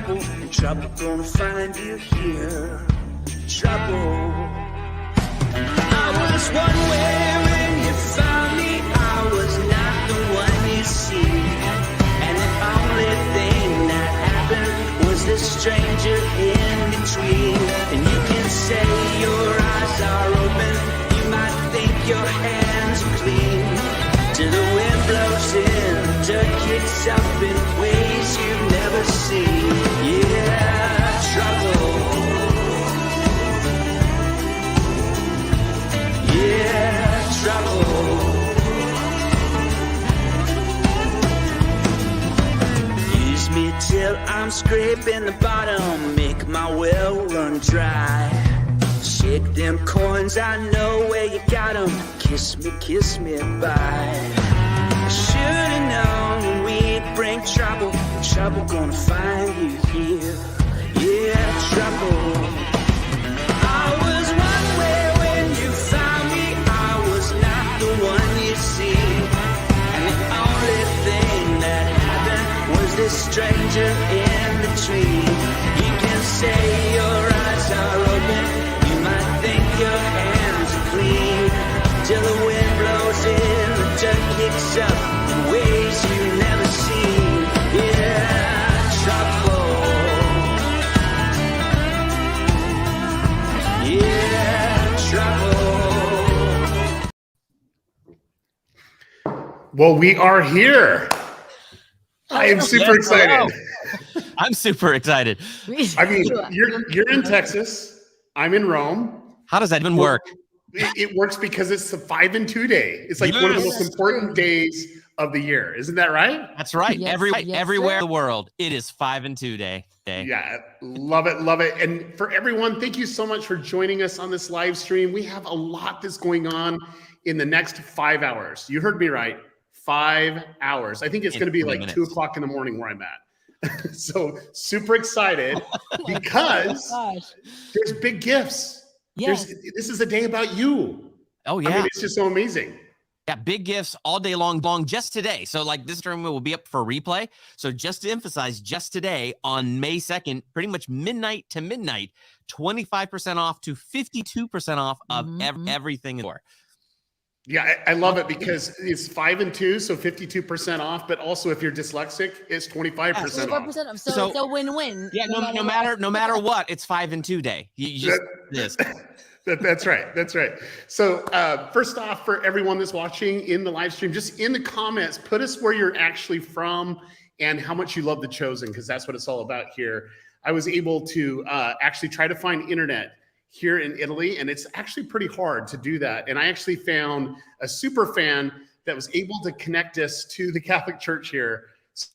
trouble, trouble gonna find you here. Trouble. I was one way when you found me, I was not the one you see. And the only thing that happened was the stranger in between. And you can say your eyes are open, you might think your hands are clean. Till the wind blows in, dirt kicks up in ways you've never seen. Yeah, trouble. Yeah, trouble. Use me till I'm scraping the bottom, make my well run dry. Shake them coins, I know where you got them. Kiss me bye. I should've known we'd bring trouble. Trouble gonna find you here. Yeah, trouble. I was one way when you found me, I was not the one you see. And the only thing that happened was this stranger in between. You can say your eyes are open, think your hands are clean. Till the wind blows in, the dirt kicks up in ways you've never seen. Yeah, trouble. Yeah, trouble. Well, we are here. I am super excited. I'm super excited. I mean, you're in Texas. I'm in Rome. How does that even work? It works because it's the 5 and 2 day. It's like one of the most important days of the year. Isn't that right? That's right. Yes, Everywhere sir. in the world, it is 5 and 2 day. Yeah, love it, love it. And for everyone, thank you so much for joining us on this live stream. We have a lot that's going on in the next 5 hours. You heard me right. 5 hours. I think it's going to be like 2 o'clock in the morning where I'm at. So super excited because there's big gifts. Yes. This is a day about you. Oh yeah. I mean, it's just so amazing. Yeah, big gifts all day long just today. So like this stream will be up for replay. So just to emphasize, just today on May 2nd, pretty much midnight to midnight, 25% off to 52% off of everything in store. Yeah, I love it because it's 5 and 2, so 52% off. But also, if you're dyslexic, it's 25% off. 25% off. So it's a win-win. Yeah, no matter what, it's 5 and 2 day. You just this. That's right. That's right. So first off, for everyone that's watching in the live stream, just in the comments, put us where you're actually from and how much you love The Chosen, because that's what it's all about here. I was able to actually try to find internet here in Italy, and it's actually pretty hard to do that. And I actually found a super fan that was able to connect us to the Catholic Church here. So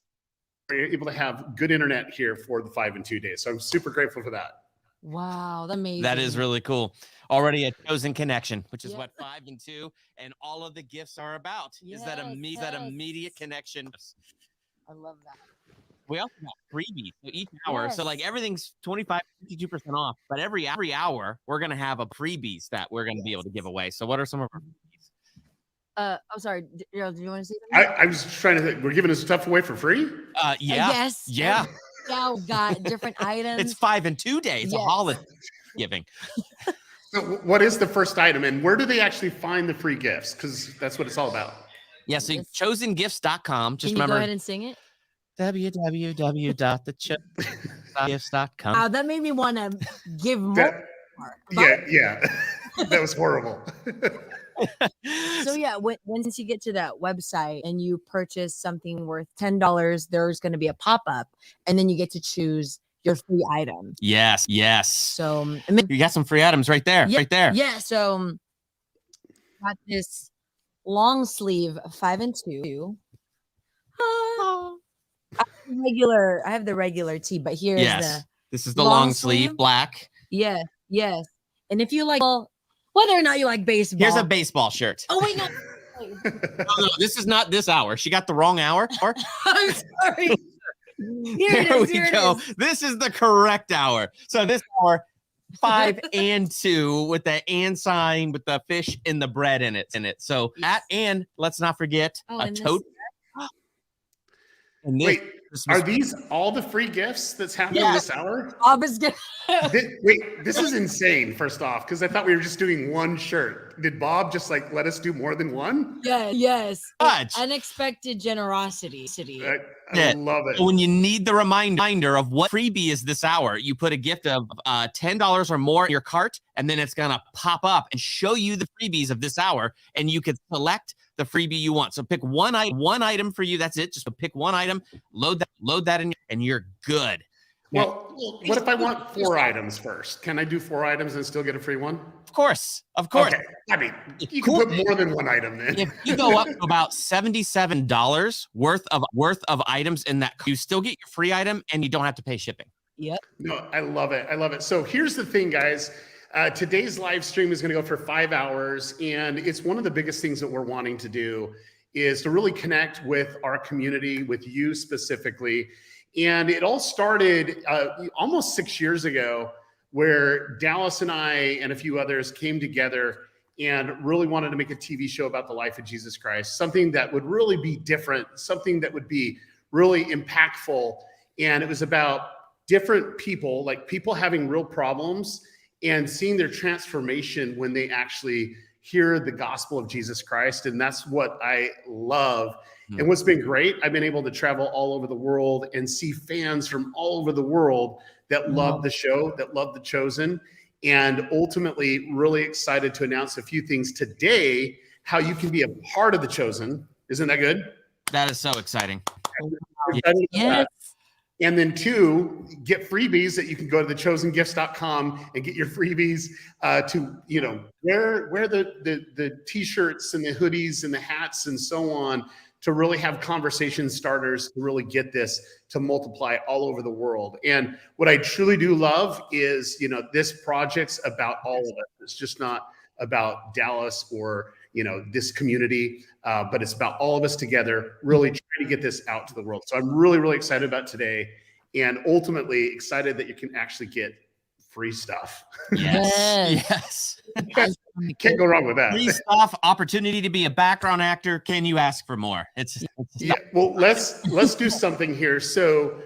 we're able to have good internet here for the 5 and 2 days. So I'm super grateful for that. Wow, that's amazing. That is really cool. Already a chosen connection, which is what 5 and 2 and all of the gifts are about. Is that immediate connection. I love that. We also got freebies so each hour. So like everything's 25, 52% off, but every hour we're going to have a freebies that we're going to be able to give away. So what are some of our freebies? I'm sorry. Do you want to see that? I was trying to think. We're giving this stuff away for free? Yeah. Yes. Yeah. Yeah, got different items. It's 5 and 2 days. It's a holiday giving. So what is the first item, and where do they actually find the free gifts? Because that's what it's all about. Yeah, so chosengifts.com. Just remember. Go ahead and sing it. www.thegifts.com. Wow, that made me want to give more. Yeah. That was horrible. So yeah, once you get to that website and you purchase something worth $10, there's going to be a pop-up, and then you get to choose your free item. Yes. So you got some free items right there. Yeah. So got this long sleeve 5 and 2. I have the regular tee, but here's this is the long sleeve black. Yes. And if you like, whether or not you like baseball, here's a baseball shirt. Oh wait, no. No, this is not this hour. She got the wrong hour. I'm sorry. Here we go. This is the correct hour. So this hour, 5 and 2 with the and sign with the fish and the bread in it. So that, and let's not forget a tote. And this, Christmas. Are these all the free gifts that's happening Yes. this hour? Bob is good. Wait, this is insane, first off, because I thought we were just doing one shirt. Did Bob just like let us do more than one? Yes. Much. Unexpected generosity. I love it. So when you need the reminder of what freebie is this hour, you put a gift of $10 or more in your cart, and then it's gonna pop up and show you the freebies of this hour, and you can select the freebie you want. So pick one item for you. That's it. Just pick one item, load that in, and you're good. Well, what if I want 4 items first? Can I do 4 items and still get a free one? Of course. Okay. I mean, you can put more than one item then. If you go up to about $77 worth of items in that, you still get your free item and you don't have to pay shipping. Yep. No, I love it. I love it. So here's the thing, guys. Today's live stream is going to go for 5 hours, and it's one of the biggest things that we're wanting to do is to really connect with our community, with you specifically. And it all started almost 6 years ago, where Dallas and I and a few others came together and really wanted to make a TV show about the life of Jesus Christ, something that would really be different, something that would be really impactful. And it was about different people, like people having real problems and seeing their transformation when they actually hear the gospel of Jesus Christ. And that's what I love. And what's been great, I've been able to travel all over the world and see fans from all over the world that love the show, that love The Chosen, and ultimately really excited to announce a few things today, how you can be a part of The Chosen. Isn't that good? That is so exciting. Yes. And then 2, get freebies that you can go to thechosengifts.com and get your freebies to, wear the t-shirts and the hoodies and the hats and so on, to really have conversation starters, to really get this to multiply all over the world. And what I truly do love is, this project's about all of us. It's just not about Dallas or, this community, but it's about all of us together, really trying to get this out to the world. So I'm really, really excited about today, and ultimately excited that you can actually get free stuff. Yes. Can't go wrong with that. Free stuff, opportunity to be a background actor. Can you ask for more? Yeah. Well, let's do something here. So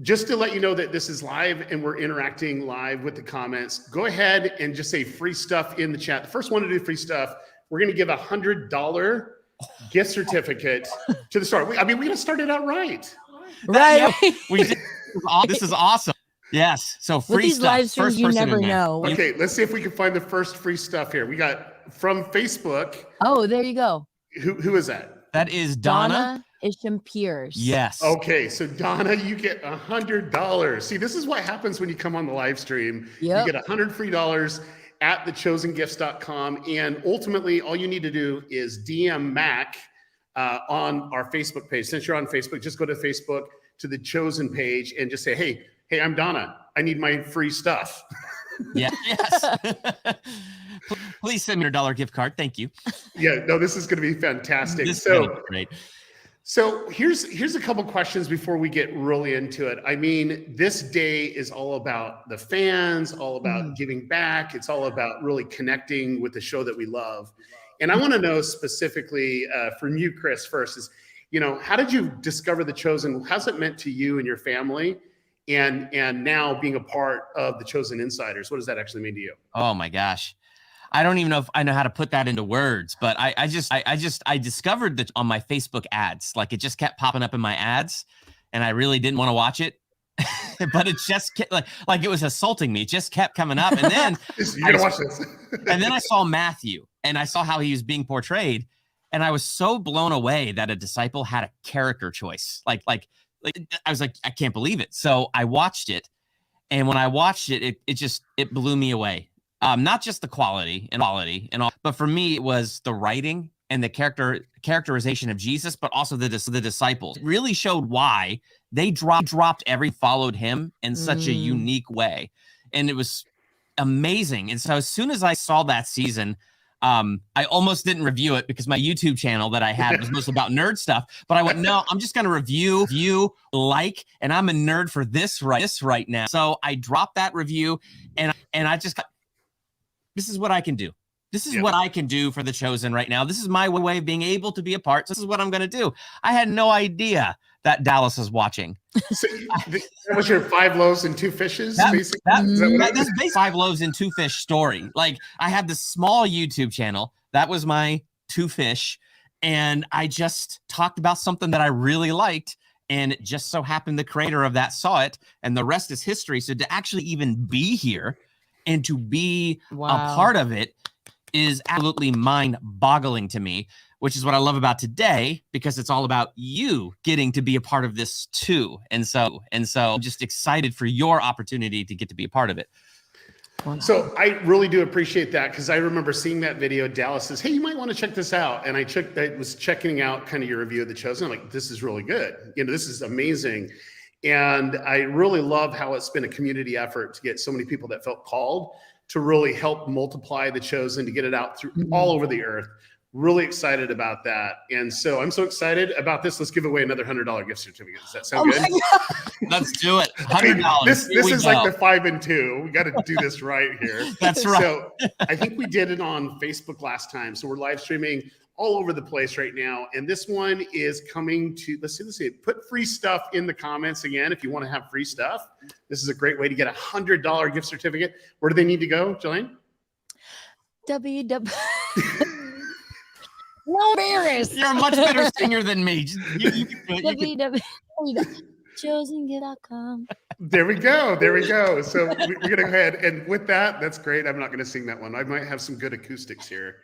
just to let you know that this is live and we're interacting live with the comments, go ahead and just say free stuff in the chat. The first one to do free stuff, we're going to give $100 gift certificate to the start. We're going to start it out right. Right. This is awesome. Yes. So free with these stuff. live streams, First you person never in there. know. Okay, let's see if we can find the first free stuff here. We got from Facebook. Oh, there you go. Who is that? That is Donna. Isham Pierce. Yes. Okay, so Donna, you get $100. See, this is what happens when you come on the live stream. Yep. You get $100 free at thechosengifts.com. And ultimately, all you need to do is DM Mac on our Facebook page. Since you're on Facebook, just go to Facebook to the Chosen page and just say, hey, I'm Donna. I need my free stuff. Yeah. Yes. Please send me your $1 gift card. Thank you. Yeah, no, this is going to be fantastic. This is gonna be great. So here's a couple questions before we get really into it. I mean, this day is all about the fans, all about giving back. It's all about really connecting with the show that we love. And I want to know specifically from you, Chris, first is, how did you discover The Chosen? How's it meant to you and your family? And now being a part of The Chosen Insiders, what does that actually mean to you? Oh my gosh. I don't even know if I know how to put that into words, but I discovered that on my Facebook ads, like it just kept popping up in my ads and I really didn't want to watch it, but it just kept, like it was assaulting me. It just kept coming up. And then you're gonna watch this. And then I saw Matthew and I saw how he was being portrayed. And I was so blown away that a disciple had a character choice. Like I was like, I can't believe it. So I watched it. And when I watched it, it blew me away. Not just the quality and all, but for me, it was the writing and the characterization of Jesus, but also the disciples. It really showed why they dropped followed him in such a unique way. And it was amazing. And so as soon as I saw that season, I almost didn't review it because my YouTube channel that I had was mostly about nerd stuff, but I went, no, I'm just going to review, and I'm a nerd for this right now. So I dropped that review and I just got, this is what I can do. This is what I can do for The Chosen right now. This is my way of being able to be a part. So this is what I'm going to do. I had no idea that Dallas is watching. So that was your 5 loaves and 2 fishes, basically? That's basically 5 loaves and 2 fish story. Like, I had this small YouTube channel. That was my 2 fish. And I just talked about something that I really liked. And it just so happened the creator of that saw it. And the rest is history. So to actually even be here and to be a part of it is absolutely mind-boggling to me, which is what I love about today, because it's all about you getting to be a part of this too. And so I'm just excited for your opportunity to get to be a part of it. So I really do appreciate that, because I remember seeing that video. Dallas says, hey, you might want to check this out. And I was checking out kind of your review of The Chosen. I'm like, this is really good. You know, this is amazing. And I really love how it's been a community effort to get so many people that felt called to really help multiply The Chosen, to get it out through all over the earth. Really excited about that. And so I'm so excited about this. Let's give away another $100 gift certificate. Does that sound good? Let's do it. $100. This is like the 5 and 2. We got to do this right here. That's right. So I think we did it on Facebook last time. So we're live streaming all over the place right now. And this one is coming to, let's see. Put free stuff in the comments again if you want to have free stuff. This is a great way to get a $100 gift certificate. Where do they need to go, Jillian? No embarrassed. You're a much better singer than me. Chosengift.com. There we go. So we're going to go ahead. And with that, that's great. I'm not going to sing that one. I might have some good acoustics here.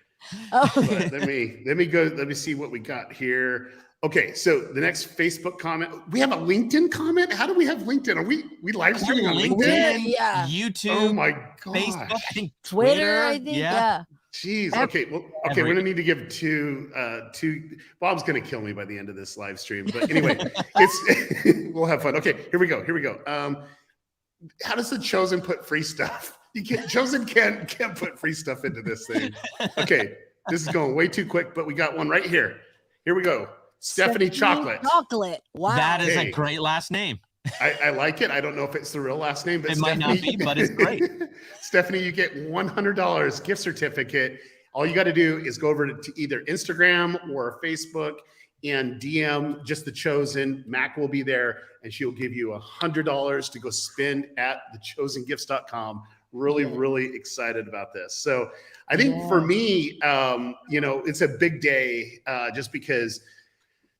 Oh. But let me go. Let me see what we got here. Okay, so the next Facebook comment. We have a LinkedIn comment. How do we have LinkedIn? Are we live streaming on LinkedIn? Yeah. YouTube. Oh my gosh. Facebook. I think Twitter, I think. Yeah. Jeez. Okay. Well, okay. We're gonna need to give two. Bob's gonna kill me by the end of this live stream. But anyway, we'll have fun. Okay. Here we go. How does The Chosen put free stuff? Chosen can't put free stuff into this thing. Okay. This is going way too quick, but we got one right here. Here we go. Stephanie Chocolate. Wow. that is a great last name. I like it. I don't know if it's the real last name, but It might not be, but it's great. Stephanie, you get $100 gift certificate. All you got to do is go over to either Instagram or Facebook and DM just The Chosen. Mac will be there, and she'll give you $100 to go spend at thechosengifts.com. Really excited about this. So I think for me, it's a big day just because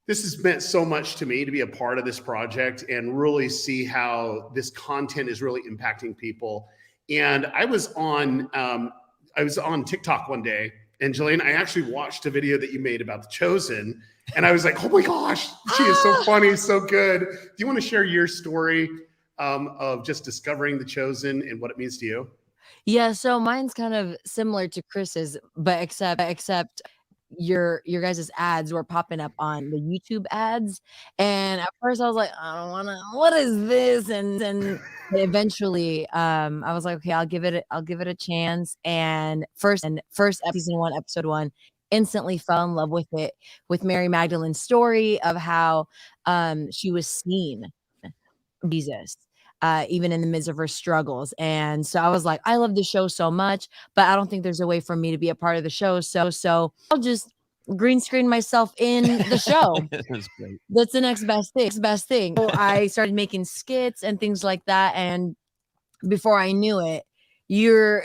this has meant so much to me to be a part of this project and really see how this content is really impacting people. And I was on TikTok one day, and Jillian, I actually watched a video that you made about The Chosen, and I was like, oh my gosh, she is so funny, so good. Do you want to share your story of just discovering The Chosen and what it means to you? Yeah, so mine's kind of similar to Chris's, but except your guys' ads were popping up on the YouTube ads, and at first I was like, I don't want to. What is this? And eventually, I was like, okay, I'll give it a chance. And first season 1, episode 1, instantly fell in love with it, with Mary Magdalene's story of how she was seen Jesus. Even in the midst of her struggles. And so I was like, I love the show so much, but I don't think there's a way for me to be a part of the show. So I'll just green screen myself in the show. That's great. That's the next best thing. So I started making skits and things like that. And before I knew it, you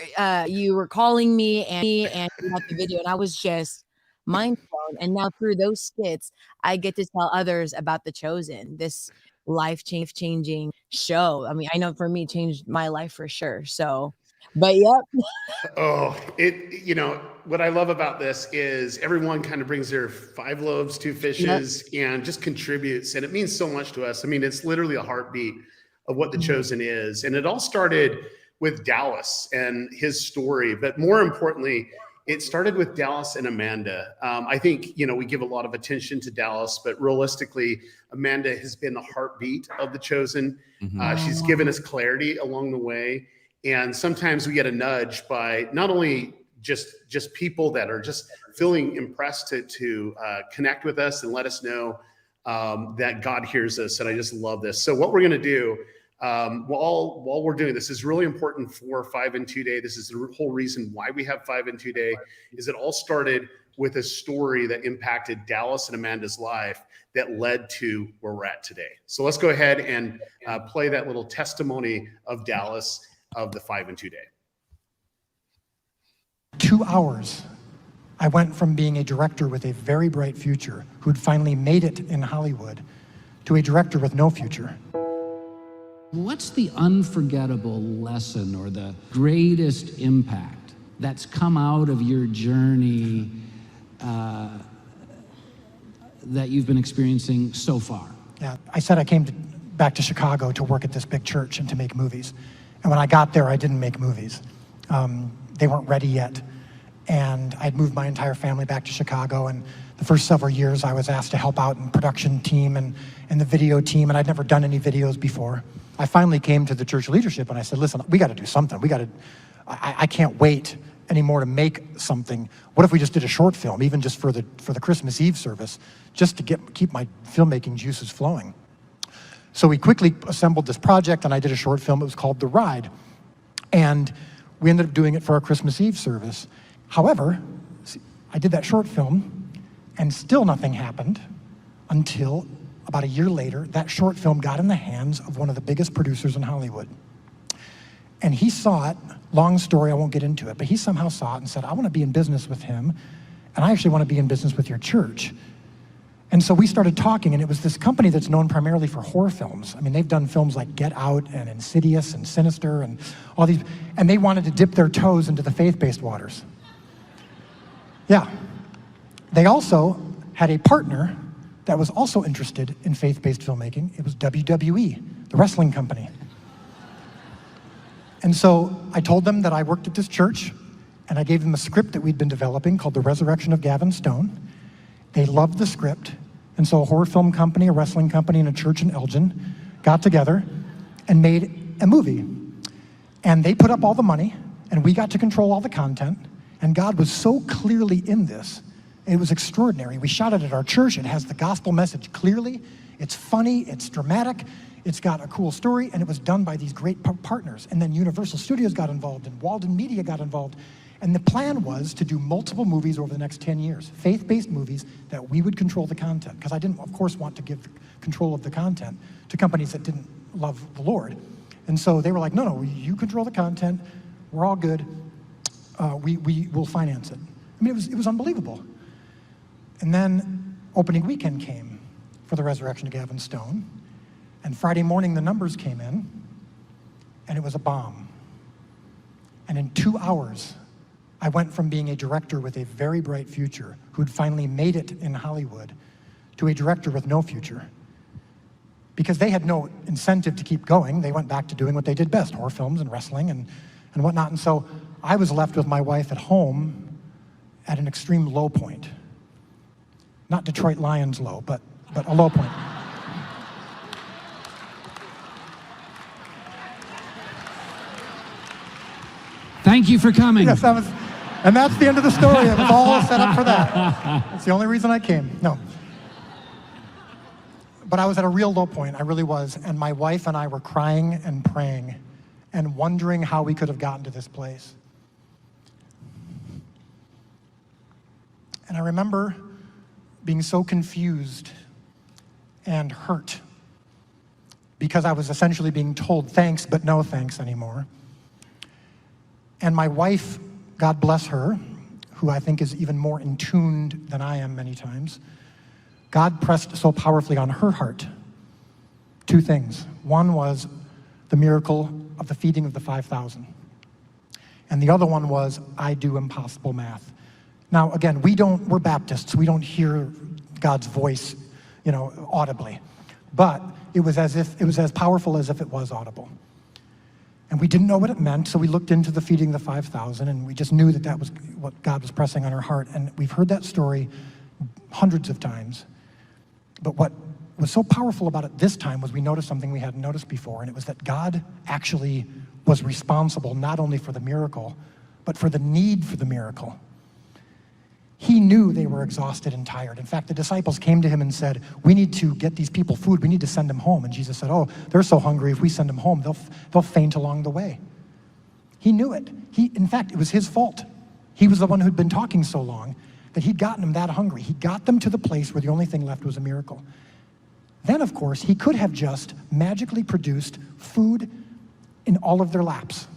were calling me and you had the video, and I was just mind blown. And now through those skits, I get to tell others about The Chosen, this life-changing show. I mean, I know for me, it changed my life for sure. So, but yep. Oh, what I love about this is everyone kind of brings their 5 loaves, 2 fishes, and just contributes. And it means so much to us. I mean, it's literally a heartbeat of what The Chosen is. And it all started with Dallas and his story. But more importantly, it started with Dallas and Amanda. I think, we give a lot of attention to Dallas, but realistically, Amanda has been the heartbeat of The Chosen. She's given us clarity along the way. And sometimes we get a nudge by not only just people that are just feeling impressed to connect with us and let us know that God hears us. And I just love this. So what we're going to do, while we're doing this is really important for 5 and 2 Day. This is the whole reason why we have 5 and 2 Day. Is it all started with a story that impacted Dallas and Amanda's life that led to where we're at today. So let's go ahead and play that little testimony of Dallas of the 5 and 2 day. 2 hours, I went from being a director with a very bright future who'd finally made it in Hollywood to a director with no future. What's the unforgettable lesson or the greatest impact that's come out of your journey that you've been experiencing so far? Yeah, I said I came back to Chicago to work at this big church and to make movies. And when I got there, I didn't make movies. They weren't ready yet. And I'd moved my entire family back to Chicago. And the first several years, I was asked to help out in production team and the video team. And I'd never done any videos before. I finally came to the church leadership and I said, listen, we got to do something. I can't wait anymore to make something. What if we just did a short film, even just for the Christmas Eve service, just to keep my filmmaking juices flowing? So we quickly assembled this project and I did a short film. It was called The Ride. And we ended up doing it for our Christmas Eve service. However, I did that short film and still nothing happened until about a year later, that short film got in the hands of one of the biggest producers in Hollywood. And he saw it, long story, I won't get into it, but he somehow saw it and said, I want to be in business with him, and I actually want to be in business with your church. And so we started talking, and it was this company that's known primarily for horror films. I mean, they've done films like Get Out and Insidious and Sinister and all these, and they wanted to dip their toes into the faith-based waters. Yeah. They also had a partner that was also interested in faith-based filmmaking. It was WWE, the wrestling company. And so I told them that I worked at this church, and I gave them a script that we'd been developing called The Resurrection of Gavin Stone. They loved the script, and so a horror film company, a wrestling company, and a church in Elgin got together and made a movie. And they put up all the money, and we got to control all the content, and God was so clearly in this. It was extraordinary. We shot it at our church. It has the gospel message clearly. It's funny, it's dramatic, it's got a cool story, and it was done by these great partners. And then Universal Studios got involved, and Walden Media got involved. And the plan was to do multiple movies over the next 10 years, faith-based movies that we would control the content. Because I didn't, of course, want to give control of the content to companies that didn't love the Lord. And so they were like, no, you control the content, we're all good, we will finance it. I mean, it was unbelievable. And then opening weekend came for The Resurrection of Gavin Stone. And Friday morning, the numbers came in, and it was a bomb. And in 2 hours, I went from being a director with a very bright future, who'd finally made it in Hollywood, to a director with no future. Because they had no incentive to keep going. They went back to doing what they did best, horror films and wrestling and whatnot. And so I was left with my wife at home at an extreme low point. Not Detroit Lions low, but a low point. Thank you for coming. Yes, and that's the end of the story. It was all set up for that. That's the only reason I came. No. But I was at a real low point, I really was. And my wife and I were crying and praying and wondering how we could have gotten to this place. And I remember being so confused and hurt because I was essentially being told thanks, but no thanks anymore. And my wife, God bless her, who I think is even more in tune than I am many times, God pressed so powerfully on her heart 2 things. One was the miracle of the feeding of the 5,000. And the other one was, I do impossible math. Now, again, we're Baptists. We don't hear God's voice, audibly. But it was as powerful as if it was audible. And we didn't know what it meant, so we looked into the feeding the 5,000, and we just knew that was what God was pressing on her heart. And we've heard that story hundreds of times. But what was so powerful about it this time was we noticed something we hadn't noticed before, and it was that God actually was responsible not only for the miracle, but for the need for the miracle. He knew they were exhausted and tired. In fact, the disciples came to him and said, we need to get these people food. We need to send them home. And Jesus said, oh, they're so hungry. If we send them home, they'll faint along the way. He knew it. In fact, it was his fault. He was the one who'd been talking so long that that he'd gotten them that hungry. He got them to the place where the only thing left was a miracle. Then, of course, he could have just magically produced food in all of their laps.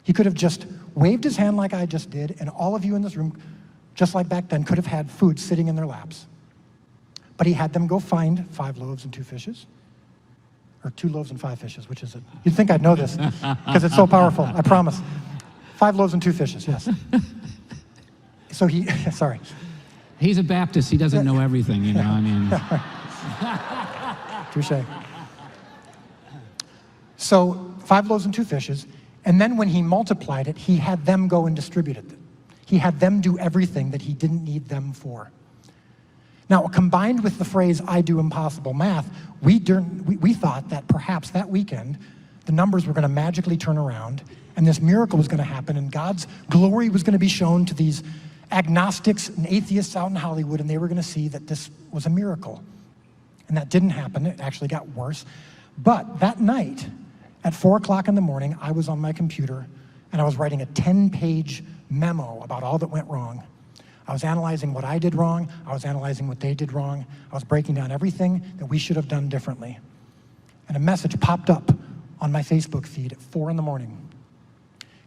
He could have just waved his hand like I just did, and all of you in this room, just like back then, could have had food sitting in their laps. But he had them go find 5 loaves and 2 fishes. Or 2 loaves and 5 fishes, which is it? You'd think I'd know this, because it's so powerful, I promise. 5 loaves and 2 fishes, yes. So he, sorry. He's a Baptist, he doesn't know everything, you know, I mean. Touche. So 5 loaves and 2 fishes, and then when he multiplied it, he had them go and distribute it. He had them do everything that he didn't need them for. Now, combined with the phrase, I do impossible math, we thought that perhaps that weekend, the numbers were going to magically turn around, and this miracle was going to happen, and God's glory was going to be shown to these agnostics and atheists out in Hollywood, and they were going to see that this was a miracle. And that didn't happen. It actually got worse. But that night, at 4 o'clock in the morning, I was on my computer, and I was writing a 10-page memo about all that went wrong. I was analyzing what I did wrong. I was analyzing what they did wrong. I was breaking down everything that we should have done differently. And a message popped up on my Facebook feed at 4 in the morning.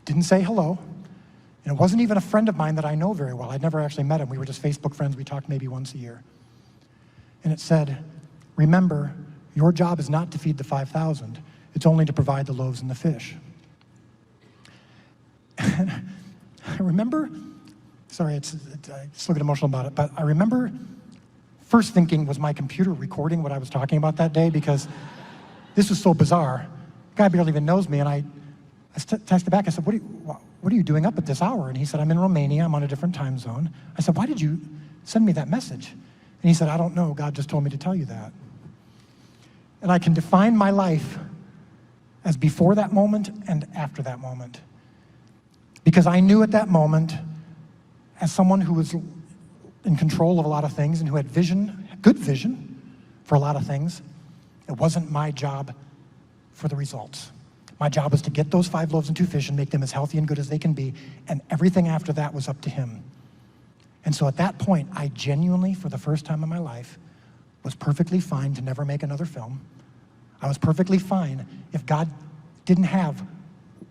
Didn't say hello. And it wasn't even a friend of mine that I know very well. I'd never actually met him. We were just Facebook friends. We talked maybe once a year. And it said, remember, your job is not to feed the 5,000. It's only to provide the loaves and the fish. And I remember, sorry, I still get emotional about it, but I remember first thinking, was my computer recording what I was talking about that day? Because this was so bizarre. The guy barely even knows me, and I texted back. I said, what are you doing up at this hour? And he said, I'm in Romania. I'm on a different time zone. I said, why did you send me that message? And he said, I don't know. God just told me to tell you that. And I can define my life as before that moment and after that moment. Because I knew at that moment, as someone who was in control of a lot of things and who had vision, good vision for a lot of things, it wasn't my job for the results. My job was to get those 5 loaves and 2 fish and make them as healthy and good as they can be, and everything after that was up to him. And so at that point, I genuinely, for the first time in my life, was perfectly fine to never make another film. I was perfectly fine if God didn't have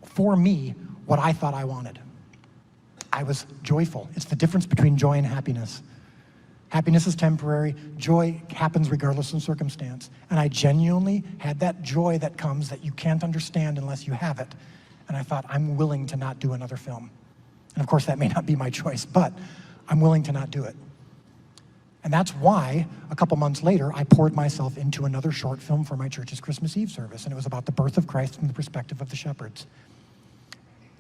for me what I thought I wanted. I was joyful. It's the difference between joy and happiness. Happiness is temporary. Joy happens regardless of circumstance. And I genuinely had that joy that comes that you can't understand unless you have it. And I thought, I'm willing to not do another film. And of course, that may not be my choice, but I'm willing to not do it. And that's why, a couple months later, I poured myself into another short film for my church's Christmas Eve service, and it was about the birth of Christ from the perspective of the shepherds.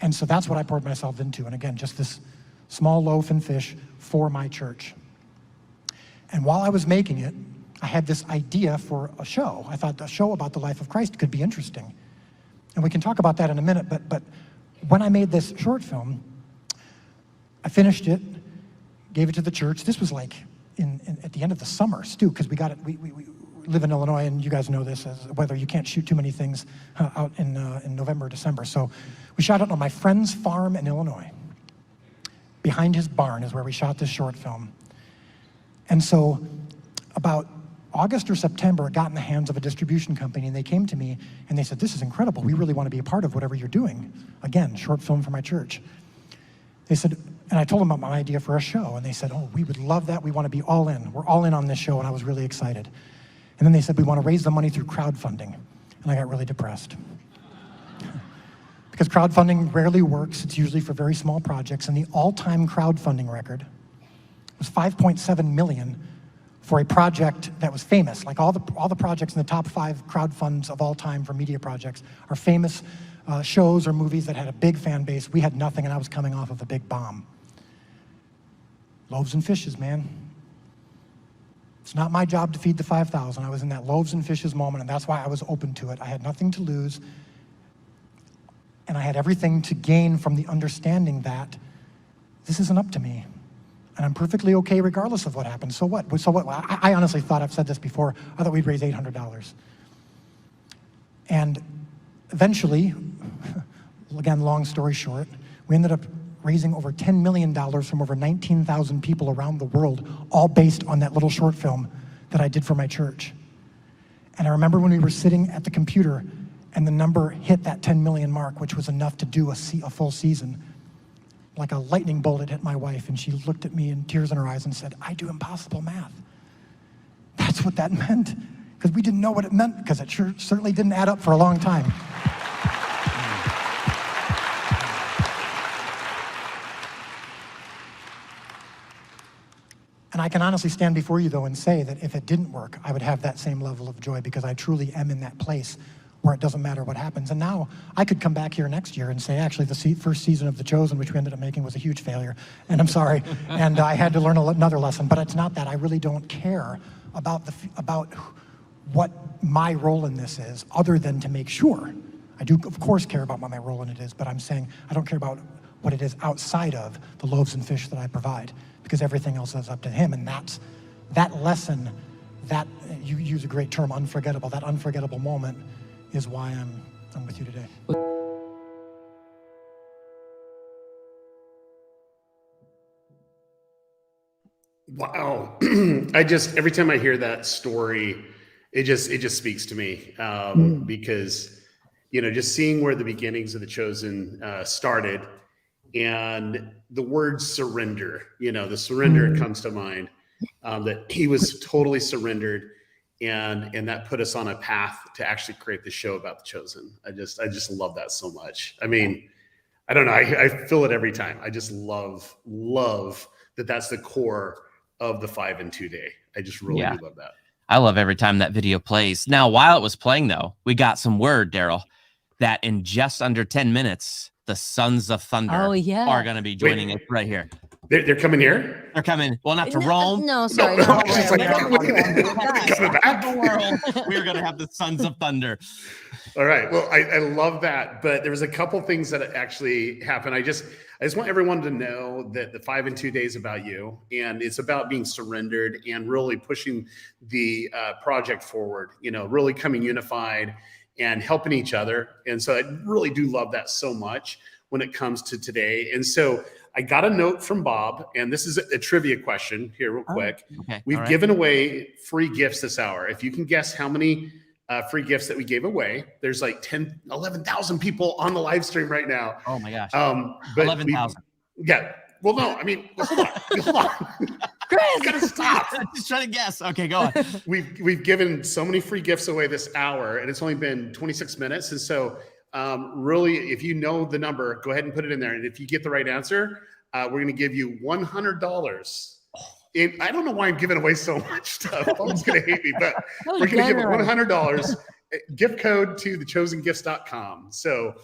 And so that's what I poured myself into, and again, just this small loaf and fish for my church. And while I was making it, I had this idea for a show. I thought a show about the life of Christ could be interesting. And we can talk about that in a minute, but when I made this short film, I finished it, gave it to the church. This was like at the end of the summer, Stu, because we got it. We live in Illinois, and you guys know this as weather. You can't shoot too many things out in November or December. So we shot it on my friend's farm in Illinois. Behind his barn is where we shot this short film. And so about August or September, it got in the hands of a distribution company, and they came to me and they said, this is incredible. We really want to be a part of whatever you're doing. Again, short film for my church. They said, and I told them about my idea for a show, and they said, oh, we would love that. We want to be all in. We're all in on this show, and I was really excited. And then they said, we want to raise the money through crowdfunding. And I got really depressed. Because crowdfunding rarely works. It's usually for very small projects, and the all-time crowdfunding record was $5.7 million for a project that was famous. Like all the projects in the top 5 crowdfunds of all time for media projects are famous shows or movies that had a big fan base. We had nothing, and I was coming off of a big bomb. Loaves and fishes, man. It's not my job to feed the 5,000. I was in that loaves and fishes moment, and that's why I was open to it. I had nothing to lose, and I had everything to gain from the understanding that this isn't up to me. And I'm perfectly okay regardless of what happens. So what? So what? I honestly thought, I've said this before, I thought we'd raise $800. And eventually, again, long story short, we ended up raising over $10 million from over 19,000 people around the world, all based on that little short film that I did for my church. And I remember when we were sitting at the computer and the number hit that 10 million mark, which was enough to do a full season. Like a lightning bolt, it hit my wife, and she looked at me in tears in her eyes and said, "I do impossible math." That's what that meant, because we didn't know what it meant, because it certainly didn't add up for a long time. And I can honestly stand before you, though, and say that if it didn't work, I would have that same level of joy, because I truly am in that place where it doesn't matter what happens. And now I could come back here next year and say, actually, the first season of The Chosen, which we ended up making, was a huge failure, and I'm sorry, and I had to learn another lesson. But it's not that. I really don't care about what my role in this is, other than to make sure. I do, of course, care about what my role in it is, but I'm saying I don't care about what it is outside of the loaves and fish that I provide, because everything else is up to him. And that lesson, that, you use a great term, unforgettable, that unforgettable moment is why I'm with you today. Wow. Every time I hear that story, it just speaks to me, because, just seeing where the beginnings of The Chosen started, and the word surrender, the surrender comes to mind, that he was totally surrendered, and that put us on a path to actually create the show about The Chosen. I just love that so much. I mean, I don't know. I feel it every time. I just love that that's the core of the 5 and 2 day. I just really do love that. I love every time that video plays. Now, while it was playing, though, we got some word, Daryl, that in just under 10 minutes, the Sons of Thunder are going to be joining us right here. They're coming here? They're coming, well, not to Rome. No, sorry. No, We're going to have the Sons of Thunder. All right. Well, I love that. But there was a couple things that actually happened. I just want everyone to know that the 5 and 2 days about you, and it's about being surrendered and really pushing the project forward, really coming unified and helping each other. And so I really do love that so much when it comes to today. And so I got a note from Bob, and this is a trivia question here real quick. Okay. We've given away free gifts this hour. If you can guess how many free gifts that we gave away, there's like 11,000 people on the live stream right now. Oh my gosh. 11,000. Yeah. Well, no, I mean, hold on. Chris, gotta stop. Just trying to guess. Okay, go on. We've given so many free gifts away this hour, and it's only been 26 minutes. And so really, if you know the number, go ahead and put it in there. And if you get the right answer, we're going to give you $100. And I don't know why I'm giving away so much stuff. Bob's going to hate me, but we're going to give $100 gift code to thechosengifts.com. So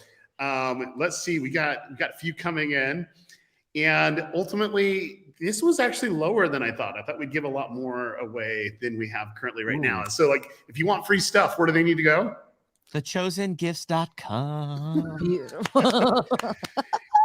let's see. We got a few coming in. And ultimately, this was actually lower than I thought. I thought we'd give a lot more away than we have currently right now. So, if you want free stuff, where do they need to go? Thechosengifts.com. beautiful.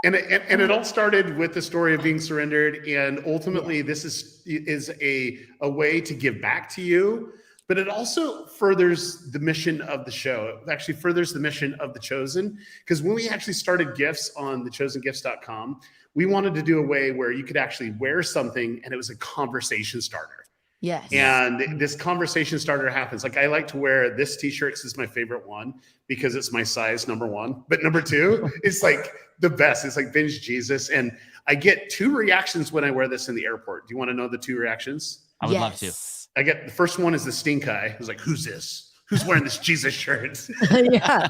And it all started with the story of being surrendered. And ultimately, this is a way to give back to you. But it also furthers the mission of the show. It actually furthers the mission of The Chosen. Because when we actually started gifts on thechosengifts.com, we wanted to do a way where you could actually wear something and it was a conversation starter. Yes. And this conversation starter happens. Like, I like to wear this t-shirt. This is my favorite one because it's my size, number one. But number two, it's like the best. It's like Binge Jesus. And I get 2 reactions when I wear this in the airport. Do you want to know the 2 reactions? I would love to. I get the first one is the stink eye. I was like, who's this? Who's wearing this Jesus shirt? Yeah.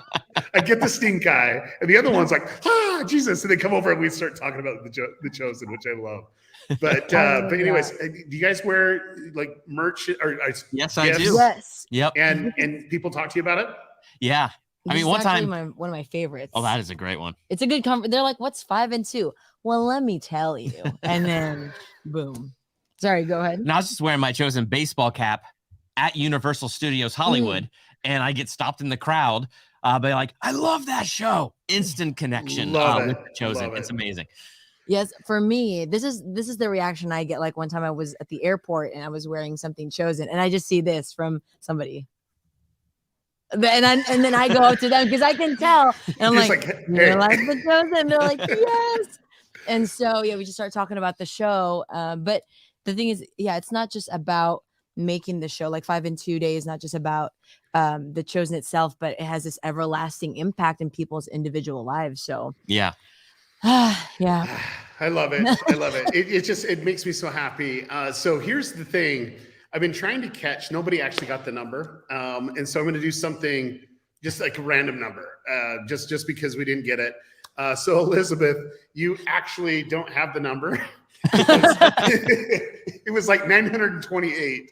I get the stink eye. And the other one's like, Jesus. And they come over and we start talking about the Chosen, which I love. But anyways, do you guys wear like merch or Yes, I gifts? do. Yes. Yep. And people talk to you about it? Yeah. I mean, one time. One of my favorites. Oh, that is a great one. It's a good They're like, what's 5 and 2? Well, let me tell you. And then boom. Sorry, go ahead. And I was just wearing my Chosen baseball cap at Universal Studios Hollywood, and I get stopped in the crowd by like, I love that show. Instant connection with The Chosen. It's amazing. Yes, for me, this is the reaction I get. Like one time I was at the airport and I was wearing something Chosen, and I just see this from somebody. And then I go up to them because I can tell. And I'm like, hey. you're like The Chosen. They're like, yes. And so, yeah, we just start talking about the show. But the thing is, yeah, it's not just about making the show. Like 5 in 2 days, not just about the Chosen itself, but it has this everlasting impact in people's individual lives. So Yeah. yeah. I love it. I love it. It makes me so happy. So here's the thing. I've been trying to catch, nobody actually got the number. And so I'm going to do something just like a random number, just because we didn't get it. So Elizabeth, you actually don't have the number. It was like 928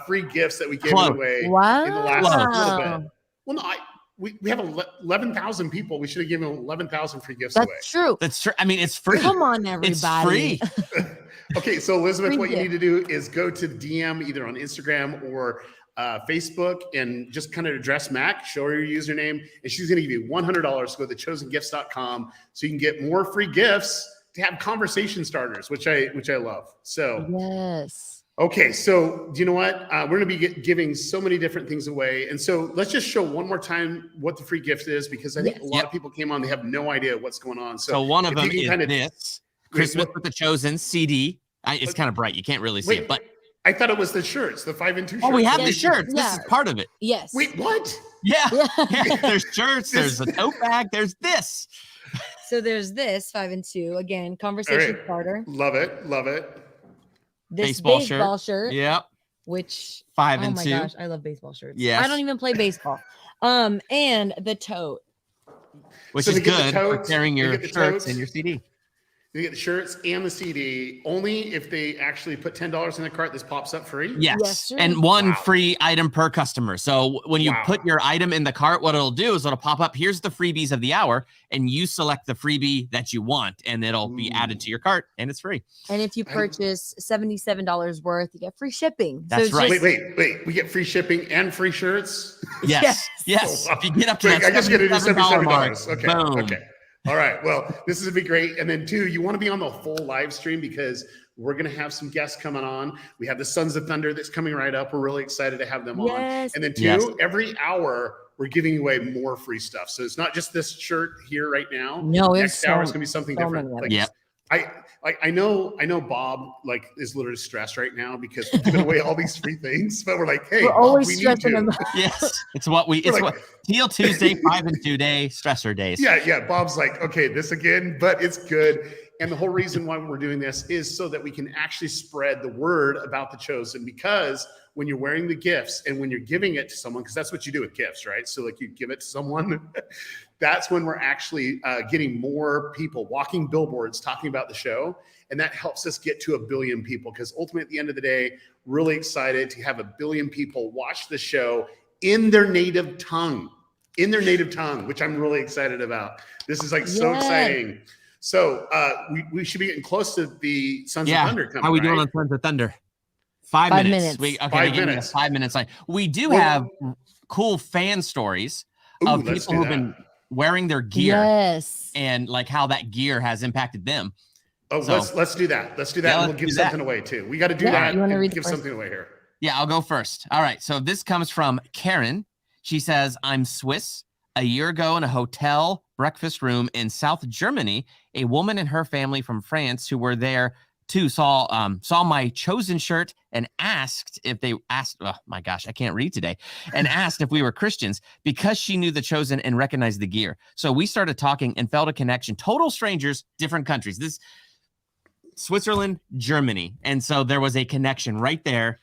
free gifts that we gave away in the last little bit. Well, no, we have 11,000 people. We should have given 11,000 free gifts away. That's true. That's true. I mean, it's free. Come on, everybody. It's free. Okay, so Elizabeth, what you need to do is go to DM either on Instagram or Facebook and just kind of address Mac, show her your username, and she's going to give you $100 to go to thechosengifts.com so you can get more free gifts to have conversation starters, which I love. So yes. Okay, so do you know what? We're going to be giving so many different things away. And so let's just show one more time what the free gift is, because I think a lot of people came on, they have no idea what's going on. So one of them is this Christmas with the Chosen CD. It's kind of bright. You can't really see it, but I thought it was the shirts, the 5 in 2 shirts. Oh, we have the shirts. Yeah. This is part of it. Yes. Wait, what? Yeah. There's shirts. There's a tote bag. There's this. So there's this 5 in 2 again, conversation starter. Love it. Love it. This baseball shirt. Yep. Which 5 in 2. Oh my gosh, I love baseball shirts. Yes. I don't even play baseball. And the tote. Which So is to get the good for totes, carrying to your get the shirts totes. and your CD. You get the shirts and the CD. Only if they actually put $10 in the cart, this pops up free. Yes. Yes, sir. And one Wow. free item per customer. So when you Wow. put your item in the cart, what it'll do is it'll pop up, here's the freebies of the hour, and you select the freebie that you want, and it'll be added to your cart, and it's free. And if you purchase $77 worth, you get free shipping. That's it's right. just- Wait. We get free shipping and free shirts? Yes. Yes. If you get up to Wait, that I guess you got to do $77 mark, $77. Okay. boom. Okay. All right. Well, this is going to be great. And then 2, you want to be on the full live stream because we're going to have some guests coming on. We have the Sons of Thunder that's coming right up. We're really excited to have them on. Yes. And then 2, Yes. every hour, we're giving away more free stuff. So it's not just this shirt here right now. No, it's Next hour is going to be something so different. many Like, Yep. I know Bob like is literally stressed right now because we're giving away all these free things, but we're like, hey, We're Bob, always we need stressing to. them. Yes. It's what we, We're it's like- what Teal Tuesday, 5 in 2 day, stressor days. Yeah. Bob's like, okay, this again, but it's good. And the whole reason why we're doing this is so that we can actually spread the word about the Chosen, because when you're wearing the gifts and when you're giving it to someone, because that's what you do with gifts, right? So like you give it to someone, that's when we're actually getting more people walking billboards talking about the show. And that helps us get to 1 billion people, because ultimately at the end of the day, really excited to have 1 billion people watch the show in their native tongue, which I'm really excited about. This is like so Yes. exciting. So we should be getting close to the Sons of Thunder coming. How are we doing right? on Sons of Thunder? 5 5 minutes. minutes. We, okay, 5 they gave me a minutes. 5 minutes line. We do Well- have cool fan stories Ooh, of let's people do who've that. been wearing their gear Yes. and like how that gear has impacted them. Oh, So- let's do that. Let's do that. Yeah, and let's we'll give do that. something away too. We got to do Yeah, that you wanna and read the give first? something away here. Yeah, I'll go first. All right. So this comes from Karen. She says, I'm Swiss. A year ago in a hotel breakfast room in South Germany, a woman and her family from France who were there too saw my Chosen shirt and asked if they asked, oh my gosh, I can't read today, and asked if we were Christians because she knew the Chosen and recognized the gear. So we started talking and felt a connection. Total strangers, different countries. This Switzerland, Germany. And so there was a connection right there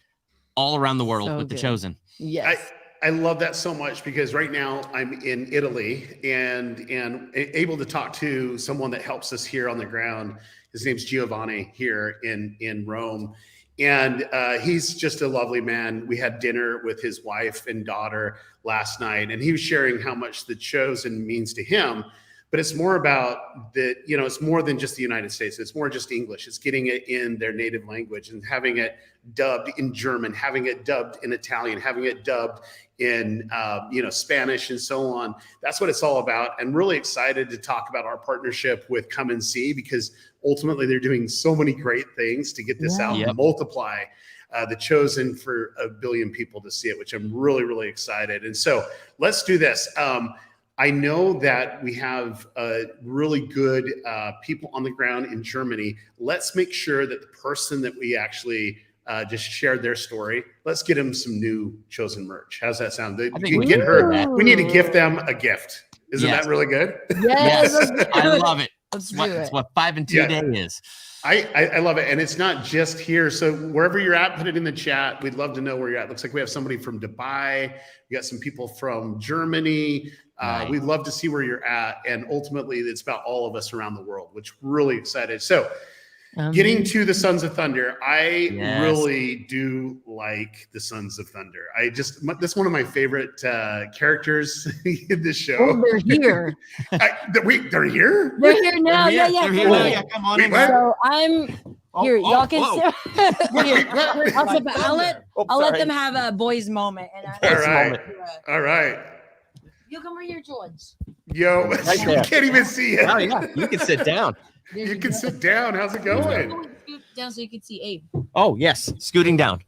all around the world So with the good. Chosen. Yes. I love that so much, because right now I'm in Italy and able to talk to someone that helps us here on the ground. His name's Giovanni here in Rome. And he's just a lovely man. We had dinner with his wife and daughter last night, and he was sharing how much the Chosen means to him. But it's more about that, it's more than just the United States. It's more just English. It's getting it in their native language and having it dubbed in German, having it dubbed in Italian, having it dubbed in, Spanish and so on. That's what it's all about. And really excited to talk about our partnership with Come and See, because ultimately they're doing so many great things to get this out Yep. and multiply the Chosen for 1 billion people to see it, which I'm really, really excited. And so let's do this. I know that we have really good people on the ground in Germany. Let's make sure that the person that we actually just shared their story, let's get them some new Chosen merch. How's that sound? I think You we get can her. do that. We need to gift them a gift. Isn't Yes. that really good? Yes, let's do I it. love it. Let's It's what, do it's it. what 5 and 2 Yeah. day is. I love it. And it's not just here. So wherever you're at, put it in the chat. We'd love to know where you're at. Looks like we have somebody from Dubai. We got some people from Germany. Nice. We'd love to see where you're at. And ultimately, it's about all of us around the world, which we're really excited. So getting to the Sons of Thunder, I Yes. really do like the Sons of Thunder. This is one of my favorite characters in the show. Oh, they're here. Wait, they're here? They're here now. They're Yeah. here. They're here. Come now. on. Yeah, come on Wait, in. what? So I'm here. oh, Y'all can whoa. sit. Wait, what? I'll let them have a boys moment. And All right. All right. You come right here, George. Yo, Right you there. can't even see it. Oh, yeah. You can sit down. You can sit down. How's it going? All Scoot down so you can see Abe. Oh, yes. Scooting down.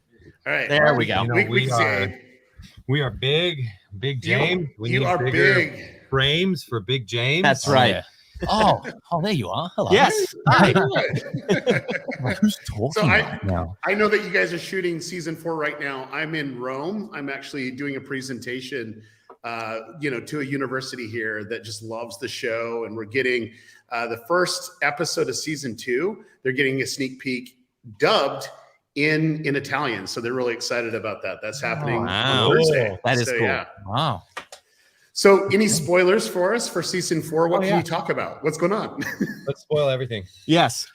right. There we go. You know, We can we see are Abe. we are big James. We You need are bigger big. frames for Big James. That's right. Oh, there you are. Hello. Yes. Hi. Like, who's talking So I- right now? I know that you guys are shooting season 4 right now. I'm in Rome. I'm actually doing a presentation, to a university here that just loves the show, and we're getting the first episode of season 2. They're getting a sneak peek dubbed in Italian, so they're really excited about that. That's happening wow. on Thursday. That is So, cool. Yeah. Wow. So, any spoilers for us for season 4? What Oh, can yeah. you talk about? What's going on? Let's spoil everything. Yes.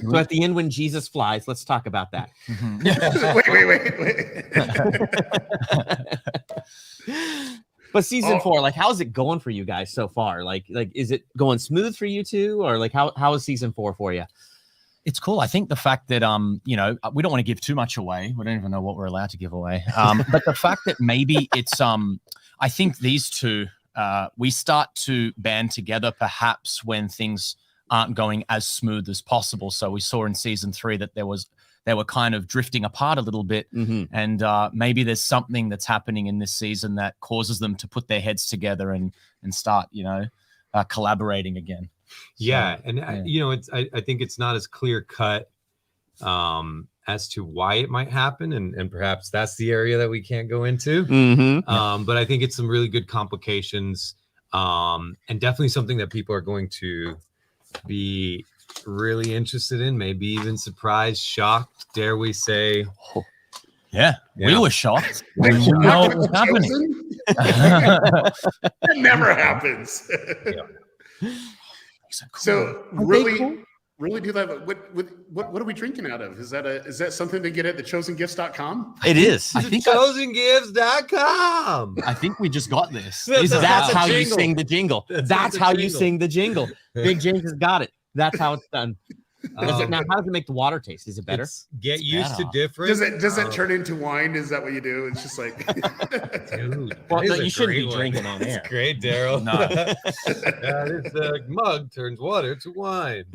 So at the end, when Jesus flies, let's talk about that. wait. But season Oh. 4, like, how's it going for you guys so far? Like, is it going smooth for you two, or like, how is season 4 for you? It's cool. I think the fact that we don't want to give too much away. We don't even know what we're allowed to give away. But the fact that maybe it's I think these two we start to band together perhaps when things aren't going as smooth as possible. So we saw in season 3 that they were kind of drifting apart a little bit, and maybe there's something that's happening in this season that causes them to put their heads together and start collaborating again. Yeah, and yeah. I think it's not as clear cut as to why it might happen, and perhaps that's the area that we can't go into. But I think it's some really good complications, and definitely something that people are going to be really interested in, maybe even surprised, shocked, dare we say. Yeah. We Yeah. were shocked. Like, We didn't know what was happening. That never happens. So really do that. What are we drinking out of? Is that something to get at thechosengifts.com? It is. I think ChosenGifts.com. I think we just got this. That's a how you jingle. sing the jingle. That's That's the how you jingle. sing the jingle. Big James has got it. That's how it's done. Now, how does it make the water taste? Is it better? Get used to better. different. Does it turn into wine? Is that what you do? It's just like Dude, Well, that is you a shouldn't be great one. drinking on air. It's great, Daryl. No. This mug turns water to wine.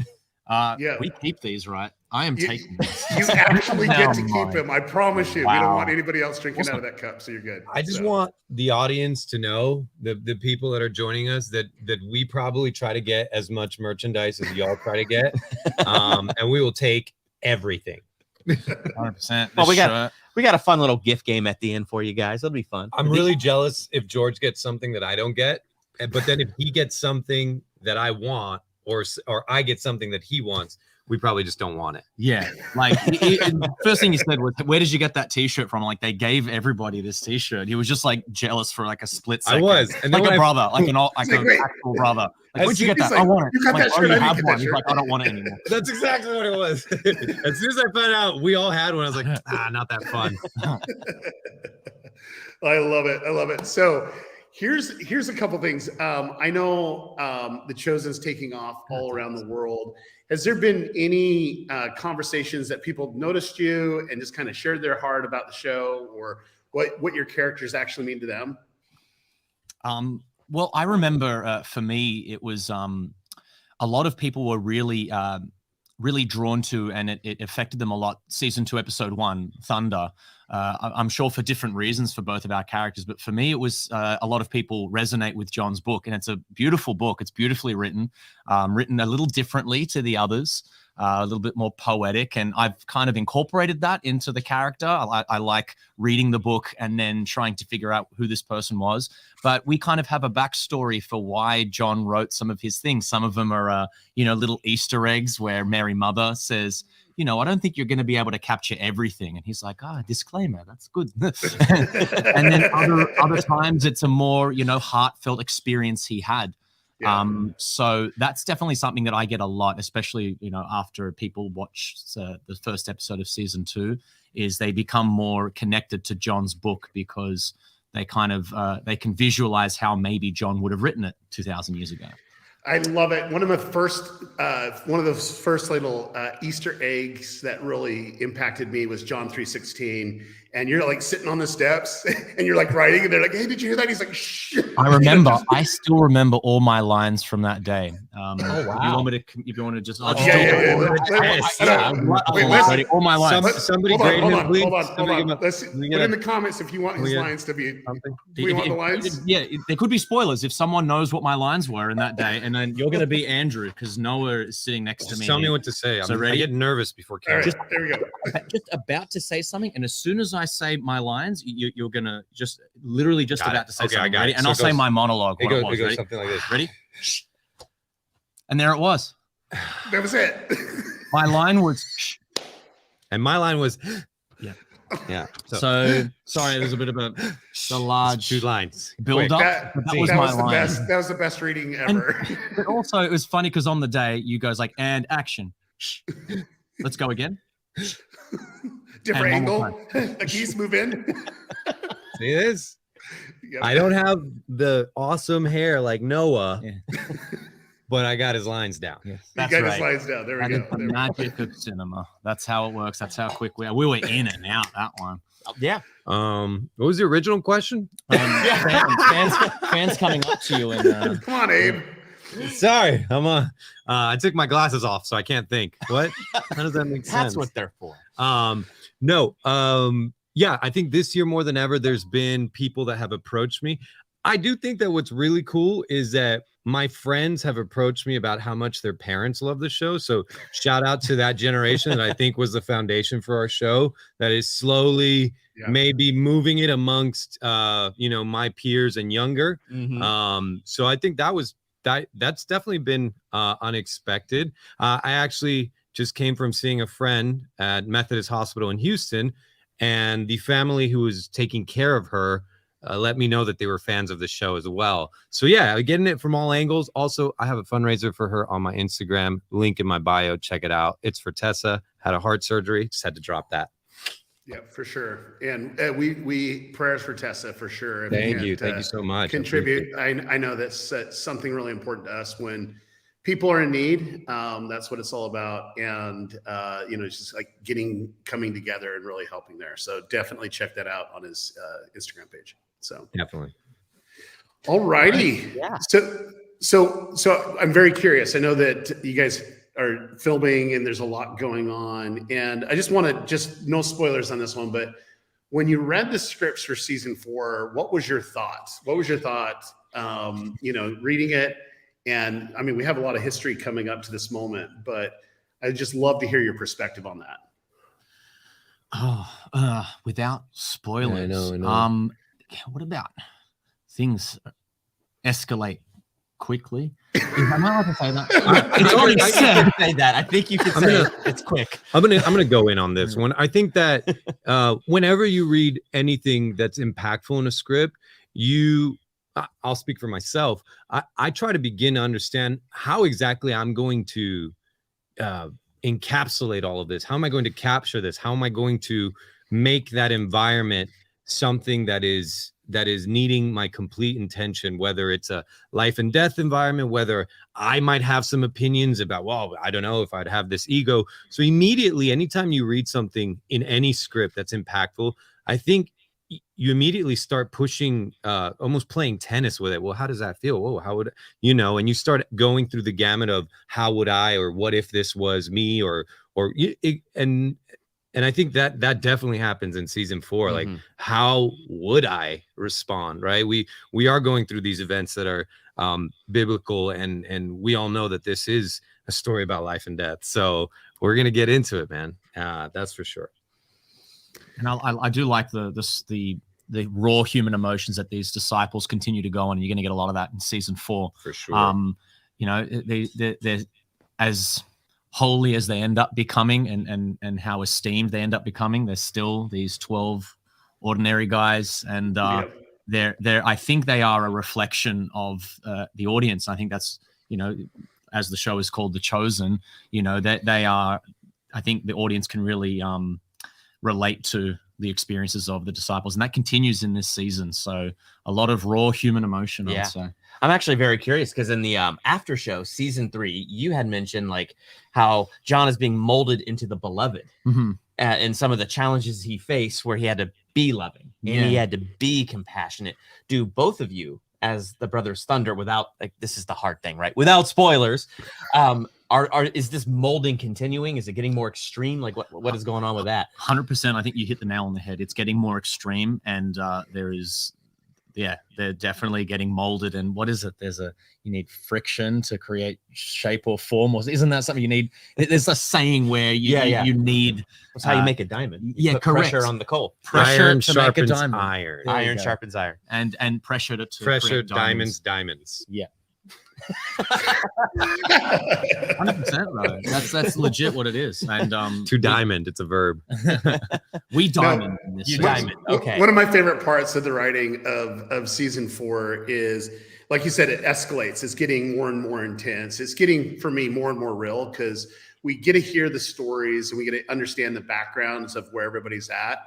Yeah. We keep these, right? I am You- taking this. you actually get to Never keep mind. him. I promise you. We don't Wow. want anybody else drinking out of that cup, so you're good. I just So, want the audience to know, the people that are joining us, that we probably try to get as much merchandise as y'all try to get, and we will take everything. 100%. Well, we This got a fun little gift game at the end for you guys. It'll be fun. I'm really jealous if George gets something that I don't get, but then if he gets something that I want, or I get something that he wants, we probably just don't want it. Yeah, like the first thing he said was, "Where did you get that T-shirt from?" Like they gave everybody this T-shirt. He was just like jealous for like a split I second. was, and then like when a brother, like an It's like, an wait. actual brother. Like, As where'd you soon get as, that? like, I want it. you got Like, that oh, shirt, you I didn't have get one. that He's shirt. like, I don't want it anymore. That's exactly what it was. As soon as I found out we all had one, I was like, not that fun. I love it. I love it. So here's a couple things. I know the Chosen's taking off all around the world. Has there been any conversations that people noticed you and just kind of shared their heart about the show, or what your characters actually mean to them? Well, I remember for me, it was a lot of people were really drawn to, and it affected them a lot. Season 2, episode 1, Thunder. I'm sure for different reasons for both of our characters, but for me, it was a lot of people resonate with John's book, and it's a beautiful book. It's beautifully written, written a little differently to the others, a little bit more poetic, and I've kind of incorporated that into the character. I like reading the book and then trying to figure out who this person was, but we kind of have a backstory for why John wrote some of his things. Some of them are, little Easter eggs where Mary Mother says, I don't think you're going to be able to capture everything. And he's like, disclaimer, that's good. And then other times it's a more, heartfelt experience he had. Yeah. So that's definitely something that I get a lot, especially, after people watch the first episode of season 2, is they become more connected to John's book because they kind of, they can visualize how maybe John would have written it 2,000 years ago. I love it. One of those first little Easter eggs that really impacted me was John 3:16. And you're like sitting on the steps and you're like writing and they're like, hey, did you hear that? He's like, shh. I still remember all my lines from that day. Wow. If you want to just, all my lines. Somebody hold on. please. Let's put in the comments if you want his lines to be. Do we want the lines? Yeah, there could be spoilers if someone knows what my lines were in that day, and then you're going to be Andrew because Noah is sitting next to me. Tell me what to say. I get nervous before camera. Right, there we go. Just about to say something, and as soon as I say my lines, you're going to just literally just about to say something. Ready? And I'll say my monologue. It goes something like this. Ready? And there it was. That was it. My line was. And my line was. Yeah. So sorry, there's a bit of the large 2 lines build up. That was my line. That was the best reading ever. But also, it was funny because on the day you guys like and action. Let's go again. Different angle. A geese move in. See this? Yep. I don't have the awesome hair like Noah, but I got his lines down. Yes, that's right. His lines down. There we go. The magic of cinema. That's how it works. That's how quick we were in and out that one. Yeah. What was the original question? Fans coming up to you and come on, Abe. Sorry, I'm I took my glasses off, so I can't think. What? How does that make sense? That's what they're for. Yeah, I think this year more than ever, there's been people that have approached me. I do think that what's really cool is that my friends have approached me about how much their parents love the show. So shout out to that generation that I think was the foundation for our show that is slowly maybe moving it amongst, my peers and younger. Mm-hmm. So I think that's definitely been unexpected. I actually just came from seeing a friend at Methodist Hospital in Houston, and the family who was taking care of her let me know that they were fans of the show as well. So yeah, getting it from all angles. Also, I have a fundraiser for her on my Instagram, link in my bio. Check it out. It's for Tessa. Had a heart surgery. Just had to drop that. Yeah, for sure. And we prayers for Tessa for sure. Thank you so much. Contribute. I know that's something really important to us when people are in need. That's what it's all about. And, it's just like coming together and really helping there. So definitely check that out on his Instagram page. So definitely. All righty. Yeah. So I'm very curious. I know that you guys are filming and there's a lot going on. And I just want to no spoilers on this one, but when you read the scripts for season 4, what was your thought? Reading it? And I mean, we have a lot of history coming up to this moment, but I'd just love to hear your perspective on that. Without spoilers. Yeah, I know. What about things escalate quickly? Am I allowed to say that? It's already said to say that. I think you could say it's quick. I'm gonna go in on this one. I think that whenever you read anything that's impactful in a script, I'll speak for myself. I try to begin to understand how exactly I'm going to encapsulate all of this. How am I going to capture this? How am I going to make that environment something that is needing my complete intention, whether it's a life and death environment, whether I might have some opinions about, well, I don't know if I'd have this ego. So immediately, anytime you read something in any script that's impactful, I think you immediately start pushing, almost playing tennis with it. Well, how does that feel? Oh, how would, and you start going through the gamut of how would I, or what if this was me, and And I think that definitely happens in season 4. Like, how would I respond? Right. We are going through these events that are biblical, and we all know that this is a story about life and death. So we're going to get into it, man. That's for sure. And I do like the raw human emotions that these disciples continue to go on. And you're going to get a lot of that in season 4. For sure. You know, they're as holy as they end up becoming, and how esteemed they end up becoming. They're still these 12 ordinary guys, and they're I think they are a reflection of the audience. I think that's, you know, as the show is called, The Chosen, you know, that they are, I think the audience can really relate to the experiences of the disciples, and that continues in this season. So a lot of raw human emotion, I would say. I'm actually very curious because in the after show, season 3, you had mentioned like how John is being molded into the beloved, and some of the challenges he faced where he had to be loving and he had to be compassionate. Do both of you, as the Brothers Thunder, without, like, this is the hard thing, right? Without spoilers, is this molding continuing? Is it getting more extreme? Like what is going on with that? 100%. I think you hit the nail on the head. It's getting more extreme, and they're definitely getting molded. And what is it? You need friction to create shape or form, or isn't that something you need? There's a saying where you need. That's how you make a diamond. Yeah, put correct. Pressure on the coal. Pressure Iron to make a sharpens diamond. iron. Iron sharpens iron. And pressure to Pressure, create diamonds. Yeah. 100%, though. That's legit what it is. And to diamond, it's a verb. We diamond in this season. Diamond. Okay. One of my favorite parts of the writing of season 4 is, like you said, it escalates. It's getting more and more intense. It's getting, for me, more and more real, because we get to hear the stories and we get to understand the backgrounds of where everybody's at,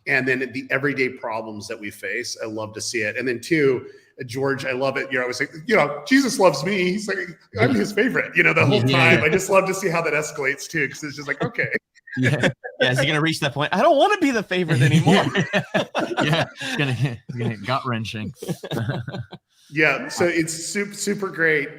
and then the everyday problems that we face. I love to see it. And then 2, George, I love it. You're always like, you know, Jesus loves me. He's like, I'm his favorite, you know, the whole time. I just love to see how that escalates too, because it's just like, okay. Yeah. Is he going to reach that point? I don't want to be the favorite anymore. It's gonna gut wrenching. Yeah, so it's super great.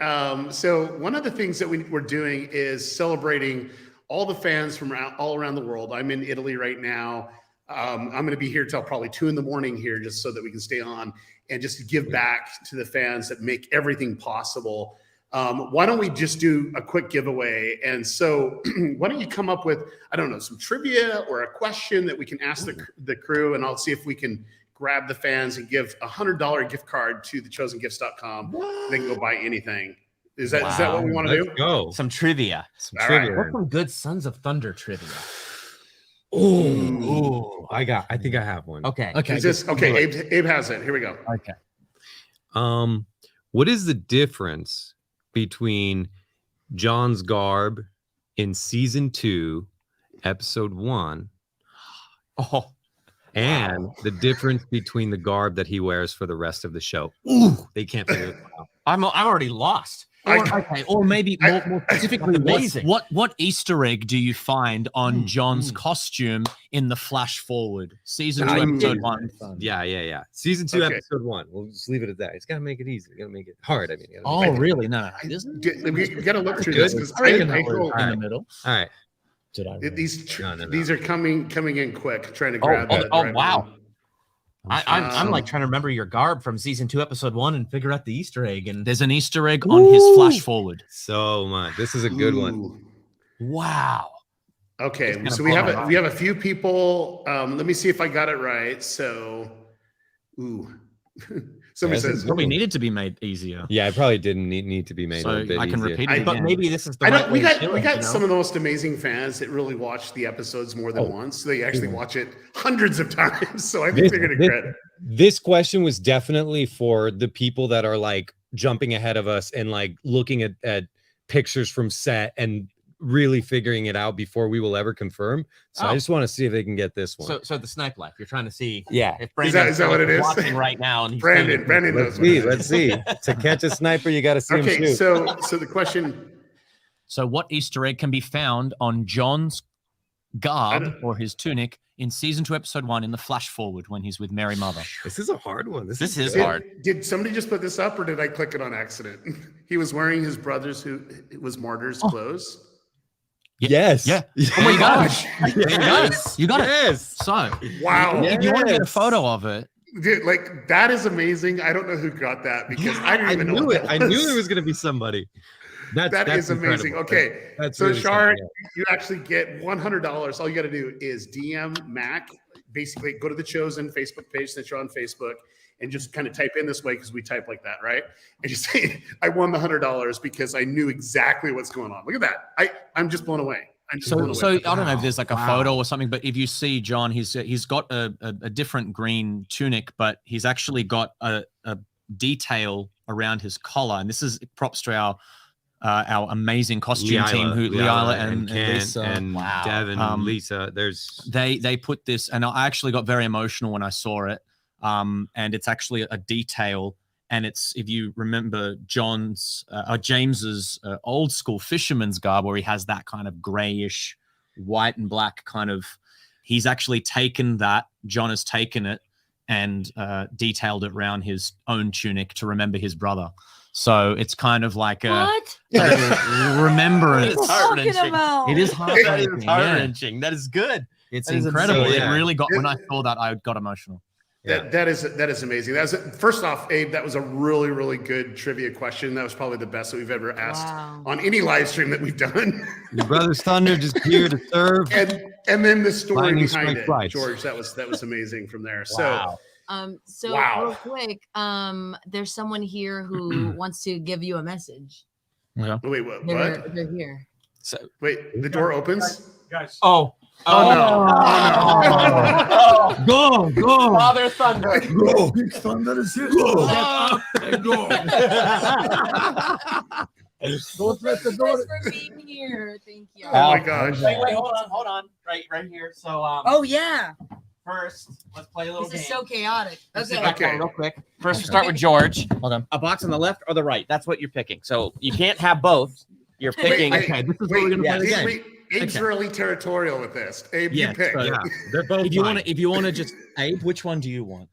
So one of the things that we're doing is celebrating all the fans from all around the world. I'm in Italy right now. I'm going to be here till probably 2 a.m. here, just so that we can stay on and just to give back to the fans that make everything possible. Why don't we just do a quick giveaway? And so why don't you come up with, I don't know, some trivia or a question that we can ask the crew, and I'll see if we can grab the fans and give a $100 gift card to thechosengifts.com. They can go buy anything. Is that what we want to do? Let's go. Some trivia. Right. What's some good Sons of Thunder trivia? Ooh, I think I have one. Okay. Is this okay? Abe has it. Here we go. Okay. What is the difference between John's garb in season 2, episode 1, and the difference between the garb that he wears for the rest of the show? Ooh, they can't figure it out. I'm already lost. Or maybe more specifically, amazing. What Easter egg do you find on John's costume in the flash forward? Season 2, episode 1. Yeah. Season 2, Okay. episode 1. We'll just leave it at that. It's got to make it easy. Got to make it hard. I mean, Really? No. We got to look through this, because In the middle. All right. these are coming in quick. Trying to grab that. Oh, right wow. now. I'm like trying to remember your garb from season 2, episode 1, and figure out the Easter egg. And There's an Easter egg on his flash forward. So much. This is a good one. Ooh. wow. Okay, so we have a few people. Let me see if I got it right. So, somebody says Probably needed to be made easier. Yeah, it probably didn't need to be made So a bit I can easier. repeat it But again. maybe this is the I right don't. way We to got do we it, got you know? some of the most amazing fans that really watch the episodes more than once. They actually watch it hundreds of times. So I think they're going to credit. This question was definitely for the people that are like jumping ahead of us and like looking at pictures from set and really figuring it out before we will ever confirm. So I just want to see if they can get this one. So the snipe life. You're trying to see if Is that what it is? watching right now. And he's Brandon Let's knows. see. Let's see. To catch a sniper, you got to see him Okay, shoot. so the question. So what Easter egg can be found on John's garb or his tunic in season 2, episode 1, in the flash forward when he's with Mary Mother? This is a hard one. This is good. hard. Did somebody just put this up, or did I click it on accident? He was wearing his brother's who was martyr's clothes. Yes. Yeah. Oh my gosh. You got it. Yes. So, Wow. if you want to get a Yes. photo of it, Dude, like that is amazing. I don't know who got that because I didn't even know knew what it. that I knew was. there was going to be somebody. That's Amazing. incredible. Okay. That's So really Shar, something, you actually get $100. All you got to do is DM Mac, basically go to the Chosen Facebook page since you're on Facebook and just kind of type in this way because we type like that, right? And just say, I won the $100 because I knew exactly what's going on. Look at that. I'm just blown away. I'm just blown away. So I don't know if there's like a Wow. photo or something, but if you see John, he's got a different green tunic, but he's actually got a detail around his collar, and this is props to our amazing costume team, who Leila and Kent Lisa and wow. Devin and Lisa. They put this, and I actually got very emotional when I saw it. And it's actually a detail, and it's, if you remember James's old school fisherman's garb, where he has that kind of grayish white and black kind of, he's actually taken that, John has taken it and detailed it around his own tunic to remember his brother. So it's kind of like a remembrance. What are you talking about? It is That is heart-wrenching. heart-wrenching. That is good. It's That is incredible. amazing. It really got, when I saw that, I got emotional. That is amazing. First off, Abe, that was a really, really good trivia question. That was probably the best that we've ever asked on any live stream that we've done. Your brother's Thunder just here to serve. and then the story Lightning behind strike it, flights. George, that was amazing from there. Wow. So Wow. real quick, there's someone here who wants to give you a message. Yeah. So wait, what? They're here. So Wait, the door opens. Guys. Oh no! Go. Father Thunder. Go. Big Thunder is here. Go. Oh. Go. Don't let the door. Thanks for being here. Thank you. Oh my gosh! Wait, hold on. Right here. So Oh yeah, first, let's play a little this is game. so chaotic. Let's Okay. sit back down real quick. First, we'll start with George. Hold on. A box on the left or the right. That's what you're picking. So you can't have both. You're picking. Okay, this is where we're gonna play the game. Wait, Abe's really territorial with this. Abe, Yeah, you pick. so- Yeah, they're both If you mine. want to just, Abe, which one do you want?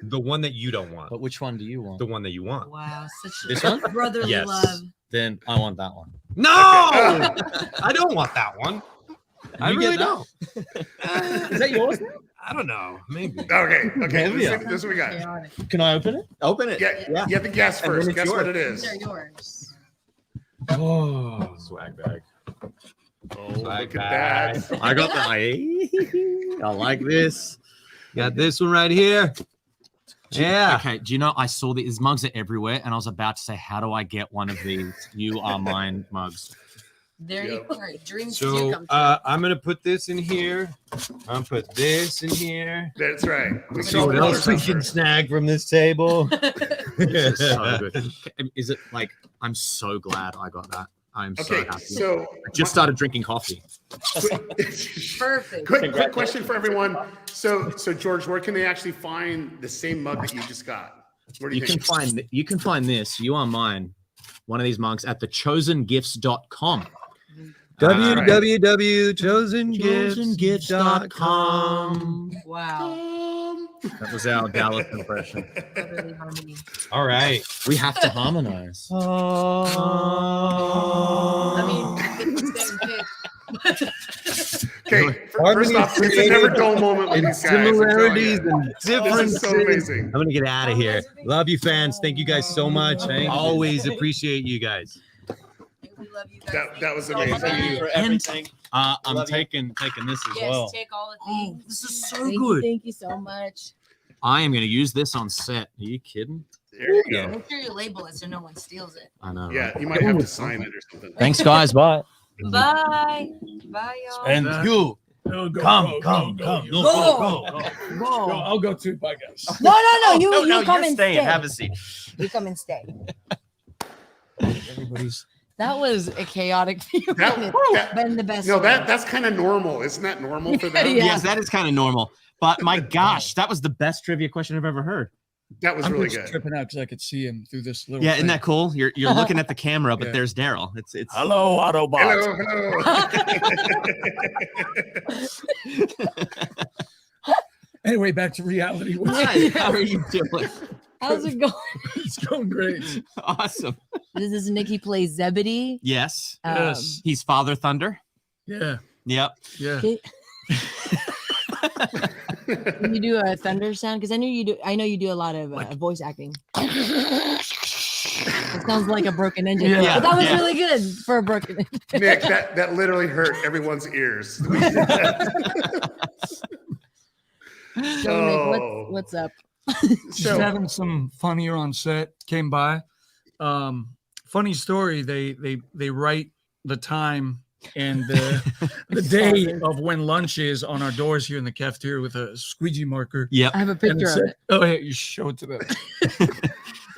The one that you don't want. But which one do you want? The one that you want. Wow, such This one? brotherly Yes. love. Then I want that one. No, I don't want that one. I You really get don't. Is that yours now? I don't know. Maybe. Okay. Yeah. This is what we got. Chaotic. Can I open it? Open it. Yeah, you have to guess And then first. it's Guess what it These is. are yours. Oh, swag bag. Oh, Swag look at bag. that. I got the. I like this. Got this one right here. Yeah. Okay. Do you know, I saw these mugs are everywhere, and I was about to say, how do I get one of these? You are mine mugs. There you Yep. are. Dreams So do come true. I'm gonna put this in here. I'm gonna put this in here. That's right. We See what else we can snag from this table. This is so good. Okay, is it like, I'm so glad I got that. I'm so Okay, happy. so I just started drinking coffee. Perfect. quick question for everyone. So George, where can they actually find the same mug that you just got? Where do You you can think? find this. You are mine. One of these mugs at thechosengifts.com. www.chosengifts.com. Wow. That was our Dallas impression. Brotherly harmony. All right. We have to harmonize. I mean, it's the same pick. Okay, first off, it's a never dull moment with these guys. I'm telling Similarities you. and This differences. is so amazing. I'm gonna get out of here. Love you, fans. Thank you guys so much. I always appreciate you guys. We love you guys. That was Thank you so amazing. much. for everything. I'm taking this as Yes, well. take all the Oh, things. this is so Thank you, good. thank you so much. I am going to use this on set. Are you kidding? There you go. Make sure you label it so no one steals it. I know. Yeah, right? you might have to sign it or something. Thanks, guys. Bye. Bye. Bye, y'all. And you. No, go, Come. Go. I'll go too. Bye, guys. No. You No, come you're and staying. stay. Have a seat. You come and stay. Everybody's. That was a chaotic few That- minutes, that- but in the best No, way. that's kind of normal. Isn't that normal for them? Yeah. Yes, that is kind of normal. But my gosh, that was the best trivia question I've ever heard. That was I'm really just good. tripping out because I could see him through this little. Yeah, thing. isn't that cool? You're looking at the camera, but Yeah. there's Daryl. It's Hello, Autobots. Hello. Anyway, back to reality. Hi, how are you doing? How's it going? It's going great. Awesome. This is Nikki plays Zebedee. Yes. Yes. He's Father Thunder. Yeah. Yep. Yeah. Can you do a thunder sound? Because I know you do. I know you do a lot of voice acting. It sounds like a broken engine. Yeah. But that was really good for a broken engine. Nick, that literally hurt everyone's ears. So Nick, what's up? Just having some fun here on set. Came by. Funny story. They write the time and the day of when lunch is on our doors here in the cafeteria with a squeegee marker. Yep. I have a picture of it. Oh, yeah, you show it to them.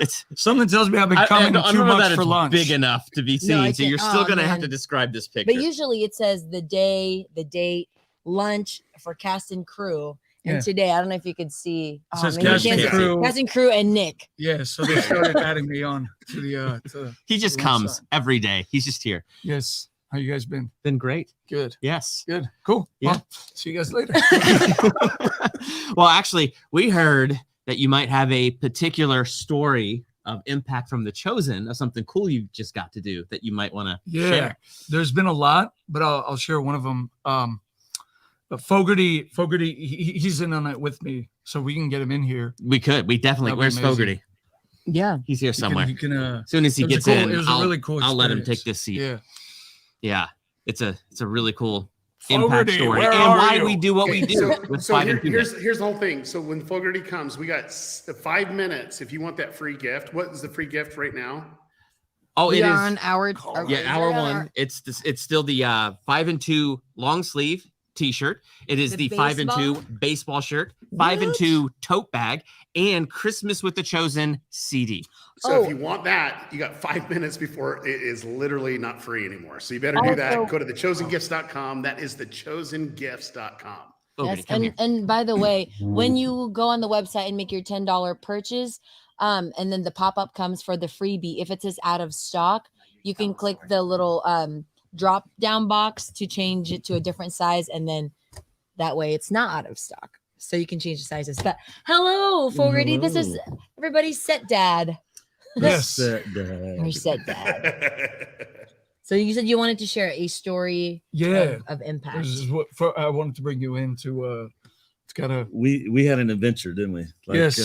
It's Something tells me I've been coming too much for lunch. Big enough to be seen, I so you're can't- still oh, gonna have man. to describe this picture. But usually it says the day, the date, lunch for cast and crew. And Yeah. today, I don't know if you could see. It says maybe you cast and can't see. crew. Cast and crew and Nick. Yeah, so they started adding me on to the he just the comes website. every day. He's just here. Yes. How you guys been? Been great. Good. Yes. Good. Cool. Yeah. Well, see you guys later. Well, actually, we heard that you might have a particular story of impact from The Chosen, of something cool you just got to do that you might want to Yeah. share. There's been a lot, but I'll share one of them. But Fogarty, he's in on it with me, so we can get him in here. We could. We definitely. That'd be Where's amazing. Fogarty? Yeah. He's here somewhere. He can, As soon as he it was gets a cool- in, it was a really cool I'll let him experience. take this seat. Yeah. Yeah. It's a really cool Fogarty, impact story, where and are why you? we do what we do. with So five and two here's days. the whole thing. So when Fogarty comes, we got 5 minutes. If you want that free gift, what is the free gift right now? Oh, We it are is. on hour. Yeah, hour one. It's still the 5 and 2 long sleeve T-shirt. It is The the 5 and 2 baseball shirt, 5 and 2 tote bag, and Christmas with the Chosen CD. So if you want that, you got 5 minutes before it is literally not free anymore. So you better do that. Also- Go to thechosengifts.com. That is thechosengifts.com. Fogarty, Yes, come here. and by the way, when you go on the website and make your $10 purchase, and then the pop-up comes for the freebie, if it says out of stock, you can click the little drop down box to change it to a different size, and then that way it's not out of stock. So you can change the sizes. But hello, Fogarty. This is everybody's set dad. Yes. Your set dad. So you said you wanted to share a story Yeah. of impact. This is what I wanted to bring you in to kind of. We had an adventure, didn't we? Yes.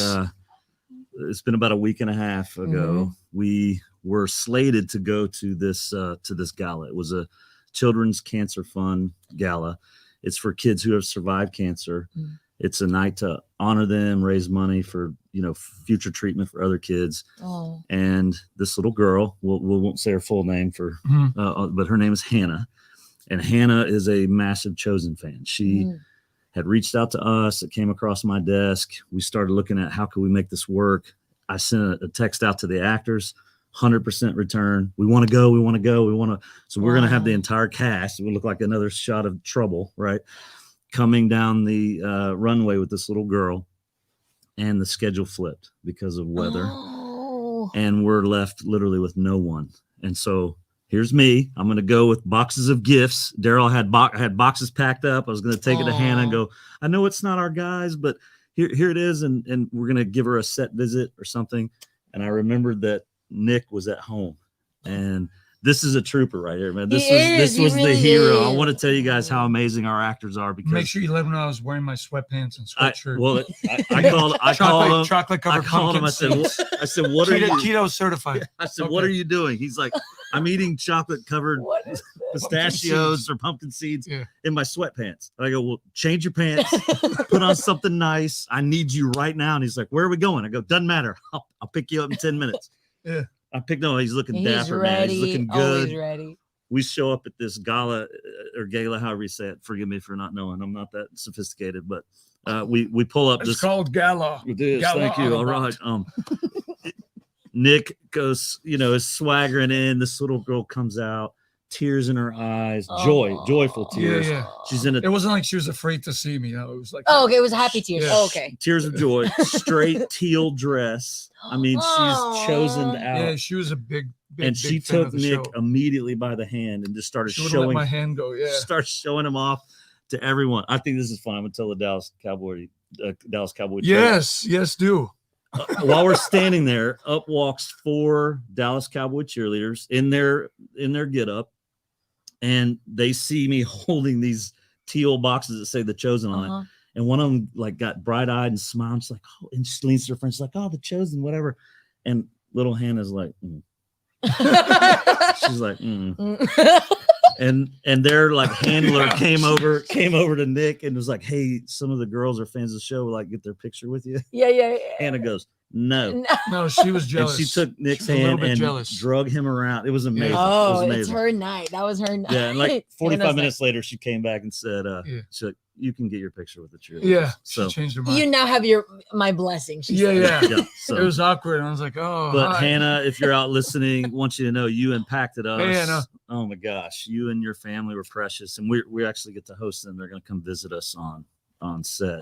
It's been about a week and a half ago. We were slated to go to this gala. It was a Children's Cancer Fund gala. It's for kids who have survived cancer. It's a night to honor them, raise money for future treatment for other kids. Oh. And this little girl, we won't say her full name but her name is Hannah, and Hannah is a massive Chosen fan. She had reached out to us. It came across my desk. We started looking at how could we make this work. I sent a text out to the actors, 100% return. We want to go. We want to go. We want to. So we're going to have the entire cast. It would look like another shot of Trouble, right? Coming down the runway with this little girl, and the schedule flipped because of weather. Oh. And we're left literally with no one. And so here's me. I'm going to go with boxes of gifts. Daryl had boxes packed up. I was going to take it to Hannah and go, I know it's not our guys, but here it is. And we're going to give her a set visit or something. And I remembered that Nick was at home, and this is a trooper right here, man. This was the hero. I want to tell you guys how amazing our actors are, because Make sure you let them know I was wearing my sweatpants and sweatshirt. I called him. chocolate covered. I called him. I said, what are you? Keto certified. I said, what are you doing? He's like, I'm eating chocolate covered pistachios or pumpkin seeds in my sweatpants. I go, well, change your pants, put on something nice. I need you right now. And he's like, where are we going? I go, doesn't matter. I'll pick you up in 10 minutes. Yeah. I picked no. He's looking He's dapper, ready. man. He's looking Always good. ready. We show up at this gala or gala, however you say it. Forgive me for not knowing. I'm not that sophisticated, but we pull up. It's Just called gala. it is. Gala Thank you. All right. Autobot. Nick goes, is swaggering in. This little girl comes out, tears in her eyes, joyful tears. Yeah. She's in It a wasn't like she was afraid to see me. It was like, Oh, okay. It was happy tears. Yeah. Oh, okay. tears of joy, straight teal dress. I mean, she's chosen out. yeah, she was a big And she big fan took of the Nick show. immediately by the hand and just started She wouldn't let showing my hand go. Yeah. starts showing him off to everyone. I think this is fun. I'm gonna tell the Dallas Cowboy. Yes, do. While we're standing there, up walks 4 Dallas Cowboy cheerleaders in their get up, and they see me holding these teal boxes that say The Chosen on it. And one of them like got bright-eyed and smiled. She's like, oh, and she leans to her friend. She's like, oh, The Chosen, whatever. And little Hannah's like, she's like, and their like handler came over to Nick and was like, hey, some of the girls are fans of the show, like get their picture with you. Yeah. Hannah goes, no, she was jealous. And she took Nick's hand and drug him around. It was amazing. Oh, it was amazing. It's her night. That was her night. Yeah, and like 45 minutes later, she came back and said, she's like, you can get your picture with the cheerleaders. Yeah, so she changed her mind. You now have my blessing. Yeah. So, it was awkward. I was like, oh. But Hannah, if you're out listening, want you to know you impacted us. Hey, Hannah. Oh my gosh, you and your family were precious, and we actually get to host them. They're going to come visit us on set.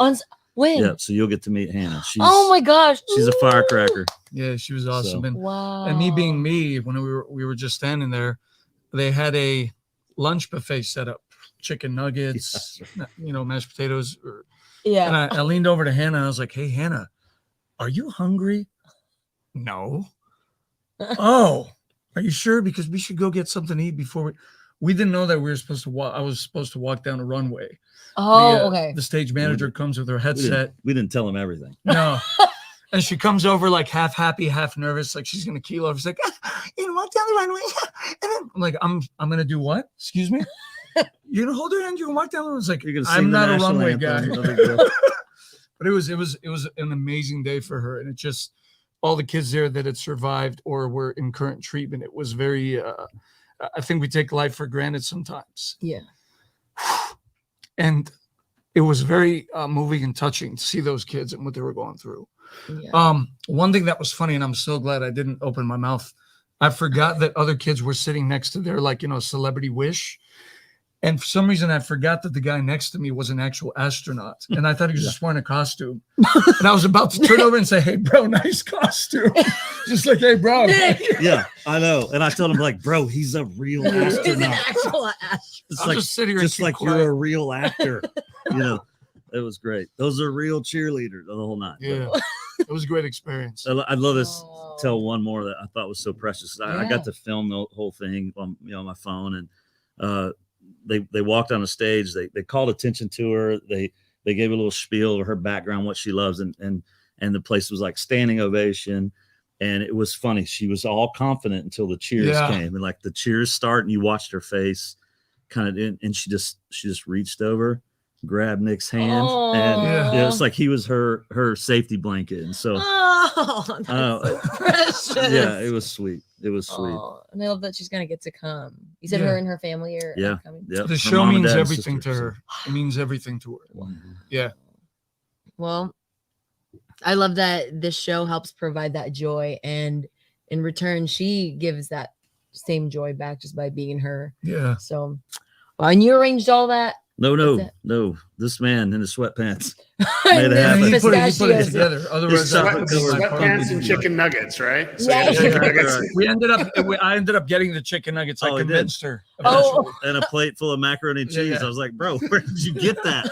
When? Yeah, so you'll get to meet Hannah. Oh my gosh, she's a firecracker. Yeah, she was awesome. So. And me being me, when we were just standing there, they had a lunch buffet set up. Chicken nuggets, mashed potatoes. Yeah. And I leaned over to Hannah and I was like, hey, Hannah, are you hungry? No. Oh, are you sure? Because we should go get something to eat before we didn't know that we were supposed to walk. I was supposed to walk down a runway. Oh, okay. The stage manager comes with her headset. We didn't tell him everything. No. And she comes over like half happy, half nervous, like she's gonna keel over. She's like, walk down the runway. And then I'm like, I'm gonna do what? Excuse me? You're gonna hold her hand. You can walk down the runway. It's like, I'm not a runway guy. But it was an amazing day for her, and it just all the kids there that had survived or were in current treatment. It was very. I think we take life for granted sometimes. Yeah. And it was very moving and touching to see those kids and what they were going through. Yeah. One thing that was funny, and I'm so glad I didn't open my mouth. I forgot that other kids were sitting next to their celebrity wish. And for some reason, I forgot that the guy next to me was an actual astronaut. And I thought he was just wearing a costume. And I was about to turn over and say, hey, bro, nice costume. Just like, hey, bro. Yeah, I know. And I told him, like, bro, he's a real astronaut. He's an actual astronaut. It's like, just like you're a real actor. It was great. Those are real cheerleaders the whole night. Yeah. It was a great experience. I'd love to tell one more that I thought was so precious. I got to film the whole thing on my phone, and they walked on the stage. They called attention to her. They gave a little spiel of her background, what she loves, and the place was like standing ovation. And it was funny. She was all confident until the cheers came, and like the cheers start, and you watched her face kind of, and she just reached over, grabbed Nick's hand, and it was like he was her safety blanket. And so, that's so precious. Yeah, it was sweet. It was sweet. And I love that she's gonna get to come. You said her and her family are coming. Yeah. The show means everything to her. It means everything to her. Yeah. Well, I love that this show helps provide that joy, and in return, she gives that same joy back just by being her. Yeah. So, and you arranged all that. No. This man in the sweatpants made it happen. He put it together. Otherwise, sweatpants and chicken nuggets, right? So I ended up getting the chicken nuggets. I convinced her. And a plate full of macaroni and cheese. I was like, bro, where did you get that?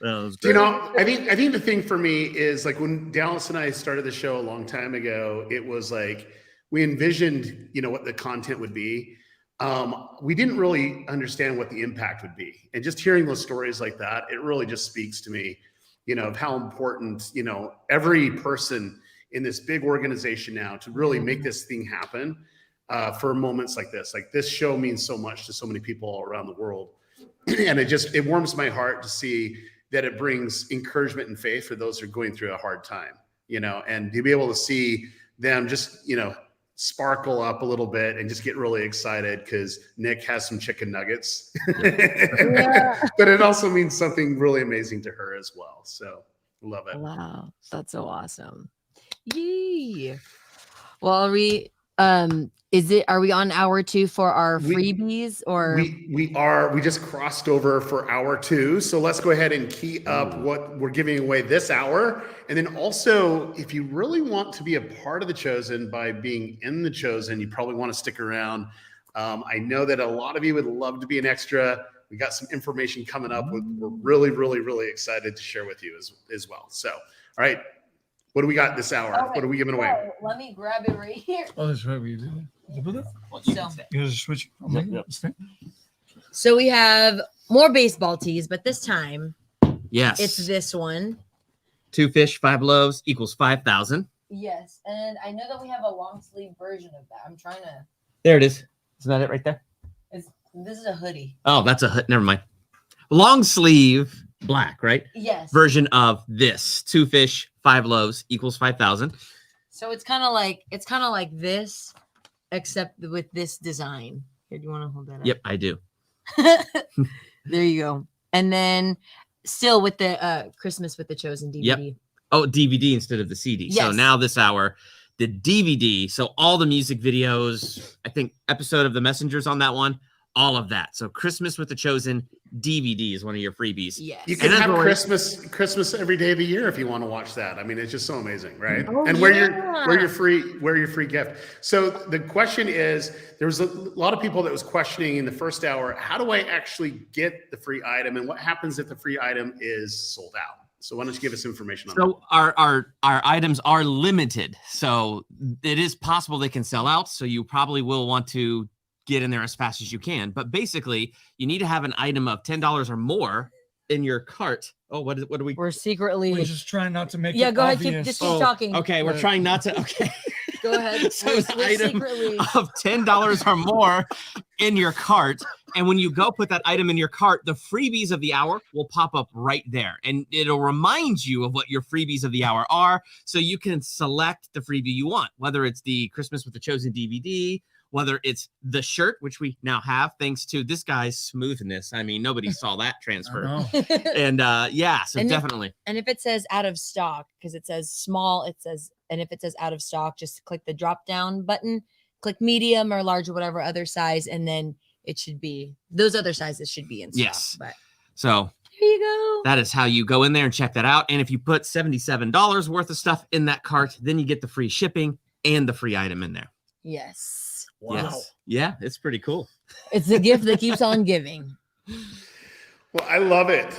I think the thing for me is like when Dallas and I started the show a long time ago, it was like we envisioned, what the content would be. We didn't really understand what the impact would be. And just hearing those stories like that, it really just speaks to me, of how important, every person in this big organization now to really make this thing happen for moments like this. Like this show means so much to so many people all around the world. And it warms my heart to see that it brings encouragement and faith for those who are going through a hard time, and to be able to see them just, sparkle up a little bit and just get really excited because Nick has some chicken nuggets. But it also means something really amazing to her as well. So love it. Wow, that's so awesome. Yee. Well, are we on hour 2 for our freebies or we are? We just crossed over for hour 2. So let's go ahead and key up what we're giving away this hour. And then also, if you really want to be a part of The Chosen by being in The Chosen, you probably want to stick around. I know that a lot of you would love to be an extra. We got some information coming up. We're really, really, really excited to share with you as well. So, all right, What do we got this hour? Okay, What are we giving away? so let me grab it right here. Oh, that's right. We did it. So, You guys switch. so we have more baseball tees, but this time Yes. it's this one. 2 fish, 5 loaves equals 5,000. Yes, and I know that we have a long sleeve version of that. I'm trying to. There it is. Isn't that it right there? This is a hoodie. Oh, that's a hood. Never mind. Long sleeve black, right? Yes. Version of this 2 fish, 5 loaves equals 5,000. So it's kind of like this, except with this design. Here, do you want to hold that up? Yep, I do. There you go. And then still with the Christmas with the Chosen DVD. Yep. Oh, DVD instead of the CD. So Yes. now this hour, the DVD. So all the music videos, I think episode of The Messengers on that one, all of that. So Christmas with the Chosen DVD is one of your freebies. Yes. You can And have as Christmas every day of the year if you want to watch that. I mean, it's just so amazing, right? Oh, And yeah. wear your free gift. So the question is, there was a lot of people that was questioning in the first hour, how do I actually get the free item, and what happens if the free item is sold out? So why don't you give us information on that? So our items are limited. So it is possible they can sell out. So you probably will want to get in there as fast as you can. But basically, you need to have an item of $10 or more in your cart. Oh, what are we? We're secretly. We're just trying not to make Yeah, it go ahead. obvious. Just keep talking. Okay, we're trying not to. Okay. Go ahead. So We're an item secretly. of $10 or more in your cart. And when you go put that item in your cart, the freebies of the hour will pop up right there. And it'll remind you of what your freebies of the hour are. So you can select the freebie you want, whether it's the Christmas with the Chosen DVD, whether it's the shirt, which we now have thanks to this guy's smoothness. I mean, nobody saw that transfer. And yeah, so And definitely. And if it says out of stock, because it says small, and if it says out of stock, just click the drop down button, click medium or large or whatever other size, and then it should be those other sizes should be in stock. Yes. But So there you go. that is how you go in there and check that out. And if you put $77 worth of stuff in that cart, then you get the free shipping and the free item in there. Yes. Wow. Yes. Yeah, it's pretty cool. It's the gift that keeps on giving. Well, I love it.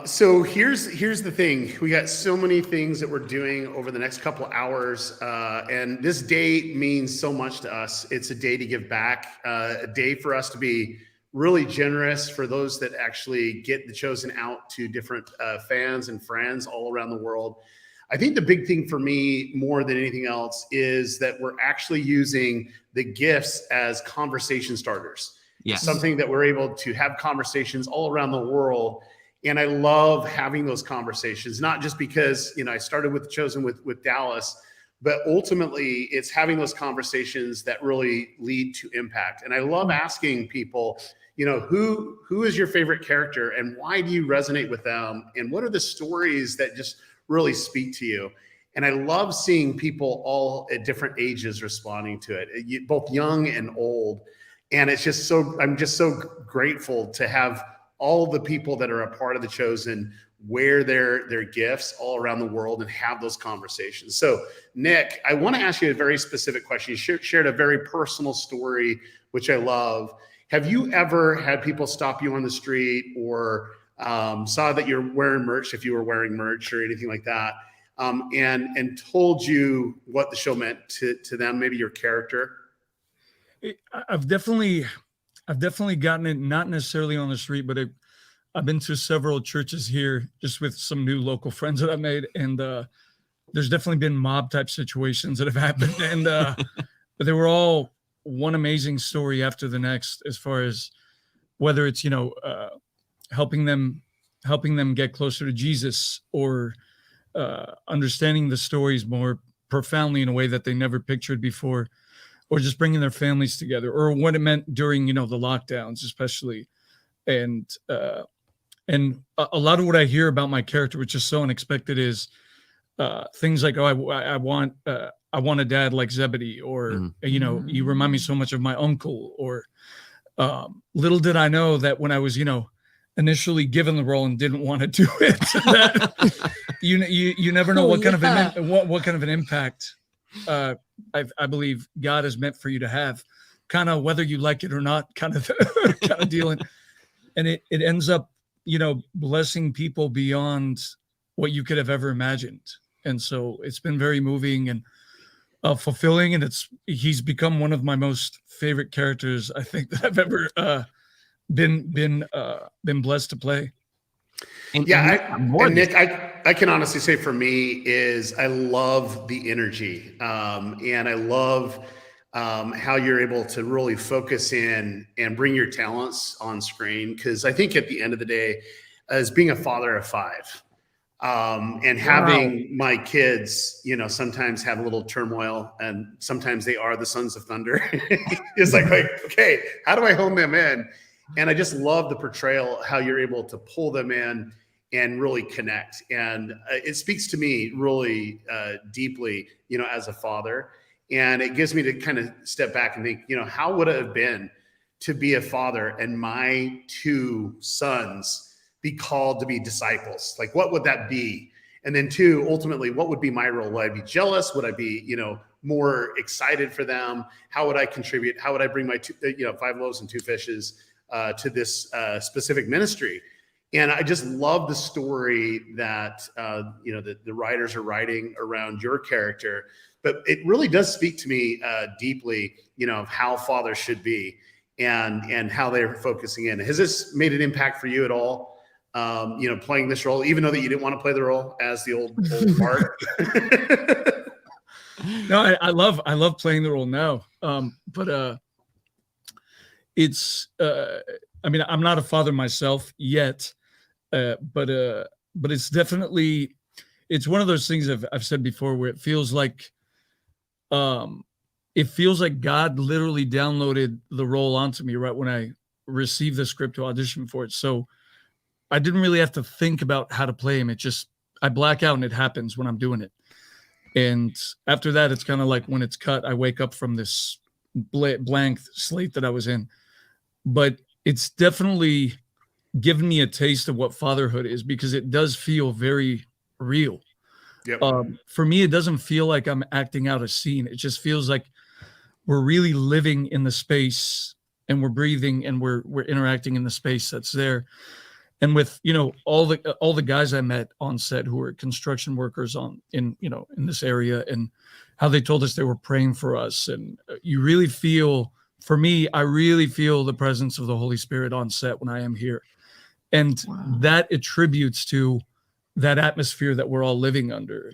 So here's the thing. We got so many things that we're doing over the next couple hours. And this day means so much to us. It's a day to give back, a day for us to be really generous for those that actually get the Chosen out to different fans and friends all around the world. I think the big thing for me more than anything else is that we're actually using the gifts as conversation starters. Yes. Something that we're able to have conversations all around the world. And I love having those conversations, not just because, I started with the Chosen with Dallas, but ultimately it's having those conversations that really lead to impact. And I love asking people, who is your favorite character and why do you resonate with them? And what are the stories that just really speak to you? And I love seeing people all at different ages responding to it, both young and old. And it's just I'm just so grateful to have all the people that are a part of the Chosen wear their gifts all around the world and have those conversations. So Nick, I want to ask you a very specific question. You shared a very personal story, which I love. Have you ever had people stop you on the street or saw that you're wearing merch, if you were wearing merch or anything like that, and told you what the show meant to them, maybe your character? I've definitely gotten it, not necessarily on the street, but I've been to several churches here just with some new local friends that I made. And there's definitely been mob type situations that have happened. And but they were all one amazing story after the next, as far as whether it's, helping them get closer to Jesus or understanding the stories more profoundly in a way that they never pictured before, or just bringing their families together, or what it meant during, the lockdowns, especially. And a lot of what I hear about my character, which is so unexpected, is things like, I want a dad like Zebedee, or, you remind me so much of my uncle, or little did I know that when I was, initially given the role and didn't want to do it, that you never know what kind of an impact I believe God has meant for you to have, kind of whether you like it or not, kind of dealing. And it ends up, blessing people beyond what you could have ever imagined. And so it's been very moving and fulfilling, and he's become one of my most favorite characters I think that I've ever been blessed to play. And Nick, I can honestly say for me is I love the energy, and I love how you're able to really focus in and bring your talents on screen. Because I think at the end of the day, as being a father of 5, and having my kids, you know, sometimes have a little turmoil, and sometimes they are the sons of thunder. It's like, okay, how do I hone them in? And I just love the portrayal, how you're able to pull them in and really connect. And it speaks to me really deeply, you know, as a father. And it gives me to kind of step back and think, you know, how would it have been to be a father and my 2 sons be called to be disciples? Like, what would that be? And then 2, ultimately, what would be my role? Would I be jealous? Would I be, you know, more excited for them? How would I contribute? How would I bring my 5 loaves and 2 fishes to this specific ministry? And I just love the story that, you know, the writers are writing around your character. But it really does speak to me deeply, you know, of how fathers should be and how they're focusing in. Has this made an impact for you at all? You know, playing this role, even though that you didn't want to play the role as the old Bart? No, I love playing the role now. But it's, I mean, I'm not a father myself yet, but it's definitely, it's one of those things I've said before where it feels like God literally downloaded the role onto me right when I received the script to audition for it. So I didn't really have to think about how to play him. It just, I black out and it happens when I'm doing it. And after that, it's kind of like when it's cut, I wake up from this blank slate that I was in. But it's definitely given me a taste of what fatherhood is, because it does feel very real. Yep. For me, it doesn't feel like I'm acting out a scene. It just feels like we're really living in the space, and we're breathing, and we're interacting in the space that's there. And with, you know, all the guys I met on set who were construction workers in this area, and how they told us they were praying for us. And you really feel, for me, I really feel the presence of the Holy Spirit on set when I am here. And that attributes to that atmosphere that we're all living under.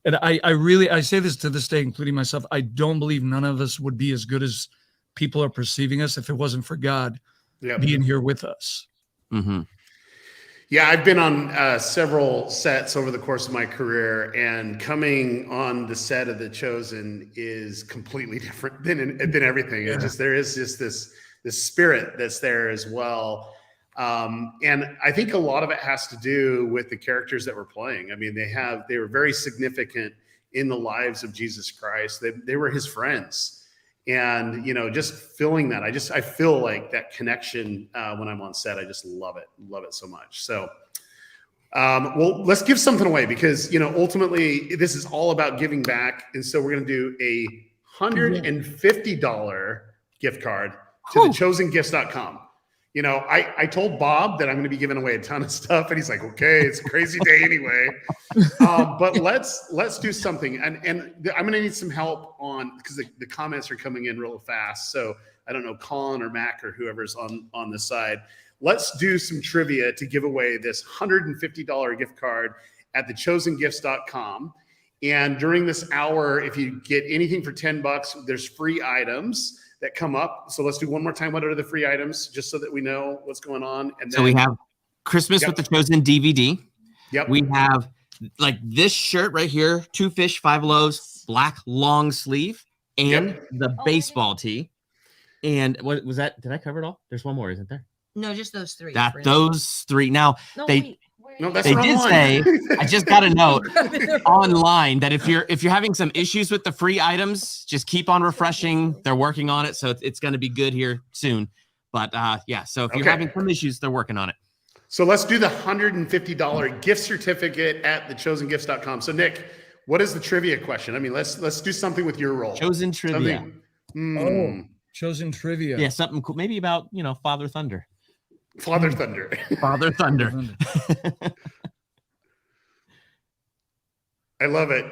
And I say this to this day, including myself, I don't believe none of us would be as good as people are perceiving us if it wasn't for God being here with us. Mm-hmm. Yeah, I've been on several sets over the course of my career, and coming on the set of The Chosen is completely different than everything. Yeah. There is just this spirit that's there as well. And I think a lot of it has to do with the characters that we're playing. I mean, they were very significant in the lives of Jesus Christ. They were his friends. And, you know, just feeling that, I feel like that connection when I'm on set. I just love it so much. So, well, let's give something away, because, you know, ultimately this is all about giving back. And so we're going to do a $150 gift card to thechosengifts.com. You know, I told Bob that I'm going to be giving away a ton of stuff, and he's like, okay, it's a crazy day anyway. But let's do something. And I'm going to need some help because the comments are coming in real fast. So I don't know, Colin or Mac or whoever's on the side. Let's do some trivia to give away this $150 gift card at thechosengifts.com. And during this hour, if you get anything for $10, there's free items that come up. So let's do one more time. What are the free items, just so that we know what's going on? And then, so we have Christmas with the Chosen DVD. Yep. We have like this shirt right here, 2 fish, 5 loaves, black long sleeve, and the baseball tee. And what was that? Did I cover it all? There's one more, isn't there? No, just those 3. Those 3. Now No, that's they did say, I just got a note online that if you're having some issues with the free items, just keep on refreshing. They're working on it, so it's going to be good here soon. But yeah, so if you're having some issues, they're working on it. So let's do the $150 gift certificate at thechosengifts.com. So Nick, what is the trivia question? I mean, let's do something with your role. Chosen trivia. Chosen trivia. Yeah, something cool. Maybe about, you know, Father Thunder. Father Thunder. Father Thunder. I love it.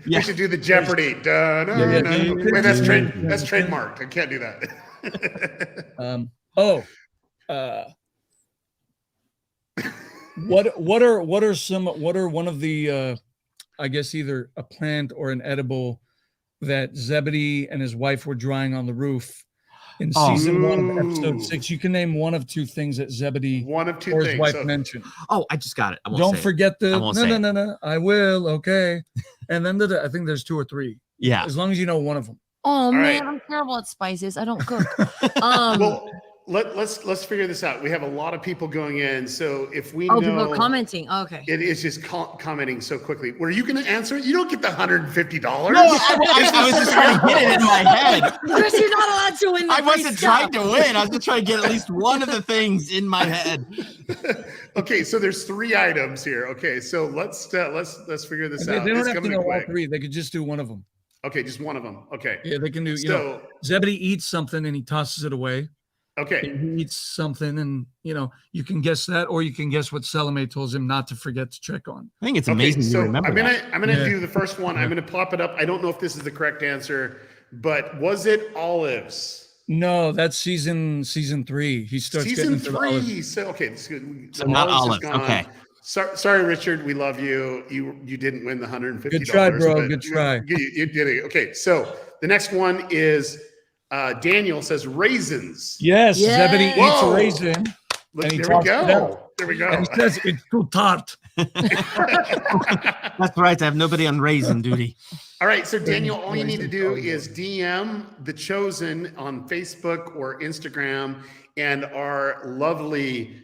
Yeah. We should do the Jeopardy. Wait, that's trademarked. I can't do that. What are one of the I guess either a plant or an edible that Zebedee and his wife were drying on the roof in season 1 of episode 6? You can name one of two things that Zebedee or his wife mentioned. Oh, I just got it. Don't forget the no. I will. Okay. And then I think there's 2 or 3. Yeah. As long as you know one of them. Oh man, right. I'm terrible at spices. I don't cook. Well, let's figure this out. We have a lot of people going in, so if we know people are commenting. Okay. It is just commenting so quickly. Were you going to answer it? You don't get the $150. No, I was just trying to get it in my head. Chris, you're not allowed to win. I wasn't trying to win. I was just trying to get at least one of the things in my head. Okay, so there's 3 items here. Okay, so let's figure this out. They don't It's have to coming know all quick. 3. They could just do one of them. Okay, just one of them. Okay. Yeah, they can do. You know, Zebedee eats something and he tosses it away. Okay. And he eats something, and you can guess that, or you can guess what Salome told him not to forget to check on. I think it's amazing you remember I'm gonna do the first one. I'm gonna pop it up. I don't know if this is the correct answer, but was it olives? No, that's season 3. He starts season getting 3. So okay, that's good. So not olives. Okay. Sorry, Richard. We love you. You didn't win the $150. Good try, bro. Good try. You did it. Okay, so the next one is Daniel says raisins. Yes, Zebedee eats a raisin. There we go. There we go. And he says it's too tart. That's right. I have nobody on raisin duty. All right, so Daniel, all you need to do is DM The Chosen on Facebook or Instagram, and our lovely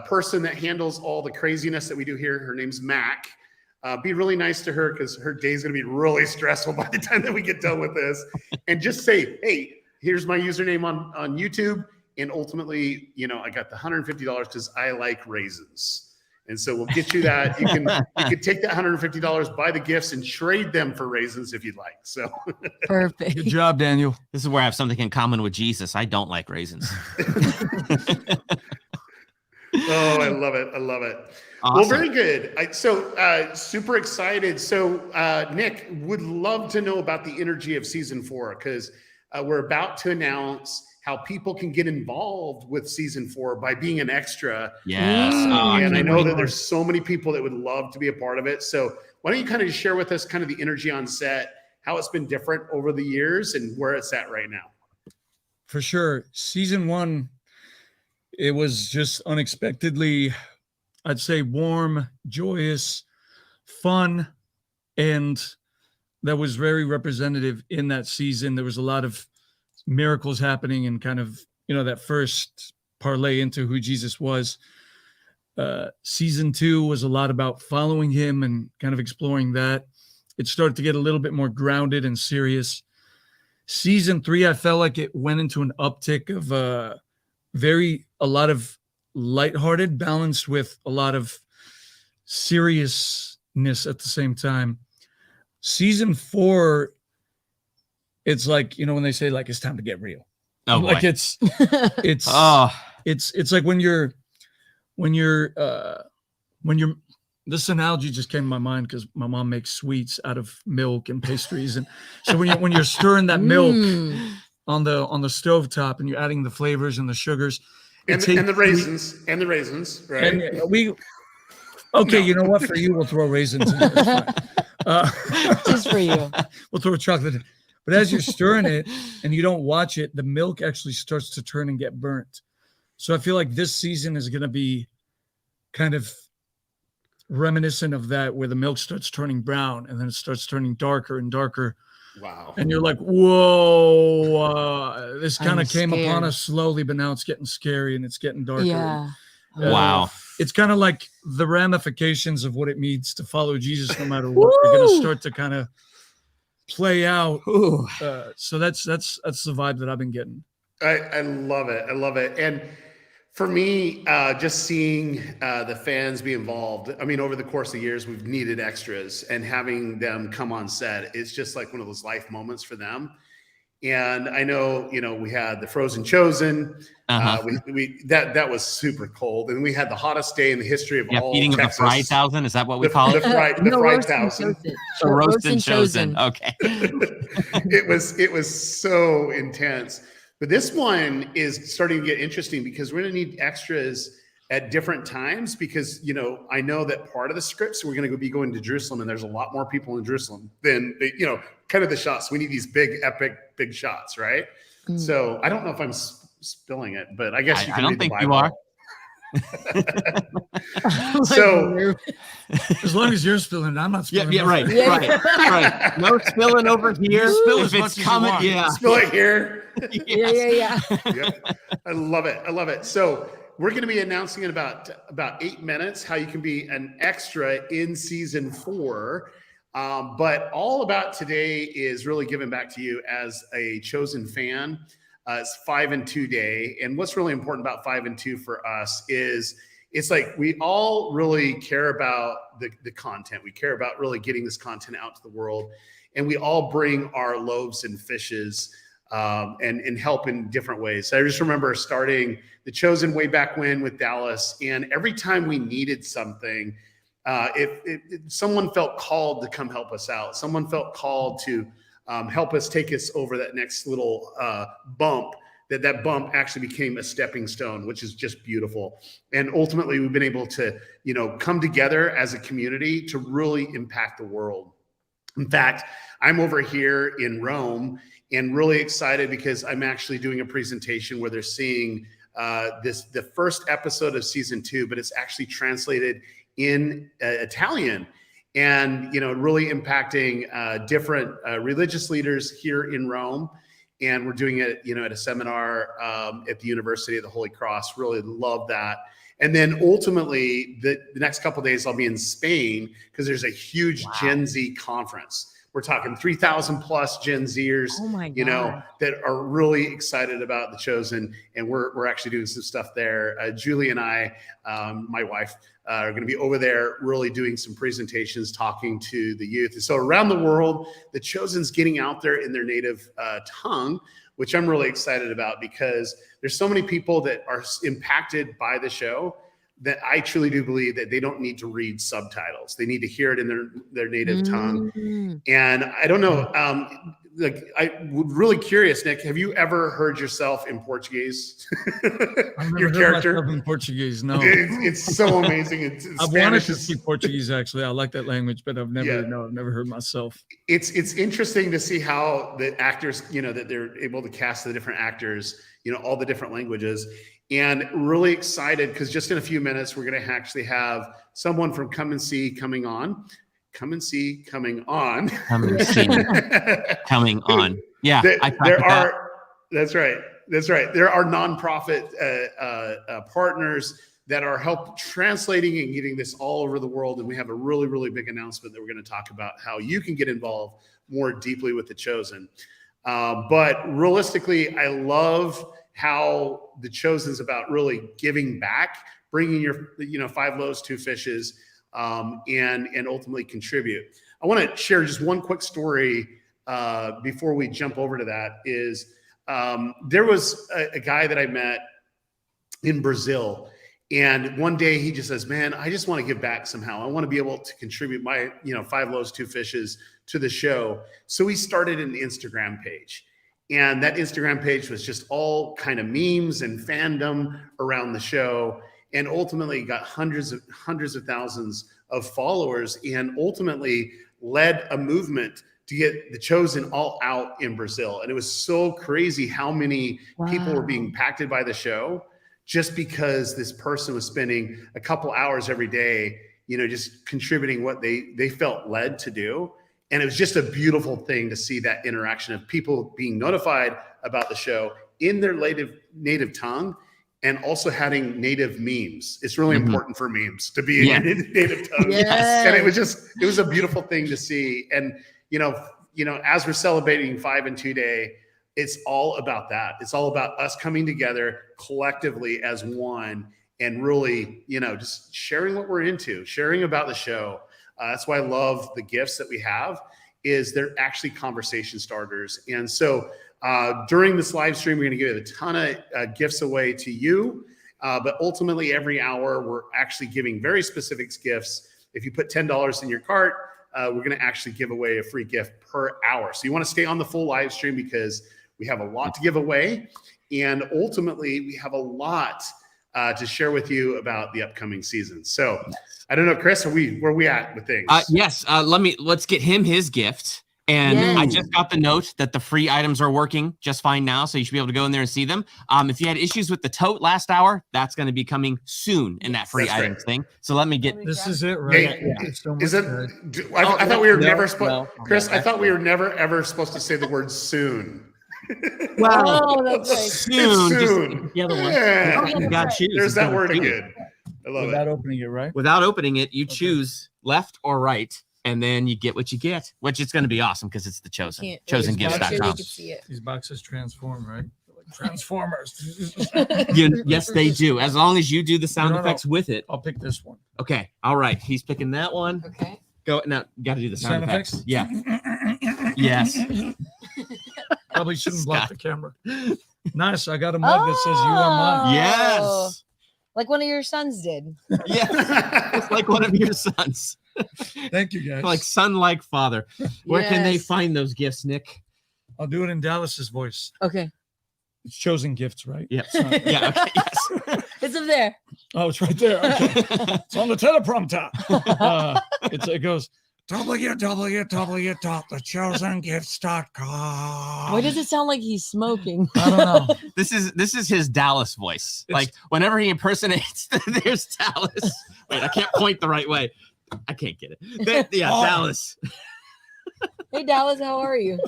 person that handles all the craziness that we do here, her name's Mac. Be really nice to her because her day's going to be really stressful by the time that we get done with this. And just say, hey, here's my username on YouTube. And ultimately, I got the $150 because I like raisins. And so we'll get you that. You can take that $150, buy the gifts, and trade them for raisins if you'd like. So perfect. Good job, Daniel. This is where I have something in common with Jesus. I don't like raisins. Oh, I love it. I love it. Awesome. Well, very good. Super excited. So Nick, would love to know about the energy of season 4, because we're about to announce how people can get involved with season 4 by being an extra. Yes. And I know that there's so many people that would love to be a part of it. So why don't you kind of share with us kind of the energy on set, how it's been different over the years and where it's at right now? For sure. Season 1, it was just unexpectedly, I'd say, warm, joyous, fun, and that was very representative in that season. There was a lot of miracles happening and kind of, that first parlay into who Jesus was. Season 2 was a lot about following him and kind of exploring that. It started to get a little bit more grounded and serious. Season 3, I felt like it went into an uptick of a lot of lighthearted, balanced with a lot of seriousness at the same time. Season 4, it's like, when they say like it's time to get real. Oh, like boy. it's Oh, it's like when you're this analogy just came to my mind because my mom makes sweets out of milk and pastries, and so when you're stirring that milk on the stovetop and you're adding the flavors and the sugars and the raisins, right? And you know what? For you, we'll throw raisins in there. It's fine. Just for you. We'll throw chocolate in. But as you're stirring it and you don't watch it, the milk actually starts to turn and get burnt. So I feel like this season is going to be kind of reminiscent of that, where the milk starts turning brown and then it starts turning darker and darker. Wow. And you're like, whoa, this kind of came upon us slowly, but now it's getting scary and it's getting darker. Yeah. Wow. It's kind of like the ramifications of what it means to follow Jesus, no matter what. They're going to start to kind of play out. So that's the vibe that I've been getting. I love it. I love it. And for me, just seeing the fans be involved, I mean, over the course of years, we've needed extras, and having them come on set, it's just like one of those life moments for them. And I know, we had the Frozen Chosen. That was super cold, and we had the hottest day in the history of all feeding Texas. of the fried thousand. Is that what we call it? The fried thousand. The roast and chosen. Okay. It was so intense. But this one is starting to get interesting because we're going to need extras at different times because, I know that part of the scripts, we're going to be going to Jerusalem, and there's a lot more people in Jerusalem than, kind of the shots. We need these big, epic, big shots, right? So I don't know if I'm spilling it, but I guess you can I don't read the think Bible. you are. So as long as you're spilling, I'm not spilling. Yeah, right. No spilling over here. Spill If as it's much as you coming, want. yeah. spill it here. Yeah. Yep. I love it. So we're going to be announcing in about 8 minutes how you can be an extra in season 4. But all about today is really giving back to you as a chosen fan. It's 5 and 2 day. And what's really important about 5 and 2 for us is it's like we all really care about the content. We care about really getting this content out to the world. And we all bring our loaves and fishes and help in different ways. So I just remember starting The Chosen way back when with Dallas. And every time we needed something, someone felt called to come help us out. Someone felt called to help us take us over that next little bump. That bump actually became a stepping stone, which is just beautiful. And ultimately, we've been able to, come together as a community to really impact the world. In fact, I'm over here in Rome and really excited because I'm actually doing a presentation where they're seeing the first episode of season 2, but it's actually translated in Italian. And, really impacting different religious leaders here in Rome. And we're doing it, at a seminar at the University of the Holy Cross. Really love that. And then ultimately, the next couple of days, I'll be in Spain because there's a huge Gen Z conference. We're talking 3,000 plus Gen Zers, that are really excited about The Chosen. And we're actually doing some stuff there. Julie and I, my wife, are going to be over there really doing some presentations, talking to the youth. And so around the world, The Chosen's getting out there in their native tongue, which I'm really excited about because there's so many people that are impacted by the show that I truly do believe that they don't need to read subtitles. They need to hear it in their native tongue. And I don't know, I'm really curious, Nick, have you ever heard yourself in Portuguese? Your character in Portuguese, no. It's so amazing. I've wanted to speak Portuguese, actually. I like that language, but I've never heard myself. It's interesting to see how the actors, that they're able to cast the different actors, all the different languages. And really excited because just in a few minutes, we're going to actually have someone from Come and See coming on. Coming on. Yeah. That's right. There are nonprofit partners that are help translating and getting this all over the world. And we have a really, really big announcement that we're going to talk about how you can get involved more deeply with The Chosen. But realistically, I love how The Chosen is about really giving back, bringing your 5 loaves, 2 fishes, and ultimately contribute. I want to share just one quick story before we jump over to that. Is there was a guy that I met in Brazil, and one day he just says, "Man, I just want to give back somehow. I want to be able to contribute my 5 loaves, 2 fishes to the show." So he started an Instagram page. And that Instagram page was just all kind of memes and fandom around the show, and ultimately got hundreds of thousands of followers, and ultimately led a movement to get The Chosen all out in Brazil. And it was so crazy how many people were being impacted by the show just because this person was spending a couple hours every day, just contributing what they felt led to do. And it was just a beautiful thing to see that interaction of people being notified about the show in their native tongue, and also having native memes. It's really important for memes to be in native tongue. Yes. And it was a beautiful thing to see. And, as we're celebrating 5 and 2 day, it's all about that. It's all about us coming together collectively as one and really, just sharing what we're into, sharing about the show. That's why I love the gifts that we have, is they're actually conversation starters. And so During this live stream, we're going to give a ton of gifts away to you. But ultimately, every hour, we're actually giving very specific gifts. If you put $10 in your cart, we're going to actually give away a free gift per hour. So you want to stay on the full live stream because we have a lot to give away. And ultimately, we have a lot to share with you about the upcoming season. So I don't know, Chris, where are we at with things? Yes. Let's get him his gift. And I just got the note that the free items are working just fine now. So you should be able to go in there and see them. If you had issues with the tote last hour, that's going to be coming soon in that free items thing. So let me get. This is it, right? Hey, is it? I thought we were never supposed. Chris, I thought we were never ever supposed to say the word soon. Wow, that's right. Soon. Soon. The other one. Yeah. You got to choose. There's that word again. I love Without it. opening it, right? Without opening it, you choose left or right. And then you get what you get, which is going to be awesome because it's the Chosen. ChosenGifts.com. These boxes transform, right? Like Transformers. Yes, they do. As long as you do the sound effects with it. I'll pick this one. Okay. All right. He's picking that one. Okay. Go now. Got to do the sound effects. Yeah. Yeah. Yes. Probably shouldn't block the camera. Nice. I got a mug that says "You are mine." Yes. Like one of your sons did. Yeah. It's like one of your sons. Thank you, guys. Like son, like father. Where can they find those gifts, Nick? I'll do it in Dallas's voice. Okay. It's Chosen Gifts, right? Yeah. It's not- Yeah. Okay. Yes. It's up there. Oh, it's right there. Okay. It's on the teleprompter. It goes www.thechosengifts.com. Why does it sound like he's smoking? I don't know. This is his Dallas voice. Like whenever he impersonates, there's Dallas. Wait, I can't point the right way. I can't get it. Yeah, Dallas. Hey, Dallas, how are you?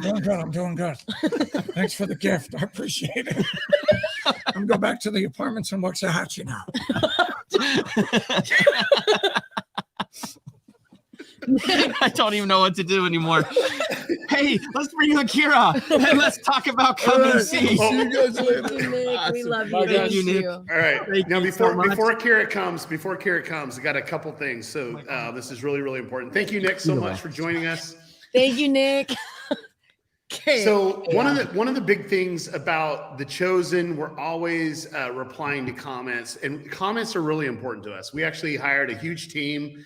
Doing good. I'm doing good. Thanks for the gift. I appreciate it. I'm going to go back to the apartments in Waxahachie now. I don't even know what to do anymore. Hey, let's bring in Akira and let's talk about Come and See. See you guys later. Thank you, Nick. We love Bye, you. guys. Thank you, Nick. you. All right. Thank Now, you so much. before Kira comes, I got a couple things. So this is really, really important. Thank you, Nick, so much for joining us. Thank you, Nick. Okay. So one of the big things about The Chosen, we're always replying to comments, and comments are really important to us. We actually hired a huge team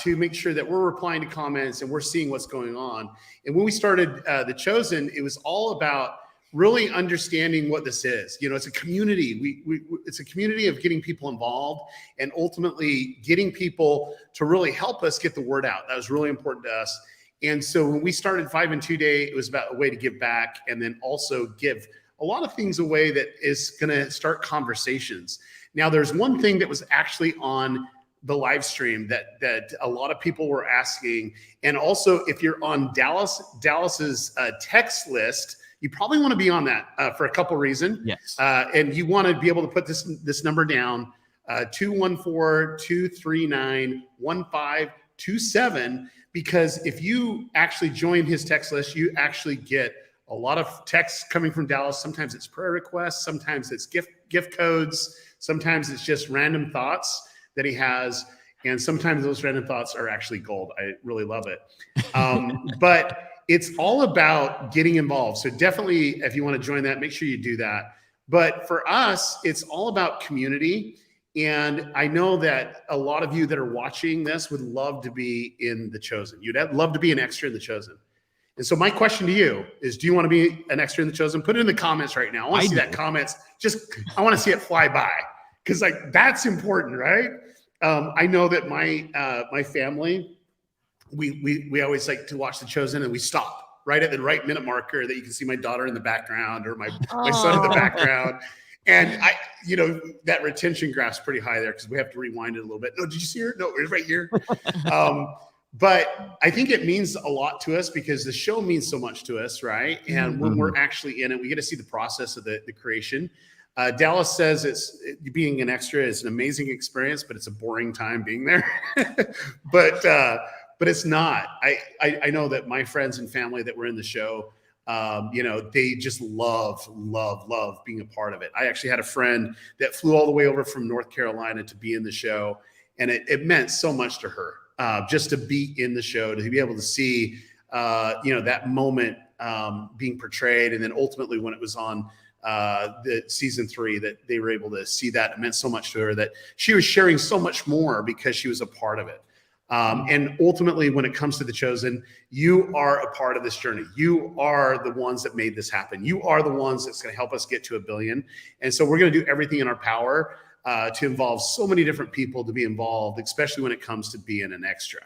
to make sure that we're replying to comments and we're seeing what's going on. And when we started The Chosen, it was all about really understanding what this is. You know, it's a community. It's a community of getting people involved and ultimately getting people to really help us get the word out. That was really important to us. And so when we started 5 and 2 Day, it was about a way to give back and then also give a lot of things away that is going to start conversations. Now, there's one thing that was actually on the live stream that a lot of people were asking. And also, if you're on Dallas's text list, you probably want to be on that for a couple reasons. Yes. And you want to be able to put this number down, 214-239-1527. Because if you actually join his text list, you actually get a lot of texts coming from Dallas. Sometimes it's prayer requests, sometimes it's gift codes, sometimes it's just random thoughts that he has, and sometimes those random thoughts are actually gold. I really love it. But it's all about getting involved. So definitely, if you want to join that, make sure you do that. But for us, it's all about community. And I know that a lot of you that are watching this would love to be in The Chosen. You'd love to be an extra in The Chosen. And so my question to you is, do you want to be an extra in The Chosen? Put it in the comments right now. I want to see that comments. I want to see it fly by, because like that's important, right? I know that my family, we always like to watch The Chosen, and we stop right at the right minute marker that you can see my daughter in the background or my son in the background. And that retention graph's pretty high there because we have to rewind it a little bit. No, did you see her? No, it was right here. But I think it means a lot to us because the show means so much to us, right? And when we're actually in it, we get to see the process of the creation. Dallas says being an extra is an amazing experience, but it's a boring time being there. But it's not. I know that my friends and family that were in the show, they just love being a part of it. I actually had a friend that flew all the way over from North Carolina to be in the show, and it meant so much to her just to be in the show, to be able to see that moment being portrayed. And then ultimately when it was on the season 3, that they were able to see that, it meant so much to her that she was sharing so much more because she was a part of it. And ultimately, when it comes to The Chosen, you are a part of this journey. You are the ones that made this happen. You are the ones that's going to help us get to 1 billion. And so we're going to do everything in our power to involve so many different people to be involved, especially when it comes to being an extra.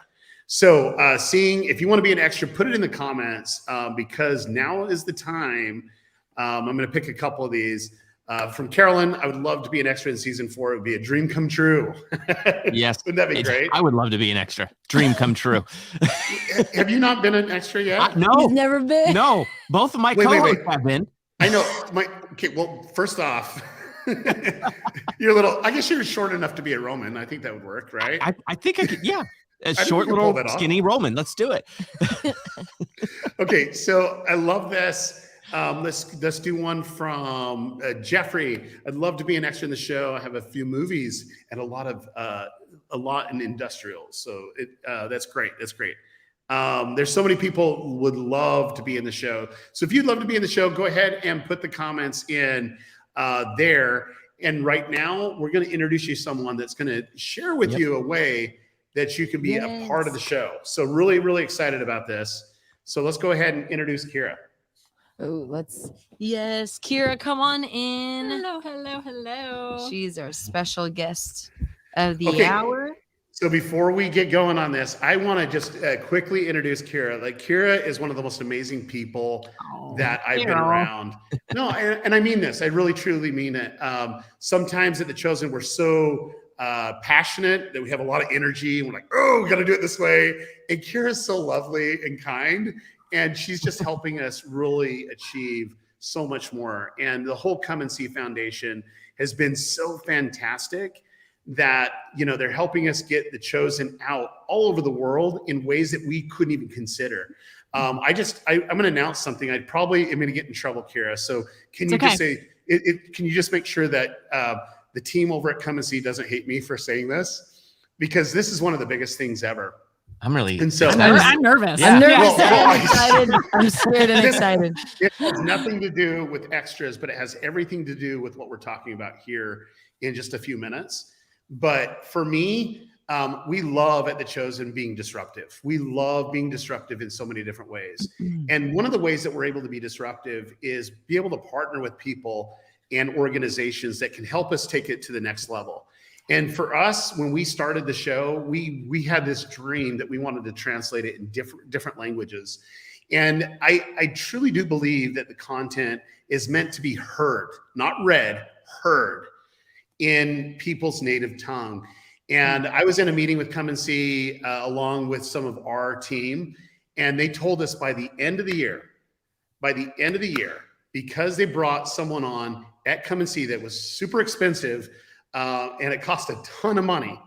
So if you want to be an extra, put it in the comments because now is the time. I'm going to pick a couple of these. From Carolyn, I would love to be an extra in season 4. It would be a dream come true. Yes. Wouldn't that be great? I would love to be an extra. Dream come true. Have you not been an extra yet? No. He's never been. No. Both of my co-hosts have been. I know. Okay, well, first off, you're a little, I guess you're short enough to be a Roman. I think that would work, right? I think I could, yeah. A think short we can pull little that off. skinny Roman. Let's do it. Okay, so I love this. Let's do one from Jeffrey. I'd love to be an extra in the show. I have a few movies and a lot in industrials. So that's great. That's great. There's so many people would love to be in the show. So if you'd love to be in the show, go ahead and put the comments in there. And right now we're going to introduce you to someone that's going to share with you a way that you can be a part of the show. So really, really excited about this. So let's go ahead and introduce Kira. Oh, yes, Kira, come on in. Hello. She's our special guest of the hour. So before we get going on this, I want to just quickly introduce Kira. Like, Kira is one of the most amazing people that I've been around. No, and I mean this. I really, truly mean it. Sometimes at The Chosen, we're so passionate that we have a lot of energy. And we're like, oh, we got to do it this way. And Kira's so lovely and kind. And she's just helping us really achieve so much more. And the whole Come and See Foundation has been so fantastic that, they're helping us get The Chosen out all over the world in ways that we couldn't even consider. I'm going to announce something. I'm going to get in trouble, Kira. So can you just say, can you just make sure that the team over at Come and See doesn't hate me for saying this? Because this is one of the biggest things ever. I'm really I'm nervous. Yeah. I'm nervous. I'm excited. I'm scared and excited. It has nothing to do with extras, but it has everything to do with what we're talking about here in just a few minutes. But for me, we love at The Chosen being disruptive. We love being disruptive in so many different ways. And one of the ways that we're able to be disruptive is be able to partner with people and organizations that can help us take it to the next level. And for us, when we started the show, we had this dream that we wanted to translate it in different languages. And I truly do believe that the content is meant to be heard, not read, heard in people's native tongue. And I was in a meeting with Come and See along with some of our team, and they told us by the end of the year, because they brought someone on at Come and See that was super expensive, and it cost a ton of money.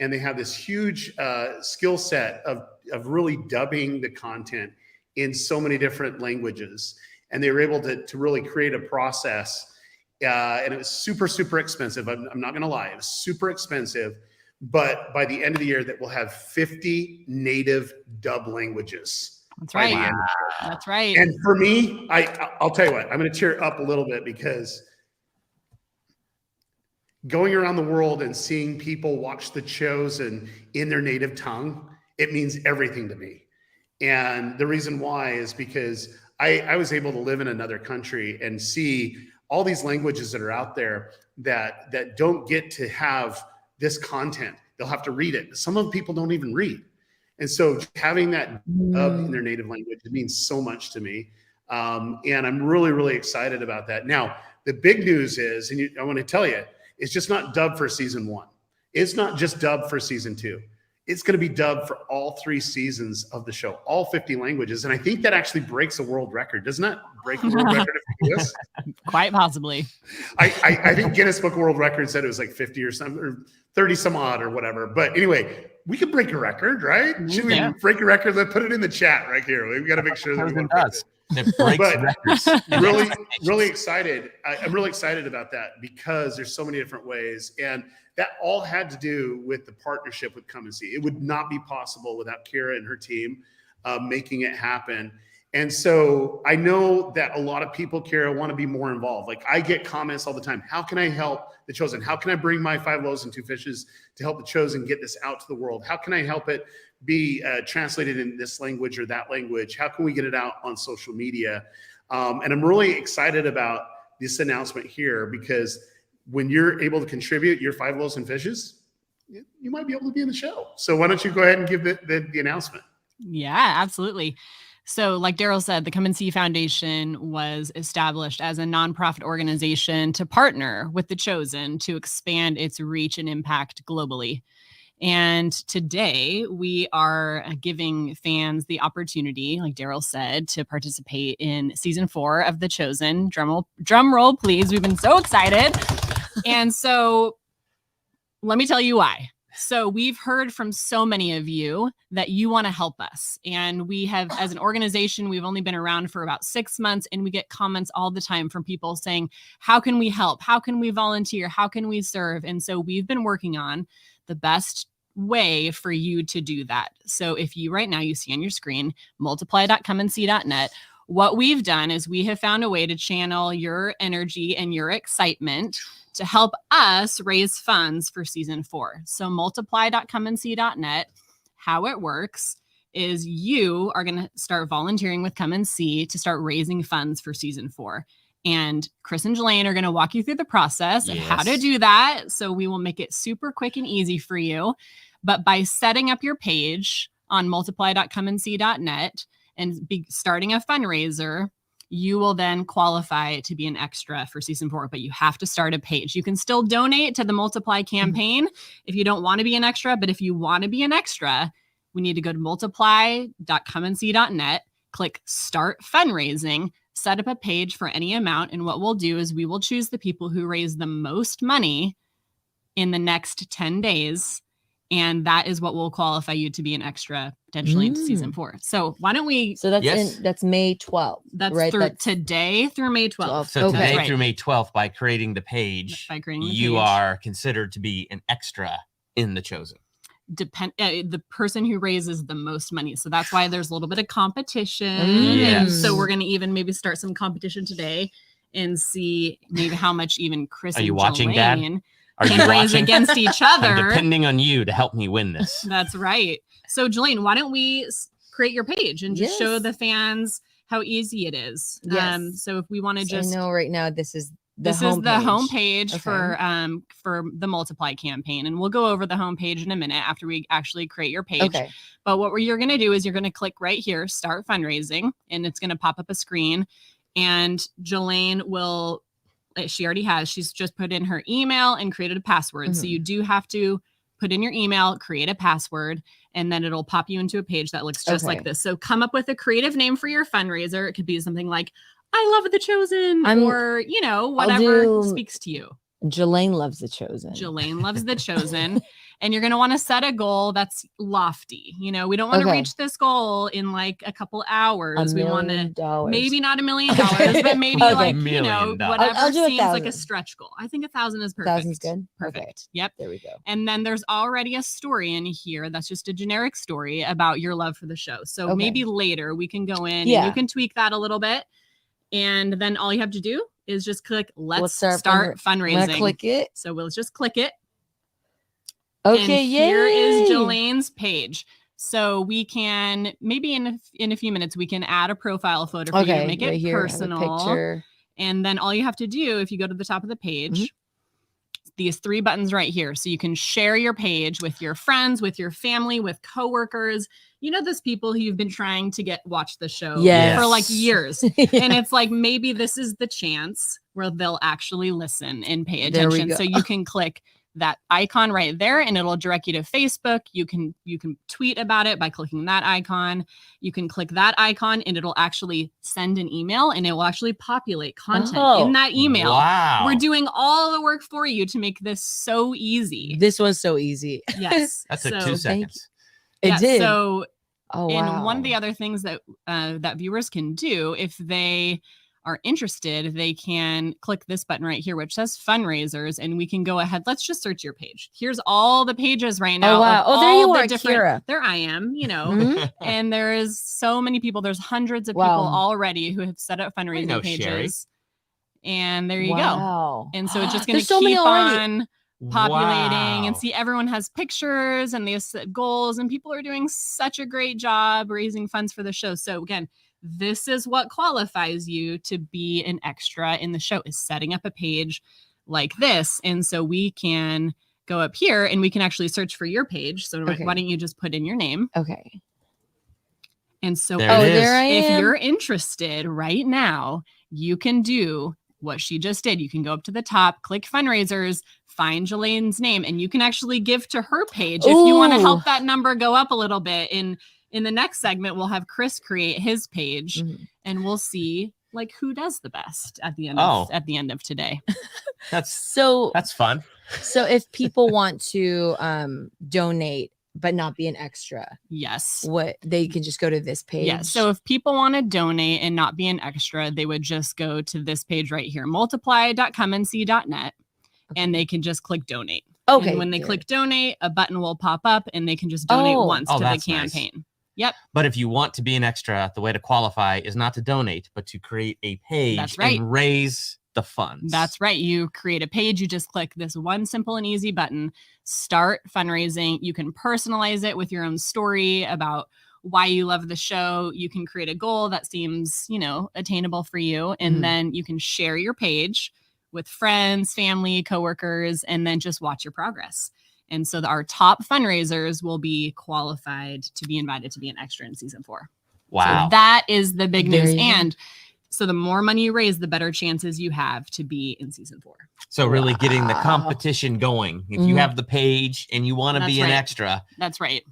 And they have this huge skill set of really dubbing the content in so many different languages. And they were able to really create a process. And it was super, super expensive. I'm not going to lie. It was super expensive. But by the end of the year, that we'll have 50 native dub languages. That's right. That's right. And for me, I'll tell you what, I'm going to tear up a little bit because going around the world and seeing people watch The Chosen in their native tongue, it means everything to me. And the reason why is because I was able to live in another country and see all these languages that are out there that don't get to have this content. They'll have to read it. Some of the people don't even read. And so having that in their native language, it means so much to me. And I'm really, really excited about that. Now, the big news is, and I want to tell you, it's just not dubbed for season 1. It's not just dubbed for season 2. It's going to be dubbed for all 3 seasons of the show, all 50 languages. And I think that actually breaks a world record. Doesn't that break a world record? Yes? Quite possibly. I think Guinness Book of World Records said it was like 50 or something, or 30 some odd or whatever. But anyway, we could break a record, right? Should we break a record? Let's put it in the chat right here. We've got to make sure that we It breaks records. really excited. I'm really excited about that because there's so many different ways. And that all had to do with the partnership with Come and See. It would not be possible without Kira and her team making it happen. And so I know that a lot of people, Kara, want to be more involved. Like I get comments all the time. How can I help the chosen? How can I bring my 5 loaves and 2 fishes to help the chosen get this out to the world? How can I help it be translated in this language or that language? How can we get it out on social media? And I'm really excited about this announcement here, because when you're able to contribute your 5 loaves and fishes, you might be able to be in the show. So why don't you go ahead and give the announcement? Yeah, absolutely. So like Daryl said, the Come and See Foundation was established as a nonprofit organization to partner with The Chosen to expand its reach and impact globally. And today we are giving fans the opportunity, like Daryl said, to participate in season 4 of The Chosen. Drum roll, please. We've been so excited. And so let me tell you why. So we've heard from so many of you that you want to help us. And we have, as an organization, we've only been around for about 6 months, and we get comments all the time from people saying, how can we help? How can we volunteer? How can we serve? And so we've been working on the best way for you to do that. So if you right now, you see on your screen, multiply.comeandsee.net, what we've done is we have found a way to channel your energy and your excitement to help us raise funds for season 4. So multiply.comeandsee.net, how it works is you are going to start volunteering with Come and See to start raising funds for season 4. And Chris and Jelaine are going to walk you through the process and how to do that. So we will make it super quick and easy for you. But by setting up your page on multiply.comeandsee.net and starting a fundraiser, you will then qualify to be an extra for season 4, but you have to start a page. You can still donate to the Multiply campaign if you don't want to be an extra, but if you want to be an extra, we need to go to multiply.comeandsee.net, click Start Fundraising, set up a page for any amount, and what we'll do is we will choose the people who raise the most money in the next 10 days, and that is what will qualify you to be an extra potentially into season 4. So why don't we? So that's May 12th. That's right? through today through May 12th. So today through May 12th, by creating the page, you are considered to be an extra in The Chosen. The person who raises the most money. So that's why there's a little bit of competition. Yes. And so we're going to even maybe start some competition today and see maybe how much even Chris and Jelaine can raise against each other. I'm depending on you to help me win this. That's right. So Jelaine, why don't we create your page and just show the fans how easy it is? Yes. So if we want to I know right now this is the homepage for the Multiply campaign, and we'll go over the homepage in a minute after we actually create your page. Okay. But what you're going to do is you're going to click right here, Start Fundraising, and it's going to pop up a screen, and Jelaine will. She already has. She's just put in her email and created a password. So you do have to put in your email, create a password, and then it'll pop you into a page that looks just like this. So come up with a creative name for your fundraiser. It could be something like, I love The Chosen, or, whatever speaks to you. Jelaine loves The Chosen. Jelaine loves The Chosen. And you're going to want to set a goal that's lofty. We don't want to reach this goal in like a couple hours. We want to maybe not $1 million, but maybe like, whatever seems like a stretch goal. I think 1,000 is perfect. 1,000's good. Perfect. Yep. There we go. And then there's already a story in here. That's just a generic story about your love for the show. So maybe later we can go in and you can tweak that a little bit. And then all you have to do is just click Let's start fundraising. I'm gonna click it. So we'll just click it. Okay, and here is Jelaine's page. So we can maybe in a few minutes we can add a profile photo for you to make it personal. And then all you have to do, if you go to the top of the page, these 3 buttons right here. So you can share your page with your friends, with your family, with coworkers. Those people who you've been trying to watch the show for like years. And it's like, maybe this is the chance where they'll actually listen and pay attention. So you can click that icon right there and it'll direct you to Facebook. You can tweet about it by clicking that icon. You can click that icon and it'll actually send an email and it will actually populate content in that email. Wow. We're doing all the work for you to make this so easy. This was so easy. Yes. That took 2 seconds. It did. So and one of the other things that that viewers can do if they are interested, they can click this button right here, which says fundraisers, and we can go ahead. Let's just search your page. Here's all the pages right now. Oh, wow. Oh, there you are, Kira. There I am, you know, Mhm. and there is so many people. There's hundreds of people already who have set up fundraising pages. Sherry. And there you Wow. go. And so it's just going to so many keep already. on populating and Wow. see everyone has pictures and they set goals, and people are doing such a great job raising funds for the show. So again, this is what qualifies you to be an extra in the show, is setting up a page like this. And so we can go up here and we can actually search for your page. So Okay. why don't you just put in your name? Okay. And so There it is. there I if am. you're interested right now, you can do what she just did. You can go up to the top, click fundraisers, find Jelane's name, and you can actually give to her page if you want to Ooh. help that number go up a little bit. In the next segment, we'll have Chris create his page, Mhm. and we'll see like who does the best at the end of today. That's So fun. so if people want to donate but not be an extra, Yes. what they can just go to this page. Yeah. So if people want to donate and not be an extra, they would just go to this page right here, multiply.comeandsee.net, and they can just click donate. Okay. And when they good. click donate, a button will pop up and they can just donate Oh. once Oh, to the that's nice. campaign. Yep. But if you want to be an extra, the way to qualify is not to donate, but to create a page That's right. and raise the funds. That's right. You create a page. You just click this one simple and easy button, start fundraising. You can personalize it with your own story about why you love the show. You can create a goal that seems, attainable for you. And Mhm. then you can share your page with friends, family, coworkers, and then just watch your progress. And so our top fundraisers will be qualified to be invited to be an extra in season 4. Wow. So that is the big There news. you go. And so the more money you raise, the better chances you have to be in season 4. So really getting the Wow. competition going. If you Mhm. have the page and you want to That's be an right. extra, That's right.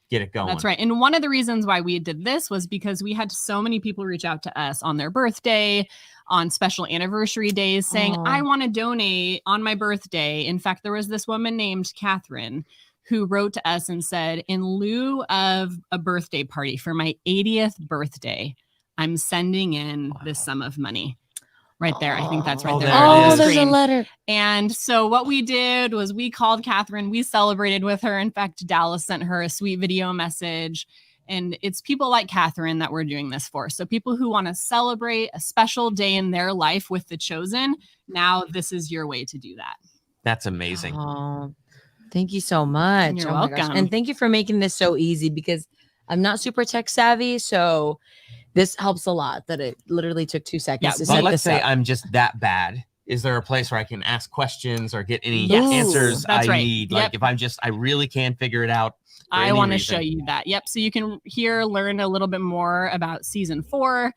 get it going. That's right. And one of the reasons why we did this was because we had so many people reach out to us on their birthday, on special anniversary days, saying, Aw. I want to donate on my birthday. In fact, there was this woman named Catherine who wrote to us and said, in lieu of a birthday party for my 80th birthday, I'm sending in this sum of money. Right there. I think that's right Oh, there. there it on Oh, the is. there's a screen. letter. And so what we did was we called Catherine, we celebrated with her. In fact, Dallas sent her a sweet video message. And it's people like Catherine that we're doing this for. So people who want to celebrate a special day in their life with The Chosen, now this is your way to do that. That's amazing. Oh, thank you so much. You're Oh my gosh. welcome. And thank you for making this so easy, because I'm not super tech savvy. So this helps a lot that it literally took 2 seconds Yeah, to But set let's this say up. I'm just that bad. Is there a place where I can ask questions or get any Yes. answers That's I right. need? Yep. Like if I really can't figure it out. for I any want to reason. show you that. Yep. So you can here learn a little bit more about season 4.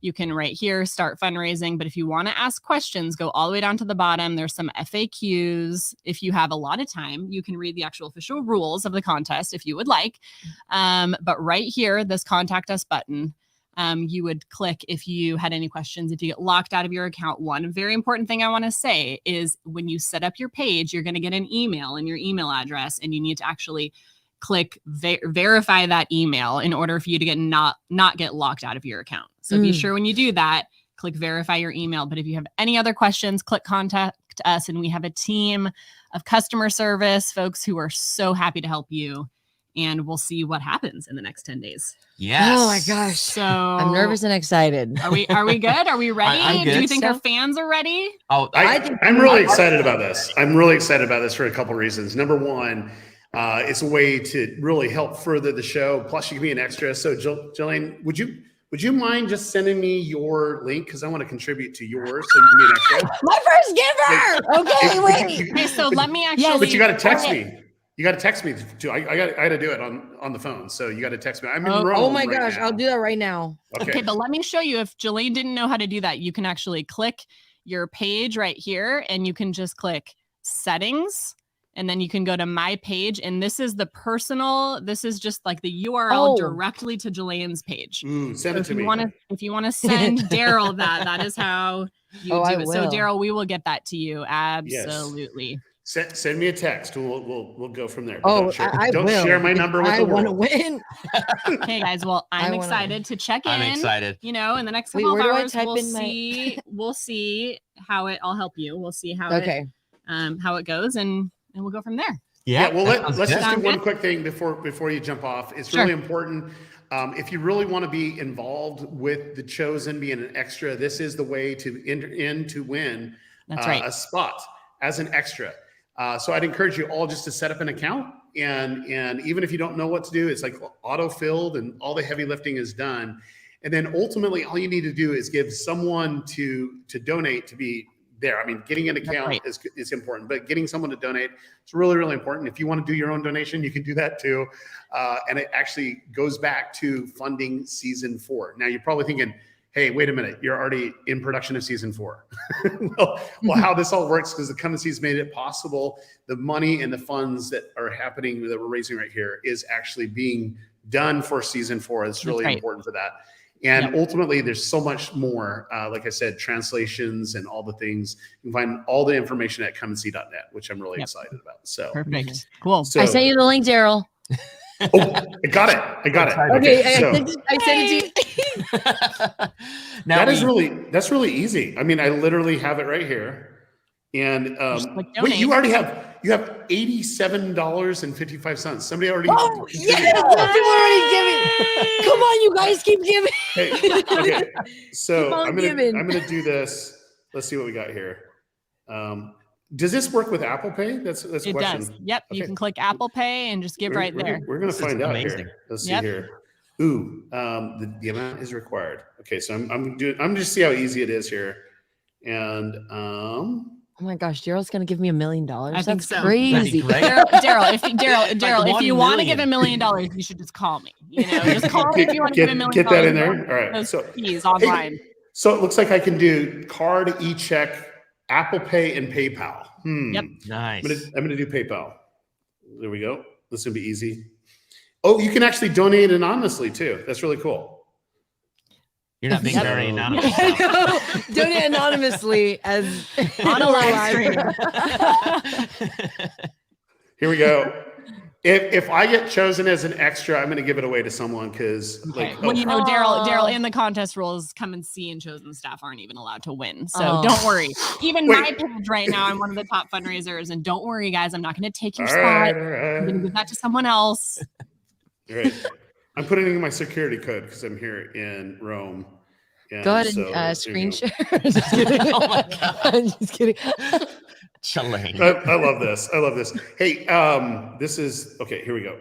You can right here start fundraising. But if you want to ask questions, go all the way down to the bottom. There's some FAQs. If you have a lot of time, you can read the actual official rules of the contest if you would like. But right here, this contact us button, you would click if you had any questions, if you get locked out of your account. One very important thing I want to say is when you set up your page, you're going to get an email and your email address, and you need to actually click verify that email in order for you to get not get locked out of your account. So be sure when you do that, click verify your email. But if you have any other questions, click contact us, and we have a team of customer service folks who are so happy to help you. And we'll see what happens in the next 10 days. Yes. Oh my gosh. So I'm nervous and excited. Are we good? Are we ready? I'm Do you good. think our fans are ready? Oh, I'm really excited about this. I'm really excited about this for a couple reasons. Number one, it's a way to really help further the show. Plus, you can be an extra. So, Jillian, would you mind just sending me your link, because I want to contribute to yours so you can be an extra? My first giver. Okay, wait. Okay, so let me actually. Yes, But you got to text me. You got to text me too. I got to do it on the phone. So you got to text me. I'm in Rome. Oh my right gosh, now. I'll do that right now. Okay, but let me show you. If Jelaine didn't know how to do that, you can actually click your page right here, and you can just click settings, and then you can go to my page, and this is the personal. This is just like the URL directly to Jelaine's page. Send So it to me. If you want to send Daryl that is how you do I it. So will. Daryl, we will get that to you. Absolutely. Send me a text. We'll go from there. Oh, Don't share my number with the want to world. win. Okay, guys. Well, I'm excited to check in. I'm excited. You know, in the next Wait, couple of where do I hours, type we'll in my- see. We'll see how it. I'll help you. We'll see how how it goes, and we'll go from there. Yeah, well, let's just do Sound one good? quick thing before you jump off. It's Sure. really important. If you really want to be involved with The Chosen, being an extra, this is the way to enter in to win That's right. a spot as an extra. So I'd encourage you all just to set up an account, and even if you don't know what to do, it's like auto-filled and all the heavy lifting is done. And then ultimately, all you need to do is give someone to donate to be there. I mean, getting an account is important, but getting someone to donate is really, really important. If you want to do your own donation, you can do that too. And it actually goes back to funding season 4. Now you're probably thinking, hey, wait a minute, you're already in production of season 4. well, how this all works, because the Come and See's made it possible. The money and the funds that are happening that we're raising right here is actually being done for season 4. It's really important for that. And ultimately, there's so much more. Like I said, translations and all the things. You can find all the information at comeandsee.net, which I'm really excited about. So Perfect. Cool. So, I sent you the link, Daryl. Oh, I got it. Okay, so, I sent it to you. Now that's really easy. I mean, I literally have it right here. And wait, you have $87.55. Somebody already. Oh, yes, people already giving. Come on, you guys, keep giving. Hey, okay, so Keep on I'm giving. gonna do this. Let's see what we got here. Does this work with Apple Pay? That's a It question. does. Yep. You can click Apple Pay and just give right there. We're gonna find out amazing. here. Let's see Yep. here. Ooh, the amount is required. Okay, so I'm just see how easy it is here, and Oh my gosh, Daryl's gonna give me $1 million. I think That's so. crazy. Daryl, if you want to million. give $1 million, you should just call me. You know, just call me if you want to give $1 million. get that in there. All right. Those So fees online. So it looks like I can do card, e-check, Apple Pay, and PayPal. Yep. Nice. I'm gonna do PayPal. There we go. This is gonna be easy. Oh, you can actually donate anonymously too. That's really cool. You're not being very anonymous. Donate anonymously as On a live stream. Here we go. If I get chosen as an extra, I'm going to give it away to someone because, Okay. Well, you know, Daryl, in the contest rules, Come and See and chosen staff aren't even allowed to win. So don't worry. Even my page right now, I'm one of the top fundraisers, and don't worry, guys, I'm not going to take your spot. I'm going to give that to someone else. All right. I'm putting in my security code because I'm here in Rome. And Go ahead so, and screen there share. Just kidding. Oh my God. I'm just kidding. Chilling. I love this. I love this. Hey, this is okay. Here we go.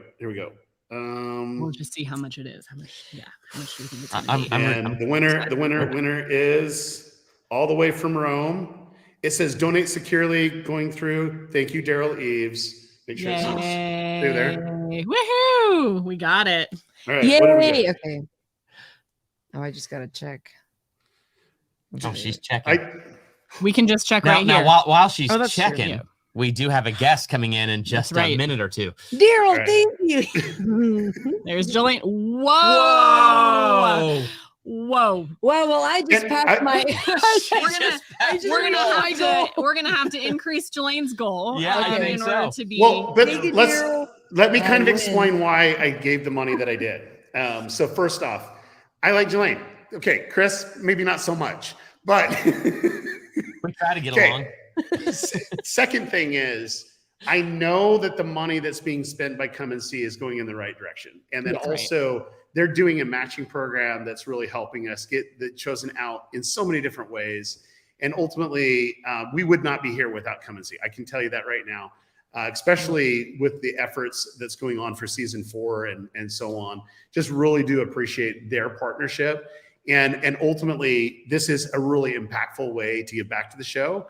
We'll just see how much it is. How much do you think it's I'm gonna be? The winner is all the way from Rome. It says donate securely going through. Thank you, Daryl Eves. Make sure it's through there. Woohoo! We got it. All right. What do we Yay! got? Okay. Oh, I just gotta check. Oh, she's checking. We can just check Now, right here. while she's Oh, that's true. checking, Yeah. we do have a guest coming in just That's right. a minute or two. Daryl, right. thank you. There's Jolene. Whoa! Whoa! Well, I just And passed my. We're gonna have to increase Jolene's goal. Yeah, I think in order so. to be. Well, but Thank you, let me Daryl. kind of win. explain why I gave the money that I did. So first off, I like Jelaine. Okay, Chris, maybe not so much, but We try to get Okay. along. Second thing is, I know that the money that's being spent by Come and See is going in the right direction. And then That's right. also they're doing a matching program that's really helping us get the chosen out in so many different ways. And ultimately, we would not be here without Come and See. I can tell you that right now, especially with the efforts that's going on for season 4 and so on. Just really do appreciate their partnership. And ultimately, this is a really impactful way to give back to the show.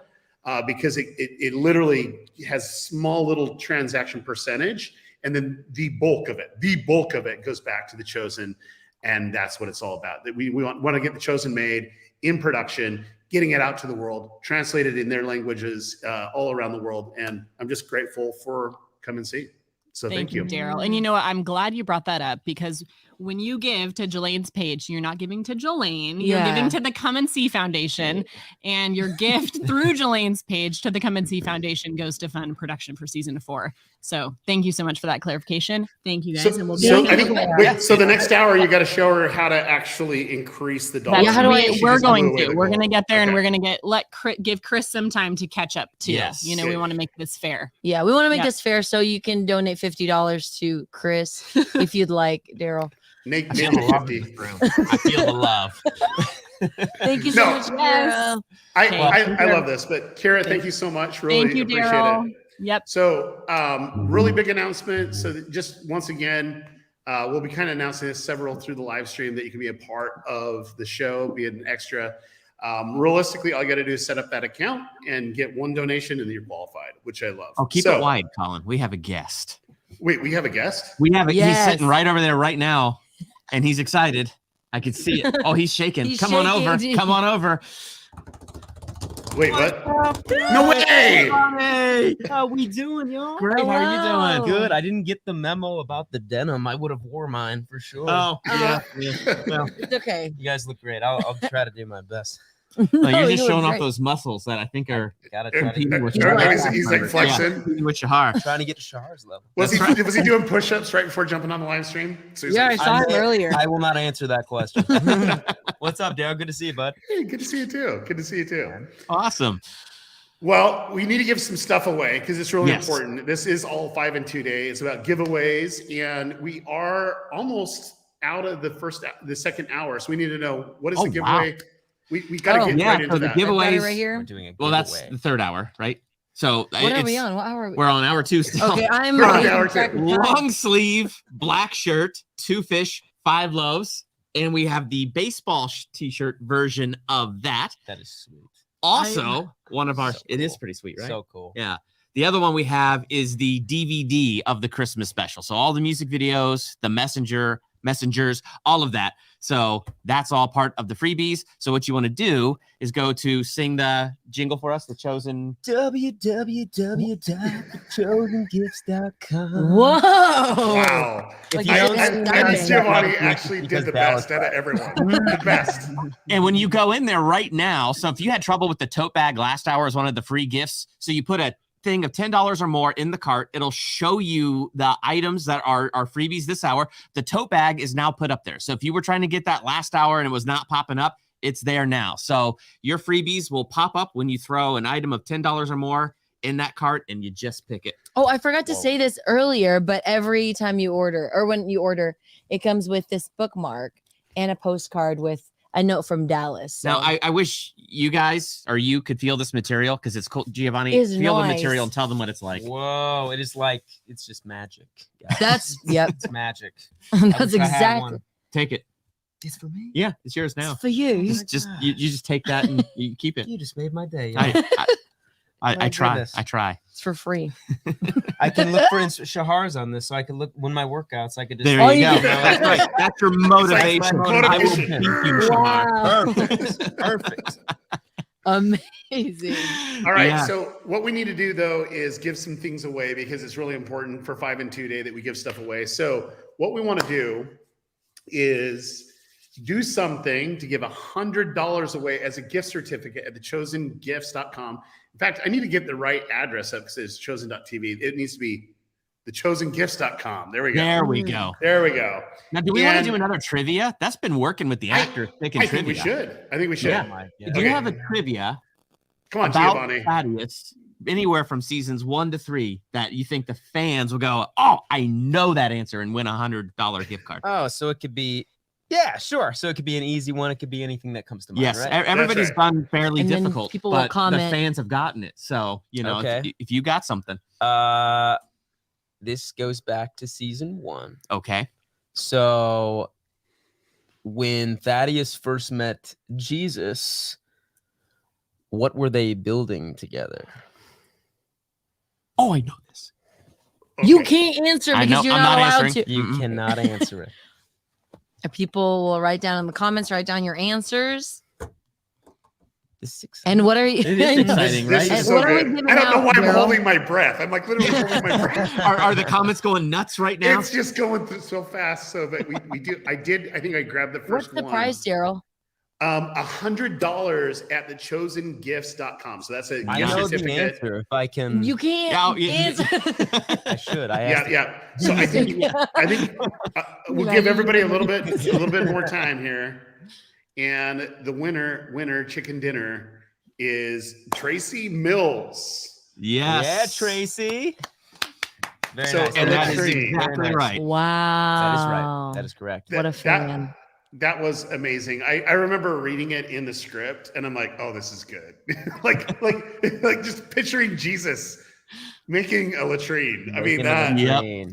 Because it literally has small little transaction percentage, and then the bulk of it goes back to the chosen, and that's what it's all about. That we want to get the chosen made in production, getting it out to the world, translated in their languages all around the world, and I'm just grateful for Come and See. So thank you. Daryl. And you know what? I'm glad you brought that up, because when you give to Jelane's page, you're not giving to Jelaine. You're giving to the Come and See Foundation, and your gift through Jelane's page to the Come and See Foundation goes to fund production for season 4. So thank you so much for that clarification. Thank you guys. So the next hour, you got to show her how to actually increase the dollars. We're going to get there, and we're going to give Chris some time to catch up too. Yes. You know, we want to make this fair. Yeah, we want to make this fair, so you can donate $50 to Chris if you'd like, Daryl. Nate, I feel the love. Thank you so much, Kira. I love this, but Kira, thank you so much. Really thank you, appreciate Daryl. it. Yep. So really big announcement. So just once again, we'll be kind of announcing this several through the live stream that you can be a part of the show, be an extra. Realistically, all you got to do is set up that account and get one donation, and you're qualified, which I love. Oh, keep it wide, Colin. We have a guest. Wait, we have a guest? We have He's sitting right over there right now, and he's excited. I can see it. Oh, he's shaking. Come on over. Come on over. Wait, what? No way! How we doing, y'all? Great. How are you doing? Good. I didn't get the memo about the denim. I would have wore mine for sure. Oh, yeah. Well, it's okay. You guys look great. I'll try to do my best. No, you're just showing off those muscles that I think are competing with Shahar. He's like flexing. With Shahar. Trying to get to Shahar's level. Was he doing push-ups right before jumping on the live stream? So I saw him earlier. I will not answer that question. What's up, Daryl? Good to see you, bud. Hey, good to see you too. Good to see you too. Awesome. Well, we need to give some stuff away because it's really important. This is all 5 and 2 day. It's about giveaways, and we are almost out of the second hour. So we need to know, what is the giveaway? Wow. We got to get right into the that. giveaways right here. We're doing a well, that's the third hour, right? So what are we on? What hour are we? We're on hour 2 still. Okay, I'm We're on hour 2. Long sleeve, black shirt, 2 fish, 5 loaves, and we have the baseball t-shirt version of that. That is sweet. Also, one of our it is pretty sweet, right? So cool. Yeah. The other one we have is the DVD of the Christmas special. So all the music videos, the messengers, all of that. So that's all part of the freebies. So what you want to do is go to sing the jingle for us, the chosen www.thechosengifts.com. Whoa! Wow. Like Giovanni actually did the best out of everyone. The best. And when you go in there right now, so if you had trouble with the tote bag last hour as one of the free gifts, so you put a thing of $10 or more in the cart, it'll show you the items that are freebies this hour. The tote bag is now put up there. So if you were trying to get that last hour and it was not popping up, it's there now. So your freebies will pop up when you throw an item of $10 or more in that cart, and you just pick it. Oh, I forgot to say this earlier, but every time you order, or when you order, it comes with this bookmark and a postcard with a note from Dallas. So. Now, I wish you guys or you could feel this material, because it's cool. Giovanni, feel the material and tell them what it's like. Whoa, it is like, it's just magic. Guys. That's, yep. It's magic. That's exactly. Take it. It's for me? Yeah, it's yours now. It's for you. You just take that and you keep it. You just made my day. I try. I try. It's for free. I can look for Shahar's on this, so I can look when my workouts. I could just. There you go. That's right. That's your motivation. Like I will beat you, Shahar. Perfect. Perfect. Amazing. All right. So what we need to do though is give some things away, because it's really important for 5 and 2 day that we give stuff away. So what we want to do is do something to give $100 away as a gift certificate at thechosengifts.com. In fact, I need to get the right address up because it's chosen.tv. It needs to be thechosengifts.com. There we go. There we go. There we go. Now, do we want to do another trivia? That's been working with the actors. I think we should. I think we should. Yeah. Do you have a trivia? Come on, about Giovanni. Thaddeus, anywhere from seasons 1 to 3 that you think the fans will go, oh, I know that answer, and win $100 gift card? Oh, so it could be. Yeah, sure. So it could be an easy one. It could be anything that comes to mind. Yes, right? Everybody's done fairly And then difficult, people will but the comment. fans have gotten it. So, you know, Okay. if you got something. This goes back to season 1. Okay. So when Thaddeus first met Jesus, what were they building together? Oh, I know this. You can't answer I because know, you're I'm not not allowed answering. to. You cannot answer it. People will write down in the comments, write down your answers. This is exciting. And what are you? It is exciting, This right? is so What are we good. giving I don't know out, why I'm Daryl? holding my breath. I'm like literally holding my breath. Are the comments going nuts right now? It's just going through so fast. So, but we do. I think I grabbed the What's first the one. price, Daryl? $100 at thechosengifts.com. So that's a I gift know the certificate. answer. If I can, You can't answer. I should. I Yeah, asked it. yeah. So I think we'll give everybody a little bit more time here. And the winner chicken dinner is Tracy Mills. Yes. Yeah, Tracy. Very So, nice. and that that's is very exactly nice. right. Wow. That is right. That is correct. What a fan. That was amazing. I remember reading it in the script, and I'm like, "Oh, this is good." like just picturing Jesus making a latrine. I mean,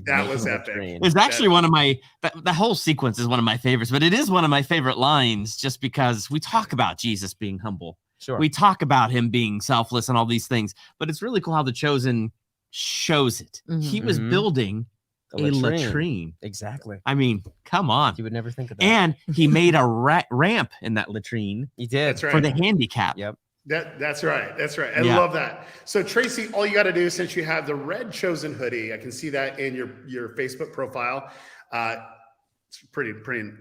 that was epic. It's actually one of my the whole sequence is one of my favorites, but it is one of my favorite lines just because we talk about Jesus being humble. Sure. We talk about him being selfless and all these things, but it's really cool how The Chosen shows it. He was building a latrine. Exactly. I mean, come on. You would never think of that. And he made a ramp in that latrine. He did. That's right. For the handicap. Yep. That's right. That's right. I Yeah. love that. So Tracy, all you got to do, since you have the red Chosen hoodie, I can see that in your Facebook profile. It's a pretty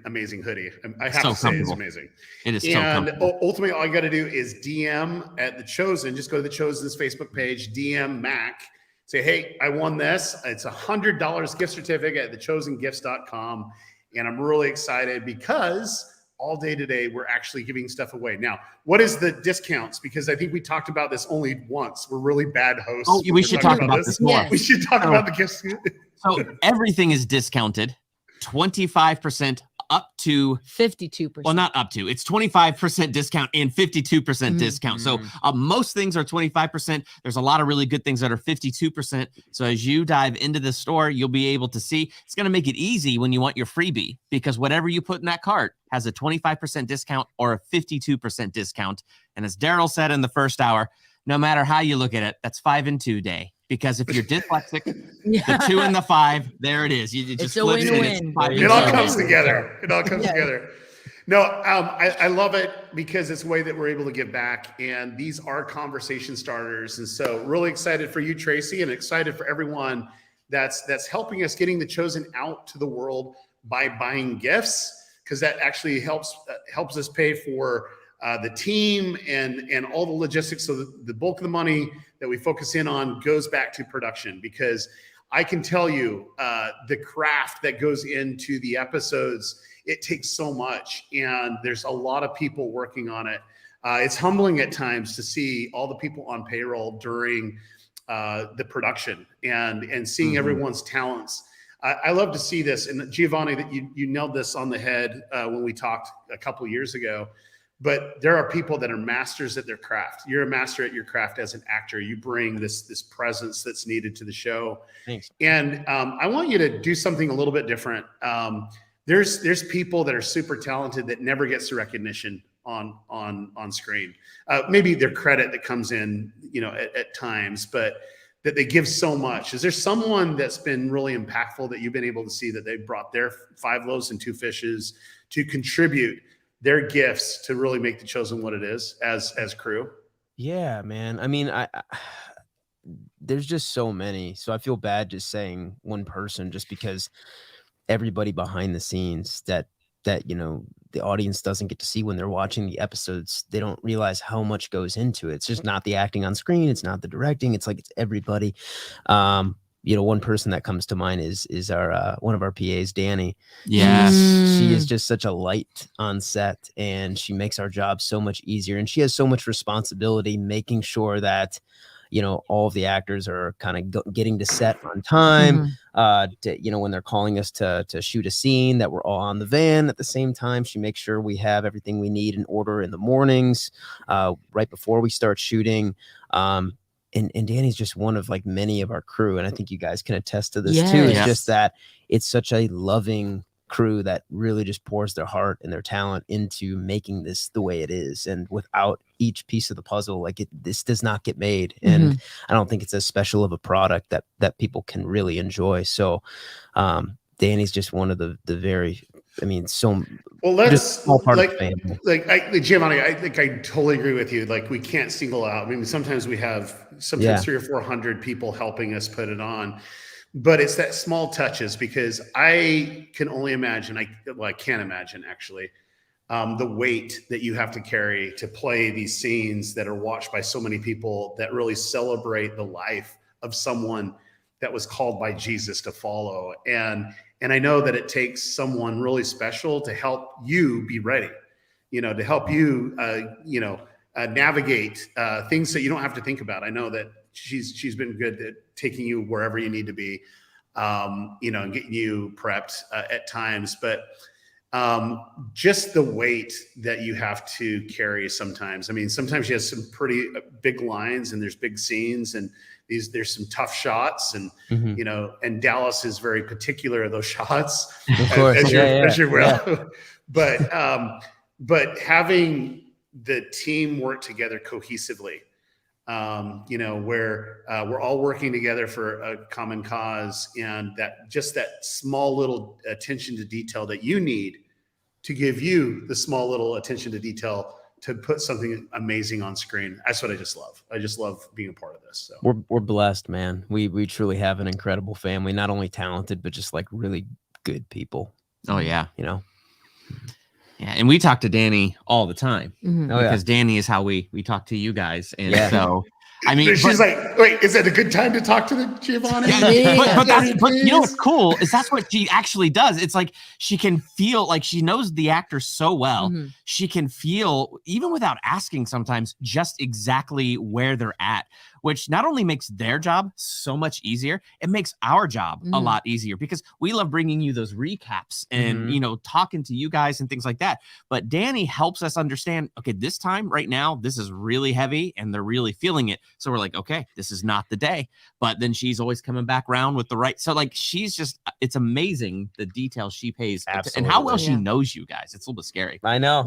amazing hoodie. I have So to say it's comfortable. amazing. It is so And comfortable. ultimately, all you got to do is DM at The Chosen. Just go to The Chosen's Facebook page, DM Mac. Say, hey, I won this. It's $100 gift certificate at thechosengifts.com. And I'm really excited because all day today, we're actually giving stuff away. Now, what is the discounts? Because I think we talked about this only once. We're really bad hosts. Oh, we should talk about this more. Yes. We should talk about the gifts. So everything is discounted, 25% up to 52%. well, not up to. It's 25% discount and 52% discount. So most things are 25%. There's a lot of really good things that are 52%. So as you dive into the store, you'll be able to see. It's going to make it easy when you want your freebie because whatever you put in that cart has a 25% discount or a 52% discount. And as Daryl said in the first hour, no matter how you look at it, that's 5 and 2 day. Because if you're dyslexic, the 2 and the 5, there it is. You just a flip it. win-win. It's 5 and It all 2. comes together. It all comes together. No, I love it because it's a way that we're able to give back. And these are conversation starters. And so really excited for you, Tracy, and excited for everyone that's helping us getting The Chosen out to the world by buying gifts, because that actually helps us pay for the team and all the logistics. So the bulk of the money that we focus in on goes back to production, because I can tell you the craft that goes into the episodes, it takes so much, and there's a lot of people working on it. It's humbling at times to see all the people on payroll during the production and seeing everyone's talents. I love to see this. And Giovanni, that you nailed this on the head when we talked a couple of years ago. But there are people that are masters at their craft. You're a master at your craft as an actor. You bring this presence that's needed to the show. Thanks. And I want you to do something a little bit different. There's people that are super talented that never gets the recognition on screen. Maybe their credit that comes in, at times, but that they give so much. Is there someone that's been really impactful that you've been able to see that they brought their 5 loaves and 2 fishes to contribute their gifts to really make The Chosen what it is as crew? Yeah, man. I mean, I there's just so many. So I feel bad just saying one person, just because everybody behind the scenes that the audience doesn't get to see when they're watching the episodes. They don't realize how much goes into it. It's just not the acting on screen. It's not the directing. It's like it's everybody. One person that comes to mind is our one of our PAs, Danny. Yes. She is just such a light on set, and she makes our job so much easier. And she has so much responsibility making sure that all of the actors are kind of getting to set on time. When they're calling us to shoot a scene, that we're all on the van at the same time. She makes sure we have everything we need in order in the mornings, right before we start shooting. And Danny's just one of like many of our crew, and I think you guys can attest to this too. It's just that it's such a loving crew that really just pours their heart and their talent into making this the way it is. And without each piece of the puzzle, this does not get made. And I don't think it's as special of a product that people can really enjoy. So Danny's just one of the very I mean, so well, just let's small part like, of the family. like Giovanni, I think I totally agree with you. Like we can't single out. I mean, sometimes we have Yeah. 300 or 400 people helping us put it on, but it's that small touches because I can only imagine. I can't imagine actually the weight that you have to carry to play these scenes that are watched by so many people that really celebrate the life of someone that was called by Jesus to follow. And I know that it takes someone really special to help you be ready, to help you, navigate things that you don't have to think about. I know that she's been good at taking you wherever you need to be, and getting you prepped at times. But just the weight that you have to carry sometimes. I mean, sometimes she has some pretty big lines and there's big scenes and there's some tough shots and, and Dallas is very particular of those shots, Of course. as you will. Yeah. But having the team work together cohesively, where we're all working together for a common cause, and that small little attention to detail that you need to give you the small little attention to detail to put something amazing on screen. That's what I just love. I just love being a part of this. So We're blessed, man. We truly have an incredible family, not only talented, but just like really good people. Oh yeah. Yeah. And we talk to Danny all the time Oh, because Danny is how we talk to you guys. And Yeah. so, I mean, she's like, wait, is it a good time to talk to the Giovanni? But you know what's cool is that's what she actually does. It's like she can feel like she knows the actor so well. She can feel, even without asking sometimes, just exactly where they're at, which not only makes their job so much easier, it makes our job a lot easier because we love bringing you those recaps and, talking to you guys and things like that. But Danny helps us understand, okay, this time right now, this is really heavy and they're really feeling it. So we're like, okay, this is not the day. But then she's always coming back around with the right. So like, she's just, it's amazing the details she pays and how well she knows you guys. It's a little bit scary. I know.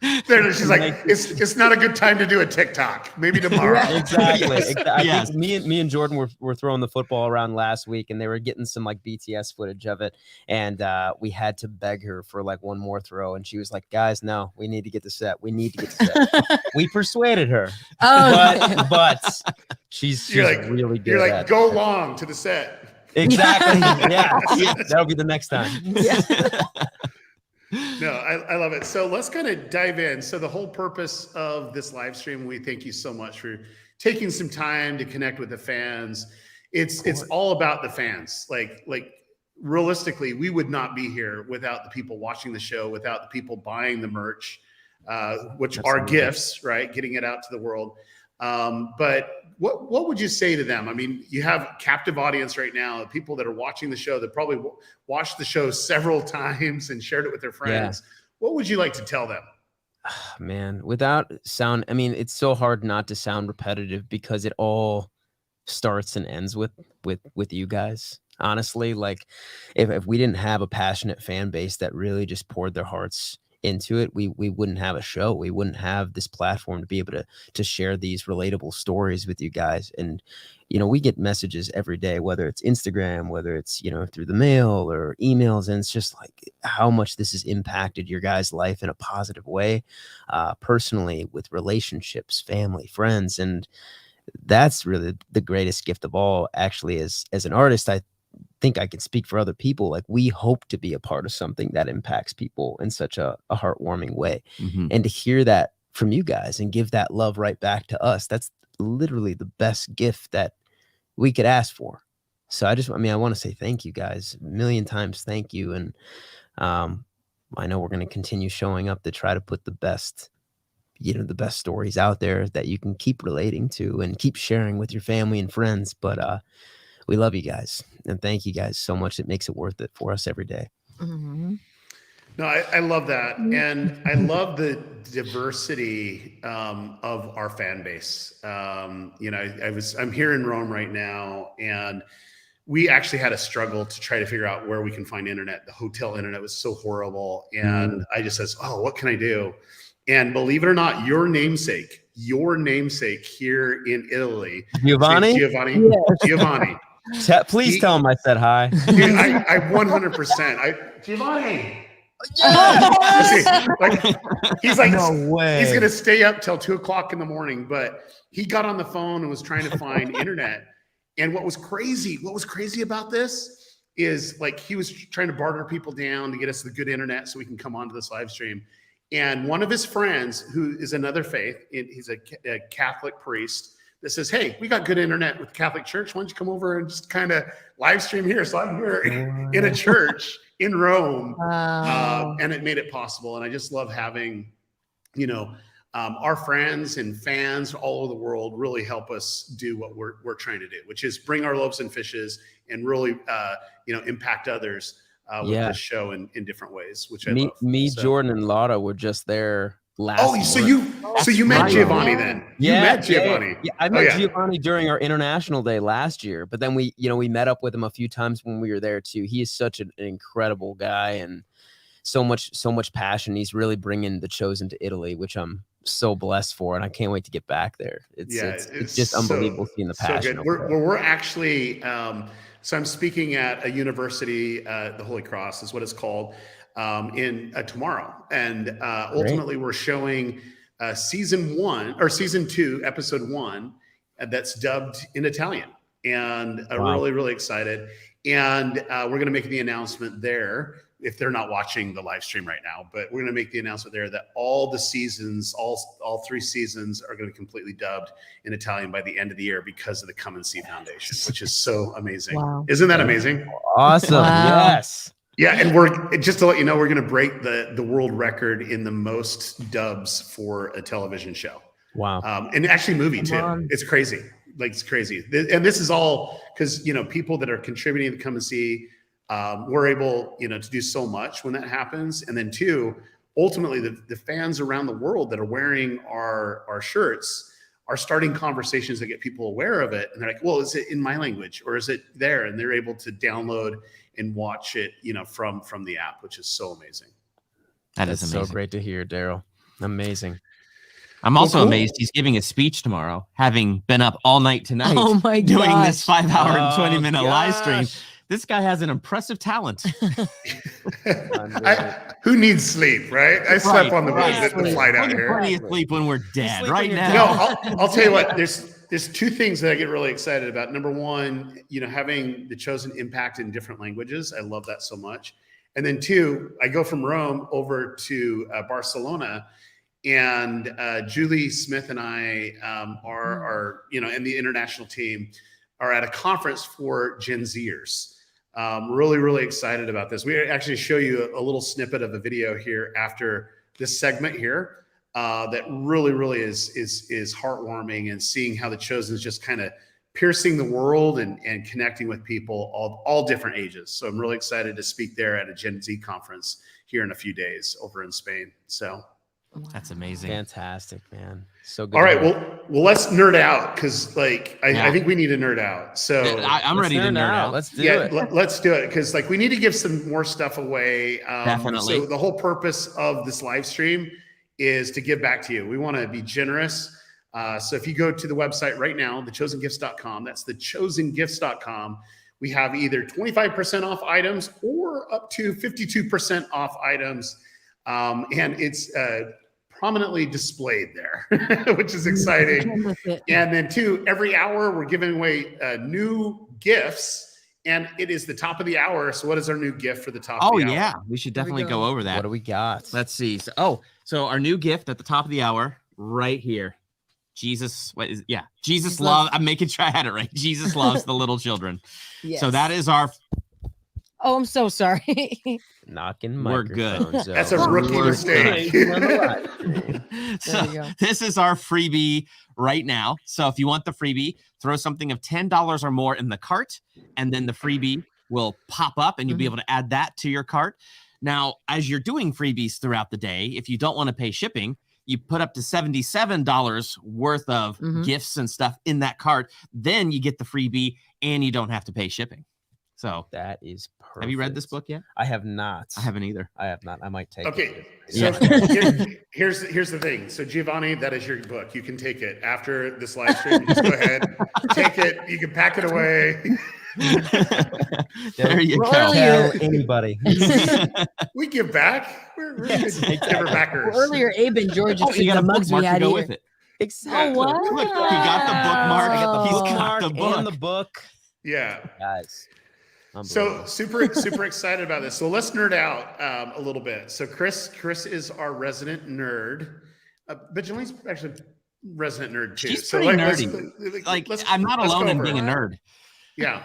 She's like, it's not a good time to do a TikTok. Maybe tomorrow. Exactly. I think me and Jordan were throwing the football around last week, and they were getting some like BTS footage of it, and we had to beg her for like one more throw, and she was like, "Guys, no, we need to get the set. We need to get the set." We persuaded her, but she's really good. You're like, at go long to the set. Exactly. Yeah, that'll be the next time. No, I love it. So let's kind of dive in. So the whole purpose of this live stream, we thank you so much for taking some time to connect with the fans. It's all about the fans. Like realistically, we would not be here without the people watching the show, without the people buying the merch, which are gifts, right? Getting it out to the world. But what would you say to them? I mean, you have a captive audience right now, people that are watching the show that probably watched the show several times and shared it with their friends. Yeah. What would you like to tell them? Man, without sound, I mean, it's so hard not to sound repetitive because it all starts and ends with you guys. Honestly, like if we didn't have a passionate fan base that really just poured their hearts into it, we wouldn't have a show. We wouldn't have this platform to be able to share these relatable stories with you guys. And we get messages every day, whether it's Instagram, whether it's through the mail or emails, and it's just like how much this has impacted your guys' life in a positive way, personally, with relationships, family, friends. And that's really the greatest gift of all. Actually, as an artist, I think I can speak for other people. Like, we hope to be a part of something that impacts people in such a heartwarming way. And to hear that from you guys and give that love right back to us, that's literally the best gift that we could ask for. So I want to say thank you guys a million times. Thank you. And I know we're going to continue showing up to try to put the best stories out there that you can keep relating to and keep sharing with your family and friends. But we love you guys, and thank you guys so much. It makes it worth it for us every day. No, I love that. And I love the diversity of our fan base. I'm here in Rome right now, and we actually had a struggle to try to figure out where we can find internet. The hotel internet was so horrible. And I just says, what can I do? And believe it or not, your namesake here in Italy, Giovanni. Giovanni. Please tell him I said hi. Dude, I 100%. Giovanni. He's like, no way. He's gonna stay up till 2:00 in the morning, but he got on the phone and was trying to find internet. And what was crazy about this is like he was trying to barter people down to get us the good internet so we can come onto this live stream. And one of his friends, who is another faith, he's a Catholic priest, that says, hey, we got good internet with the Catholic Church. Why don't you come over and just kind of live stream here? So I'm here in a church in Rome, and it made it possible. And I just love having, our friends and fans all over the world really help us do what we're trying to do, which is bring our loaves and fishes and really, impact others with this show in different ways, which I love. Jordan, and Laura were just there last. Oh, so you met Giovanni then? Yeah, you met Giovanni. Yeah. I met Giovanni during our international day last year, but then we met up with him a few times when we were there too. He is such an incredible guy and so much passion. He's really bringing The Chosen to Italy, which I'm so blessed for, and I can't wait to get back there. It's just unbelievable seeing the passion. So good. We're actually so I'm speaking at a university, the Holy Cross is what it's called, in tomorrow, and ultimately we're showing season 2, episode 1, that's dubbed in Italian, and really, really excited. And we're going to make the announcement there, if they're not watching the live stream right now, but we're going to make the announcement there that all the seasons, all 3 seasons are going to be completely dubbed in Italian by the end of the year because of the Come and See Foundation, which is so amazing. Wow. Isn't that amazing? Awesome. Wow. Yes. Yeah. And we're just to let you know, we're going to break the world record in the most dubs for a television show. Wow. And actually movie too. It's crazy. Like it's crazy. And this is all because, people that are contributing to Come and See, we're able, to do so much when that happens. And then 2, ultimately the fans around the world that are wearing our shirts are starting conversations that get people aware of it. And they're like, well, is it in my language or is it there? And they're able to download and watch it, from the app, which is so amazing. That's amazing. So great to hear, Daryl. Amazing. I'm also amazed he's giving a speech tomorrow, having been up all night tonight doing this 5-hour and 20-minute live stream. This guy has an impressive talent. Who needs sleep, right? I slept on the flight out here. Plenty of sleep when we're dead right now. No, I'll tell you what. There's 2 things that I get really excited about. Number 1, having The Chosen impact in different languages. I love that so much. And then 2, I go from Rome over to Barcelona, and Julie Smith and I are and the international team are at a conference for Gen Zers. Really, really excited about this. We actually show you a little snippet of a video here after this segment here that really, really is heartwarming, and seeing how The Chosen is just kind of piercing the world and connecting with people all different ages. So I'm really excited to speak there at a Gen Z conference here in a few days over in Spain. So that's amazing. Fantastic, man. So good. All right. Well, let's nerd out, because I think we need to nerd out. So I'm ready to nerd out. Let's do it. Let's do it, because we need to give some more stuff away. Definitely. So the whole purpose of this live stream is to give back to you. We want to be generous. So if you go to the website right now, thechosengifts.com, that's thechosengifts.com. We have either 25% off items or up to 52% off items. And it's prominently displayed there, which is exciting. And then 2, every hour we're giving away new gifts, and it is the top of the hour. So what is our new gift for the top of the hour? Oh yeah, we should definitely go over that. What do we got? Let's see. So our new gift at the top of the hour right here. Jesus loves, I'm making sure I had it right. Jesus loves the little children. Yes. So that is our Oh, I'm so sorry. Knocking We're good. That's a rookie mistake. So this is our freebie right now. So if you want the freebie, throw something of $10 or more in the cart, and then the freebie will pop up and you'll be able to add that to your cart. Now, as you're doing freebies throughout the day, if you don't want to pay shipping, you put up to $77 worth of gifts and stuff in that cart. Then you get the freebie and you don't have to pay shipping. So that is perfect. Have you read this book yet? I have not. I haven't either. I have not. I might take it. Okay. So here's the thing. So Giovanni, that is your book. You can take it after this live stream. Just go ahead, take it. You can pack it away. There you Well, go. earlier- Tell anybody. We give back. We're good Exactly. giver backers. Well, earlier, Abe and George Oh, just you did got the a mugs we bookmark to had go here. with it. Exactly. Oh, wow. Look, he got the bookmark. I got the He's bookmark got the book. and the book. Yeah. Guys. So super excited about this. So let's nerd out a little bit. So Chris is our resident nerd, but Jolene's actually resident nerd too. She's so pretty let's- nerdy. let's- Like, I'm not let's alone go in over being a it. nerd. Yeah.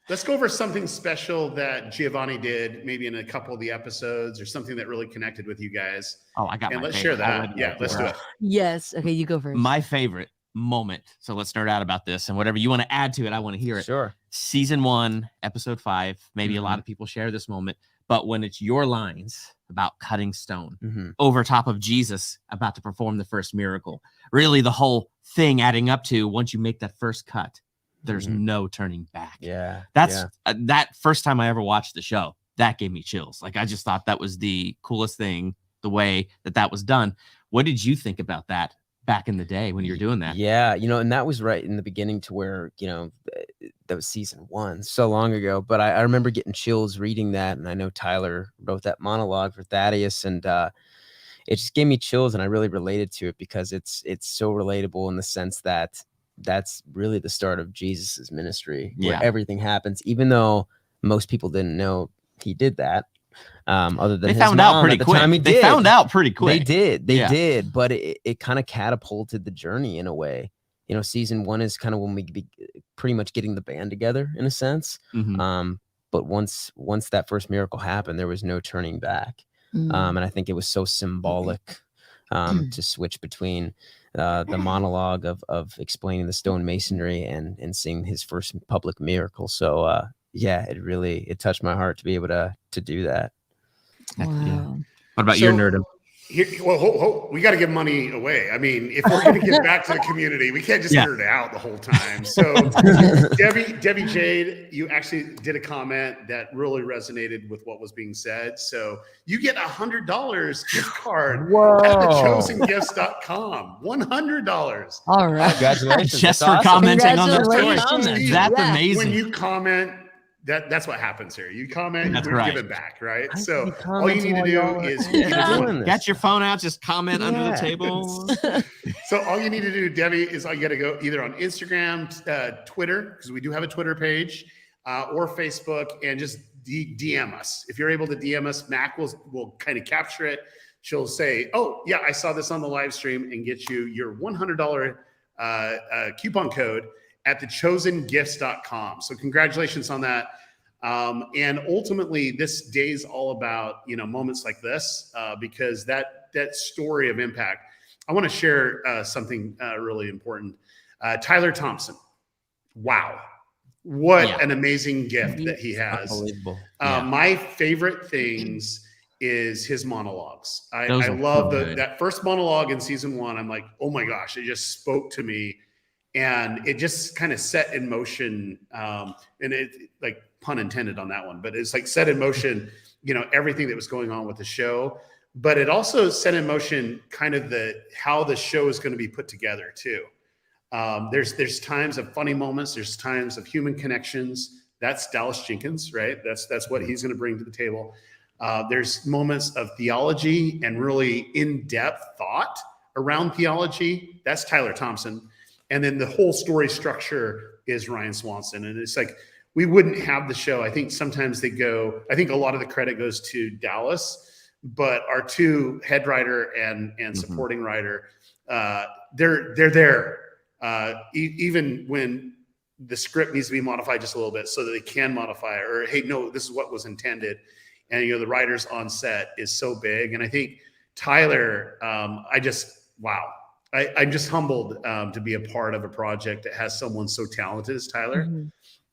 Let's go over something special that Giovanni did, maybe in a couple of the episodes, or something that really connected with you guys. Oh, I got And my let's favorite. share that. Yeah, let's do it. Yes. Okay, you go first. My favorite moment. So let's nerd out about this, and whatever you want to add to it, I want to hear it. Sure. Season 1, episode 5. Maybe a lot of people share this moment, but when it's your lines about cutting stone over top of Jesus about to perform the first miracle, really the whole thing adding up to once you make that first cut, there's no turning back. Yeah. That's that first time I ever watched the show, that gave me chills. Like, I just thought that was the coolest thing, the way that was done. What did you think about that back in the day when you were doing that? Yeah, and that was right in the beginning to where, that was season 1 so long ago. But I remember getting chills reading that. And I know Tyler wrote that monologue for Thaddeus, and it just gave me chills, and I really related to it because it's so relatable in the sense that that's really the start of Jesus's ministry, where everything happens, even though most people didn't know he did that. Other than They his found mom out pretty at the quick. time he They did. found out pretty quick. They did, but it kind of catapulted the journey in a way. Season 1 is kind of when we be pretty much getting the band together in a sense. But once that first miracle happened, there was no turning back. And I think it was so symbolic to switch between the monologue of explaining the stonemasonry and seeing his first public miracle. So yeah, it touched my heart to be able to do that. Wow. What about your nerdom? We got to give money away. I mean, if we're going to give back to the community, we can't just nerd out the whole time. So Debbie Jade, you actually did a comment that really resonated with what was being said. So you get $100 gift card at thechosengifts.com. $100. All right. Congratulations. Just That's for awesome. commenting on the story. Congratulations. That's Yeah. amazing. When you comment, that's what happens here. You comment, That's we're right. giving back, right? I So should be all you need to commenting while do y'all is are doing this. Got your phone out, just comment under the table. So all you need to do, Debbie, is you got to go either on Instagram, Twitter, because we do have a Twitter page, or Facebook, and just DM us. If you're able to DM us, Mac will kind of capture it. She'll say, "Oh yeah, I saw this on the live stream," and get you your $100 coupon code at thechosengifts.com. So congratulations on that. And ultimately, this day is all about moments like this, because that story of impact. I want to share something really important. Tyler Thompson. Wow. What an amazing gift that he has. Unbelievable. My favorite things is his monologues. I Those are love so good. that first monologue in season 1. I'm like, oh my gosh, it just spoke to me. And it just kind of set in motion, and it, like, pun intended on that one, but it's like set in motion, everything that was going on with the show. But it also set in motion kind of how the show is going to be put together too. There's times of funny moments. There's times of human connections. That's Dallas Jenkins, right? That's what he's going to bring to the table. There's moments of theology and really in-depth thought around theology. That's Tyler Thompson. And then the whole story structure is Ryan Swanson. And it's like, we wouldn't have the show. I think sometimes I think a lot of the credit goes to Dallas, but our two head writer and supporting writer, they're there. Even when the script needs to be modified just a little bit so that they can modify it, or, hey, no, this is what was intended. And, the writers on set is so big. And I think Tyler, wow. I'm just humbled to be a part of a project that has someone so talented as Tyler.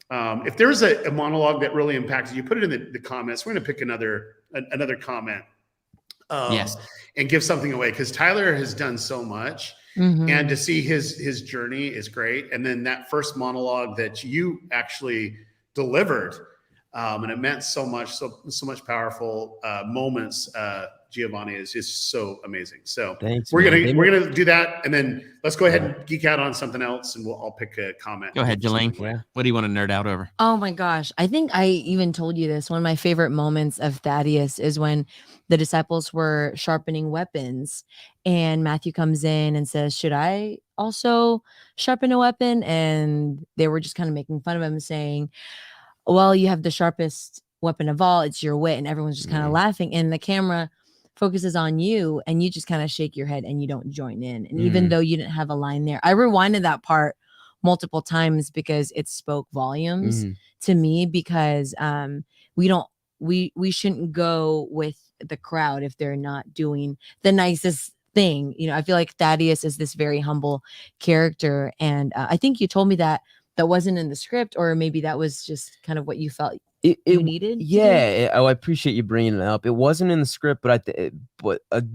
If there's a monologue that really impacted you, put it in the comments. We're going to pick another comment and give something away, because Tyler has done so much. And to see his journey is great. And then that first monologue that you actually delivered, and it meant so much, so much powerful moments Giovanni is just so amazing. So Thanks, we're man. gonna do that, and then let's go ahead and geek out on something else, and I'll pick a comment. Go ahead, Jelaine. Yeah. What do you want to nerd out over? Oh my gosh. I think I even told you this. One of my favorite moments of Thaddeus is when the disciples were sharpening weapons and Matthew comes in and says, "Should I also sharpen a weapon?" And they were just kind of making fun of him, saying, "Well, you have the sharpest weapon of all. It's your wit." And everyone's just kind of laughing. And the camera focuses on you and you just kind of shake your head and you don't join in. And even though you didn't have a line there, I rewinded that part multiple times because it spoke volumes to me, because we shouldn't go with the crowd if they're not doing the nicest thing. You know, I feel like Thaddeus is this very humble character, and I think you told me that wasn't in the script, or maybe that was just kind of what you felt you needed. Yeah. I appreciate you bringing it up. It wasn't in the script, but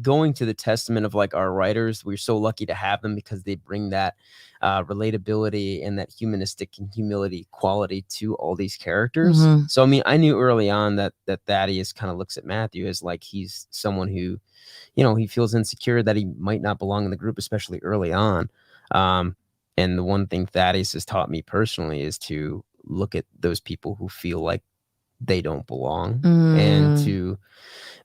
going to the testament of like our writers, we're so lucky to have them because they bring that relatability and that humanistic and humility quality to all these characters. So, I mean, I knew early on that Thaddeus kind of looks at Matthew as like he's someone who, you know, he feels insecure that he might not belong in the group, especially early on. And the one thing Thaddeus has taught me personally is to look at those people who feel like they don't belong and to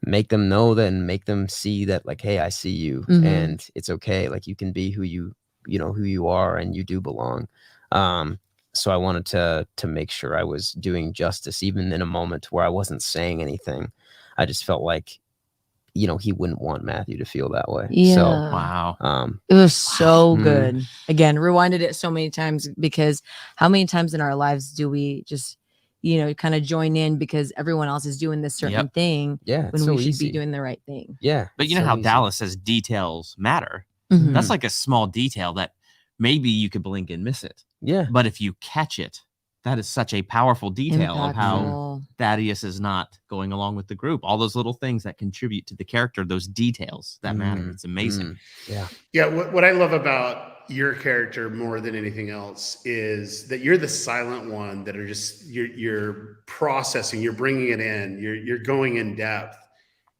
make them know that and make them see that, like, hey, I see you and it's okay. Like, you can be who you know who you are and you do belong. So I wanted to make sure I was doing justice, even in a moment where I wasn't saying anything. I just felt like, you know, he wouldn't want Matthew to feel that way. Yeah. So wow. It was so good. Again, rewinded it so many times, because how many times in our lives do we just, you know, kind of join in because everyone else is doing this certain thing when so we should easy. be doing the right thing. Yeah. But you know so how easy. Dallas says details matter. Mhm. That's like a small detail that maybe you could blink and miss it. Yeah. But if you catch it, that is such a powerful detail of how Impactful. Thaddeus is not going along with the group. All those little things that contribute to the character, those details that matter. It's amazing. Yeah, what I love about your character more than anything else is that you're the silent one that are just you're processing, you're bringing it in, you're going in depth,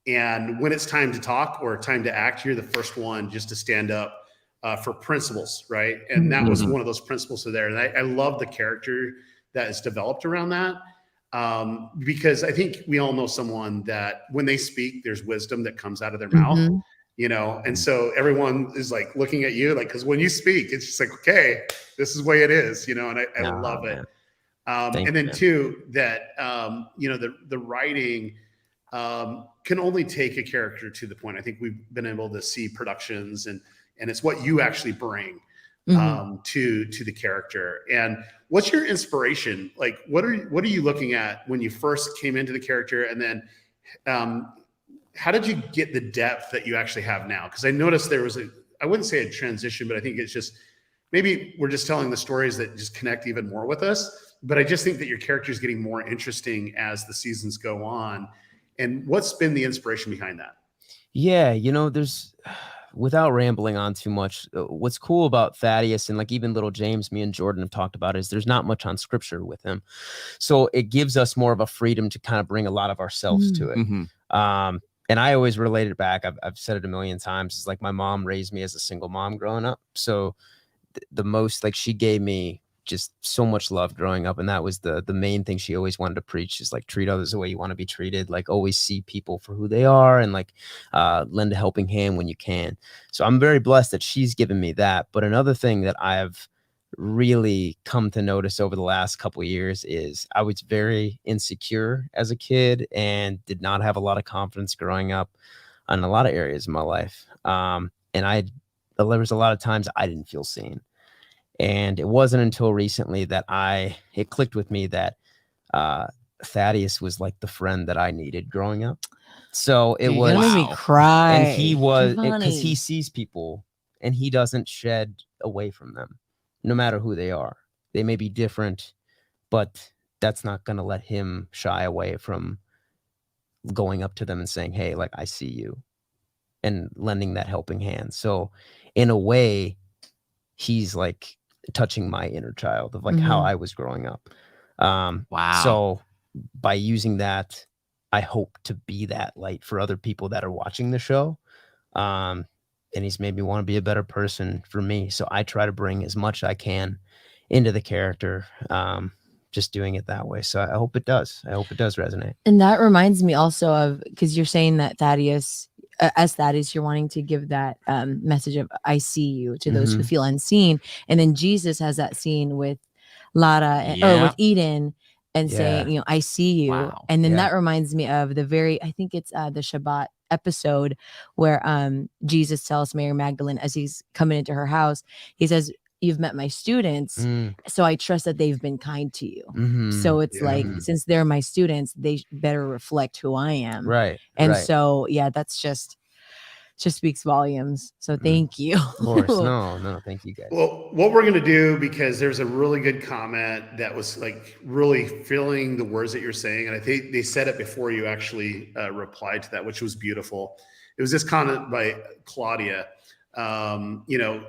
and when it's time to talk or time to act, you're the first one just to stand up for principles, right? And that was one of those principles are there, and I love the character that is developed around that. Because I think we all know someone that when they speak, there's wisdom that comes out of their mouth, you know, and so everyone is like looking at you, like, because when you speak, it's just like, okay, this is the way it is, you know, and I love it. And then too, that, you know, the writing can only take a character to the point. I think we've been able to see productions and it's what you actually bring to the character. And what's your inspiration? Like, what are you looking at when you first came into the character? And then how did you get the depth that you actually have now? Because I noticed there was I wouldn't say a transition, but I think it's just, maybe we're just telling the stories that just connect even more with us. But I just think that your character is getting more interesting as the seasons go on. And what's been the inspiration behind that? Yeah, you know, without rambling on too much, what's cool about Thaddeus and like even little James, me and Jordan have talked about, is there's not much on scripture with him. So it gives us more of a freedom to kind of bring a lot of ourselves to it. And I always relate it back. I've said it a million times. It's like my mom raised me as a single mom growing up. So the most, like, she gave me just so much love growing up. And that was the main thing she always wanted to preach, is like, treat others the way you want to be treated. Like, always see people for who they are, and like lend a helping hand when you can. So I'm very blessed that she's given me that. But another thing that I've really come to notice over the last couple of years is I was very insecure as a kid and did not have a lot of confidence growing up in a lot of areas of my life. And there was a lot of times I didn't feel seen. And it wasn't until recently that it clicked with me that Thaddeus was like the friend that I needed growing up. So it was, You're gonna make me cry. and he was, because Giovanni. he sees people and he doesn't shed away from them, no matter who they are. They may be different, but that's not going to let him shy away from going up to them and saying, hey, like, I see you, and lending that helping hand. So in a way, he's like touching my inner child of like how I was growing up. Wow. So by using that, I hope to be that light for other people that are watching the show. And he's made me want to be a better person for me. So I try to bring as much I can into the character, just doing it that way. So I hope it does. I hope it does resonate. And that reminds me also of, because you're saying that Thaddeus, as Thaddeus, you're wanting to give that message of I see you to those who feel unseen. And then Jesus has that scene with Lara or with Eden and saying, you know, I see you. Wow. And then that reminds me of the I think it's the Shabbat episode where Jesus tells Mary Magdalene as he's coming into her house, he says, you've met my students, so I trust that they've been kind to you. So it's like, since they're my students, they better reflect who I am. Right. And so, yeah, that's just speaks volumes. So thank you. Of course. No, thank you guys. Well, what we're going to do, because there's a really good comment that was like really feeling the words that you're saying. And I think they said it before you actually replied to that, which was beautiful. It was this comment by Claudia, you know,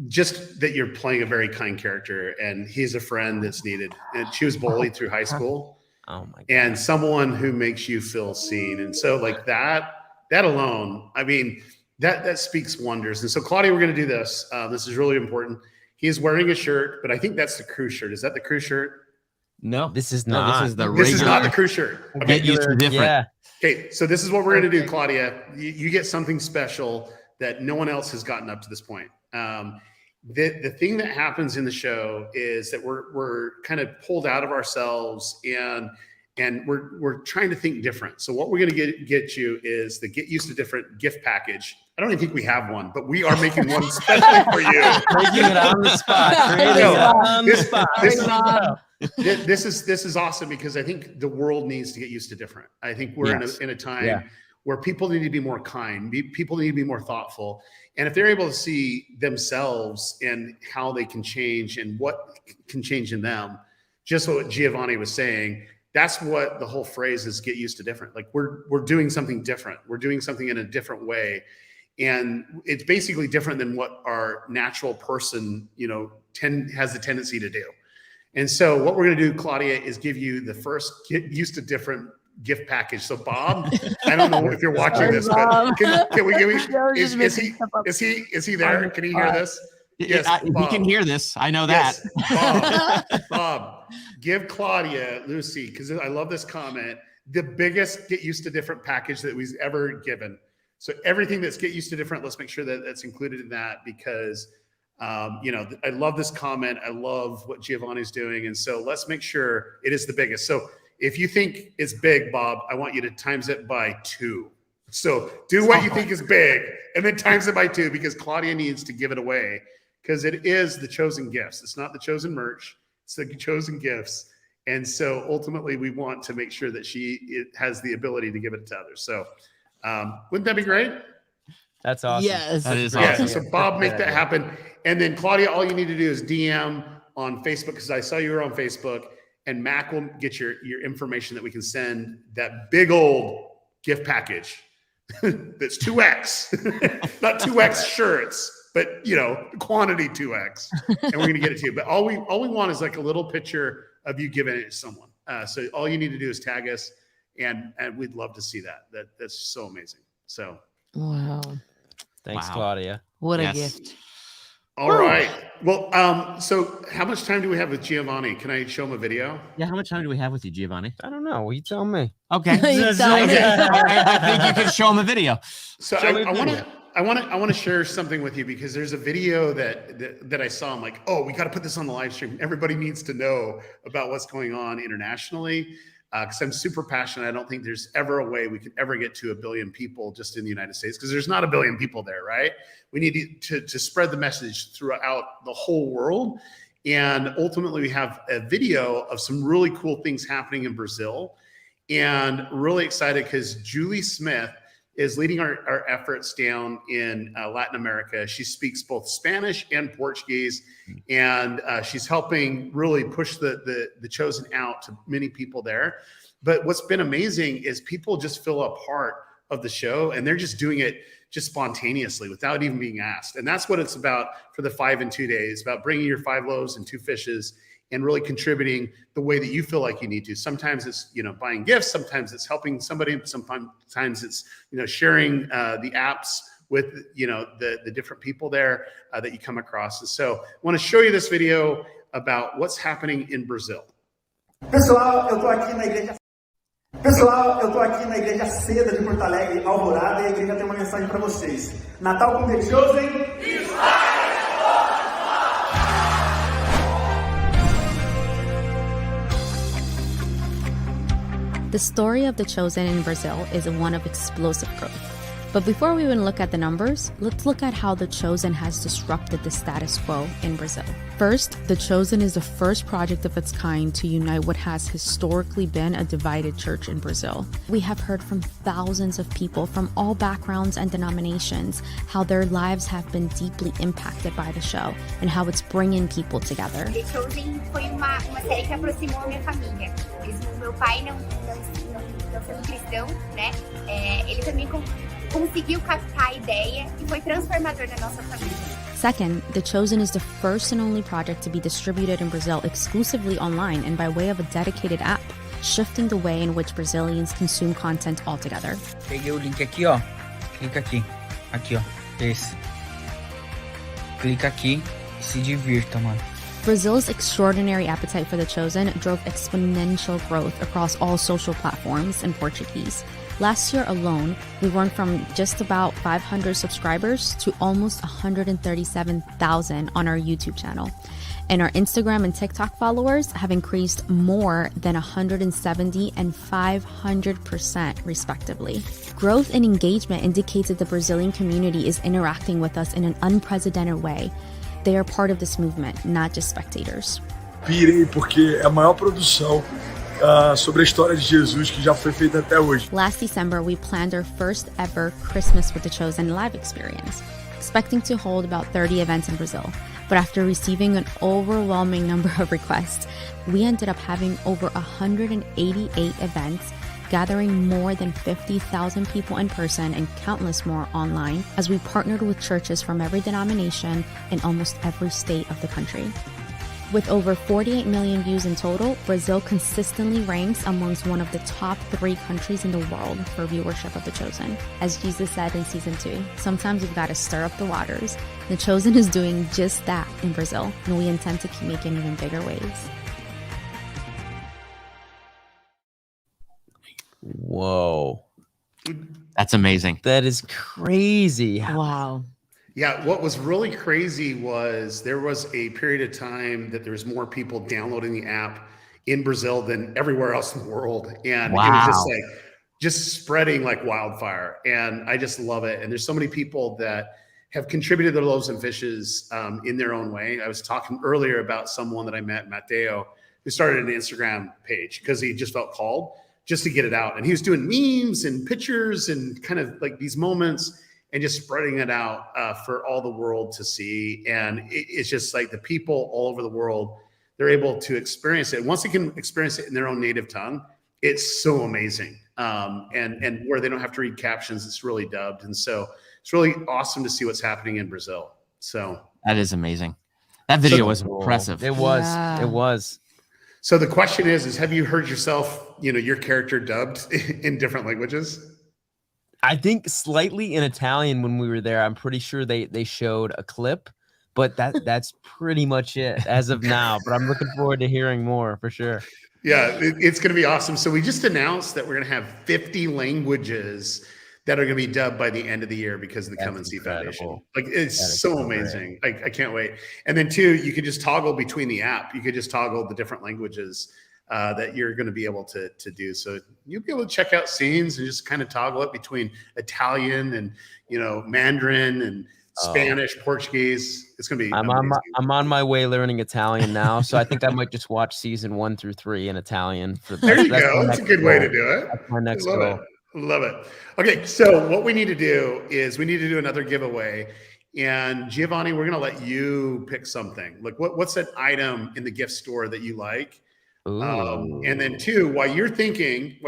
just that you're playing a very kind character and he's a friend that's needed. And she was bullied through high school. Oh my God. And someone who makes you feel seen. And so like that alone, I mean, that speaks wonders. And so Claudia, we're going to do this. This is really important. He is wearing a shirt, but I think that's the crew shirt. Is that the crew shirt? No, this is not. This is the This is not the crew shirt. Okay. Get used to different. Yeah. Okay, so this is what we're going to do, Claudia. You get something special that no one else has gotten up to this point. The thing that happens in the show is that we're kind of pulled out of ourselves and we're trying to think different. So what we're going to get you is the Get Used to Different gift package. I don't even think we have one, but we are making one especially for you. Making it on the spot. This is awesome because I think the world needs to get used to different. I think we're in a time where people need to be more kind. People need to be more thoughtful. And if they're able to see themselves and how they can change and what can change in them, just what Giovanni was saying, that's what the whole phrase is, get used to different. Like we're doing something different. We're doing something in a different way. And it's basically different than what our natural person, you know, has the tendency to do. And so what we're going to do, Claudia, is give you the first Get Used to Different gift package. So Bob, I don't know if you're watching this, but can we is he there? Can he hear this? Yes, he can hear this. I know that. Yes, Bob, give Claudia, Lucy, because I love this comment, the biggest Get Used to Different package that we've ever given. So everything that's Get Used to Different, let's make sure that that's included in that because, you know, I love this comment. I love what Giovanni's doing. And so let's make sure it is the biggest. So if you think it's big, Bob, I want you to times it by 2. So do what you think is big and then times it by 2 because Claudia needs to give it away because it is the chosen gifts. It's not the chosen merch. It's the chosen gifts. And so ultimately we want to make sure that she has the ability to give it to others. So wouldn't that be great? That's awesome. Yes. That is awesome. So Bob, make that happen. And then Claudia, all you need to do is DM on Facebook because I saw you were on Facebook and Mac will get your information that we can send that big old gift package that's 2X, not 2X shirts, but you know, quantity 2X. And we're going to get it to you. But all we want is like a little picture of you giving it to someone. So all you need to do is tag us and we'd love to see that. That's so amazing. So. Wow. Thanks, Wow. Claudia. What a Yes. gift. All right. Well, so how much time do we have with Giovanni? Can I show him a video? Yeah, how much time do we have with you, Giovanni? I don't know. You tell me. Okay. You tell me. I think you can show him a video. So I want to share something with you because there's a video that I saw. I'm like, oh, we got to put this on the live stream. Everybody needs to know about what's going on internationally. Because I'm super passionate. I don't think there's ever a way we could ever get to 1 billion people just in the United States because there's not 1 billion people there, right? We need to spread the message throughout the whole world. And ultimately, we have a video of some really cool things happening in Brazil. And really excited because Julie Smith is leading our efforts down in Latin America. She speaks both Spanish and Portuguese, and she's helping really push the chosen out to many people there. But what's been amazing is people just feel a part of the show, and they're just doing it just spontaneously without even being asked. And that's what it's about for the 5 and 2 days, about bringing your 5 loaves and 2 fishes and really contributing the way that you feel like you need to. Sometimes it's, buying gifts, sometimes it's helping somebody, sometimes it's, sharing the apps with, the different people there that you come across. And so I want to show you this video about what's happening in Brazil. Pessoal, eu tô aqui na igreja. Pessoal, eu tô aqui na igreja Seda de Porto Alegre, Alvorada, e a igreja tem uma mensagem para vocês. Natal com The Chosen. The story of The Chosen in Brazil is one of explosive growth. But before we even look at the numbers, let's look at how The Chosen has disrupted the status quo in Brazil. First, The Chosen is the first project of its kind to unite what has historically been a divided church in Brazil. We have heard from thousands of people from all backgrounds and denominations how their lives have been deeply impacted by the show and how it's bringing people together. The Chosen foi uma série que aproximou a minha família. Mesmo meu pai não sendo cristão, né? Ele também conseguiu captar a ideia e foi transformador na nossa família. Second, The Chosen is the first and only project to be distributed in Brazil exclusively online and by way of a dedicated app, shifting the way in which Brazilians consume content altogether. Peguei o link aqui, ó. Clica aqui. Aqui, ó. Esse. Clica aqui e se divirta, mano. Brazil's extraordinary appetite for The Chosen drove exponential growth across all social platforms in Portuguese. Last year alone, we went from just about 500 subscribers to almost 137,000 on our YouTube channel. And our Instagram and TikTok followers have increased more than 170 and 500% respectively. Growth and engagement indicates that the Brazilian community is interacting with us in an unprecedented way. They are part of this movement, not just spectators. Pirei porque é a maior produção sobre a história de Jesus que já foi feita até hoje. Last December, we planned our first ever Christmas with The Chosen live experience, expecting to hold about 30 events in Brazil. But after receiving an overwhelming number of requests, we ended up having over 188 events, gathering more than 50,000 people in person and countless more online as we partnered with churches from every denomination in almost every state of the country. With over 48 million views in total, Brazil consistently ranks amongst one of the top 3 countries in the world for viewership of The Chosen. As Jesus said in season 2, sometimes you've got to stir up the waters. The Chosen is doing just that in Brazil, and we intend to keep making even bigger waves. Whoa. That's amazing. That is crazy. Wow. Yeah, what was really crazy was there was a period of time that there was more people downloading the app in Brazil than everywhere else in the world. And It was just spreading like wildfire. And I just love it. And there's so many people that have contributed their loaves and fishes in their own way. I was talking earlier about someone that I met, Mateo, who started an Instagram page because he just felt called just to get it out. And he was doing memes and pictures and kind of like these moments and just spreading it out for all the world to see. And it's just like the people all over the world, they're able to experience it. Once they can experience it in their own native tongue, it's so amazing. And where they don't have to read captions, it's really dubbed. And so it's really awesome to see what's happening in Brazil. So that is amazing. That video was impressive. It was. Yeah. It was. So the question is have you heard yourself, your character dubbed in different languages? I think slightly in Italian when we were there. I'm pretty sure they showed a clip, but that's pretty much it as of now. But I'm looking forward to hearing more for sure. Yeah, it's going to be awesome. So we just announced that we're going to have 50 languages that are going to be dubbed by the end of the year because of the Come and See Foundation. Like it's so amazing. I can't wait. And then 2, you could just toggle between the app. You could just toggle the different languages that you're going to be able to do. So you'll be able to check out scenes and just kind of toggle it between Italian and, Mandarin and Spanish, Portuguese. It's going to be I'm on my way learning Italian now. So I think I might just watch season 1 through 3 in Italian. There you go. That's a good way to do it. That's my next goal. Love it. Okay. So what we need to do is we need to do another giveaway. And Giovanni, we're going to let you pick something. Like what's an item in the gift store that you like? And then 2, while you're thinking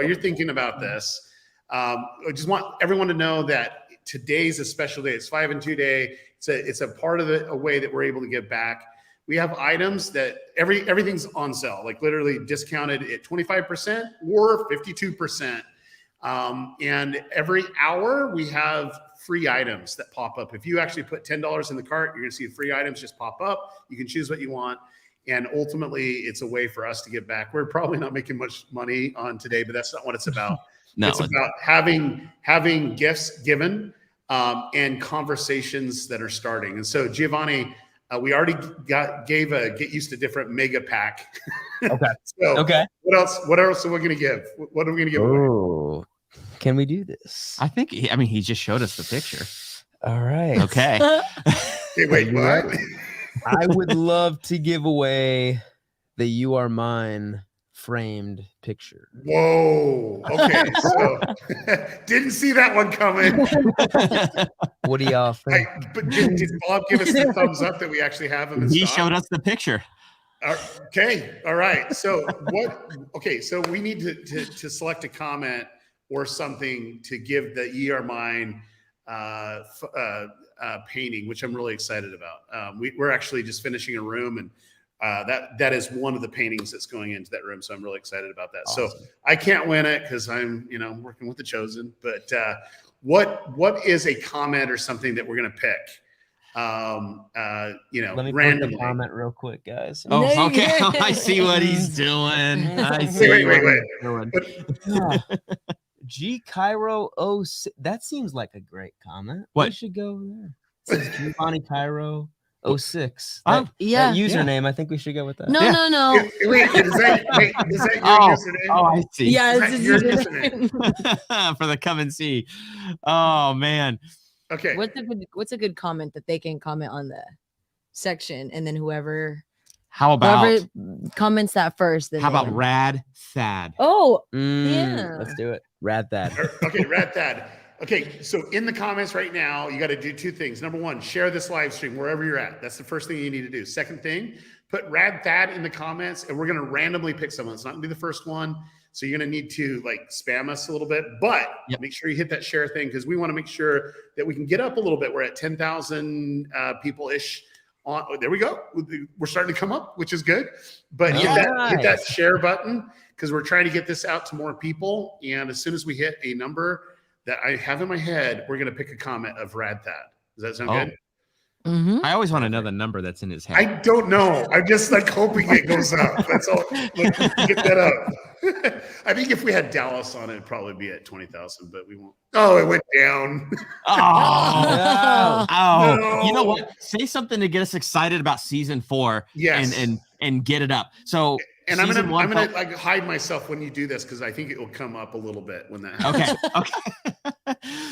about this, I just want everyone to know that today's a special day. It's 5 and 2 day. It's a part of a way that we're able to give back. We have items that everything's on sale, like literally discounted at 25% or 52%. And every hour we have free items that pop up. If you actually put $10 in the cart, you're going to see free items just pop up. You can choose what you want. And ultimately, it's a way for us to give back. We're probably not making much money on today, but that's not what it's about. No, it's about having gifts given and conversations that are starting. And so, Giovanni, we already gave a Get Used to Different mega pack. Okay. So okay. What else are we going to give? What are we going to give away? Oh, can we do this? I think, he just showed us the picture. All right. Okay. Hey, wait, what? I would love to give away the You Are Mine framed picture. Whoa. Okay. So didn't see that one coming. What do y'all think? But did Bob give us the thumbs up that we actually have him in He stock? showed us the picture. Okay. All right. So so we need to select a comment or something to give the You Are Mine painting, which I'm really excited about. We're actually just finishing a room, and that is one of the paintings that's going into that room. So I'm really excited about that. Awesome. So I can't win it because I'm, working with the chosen. But what is a comment or something that we're going to pick? Let me randomly. put the comment real quick, guys. Oh, okay. I see what he's doing. I see Wait. G Cairo 06. That seems like a great comment. What? We should go there. It says Giovanni Cairo 06. Oh, yeah. That username, I think we should go with that. No. Wait, is that your username? Oh, I see. Yeah, Is it's that his your username. For the come and see. Oh, man. Okay. What's a good comment that they can comment on the section, and then whoever comments that first. Then how about Rad Thad? Oh, yeah. Let's do it. Rad Thad. Okay, Rad Thad. Okay, so in the comments right now, you got to do two things. Number one, share this live stream wherever you're at. That's the first thing you need to do. Second thing, put Rad Thad in the comments, and we're going to randomly pick someone. It's not going to be the first one. So you're going to need to spam us a little bit, but make sure you hit that share thing, because we want to make sure that we can get up a little bit. We're at 10,000 people-ish. There we go. We're starting to come up, which is good. But hit that share button, because we're trying to get this out to more people. And as soon as we hit a number that I have in my head, we're going to pick a comment of Rad Thad. Does that sound good? Mm-hmm. I always want to know the number that's in his head. I don't know. I'm just hoping it goes up. That's all. Get that up. I think if we had Dallas on it, it'd probably be at 20,000, but we won't. Oh, it went down. Oh, No. You know what? Say something to get us excited about season 4. Yes. And get it up. So And I'm gonna hide myself when you do this, because I think it will come up a little bit when that happens. Okay.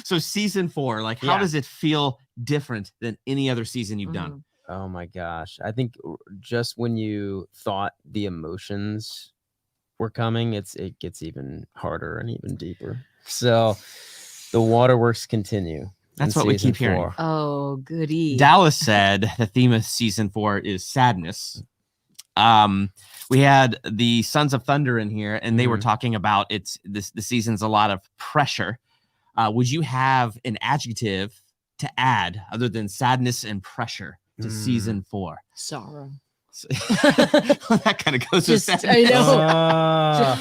So season 4, how does it feel different than any other season you've done? Oh my gosh. I think just when you thought the emotions were coming, it gets even harder and even deeper. So the waterworks continue. That's what we keep hearing. Oh, goody. Dallas said the theme of season 4 is sadness. We had the Sons of Thunder in here, and they were talking about the season's a lot of pressure. Would you have an adjective to add other than sadness and pressure to season 4? Sorrow. That kind of goes with sadness. I know.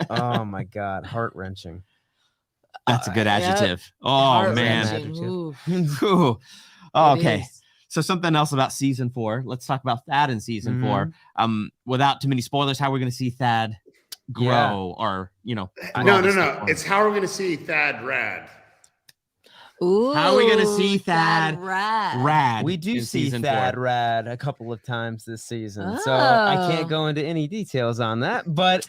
Oh my God, heart-wrenching. That's a good adjective. Oh man. Ooh. Oh, okay. So something else about season 4. Let's talk about Thad in season 4. Without too many spoilers, how we're going to see Thad grow, or No. It's how are we going to see Thad rad? Ooh, how are we going to see Thad rad? We do see Thad rad a couple of times this season, so I can't go into any details on that. But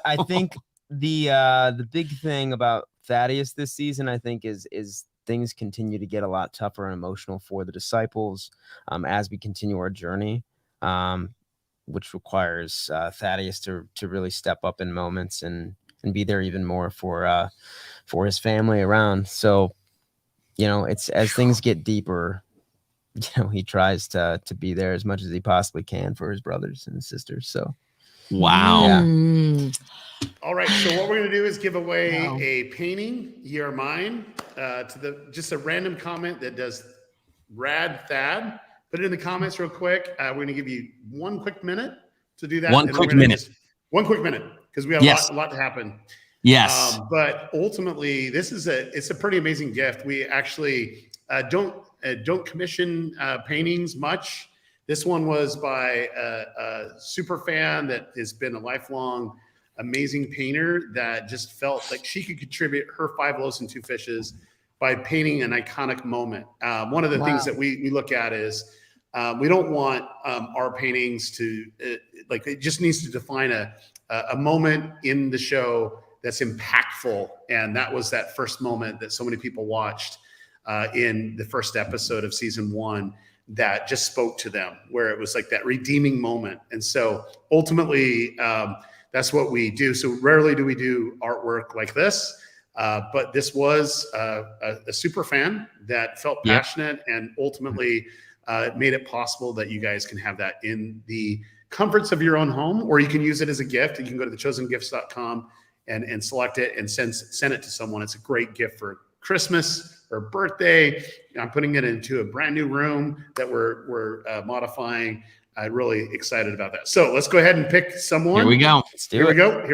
I think the big thing about Thaddeus this season, I think, is things continue to get a lot tougher and emotional for the disciples as we continue our journey, which requires Thaddeus to really step up in moments and be there even more for his family around. So, it's as things get deeper, he tries to be there as much as he possibly can for his brothers and sisters. So, wow. Yeah. All right. So what we're going to do is give away a painting, You Are Mine, to just a random comment that does Rad Thad. Put it in the comments real quick. We're going to give you 1 quick minute to do that. One quick minute, because we have a lot to happen. Yes. But ultimately, it's a pretty amazing gift. We actually don't commission paintings much. This one was by a super fan that has been a lifelong amazing painter that just felt like she could contribute her 5 loaves and 2 fishes by painting an iconic moment. One of the things that we look at is we don't want our paintings to it just needs to define a moment in the show that's impactful. And that was that first moment that so many people watched in the first episode of season 1 that just spoke to them, where it was like that redeeming moment. And so ultimately, that's what we do. So rarely do we do artwork like this, but this was a super fan that felt passionate and ultimately made it possible that you guys can have that in the comforts of your own home, or you can use it as a gift. You can go to thechosengifts.com and select it and send it to someone. It's a great gift for Christmas or birthday. I'm putting it into a brand new room that we're modifying. I'm really excited about that. So let's go ahead and pick someone. Here we go. Here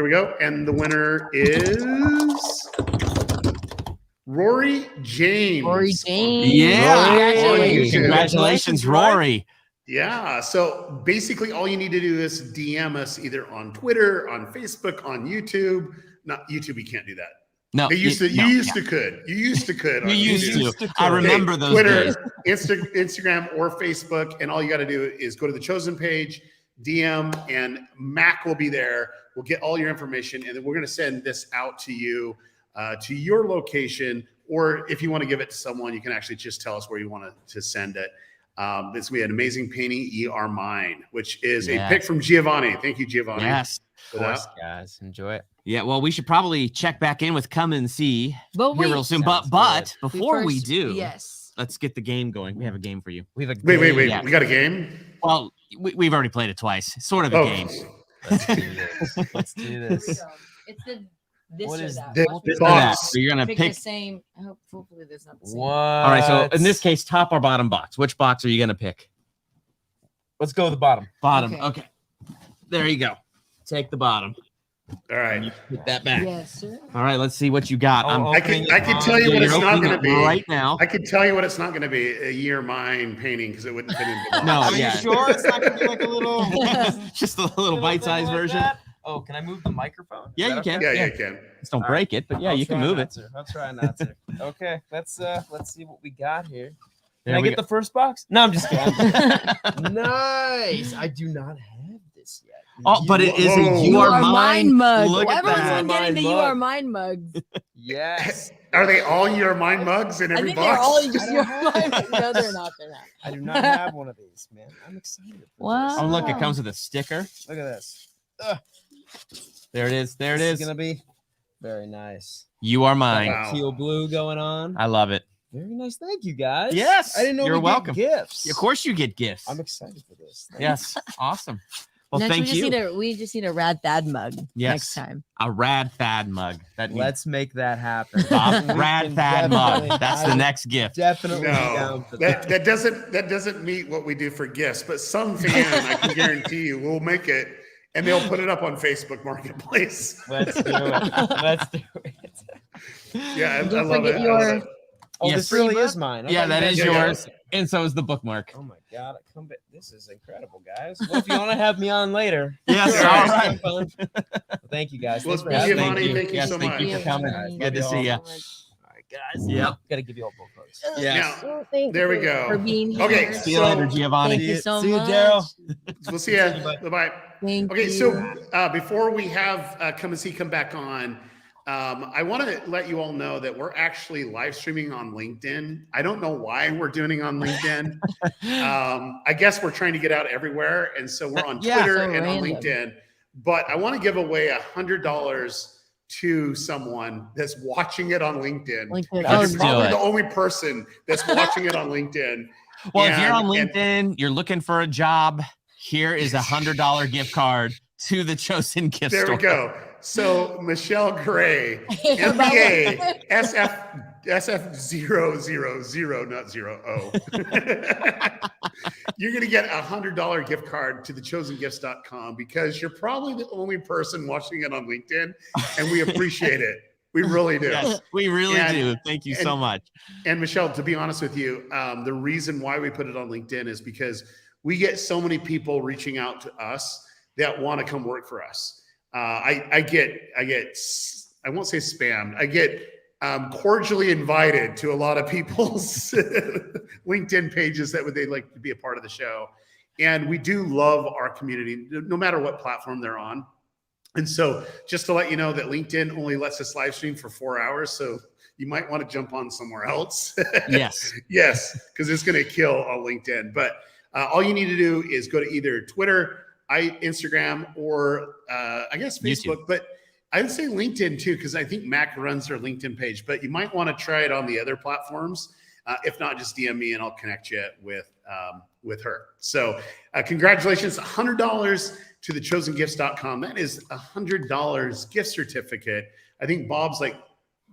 we go. And the winner is Rory James. Yeah. Congratulations, Rory. Yeah. So basically all you need to do is DM us either on Twitter, on Facebook, on YouTube. Not YouTube, you can't do that. No, you used to could. You used to could. You used to. I remember those Twitter, days. Instagram, or Facebook, and all you got to do is go to the Chosen page, DM, and Mac will be there. We'll get all your information, and then we're going to send this out to you, to your location, or if you want to give it to someone, you can actually just tell us where you want to send it. This will be an amazing painting, Ye Are Mine, which is a pick from Giovanni. Thank you, Giovanni. Yes. Of course, guys. Enjoy it. Yeah, well, we should probably check back in with Come and See But here real soon. But before we do, yes, let's get the game going. We have a game for you. We have a wait. Yeah. We got a game? Well, we've already played it twice. Sort of a game. Let's do this. It's this What or is that. this Watch box? what- So you're gonna pick pick. the same. Hopefully, that's not the same. What? All right. So in this case, top or bottom box. Which box are you gonna pick? Let's go with the bottom. Bottom. Okay. There you go. Take the bottom. All right. Put that back. Yes, sir. All right. Let's see what you got. I can tell you what it's not going to be right now. I can tell you what it's not going to be. A Ye Are Mine painting, because it wouldn't fit into the box. No, Are yeah. you sure it's not gonna be like a little, Just a little bite-sized version. Oh, can I move the microphone? Yeah, you can. Yeah, you can. Just don't break it, but yeah, you can move it. I'll try not to. Okay, let's see what we got here. Can There I we get go. the first box? No, I'm just kidding. Nice. I do not have this yet. Oh, but it is Whoa. a You Are Mine mug. Look at Everyone's that. been getting the You Are Mine mugs. Yes. Are they all Ye Are Mine mugs in I every think they're box? all You Are Mine. No, they're not. They're not. I do not have one of these, man. I'm excited. Wow. Oh, look, it comes with a sticker. Look at this. There it is. There it This is. gonna be very nice. You Are Mine. Wow. Teal blue going on. I love it. Very nice. Thank you, guys. Yes, I didn't know you're we get welcome. gifts. Of course, you get gifts. I'm excited for this. Thank Yes, awesome. Well, Next, thank you. we just need a Rad Thad mug Yes. next time. A Rad Thad mug. That means Let's make that happen. Rad Thad mug. That's the next gift. Definitely No, down for that. that doesn't meet what we do for gifts. But some fan, I can guarantee you, will make it, and they'll put it up on Facebook Marketplace. Let's do it. Let's do it. Yeah, I Don't love it. forget I love your- it. Oh, Yes. this really is mine. I Yeah, thought that you is guys- yours. And so is the bookmark. Oh my god! This is incredible, guys. Well, if you want to have me on later, Yes, sure, all it's right. fun. Thank you, guys. Well, Thanks for having me. Giovanni, thank you Yes, so thank much. you for coming. Guys, Good to love see you. y'all. All right, guys. Yep. Gotta give you all both hugs. Yes. Now, Thank there we you go. for being here. Okay, See you later, Giovanni. Thank you so See you, much. Daryl. We'll see you. Bye-bye. Thank Okay, you. so before we have Come and See come back on, I want to let you all know that we're actually live streaming on LinkedIn. I don't know why we're doing it on LinkedIn. I guess we're trying to get out everywhere, and so we're on Yeah. Twitter So and on random. LinkedIn. But I want to give away $100 to someone that's watching it on LinkedIn. LinkedIn. Because Let's you're do probably it. the only person that's watching it on LinkedIn. Well, if you're on And- LinkedIn, you're looking for a job, here is a $100 gift card to the Chosen Gift There Store. we go. So Michelle Gray, MBA, SF000, not 0. You're going to get a $100 gift card to thechosengifts.com because you're probably the only person watching it on LinkedIn, and we appreciate it. We really do. Yes, we really do. Thank you so much. And Michelle, to be honest with you, the reason why we put it on LinkedIn is because we get so many people reaching out to us that want to come work for us. I get, I won't say spammed. I get cordially invited to a lot of people's LinkedIn pages that they'd like to be a part of the show. And we do love our community, no matter what platform they're on. And so just to let you know that LinkedIn only lets us live stream for 4 hours. So you might want to jump on somewhere else. Yes. Yes, because it's going to kill on LinkedIn. But all you need to do is go to either Twitter, Instagram, or I guess Facebook. YouTube. But I would say LinkedIn too, because I think Mac runs their LinkedIn page. But you might want to try it on the other platforms. If not, just DM me and I'll connect you with her. So congratulations, $100 to thechosengifts.com. That is $100 gift certificate. I think Bob's like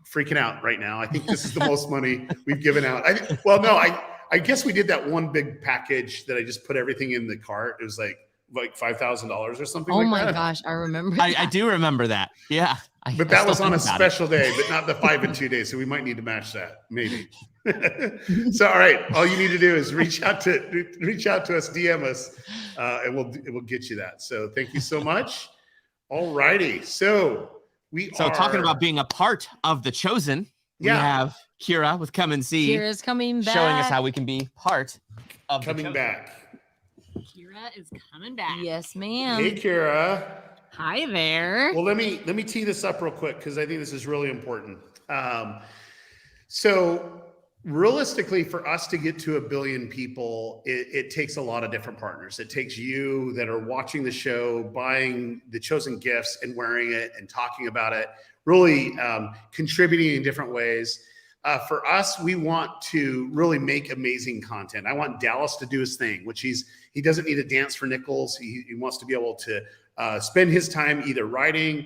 freaking out right now. I think this is the most money we've given out. I guess we did that one big package that I just put everything in the cart. It was like $5,000 or something. Oh my gosh, I remember. I do remember that. Yeah. But that was on a special day, but not the 5 and 2 days. So we might need to match that, maybe. So, all right, all you need to do is reach out to us, DM us, and we'll get you that. So thank you so much. All righty. So talking about being a part of The Chosen, we have Kira with Come and See. Kira's coming back. Showing us how we can be part of coming back. Kira is coming back. Yes, ma'am. Hey, Kira. Hi there. Well, let me tee this up real quick because I think this is really important. So realistically, for us to get to 1 billion people, it takes a lot of different partners. It takes you that are watching the show, buying the Chosen gifts and wearing it and talking about it, really contributing in different ways. For us, we want to really make amazing content. I want Dallas to do his thing, which he doesn't need to dance for nickels. He wants to be able to spend his time either writing,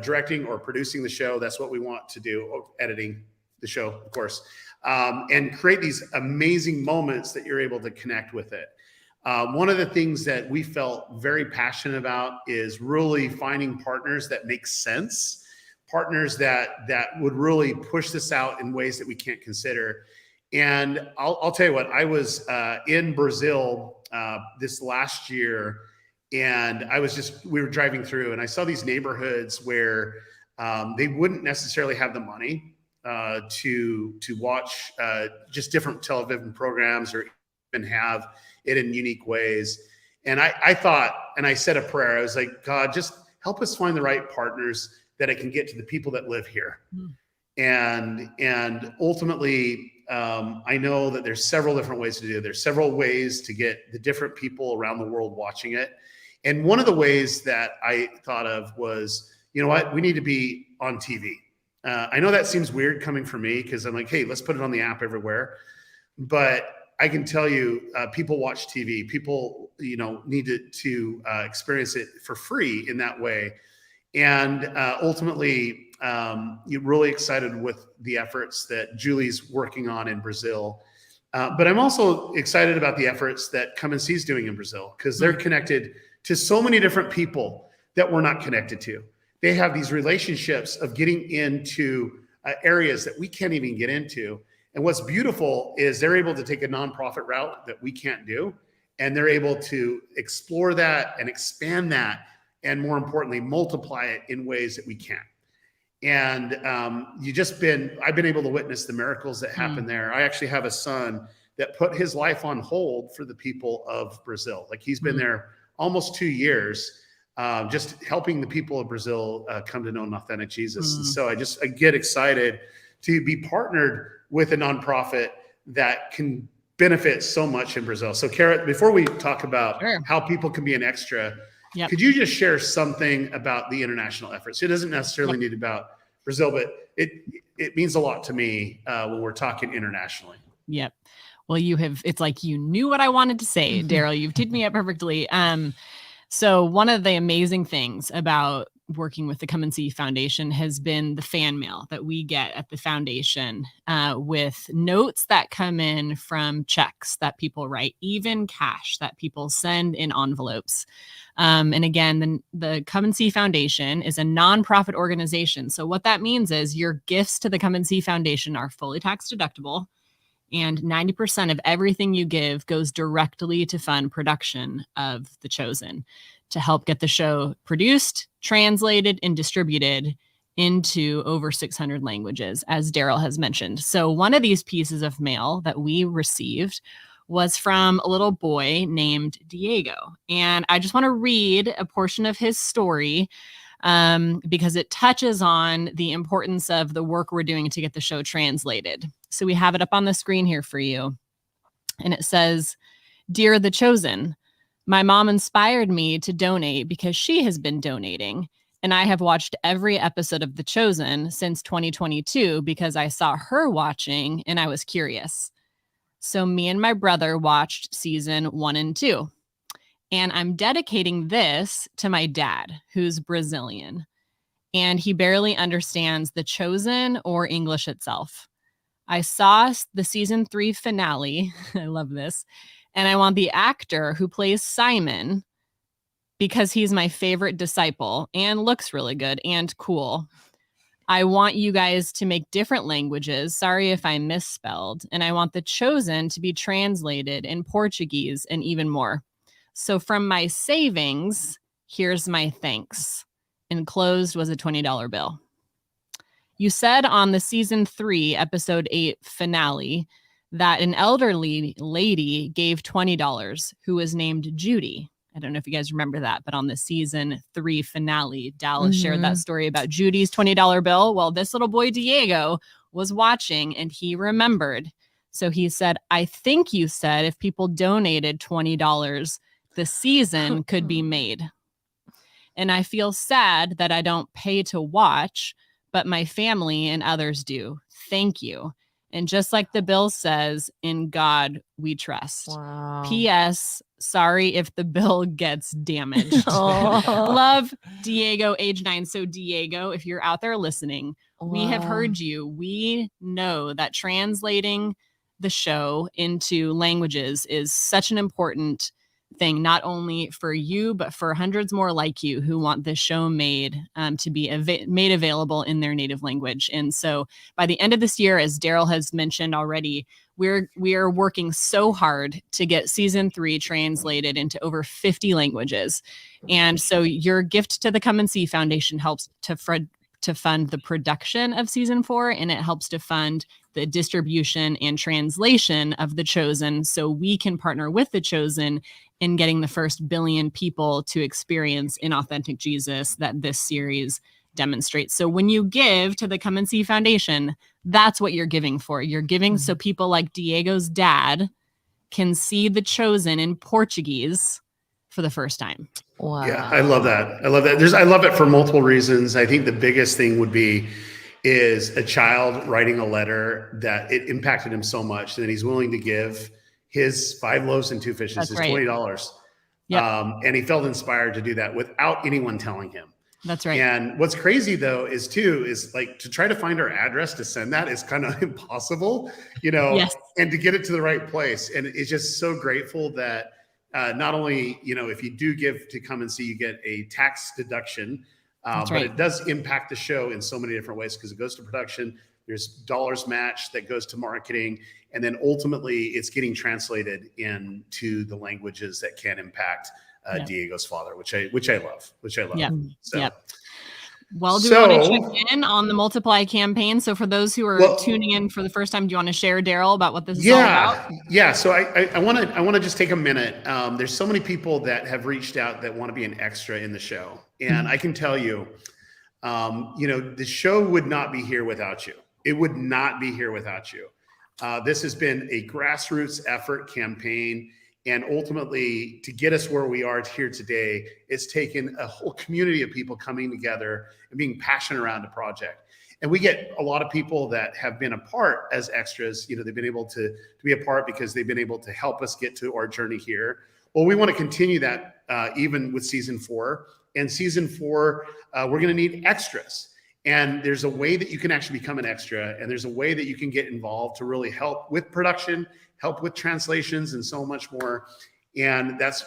directing, or producing the show. That's what we want to do, or editing the show, of course, and create these amazing moments that you're able to connect with it. One of the things that we felt very passionate about is really finding partners that make sense, partners that would really push this out in ways that we can't consider. And I'll tell you what, I was in Brazil this last year, and we were driving through, and I saw these neighborhoods where they wouldn't necessarily have the money to watch just different television programs or even have it in unique ways. And I thought, and I said a prayer, I was like, God, just help us find the right partners that I can get to the people that live here. And ultimately, I know that there's several different ways to do it. There's several ways to get the different people around the world watching it. And one of the ways that I thought of was, you know what, we need to be on TV. I know that seems weird coming from me because I'm like, hey, let's put it on the app everywhere. But I can tell you, people watch TV. People, need to experience it for free in that way. And ultimately, you're really excited with the efforts that Julie's working on in Brazil. But I'm also excited about the efforts that Come and See's doing in Brazil, because they're connected to so many different people that we're not connected to. They have these relationships of getting into areas that we can't even get into. And what's beautiful is they're able to take a nonprofit route that we can't do. And they're able to explore that and expand that. And more importantly, multiply it in ways that we can't. And I've been able to witness the miracles that happen there. I actually have a son that put his life on hold for the people of Brazil. Like, he's been there almost 2 years, just helping the people of Brazil come to know an authentic Jesus. And so I get excited to be partnered with a nonprofit that can benefit so much in Brazil. So, Kara, before we talk about how people can be an extra, could you just share something about the international efforts? It doesn't necessarily need about Brazil, but it means a lot to me when we're talking internationally. Yep. Well, it's like you knew what I wanted to say, Daryl. You've teed me up perfectly. So one of the amazing things about working with the Come and See Foundation has been the fan mail that we get at the foundation with notes that come in from checks that people write, even cash that people send in envelopes. And again, the Come and See Foundation is a nonprofit organization. So what that means is your gifts to the Come and See Foundation are fully tax deductible, and 90% of everything you give goes directly to fund production of The Chosen, to help get the show produced, translated, and distributed into over 600 languages, as Daryl has mentioned. So one of these pieces of mail that we received was from a little boy named Diego. And I just want to read a portion of his story because it touches on the importance of the work we're doing to get the show translated. So we have it up on the screen here for you. And it says, "Dear The Chosen, my mom inspired me to donate because she has been donating. And I have watched every episode of The Chosen since 2022 because I saw her watching and I was curious. So me and my brother watched season 1 and 2. And I'm dedicating this to my dad, who's Brazilian. And he barely understands The Chosen or English itself. I saw the season 3 finale. I love this. And I want the actor who plays Simon, because he's my favorite disciple and looks really good and cool. I want you guys to make different languages. Sorry if I misspelled. And I want The Chosen to be translated in Portuguese and even more. So from my savings, here's my thanks." Enclosed was a $20 bill. You said on the season 3, episode 8 finale that an elderly lady gave $20 who was named Judy. I don't know if you guys remember that, but on the season 3 finale, Dallas shared that story about Judy's $20 bill. Well, this little boy, Diego, was watching and he remembered. So he said, "I think you said if people donated $20, the season could be made. And I feel sad that I don't pay to watch, but my family and others do. Thank you. And just like the bill says, in God we trust. Wow. P.S. Sorry if the bill gets damaged." Love, Diego, age 9. So Diego, if you're out there listening, we have heard you. We know that translating the show into languages is such an important thing, not only for you, but for hundreds more like you who want this show made to be made available in their native language. And so by the end of this year, as Daryl has mentioned already, we are working so hard to get season 3 translated into over 50 languages. And so your gift to the Come and See Foundation helps to fund the production of season 4, and it helps to fund the distribution and translation of The Chosen, so we can partner with The Chosen in getting the first billion people to experience an authentic Jesus that this series demonstrates. So when you give to the Come and See Foundation, that's what you're giving for. You're giving so people like Diego's dad can see The Chosen in Portuguese for the first time. Wow. Yeah, I love that. I love that. I love it for multiple reasons. I think the biggest thing would be is a child writing a letter that it impacted him so much that he's willing to give his 5 loaves and 2 fishes, That's his right. $20. Yep. And he felt inspired to do that without anyone telling him. That's right. And what's crazy though is like to try to find our address to send that is kind of impossible, Yes. and to get it to the right place. And it's just so grateful that not only, if you do give to Come and See, you get a tax deduction, That's but right. it does impact the show in so many different ways because it goes to production. There's dollars matched that goes to marketing. And then ultimately it's getting translated into the languages that can impact Diego's father, which I love. Yep. So, Yep. Well, do you want to check in on the Multiply campaign? So for those who are tuning in for the first time, do you want to share, Daryl, about what this is all about? Yeah. So I want to just take a minute. There's so many people that have reached out that want to be an extra in the show. And I can tell you, the show would not be here without you. It would not be here without you. This has been a grassroots effort campaign. And ultimately, to get us where we are here today, it's taken a whole community of people coming together and being passionate around a project. And we get a lot of people that have been a part as extras. They've been able to be a part because they've been able to help us get to our journey here. Well, we want to continue that even with season 4. And season 4, we're going to need extras. And there's a way that you can actually become an extra, and there's a way that you can get involved to really help with production, help with translations, and so much more. And that's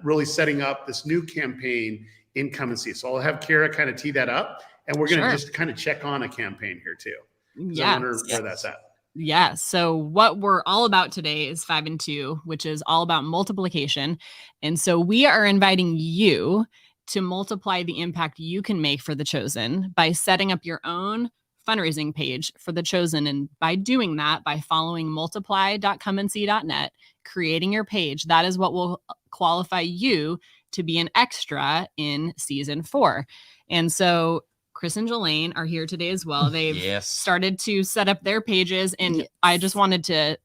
really setting up this new campaign in Come and See. So I'll have Kara kind of tee that up, and we're going to just kind of check on a campaign here too. Yeah. I wonder where that's at. Yeah. So what we're all about today is 5 and 2, which is all about multiplication. And so we are inviting you to multiply the impact you can make for The Chosen by setting up your own fundraising page for The Chosen. And by doing that, by following multiply.comeandsee.net, creating your page, that is what will qualify you to be an extra in season 4. And so Chris and Jelaine are here today as well. They've started to set up their pages. And I just wanted to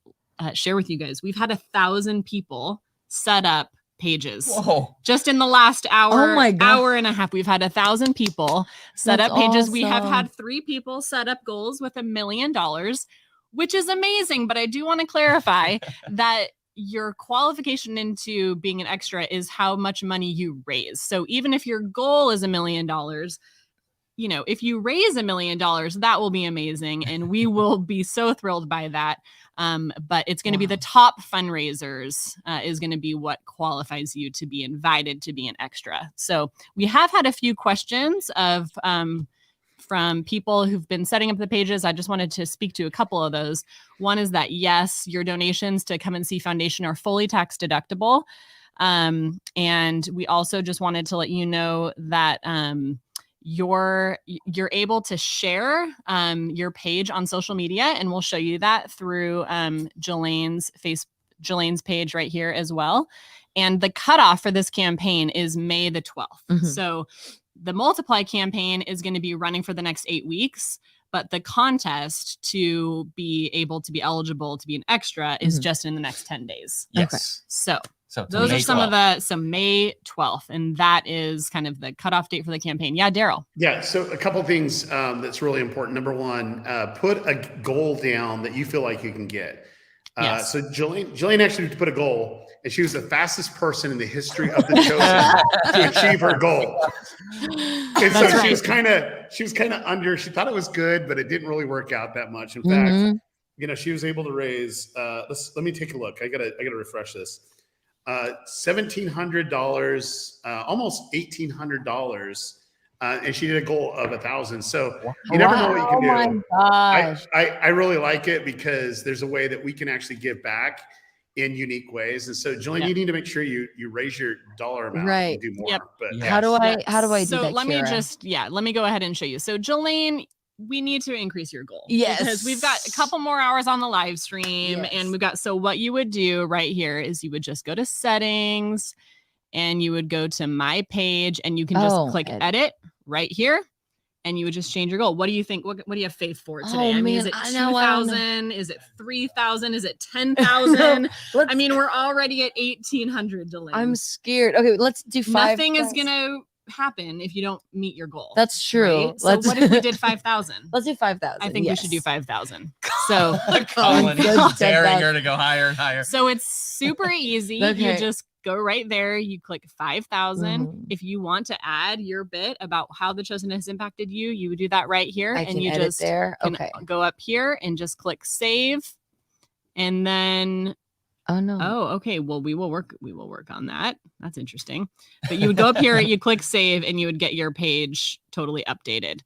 share with you guys, we've had 1,000 people set up pages. Whoa. Just in the last hour, Oh my God. hour and a half, we've had 1,000 people set That's up pages. We have awesome. had 3 people set up goals with $1 million, which is amazing. But I do want to clarify that your qualification into being an extra is how much money you raise. So even if your goal is $1 million, you know, if you raise $1 million, that will be amazing. And we will be so thrilled by that. But it's going to be the top fundraisers is going to be what qualifies you to be invited to be an extra. So we have had a few questions of from people who've been setting up the pages. I just wanted to speak to a couple of those. One is that, yes, your donations to Come and See Foundation are fully tax deductible. And we also just wanted to let you know that you're able to share your page on social media, and we'll show you that through Jelaine's page right here as well. And the cutoff for this campaign is May the 12th. Mhm. So the Multiply campaign is going to be running for the next 8 weeks, but the contest to be able to be eligible to be an extra is just in the next 10 days. Yes. So So those May are some 12th. of the, May 12th, and that is kind of the cutoff date for the campaign. Yeah, Daryl. Yeah, so a couple of things that's really important. Number one, put a goal down that you feel like you can get. Yes. So Jelaine actually put a goal, and she was the fastest person in the history of The Chosen to achieve her goal. And so That's she was right. kind of under. She thought it was good, but it didn't really work out that much. In Mhm. fact, you know, she was able to raise. Let me take a look. I gotta refresh this. $1,700, almost $1,800, and she did a goal of 1,000. So you never know what you can do. Oh my gosh. I really like it because there's a way that we can actually give back in unique ways. And so, Jillian, you need to make sure you raise your dollar amount Right. and do more. Yep. But How do I do So that? let me Kira? let me go ahead and show you. So Jelaine, we need to increase your goal. Yes. Because we've got a couple more hours on the live stream, and we've got, so what you would do right here is you would just go to settings, and you would go to my page, and you can just click edit right here, and you would just change your goal. What do you think? What do you have faith for today? Oh, I mean, man, is it I don't know. 2,000? Is it 3,000? Is it 10,000? I mean, we're already at 1,800, Jelaine. I'm scared. Okay, let's do 5. Nothing is gonna happen if you don't meet your goal. That's true. Right? So what if we did 5,000? Let's do 5,000. I think we should do 5,000. So Colin Good, daring 10,000. her to go higher and higher. So it's super easy. Okay. You just go right there. You click 5,000. If you want to add your bit about how The Chosen has impacted you, you would do that right here. I and can you edit just there. can Okay. go up here and just click save. And then Oh no. oh, okay. Well, we will work on that. That's interesting. But you would go up here, you click save, and you would get your page totally updated.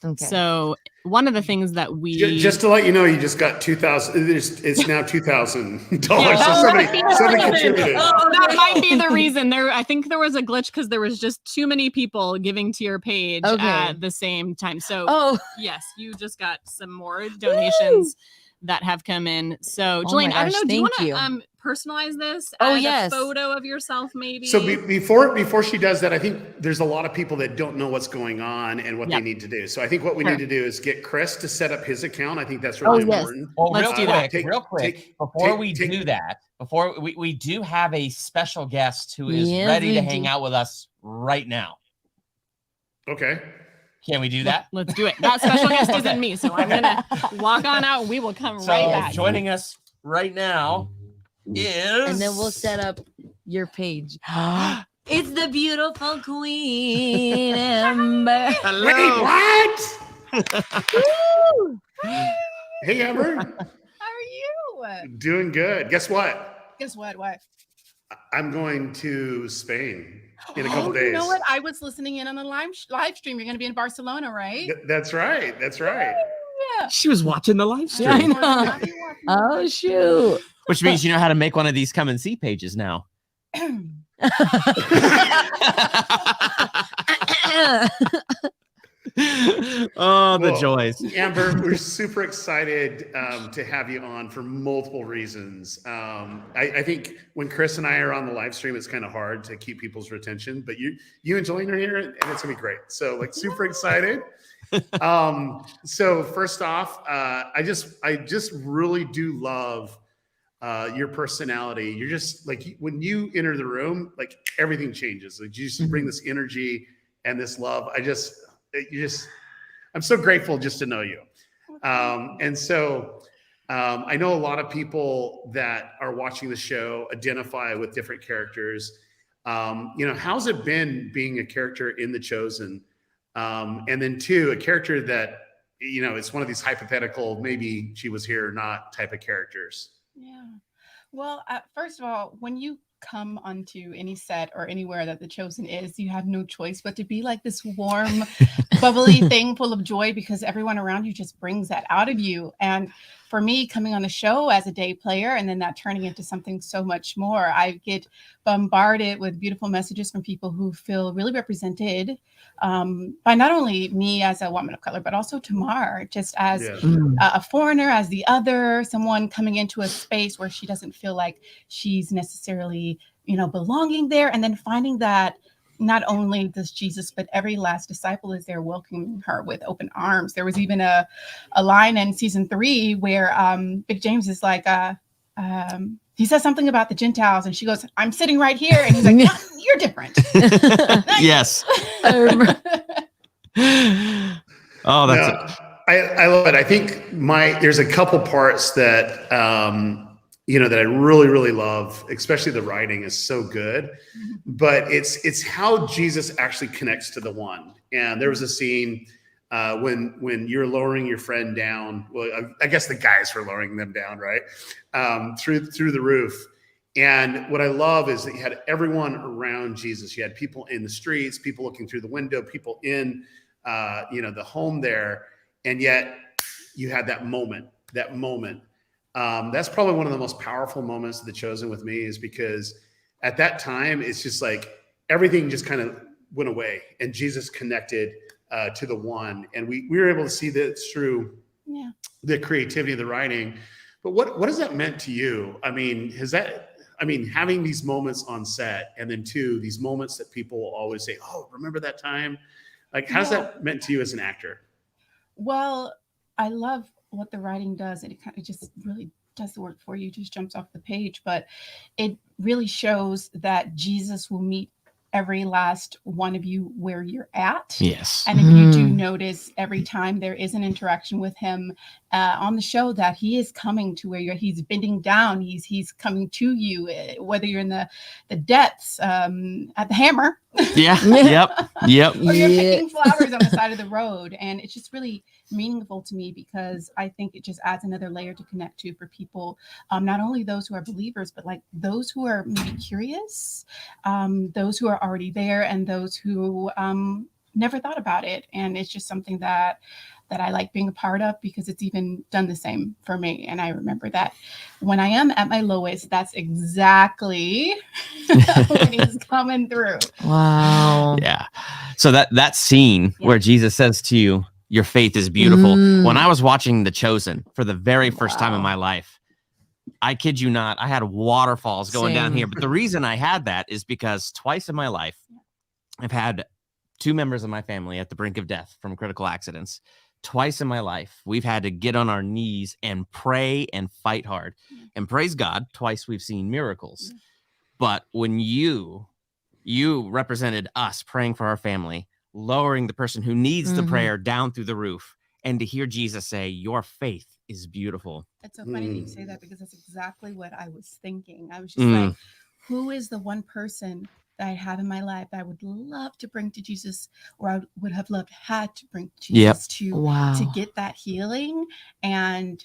Okay. So one of the things that we just to let you know, you just got 2,000. It's now $2,000. Yeah, So that might be the somebody reason. contributed. That might be the reason. I think there was a glitch because there was just too many people giving to your page at the same time. So yes, you just got some more donations that have come in. So Oh Jelaine, my I don't gosh, know, do you want thank to personalize this? Oh, Add yes. a photo of yourself maybe. So before she does that, I think there's a lot of people that don't know what's going on and what they need to do. So I think what we need to do is get Chris to set up his account. I think that's really important. Well, Let's do that. real quick, before we do that, before we do have a special guest who is Yes, ready to we hang do. out with us right now. Okay. Can we do that? Let's do it. That special guest isn't me, so I'm gonna walk on out and we will come So right back. joining us right now is And then we'll set up your page. It's the beautiful Queen Amber. Wait, what? Woo! Hey, Amber. How are you? Doing good. Guess what? Guess what? What? I'm going to Spain in a couple days. You know what? I was listening in on the live stream. You're going to be in Barcelona, right? That's right. That's right. Yeah. She was watching the live stream. I know. Oh, shoot. Which means you know how to make one of these come and see pages now. Oh, the joys. Amber, we're super excited to have you on for multiple reasons. I think when Chris and I are on the live stream, it's kind of hard to keep people's retention, but you enjoying her here, and it's gonna be great. So like super excited. So first off, I just really do love your personality. You're just like, when you enter the room, like everything changes. Like you just bring this energy and this love. I'm so grateful just to know you. And so I know a lot of people that are watching the show identify with different characters. How's it been being a character in The Chosen? And then two, a character that, it's one of these hypothetical, maybe she was here or not type of characters. Yeah. Well, first of all, when you come onto any set or anywhere that The Chosen is, you have no choice but to be like this warm, bubbly thing full of joy, because everyone around you just brings that out of you. And for me, coming on the show as a day player and then that turning into something so much more, I get bombarded with beautiful messages from people who feel really represented by not only me as a woman of color, but also Tamar, just as a foreigner, as the other, someone coming into a space where she doesn't feel like she's necessarily, belonging there. And then finding that not only does Jesus, but every last disciple is there welcoming her with open arms. There was even a line in season 3 where Big James is like, he says something about the Gentiles and she goes, I'm sitting right here. And he's like, no, you're different. Yes. Oh, that's it. I love it. I think there's a couple parts that, that I really, really love, especially the writing is so good, but it's how Jesus actually connects to the one. And there was a scene when you're lowering your friend down. Well, I guess the guys were lowering them down, right? Through the roof. And what I love is that you had everyone around Jesus. You had people in the streets, people looking through the window, people in, the home there. And yet you had that moment. That's probably one of the most powerful moments of The Chosen with me, is because at that time, it's just like everything just kind of went away and Jesus connected to the one. And we were able to see that through the creativity of the writing. But what has that meant to you? I mean, having these moments on set, and then two, these moments that people will always say, oh, remember that time? Like, how's that meant to you as an actor? Well, I love what the writing does. And it just really does the work for you, just jumps off the page. But it really shows that Jesus will meet every last one of you where you're at. Yes. And if you do notice, every time there is an interaction with him on the show, that he is coming to where he's bending down, he's coming to you, whether you're in the depths at the Hammer. Yeah. Yep. Or you're picking flowers on the side of the road. And it's just really meaningful to me, because I think it just adds another layer to connect to for people, not only those who are believers, but like those who are maybe curious, those who are already there, and those who never thought about it. And it's just something that I like being a part of, because it's even done the same for me. And I remember that when I am at my lowest, that's exactly when he's coming through. Wow. Yeah. So that scene where Jesus says to you, your faith is beautiful. When I was watching The Chosen for the very first time in my life, I kid you not, I had waterfalls going down here. But the reason I had that is because twice in my life, I've had 2 members of my family at the brink of death from critical accidents. Twice in my life, we've had to get on our knees and pray and fight hard. And praise God, twice we've seen miracles. But when you represented us praying for our family, lowering the person who needs the prayer down through the roof, and to hear Jesus say, your faith is beautiful. It's so funny that you say that, because that's exactly what I was thinking. I was just like, who is the one person that I have in my life that I would love to bring to Jesus, or I would have had to bring to Jesus to get that healing, and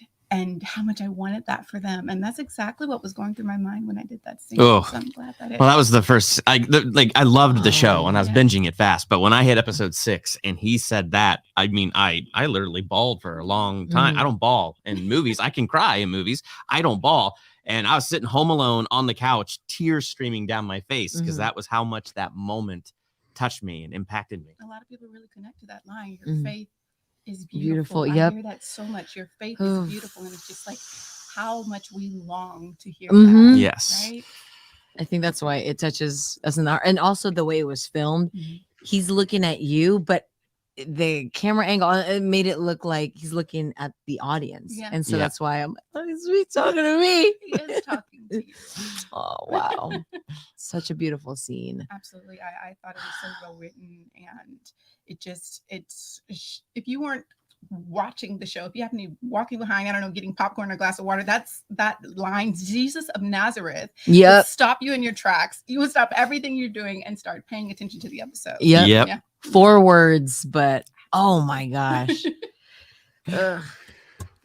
how much I wanted that for them. And that's exactly what was going through my mind when I did that scene. Oh, so I'm glad that well, that was the first. I loved the show and I was binging it fast. But when I hit episode 6 and he said that, I mean, I literally bawled for a long time. I don't bawl in movies. I can cry in movies. I don't bawl. And I was sitting home alone on the couch, tears streaming down my face, because that was how much that moment touched me and impacted me. A lot of people really connect to that line. Your faith is beautiful. Beautiful, I yep. hear that so much. Your faith is beautiful, and it's just like how much we long to hear that. Yes. Right? I think that's why it touches us in the heart. And also the way it was filmed. He's looking at you, but the camera angle, it made it look like he's looking at the audience. Yeah. And so that's why I'm like, oh, he's talking to me. He is talking to you. Oh, wow. Such a beautiful scene. Absolutely. I thought it was so well written, and it's if you weren't watching the show, if you happen to be walking behind, I don't know, getting popcorn or a glass of water, that line, Jesus of Nazareth, would stop you in your tracks. You would stop everything you're doing and start paying attention to the episode. Yep. Yeah. 4 words, but oh my gosh.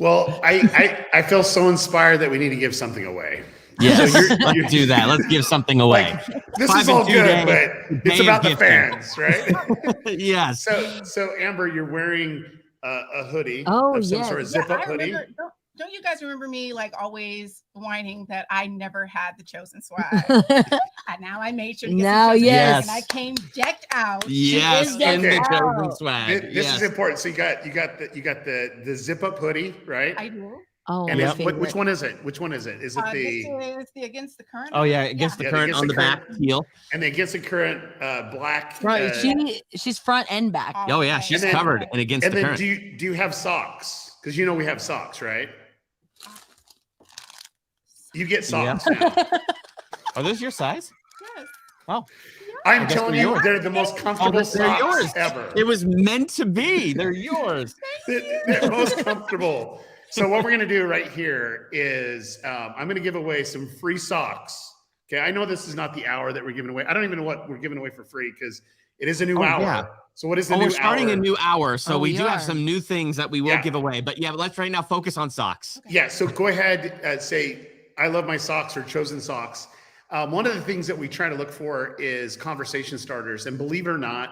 Well, I feel so inspired that we need to give something away. Yes, let's do that. Let's give something away. Like, this is all good, but it's about the fans, right? Yes. So Amber, you're wearing a hoodie. Oh, of some sort of zip-up hoodie. Don't you guys remember me like always whining that I never had the Chosen swag? And now I made sure to get now, some Chosen yes. swag, and I came decked out. Yes, in the Chosen swag. This is important. So you got the zip-up hoodie, right? I do. Oh, and which one is it? Which one is it? Is it it's the Against the Current? Oh yeah, Against the Current on the back heel. And the Against the Current black. Right. She's front and back. Oh yeah, she's covered and Against the Current. Do you have socks? Because you know we have socks, right? You get socks now. Are those your size? Yes. Oh. I'm telling you, they're the most comfortable socks ever. It was meant to be. They're yours. They're most comfortable. So what we're going to do right here is I'm going to give away some free socks. Okay, I know this is not the hour that we're giving away. I don't even know what we're giving away for free because it is a new hour. Yeah. So what is the new hour? We're starting a new hour, so we do have some new things that we will give away. But yeah, let's right now focus on socks. Okay. Yeah, so go ahead, say, I love my socks or Chosen socks. One of the things that we try to look for is conversation starters. And believe it or not,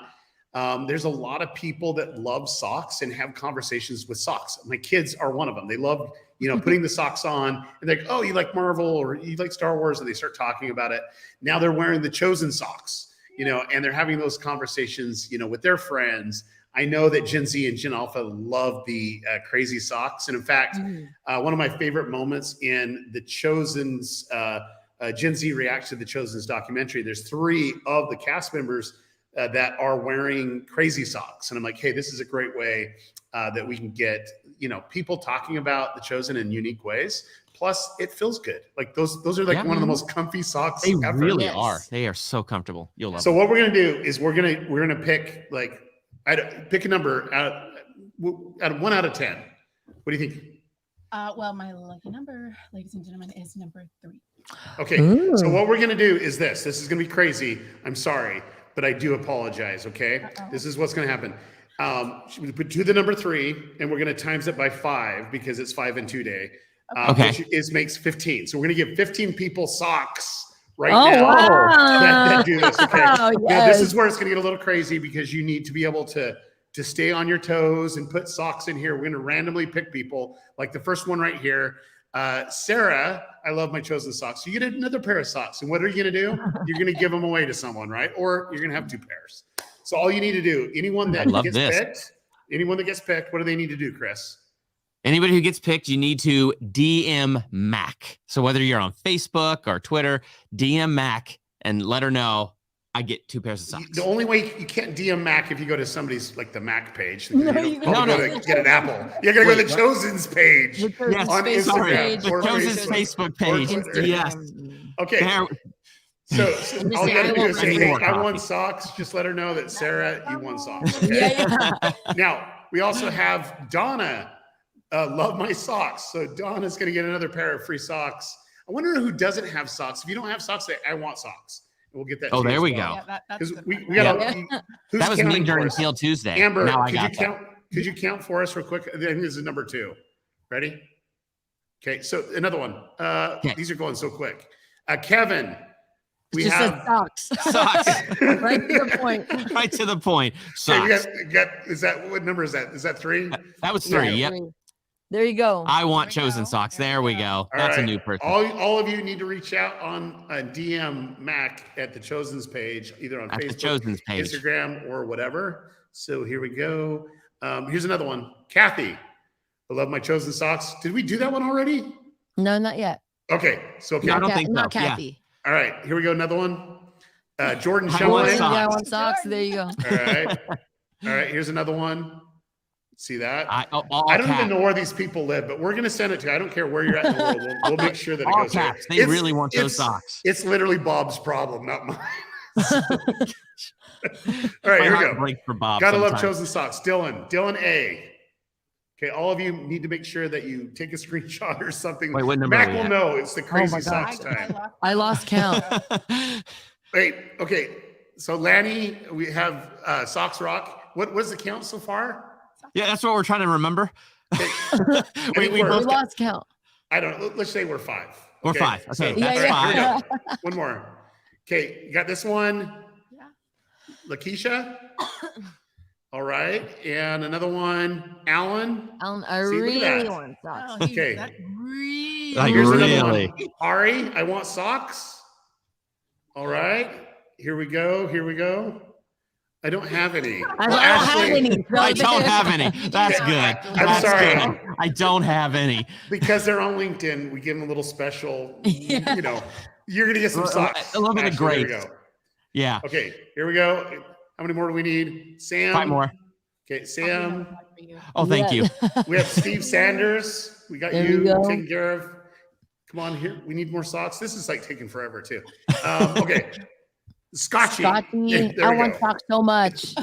there's a lot of people that love socks and have conversations with socks. My kids are one of them. They love, putting the socks on and they're like, oh, you like Marvel or you like Star Wars. And they start talking about it. Now they're wearing the Chosen socks, and they're having those conversations, with their friends. I know that Gen Z and Gen Alpha love the crazy socks. And in fact, one of my favorite moments in the Chosen's Gen Z reacts to the Chosen's documentary, there's 3 of the cast members that are wearing crazy socks. And I'm like, hey, this is a great way that we can get, people talking about the Chosen in unique ways. Plus it feels good. Like those are like one of the most comfy socks they ever. Really are. They are so comfortable. You'll love so them. What we're going to do is we're going to pick pick a number out of 1 out of 10. What do you think? Well, my lucky number, ladies and gentlemen, is number 3. Okay. So what we're going to do is this is going to be crazy. I'm sorry, but I do apologize. Okay. This is what's going to happen. We put to the number 3 and we're going to times it by 5 because it's 5 and 2 day. Which makes 15. So we're going to give 15 people socks right now that do this. Okay. Now this is where it's going to get a little crazy because you need to be able to stay on your toes and put socks in here. We're going to randomly pick people like the first one right here. Sarah, I love my Chosen socks. So you get another pair of socks. And what are you going to do? You're going to give them away to someone, right? Or you're going to have 2 pairs. So all you need to do, anyone that gets picked, what do they need to do, Chris? Anybody who gets picked, you need to DM Mac. So whether you're on Facebook or Twitter, DM Mac and let her know I get 2 pairs of socks. The only way you can't DM Mac if you go to somebody's like the Mac page. You don't get an Apple. You're gonna go to the Chosen's page on Instagram. The Chosen's Facebook page. Yes. Okay. So all you gotta do is say, hey, I won socks. Just let her know that Sarah, you won socks. Okay? Now we also have Donna. Love my socks. So Donna's going to get another pair of free socks. I wonder who doesn't have socks. If you don't have socks, say, I want socks. We'll get that. Oh, to you there as we well. go. Yeah, Because that's we got who's That was me counting for during us? Teal Tuesday. Amber, Now I could you got that. count? Could you count for us real quick? I think this is number 2. Ready? Okay, so another one. These are going so quick. Kevin, we just have said socks. Socks. Right to the point. Right to the point. Okay, we Socks. got, is that what number is that? Is that 3? That was 3. Yep. There you go. I want chosen socks. There we go. All That's right. a new person. All of you need to reach out on DM Mac at the Chosen's page, either on At the Facebook, Chosen's page. Instagram, or whatever. So here we go. Here's another one. Kathy, I love my Chosen socks. Did we do that one already? No, not yet. Okay. So No, I don't think so. Not Yeah. Kathy. All right. Here we go. Another one. Jordan I Shelley. want All socks. Yeah, I want socks. There you go. right. All right. Here's another one. See that? All I don't caps. even know where these people live, but we're going to send it to you. I don't care where you're at in the world. We'll make sure that it All goes there. caps. They really want those socks. It's literally Bob's problem, not mine. All right, My here we heart go. breaks for Bob Gotta love sometimes. Chosen Socks. Dylan A. Okay, all of you need to make sure that you take a screenshot or something. Wait, what number Mac are we will at? know. It's the crazy my God. socks time. I lost count. Wait, okay. So Lanny, we have Socks Rock. What is the count so far? Yeah, that's what we're trying to remember. we we're- both We lost count. I don't know. Let's say we're 5. We're 5. Okay, so- that's all right, here 5. we go. One more. Okay, you got this one. Lakeisha. All right, and another one. Alan. I See, look at really that. want socks. Oh, Okay. that really. Like, Here's another really? one. Ari, I want socks. All right, here we go. Here we go. I don't have any. I don't have any. I don't have any. That's good. I'm That's sorry. good. I don't have any. Because they're on LinkedIn, we give them a little special. You know, you're gonna get some socks. A little bit of Ashley, there we grace. go. Yeah. Okay, here we go. How many more do we need? Sam. 5 more. Okay, Sam. Oh, thank you. We have Steve Sanders. We got There we you go. taken care of. Come on here. We need more socks. This is like taking forever too. Okay. Scotchy. Yeah, there I we want go. socks so much.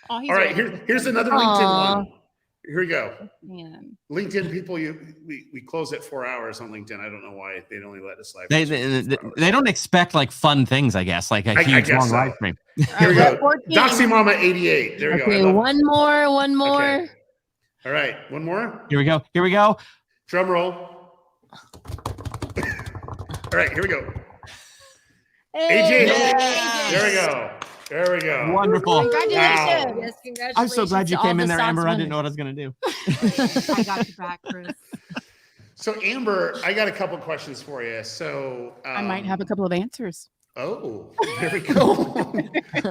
Oh, he's All right, really- here's another LinkedIn Aw. one. Here we go. Man. LinkedIn people, we close at 4 hours on LinkedIn. I don't know why they only let us live. They don't expect like fun things, I guess, like a I huge guess long so. live stream. Here we go. 14. Doxy Mama 88. There we Okay, go. one more. Okay. All right, one more. Here we go. Here we go. Drum roll. All right, here we go. AJ. There we go. There we go. Wonderful. Congratulations. Wow. Yes, congratulations. I'm so glad you to came all in the there, Amber. socks I didn't know winners. what I was going to do. I got you back, Chris. So Amber, I got a couple questions for you. So I might have a couple of answers. Oh, there we go.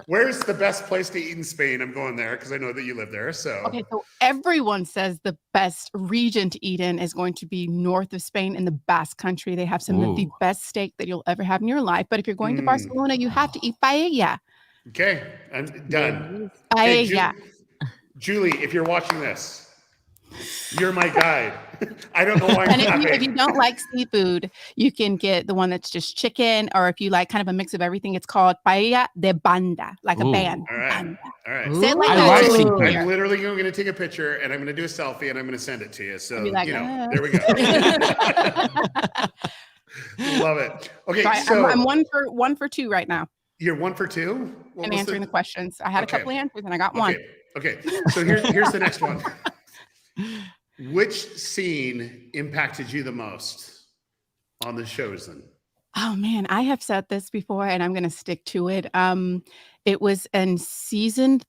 Where's the best place to eat in Spain? I'm going there because I know that you live there. So Okay, so everyone says the best region to eat in is going to be north of Spain in the Basque Country. They have some of the Ooh. best steak that you'll ever have in your life. But if you're going to Mm. Barcelona, you have to eat paella. okay, I'm done. Hey, Paella. Julie, if you're watching this, you're my guide. I don't know why. And I'm if you not. don't like seafood, you can get the one that's just chicken, or if you like kind of a mix of everything, it's called paella de banda, like Ooh. a band. All right. Banda. All right. Say it like I that. like Just seafood. clear. I'm literally going to take a picture and I'm going to do a selfie and I'm going to send it to you. So, I'll be like, you know, "Ah." there we go. Love it. Okay, So so I'm one for 2 right now you're 1 for 2? What in was answering the questions. I had Okay. a couple answers and I got one. Okay. So here's the next one. Which scene impacted you the most on The Chosen? Oh man, I have said this before and I'm going to stick to it. It was in season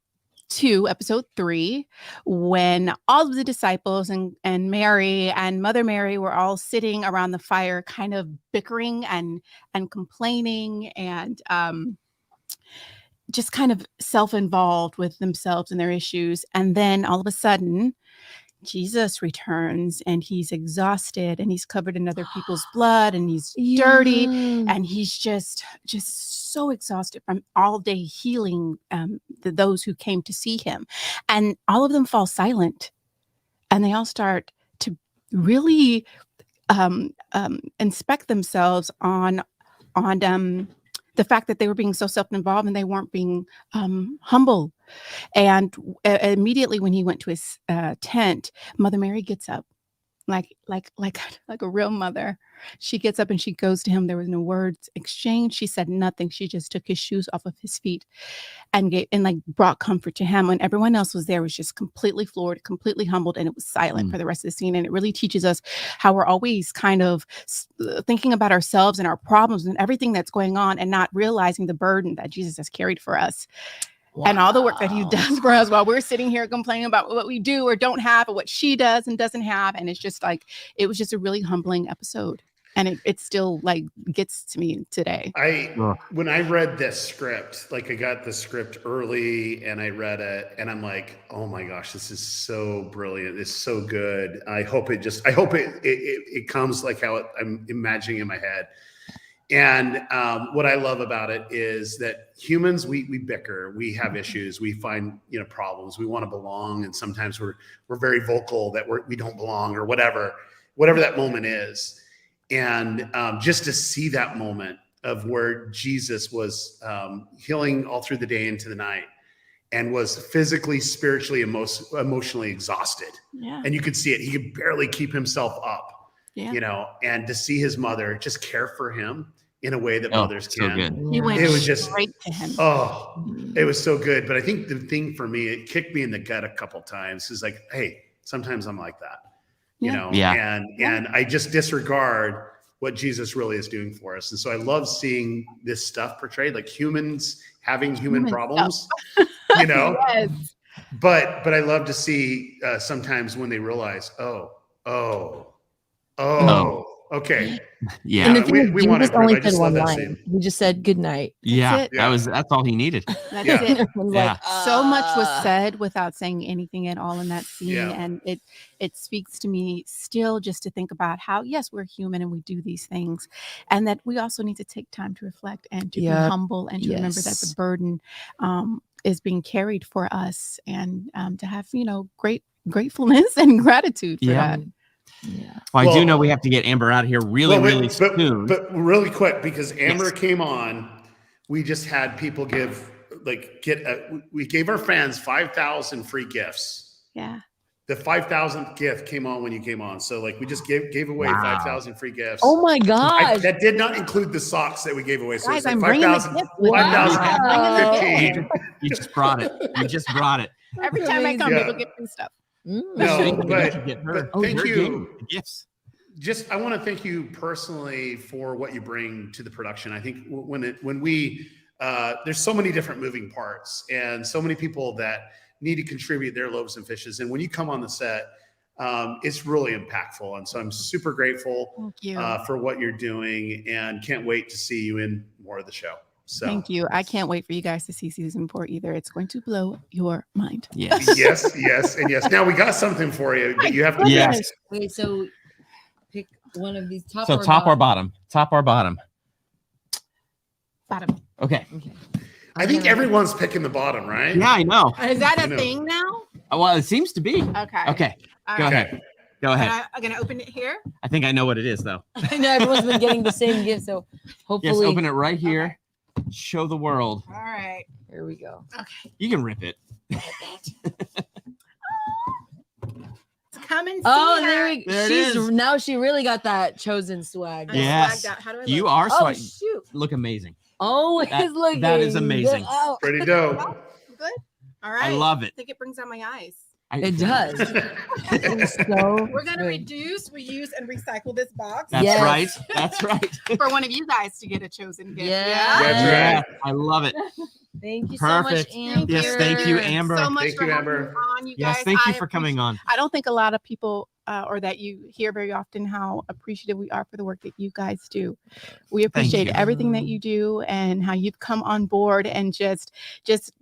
2, episode 3, when all of the disciples and Mary and Mother Mary were all sitting around the fire, kind of bickering and complaining and just kind of self-involved with themselves and their issues. And then all of a sudden, Jesus returns and he's exhausted and he's covered in other people's blood and he's dirty and he's just so exhausted from all day healing those who came to see him. And all of them fall silent and they all start to really inspect themselves on the fact that they were being so self-involved and they weren't being humble. And immediately when he went to his tent, Mother Mary gets up like a real mother. She gets up and she goes to him. There was no words exchanged. She said nothing. She just took his shoes off of his feet and brought comfort to him. When everyone else was there, was just completely floored, completely humbled, and it was silent for the rest of the scene. And it really teaches us how we're always kind of thinking about ourselves and our problems and everything that's going on, and not realizing the burden that Jesus has carried for us. And all the work that he does for us while we're sitting here complaining about what we do or don't have, or what she does and doesn't have. And it's just it was just a really humbling episode. And it still gets to me today. When I read this script, I got the script early and I read it and I'm like, oh my gosh, this is so brilliant. It's so good. I hope it comes like how I'm imagining in my head. And what I love about it is that humans, we bicker, we have issues, we find problems, we want to belong, and sometimes we're very vocal that we don't belong, or whatever that moment is. And just to see that moment of where Jesus was healing all through the day into the night, and was physically, spiritually, emotionally exhausted, and you could see it. He could barely keep himself up, and to see his mother just care for him in a way that mothers can. Good. He went straight to him. It was so good. But I think the thing for me, it kicked me in the gut a couple times. Is like, hey, sometimes I'm like that, and I just disregard what Jesus really is doing for us. And so I love seeing this stuff portrayed, like humans having human problems, Yes. But I love to see sometimes when they realize, okay. And the thing is, we want Jesus to only I just said love one that line. scene. He just said good night. That's all he needed. That's it. Yeah. So much was said without saying anything at all in that scene. And it speaks to me still just to think about how, yes, we're human and we do these things. And that we also need to take time to reflect and to be humble and to remember that the burden is being carried for us, and to have, gratefulness and gratitude for that. Yeah. Well, I do know we have to get Amber out of here really soon. But really quick, because Amber came on, we just had people we gave our fans 5,000 free gifts. Yeah. The 5,000th gift came on when you came on. So we just gave away 5,000 free gifts. Oh my gosh. That did not include the socks that we gave away. So Guys, it's I'm 5,000, 15. You just brought it. Every time I come, people get free stuff. No, but thank you. Gifts. Just, I want to thank you personally for what you bring to the production. I think when we there's so many different moving parts and so many people that need to contribute their loaves and fishes. And when you come on the set, it's really impactful. And so I'm super grateful for what you're doing, and can't wait to see you in more of the show. So thank you. I can't wait for you guys to see season 4 either. It's going to blow your mind. Yes. yes. Now we got something for you, but you have to Yes. Wait, so pick one of these top. So top or bottom? Top or bottom? Bottom. Okay. I think everyone's picking the bottom, right? Yeah, I know. Is that a thing now? Well, it seems to be. Okay. Go ahead. Go ahead. I'm going to open it here. I think I know what it is, though. I know everyone's been getting the same gift, so hopefully. Yes, open it right here. Okay. Show the world. All right. Here we go. Okay. You can rip it. Come and see there we go. There it is. Now she really got that chosen swag. Yes. How do I you look? are Oh, swag. shoot. Look amazing. Always looking. That is amazing. Good. Oh. Pretty dope. Good. All right. I love it. I think it brings out my eyes. It does. So we're going to reduce, reuse, and recycle this box. That's right. That's right. For one of you guys to get a chosen gift. Yeah. That's right. I love it. Thank you Perfect. so much, Amber. Yes, thank you, Amber. So much Thank for you, having Amber. me on, you Yes, guys. thank you for coming on. I don't think a lot of people or that you hear very often how appreciative we are for the work that you guys do. We appreciate you. everything that you do and how you've come on board and just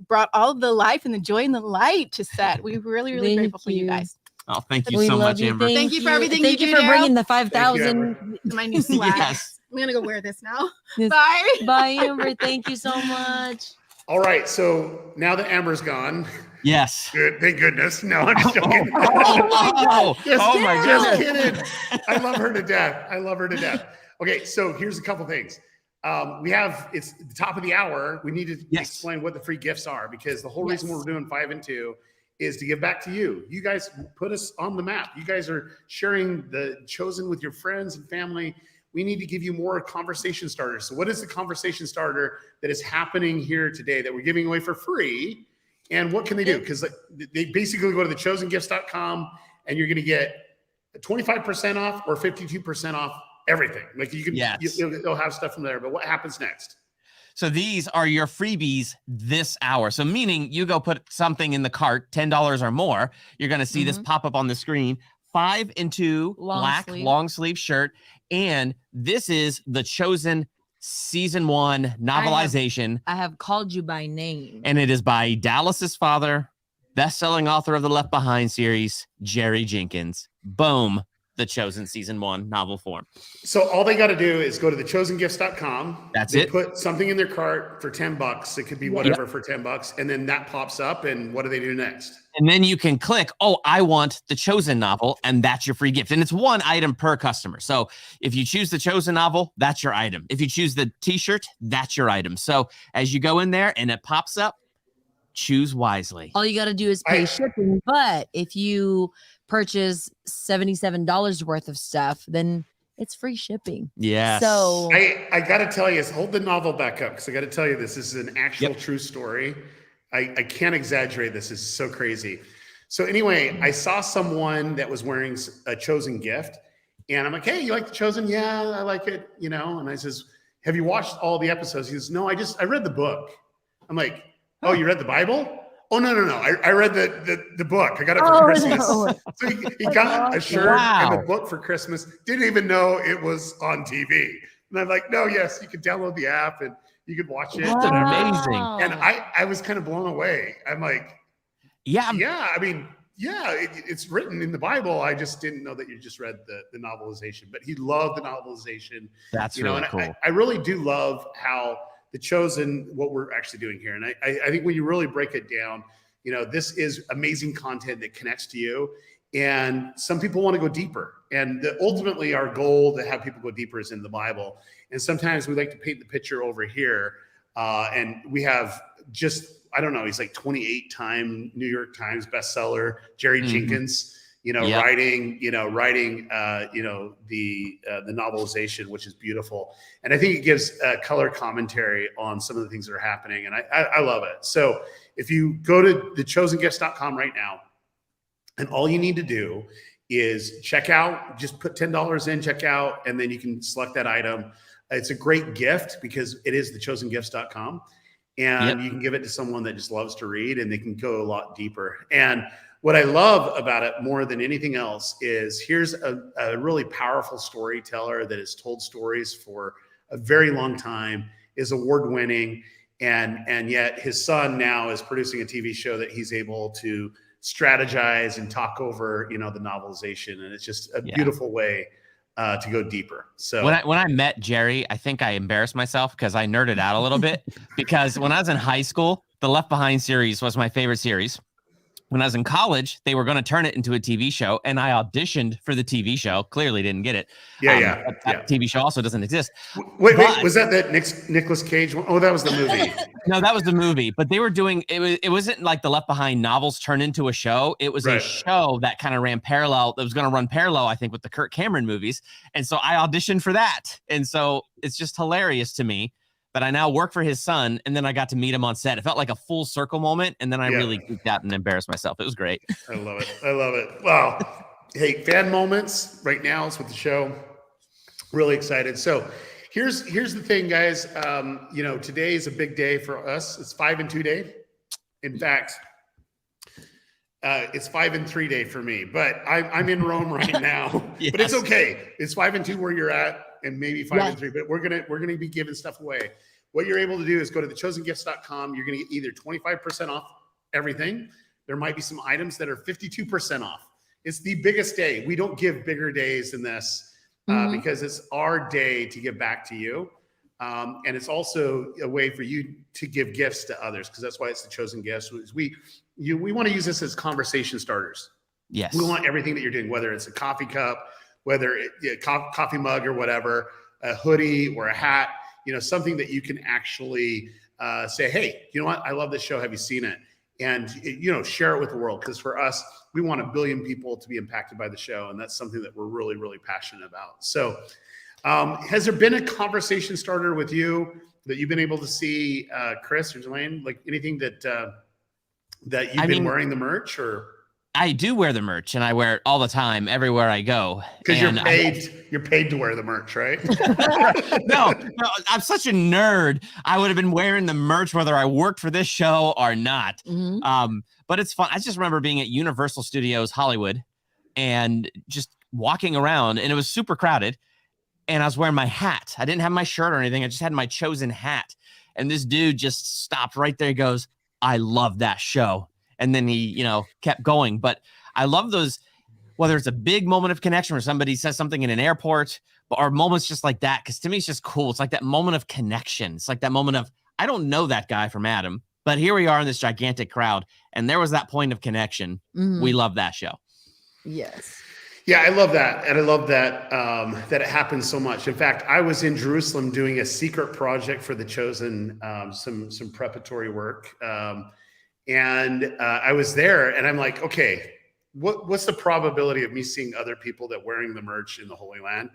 brought all of the life and the joy and the light to set. We're really, really grateful for you guys. Oh, thank you We so love much, you. Amber. Thank you for everything Thank you you do, for bringing Daryl. the 5,000. My new swag. Yes. I'm going to go wear this now. Yes. Bye. Bye, Amber. Thank you so much. All right. So now that Amber's gone, Yes. good. Thank goodness. No, I'm just joking. Oh my Just goodness. kidding. I love her to death. Okay, so here's a couple things. It's the top of the hour. We need to explain what the free gifts are, because the whole reason we're doing 5 and 2 is to give back to you. You guys put us on the map. You guys are sharing the Chosen with your friends and family. We need to give you more conversation starters. So what is the conversation starter that is happening here today that we're giving away for free? And what can they do? Because they basically go to thechosengifts.com and you're going to get 25% off or 52% off everything. Like you can, you'll have stuff from there. But what happens next? So these are your freebies this hour. So meaning you go put something in the cart, $10 or more, you're going to see this pop up on the screen, 5-in-2 black long sleeve shirt. And this is the Chosen season 1 novelization. I have called you by name. And it is by Dallas's father, best-selling author of the Left Behind series, Jerry Jenkins. Boom. The Chosen season 1 novel form. So all they got to do is go to thechosengifts.com. That's they it. Put something in their cart for $10. It could be whatever for $10. And then that pops up. And what do they do next? And then you can click, oh, I want the Chosen novel. And that's your free gift. And it's one item per customer. So if you choose the Chosen novel, that's your item. If you choose the t-shirt, that's your item. So as you go in there and it pops up, choose wisely. All you got to do is pay shipping. But if you purchase $77 worth of stuff, then it's free shipping. Yes. So I got to tell you, hold the novel back up because I got to tell you this is an actual true story. I can't exaggerate this. It's so crazy. So anyway, I saw someone that was wearing a Chosen gift and I'm like, hey, you like the Chosen? Yeah, I like it. You know, and I says, have you watched all the episodes? He says, no, I read the book. I'm like, oh, you read the Bible? Oh, no. I read the book. I got it for Christmas. No. So he got a shirt and the book for Christmas. Didn't even know it was on TV. And I'm like, no, yes, you can download the app and you could watch it. That's amazing. And I was kind of blown away. I'm like, I mean, it's written in the Bible. I just didn't know that you just read the novelization. But he loved the novelization. That's really cool. I really do love how the Chosen, what we're actually doing here. And I think when you really break it down, you know, this is amazing content that connects to you. And some people want to go deeper. And ultimately our goal to have people go deeper is in the Bible. And sometimes we like to paint the picture over here. And we have I don't know, he's like 28-time New York Times bestseller, Jerry Jenkins, writing the novelization, which is beautiful. And I think it gives color commentary on some of the things that are happening. And I love it. So if you go to thechosengifts.com right now, and all you need to do is check out, just put $10 in, check out, and then you can select that item. It's a great gift because it is thechosengifts.com. And you can give it to someone that just loves to read and they can go a lot deeper. And what I love about it more than anything else is here's a really powerful storyteller that has told stories for a very long time, is award-winning, and yet his son now is producing a TV show that he's able to strategize and talk over, the novelization. And it's just a beautiful way to go deeper. So when I met Jerry, I think I embarrassed myself because I nerded out a little bit because when I was in high school, the Left Behind series was my favorite series. When I was in college, they were going to turn it into a TV show, and I auditioned for the TV show. Clearly didn't get it. That TV show also doesn't exist. Wait, was that Nicolas Cage one? Oh, that was the movie. No, that was the movie. But they were doing it. It wasn't like the Left Behind novels turned into a show. It was a show that kind of ran parallel. That was going to run parallel, I think, with the Kirk Cameron movies. And so I auditioned for that. And so it's just hilarious to me that I now work for his son, and then I got to meet him on set. It felt like a full circle moment, and then I really geeked out and embarrassed myself. It was great. I love it. Wow. Hey, fan moments right now is with the show. Really excited. So here's the thing, guys. Today is a big day for us. It's 5-in-2 day. In fact, it's 5-in-3 day for me, but I'm in Rome right now. But it's okay. It's 5-in-2 where you're at, and maybe 5-in-3. But we're gonna be giving stuff away. What you're able to do is go to thechosengifts.com. You're gonna get either 25% off everything. There might be some items that are 52% off. It's the biggest day. We don't give bigger days than this because it's our day to give back to you. And it's also a way for you to give gifts to others, because that's why it's the Chosen Gifts. We want to use this as conversation starters. Yes. We want everything that you're doing, whether it's a coffee cup, whether it's a coffee mug or whatever, a hoodie or a hat, something that you can actually say, hey, you know what? I love this show. Have you seen it? and share it with the world. Because for us, we want 1 billion people to be impacted by the show, and that's something that we're really, really passionate about. So, has there been a conversation starter with you that you've been able to see, Chris or Jelaine, like anything that you've been wearing the merch? Or I do wear the merch, and I wear it all the time, everywhere I go. Because you're paid to wear the merch, right? no, I'm such a nerd. I would have been wearing the merch whether I worked for this show or not. But it's fun. I just remember being at Universal Studios Hollywood and just walking around, and it was super crowded. And I was wearing my hat. I didn't have my shirt or anything. I just had my chosen hat. And this dude just stopped right there. He goes, "I love that show." And then he, kept going. But I love those, whether it's a big moment of connection where somebody says something in an airport, or moments just like that. Because to me, it's just cool. It's like that moment of connection. It's like that moment of, I don't know that guy from Adam, but here we are in this gigantic crowd. And there was that point of connection. We love that show. Yes. Yeah, I love that. And I love that that it happens so much. In fact, I was in Jerusalem doing a secret project for The Chosen, some preparatory work. And I was there, and I'm like, okay, what's the probability of me seeing other people that wearing the merch in the Holy Land?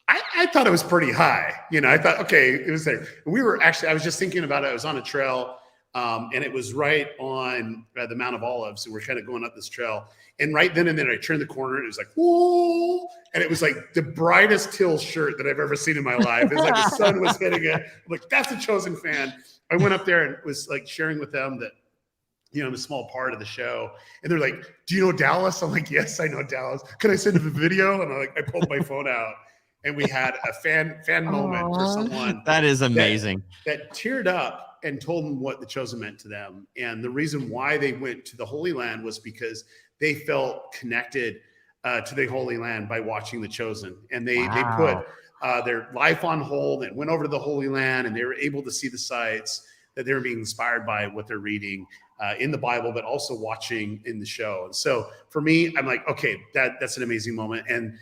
I thought it was pretty high. I thought, okay, it was there. I was just thinking about it. I was on a trail, and it was right on the Mount of Olives. And we're kind of going up this trail. And right then and then I turned the corner, and it was like, whoa. And it was like the brightest teal shirt that I've ever seen in my life. It's like the sun was hitting it. I'm like, that's a Chosen fan. I went up there and was like sharing with them that, I'm a small part of the show. And they're like, "Do you know Dallas?" I'm like, "Yes, I know Dallas. Can I send you the video?" And I pulled my phone out, and we had a fan moment for someone. That is amazing. That teared up and told them what The Chosen meant to them. And the reason why they went to the Holy Land was because they felt connected to the Holy Land by watching The Chosen. And they put their life on hold and went over to the Holy Land, and they were able to see the sights that they were being inspired by what they're reading in the Bible, but also watching in the show. And so for me, I'm like, okay, that's an amazing moment. And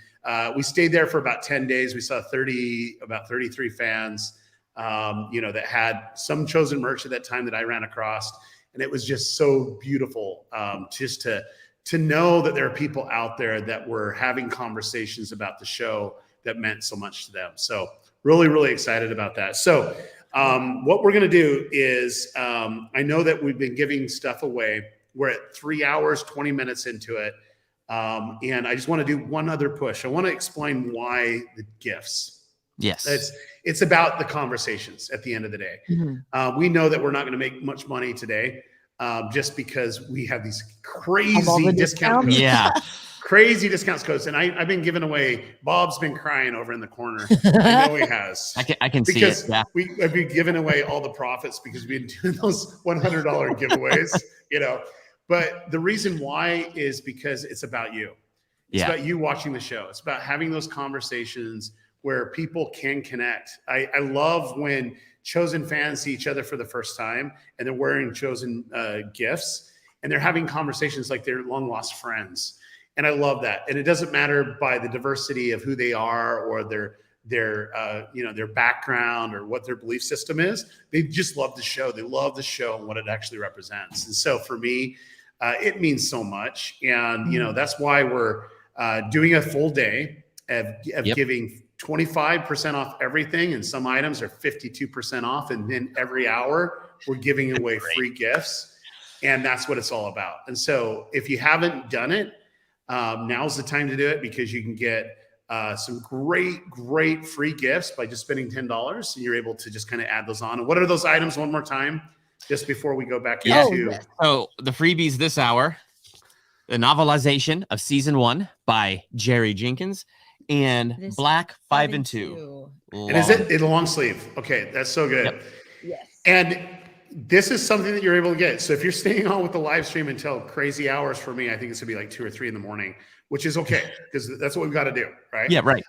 we stayed there for about 10 days. We saw about 33 fans, that had some Chosen merch at that time that I ran across. And it was just so beautiful just to know that there are people out there that were having conversations about the show that meant so much to them. So really, really excited about that. So what we're going to do is, I know that we've been giving stuff away. We're at 3 hours, 20 minutes into it. And I just want to do one other push. I want to explain why the gifts. Yes. It's about the conversations at the end of the day. We know that we're not going to make much money today, just because we have these crazy discount codes. Yeah. Crazy discounts codes. And I've been giving away, Bob's been crying over in the corner. I know he has. I can see it. Yeah. I've been giving away all the profits because we've been doing those $100 giveaways, But the reason why is because it's about you. It's about you watching the show. It's about having those conversations where people can connect. I love when Chosen fans see each other for the first time and they're wearing Chosen gifts and they're having conversations like they're long lost friends. And I love that. And it doesn't matter by the diversity of who they are or their background or what their belief system is. They just love the show. They love the show and what it actually represents. And so for me, it means so much. And, that's why we're doing a full day of giving 25% off everything. And some items are 52% off. And then every hour we're giving away free gifts. And that's what it's all about. And so if you haven't done it, now's the time to do it because you can get some great free gifts by just spending $10. And you're able to just kind of add those on. And what are those items one more time, just before we go back into? So the freebies this hour, the novelization of season 1 by Jerry Jenkins and Black 5 and 2. And is it a long sleeve? Okay, that's so good. Yep. Yes. And this is something that you're able to get. So if you're staying on with the live stream until crazy hours, for me, I think it's gonna be like 2 or 3 in the morning, which is okay because that's what we've got to do, right? Yeah, right.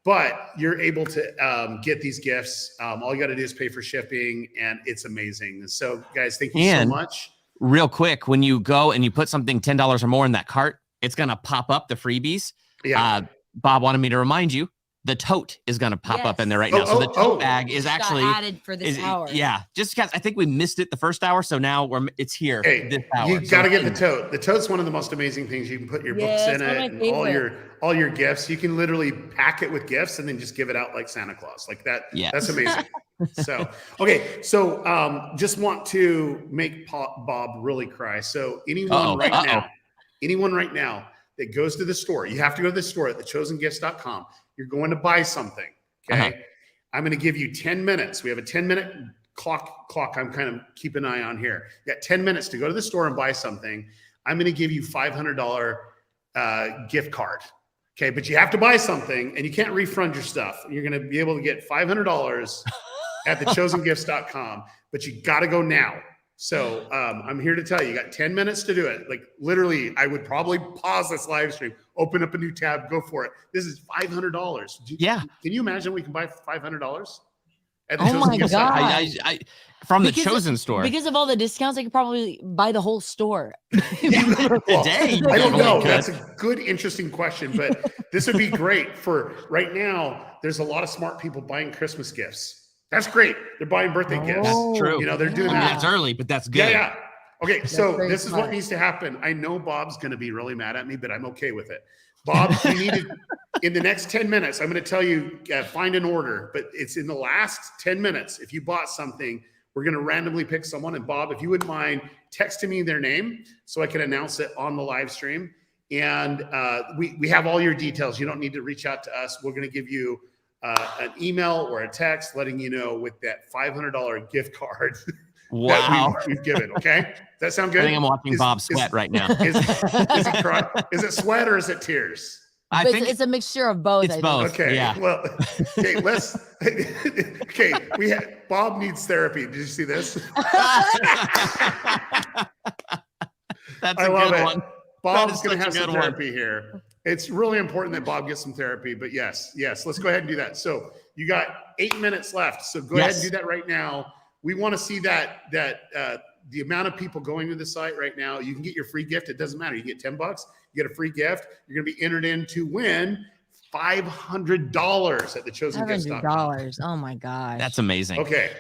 But you're able to get these gifts. All you got to do is pay for shipping, and it's amazing. So, guys, thank you so much. Real quick, when you go and you put something $10 or more in that cart, it's gonna pop up the freebies. Yeah. Bob wanted me to remind you, the tote is going to pop up in there right now. So the tote bag is Got actually added for this hour. Yeah, just because I think we missed it the first hour, so now it's here this hour. You got to get the tote. The tote's one of the most amazing things. You can put your books in it, and all your gifts. You can literally pack it with gifts and then just give it out like Santa Claus, like that. Yeah, that's amazing. So okay, so just want to make Bob really cry. So anyone right now that goes to the store, you have to go to the store at thechosengifts.com. You're going to buy something, okay? I'm going to give you 10 minutes. We have a 10-minute clock I'm kind of keeping an eye on here. You got 10 minutes to go to the store and buy something. I'm going to give you $500 gift card, okay? But you have to buy something, and you can't refund your stuff. You're going to be able to get $500 at thechosengifts.com, but you got to go now. So I'm here to tell you, you got 10 minutes to do it. Like literally, I would probably pause this live stream, open up a new tab, go for it. This is $500. Yeah. Can you imagine we can buy $500 at the Chosen Gift store? I from the Chosen store. Because of all the discounts, I could probably buy the whole store. Well, I don't know. That's a good, interesting question, but this would be great for right now. There's a lot of smart people buying Christmas gifts. That's great. They're buying birthday gifts. That's true. You know, they're doing that. It's early, but that's good. Yeah. Okay, so this is what needs to happen. I know Bob's going to be really mad at me, but I'm okay with it. Bob, you needed in the next 10 minutes, I'm going to tell you, find an order, but it's in the last 10 minutes. If you bought something, we're going to randomly pick someone. And Bob, if you wouldn't mind texting me their name so I can announce it on the live stream. And we have all your details. You don't need to reach out to us. We're going to give you an email or a text letting you know with that $500 gift card that we've given. Okay, does that sound good? I think I'm watching Bob sweat right now. Is he crying? Is it sweat or is it tears? I think it's a mixture of both. It's both. Okay. Yeah. Well, okay. Bob needs therapy. Did you see this? That's I a love good it. one. Bob's going to have some one. therapy here. It's really important that Bob gets some therapy, but yes, let's go ahead and do that. So you got 8 minutes left. So go ahead and do that right now. We want to see that the amount of people going to the site right now. You can get your free gift. It doesn't matter. You get $10, you get a free gift. You're going to be entered in to win $500 at thechosengifts.com. $500. Oh my gosh. That's amazing. Okay.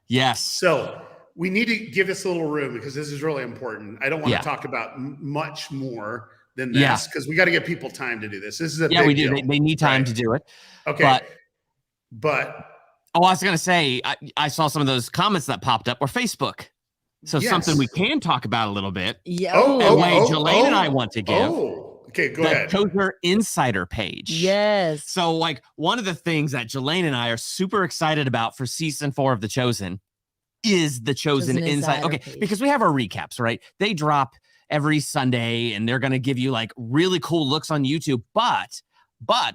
Yes. So we need to give this a little room because this is really important. I don't want to talk about much more than this because we got to give people time to do this. This is a big deal. They need time to do it. Okay. But I was going to say, I saw some of those comments that popped up were Facebook. So something we can talk about a little bit. Yeah. Jelaine and I want to give. Okay, go ahead. The Chosen Insider page. Yes. So like one of the things that Jelaine and I are super excited about for season 4 of The Chosen is the Chosen Insider. Okay, page. because we have our recaps, right? They drop every Sunday and they're going to give you like really cool looks on YouTube, but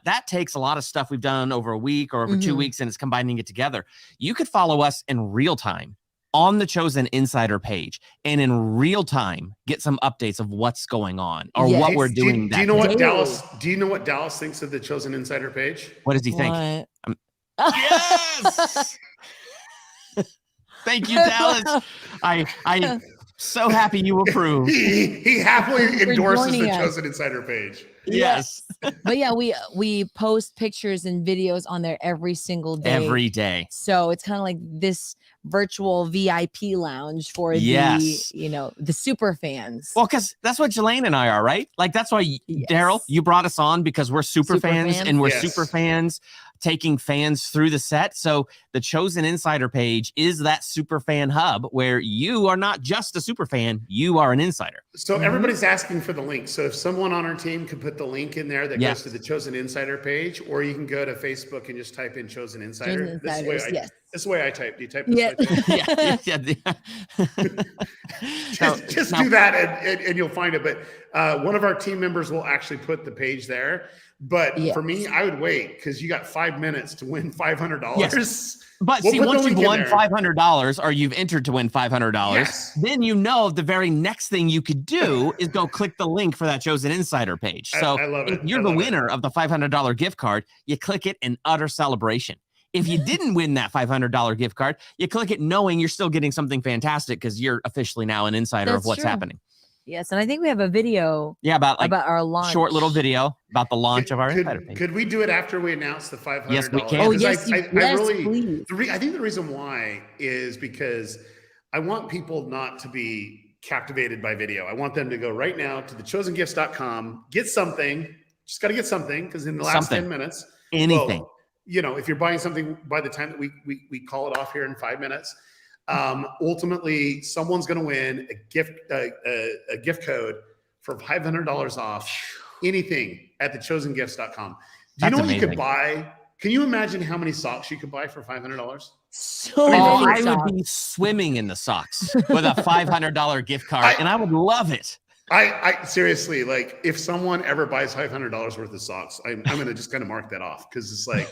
that takes a lot of stuff we've done over a week or over 2 weeks and it's combining it together. You could follow us in real time on the Chosen Insider page and in real time get some updates of what's going on or what we're doing. Do you know what Dallas? Do you know what Dallas thinks of the Chosen Insider page? What does he think? Yes. Thank you, Dallas. I so happy you approve. He happily endorses the Chosen Insider page. Yes. But yeah, we post pictures and videos on there every single day. Every day. So it's kind of like this virtual VIP lounge for the super fans. Well, because that's what Jelaine and I are, right? Like that's why Daryl, you brought us on because we're super fans and we're super fans taking fans through the set. So the Chosen Insider page is that super fan hub where you are not just a super fan, you are an insider. So everybody's asking for the link. So if someone on our team could put the link in there that goes to the Chosen Insider page, or you can go to Facebook and just type in Chosen Insider. This is the way I type. Do you type this way? Just do that and you'll find it. But one of our team members will actually put the page there. But for me, I would wait because you got 5 minutes to win $500. Yes. But see, once you've won $500 or you've entered to win $500, then you know the very next thing you could do is go click the link for that Chosen Insider page. So I love it. If you're the winner of the $500 gift card, you click it in utter celebration. If you didn't win that $500 gift card, you click it knowing you're still getting something fantastic because you're officially now an insider of what's happening. Yes, and I think we have a video. Yeah, about our launch. short little video about the launch of our insider page. Could we do it after we announce the $500? Yes, we can. Oh, Because yes, I yes, really, please. I think the reason why is because I want people not to be captivated by video. I want them to go right now to thechosengifts.com, get something. Just got to get something, because in the last 10 minutes, anything. Well, you know, if you're buying something by the time that we call it off here in 5 minutes, ultimately someone's going to win a gift code for $500 off anything at thechosengifts.com. Do you know what you could buy? Can you imagine how many socks you could buy for $500? I would be swimming in the socks with a $500 gift card, and I would love it. I seriously, like, if someone ever buys $500 worth of socks, I'm going to just kind of mark that off, because it's like,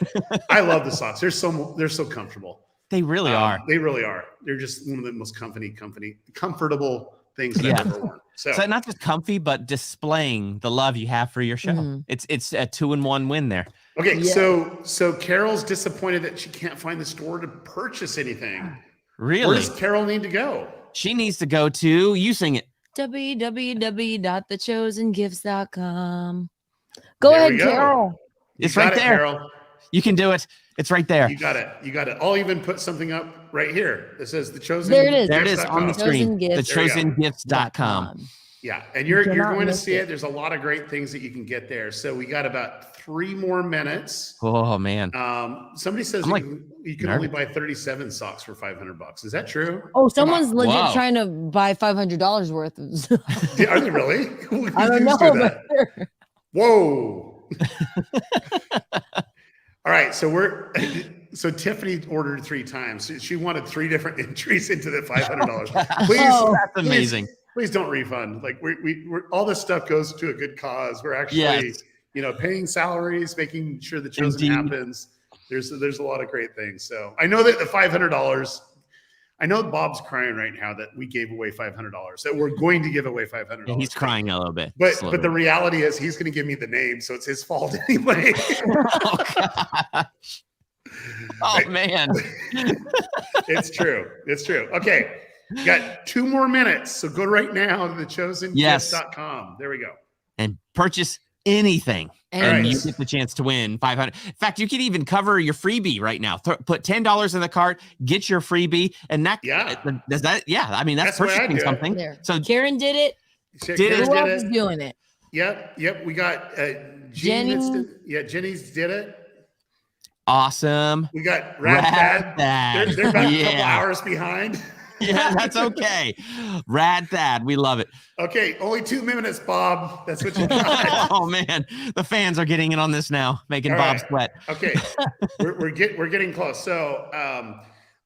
I love the socks. They're so comfortable. They really are. They really are. They're just one of the most comfortable things that I've ever worn. So not just comfy, but displaying the love you have for your show. It's a 2-in-1 win there. Okay, so Carol's disappointed that she can't find the store to purchase anything. Really? Where does Carol need to go? She needs to go to, you sing it, www.thechosengifts.com. Go ahead, Carol. It's right there. Carol. You can do it. It's right there. You got it. I'll even put something up right here that says The Chosen. There it is. There it is on the screen. Thechosengifts.com. Yeah, and you're going to see it. There's a lot of great things that you can get there. So we got about 3 more minutes. Oh man. Somebody says you can only buy 37 socks for $500. Is that true? Oh, someone's legit trying to buy $500 worth of. Are they really? I don't know. Whoa. All right, so Tiffany ordered 3 times. She wanted 3 different entries into the $500. Please, that's amazing. Please don't refund. Like we're all this stuff goes to a good cause. We're actually, paying salaries, making sure the Chosen happens. There's a lot of great things. So I know that the $500. I know Bob's crying right now that we gave away $500. That we're going to give away $500. Yeah, he's crying a little bit. But the reality is he's going to give me the name, so it's his fault anyway. Oh gosh. Oh man. It's true. Okay. You got 2 more minutes. So go right now to thechosengifts.com. There we go. And purchase anything. And you get the chance to win $500. In fact, you could even cover your freebie right now. Put $10 in the cart, get your freebie, and that does that. Yeah, I mean that's purchasing something. There. So Karen did it. Who else is doing it? Yep. We got Jenny. Jenny's did it. Awesome. We got Rad Thad. They're about a couple hours behind. Yeah, that's okay. Rad Thad, we love it. Okay, only 2 minutes, Bob. That's what you got. Oh man, the fans are getting in on this now, making Bob sweat. Okay, we're getting close. So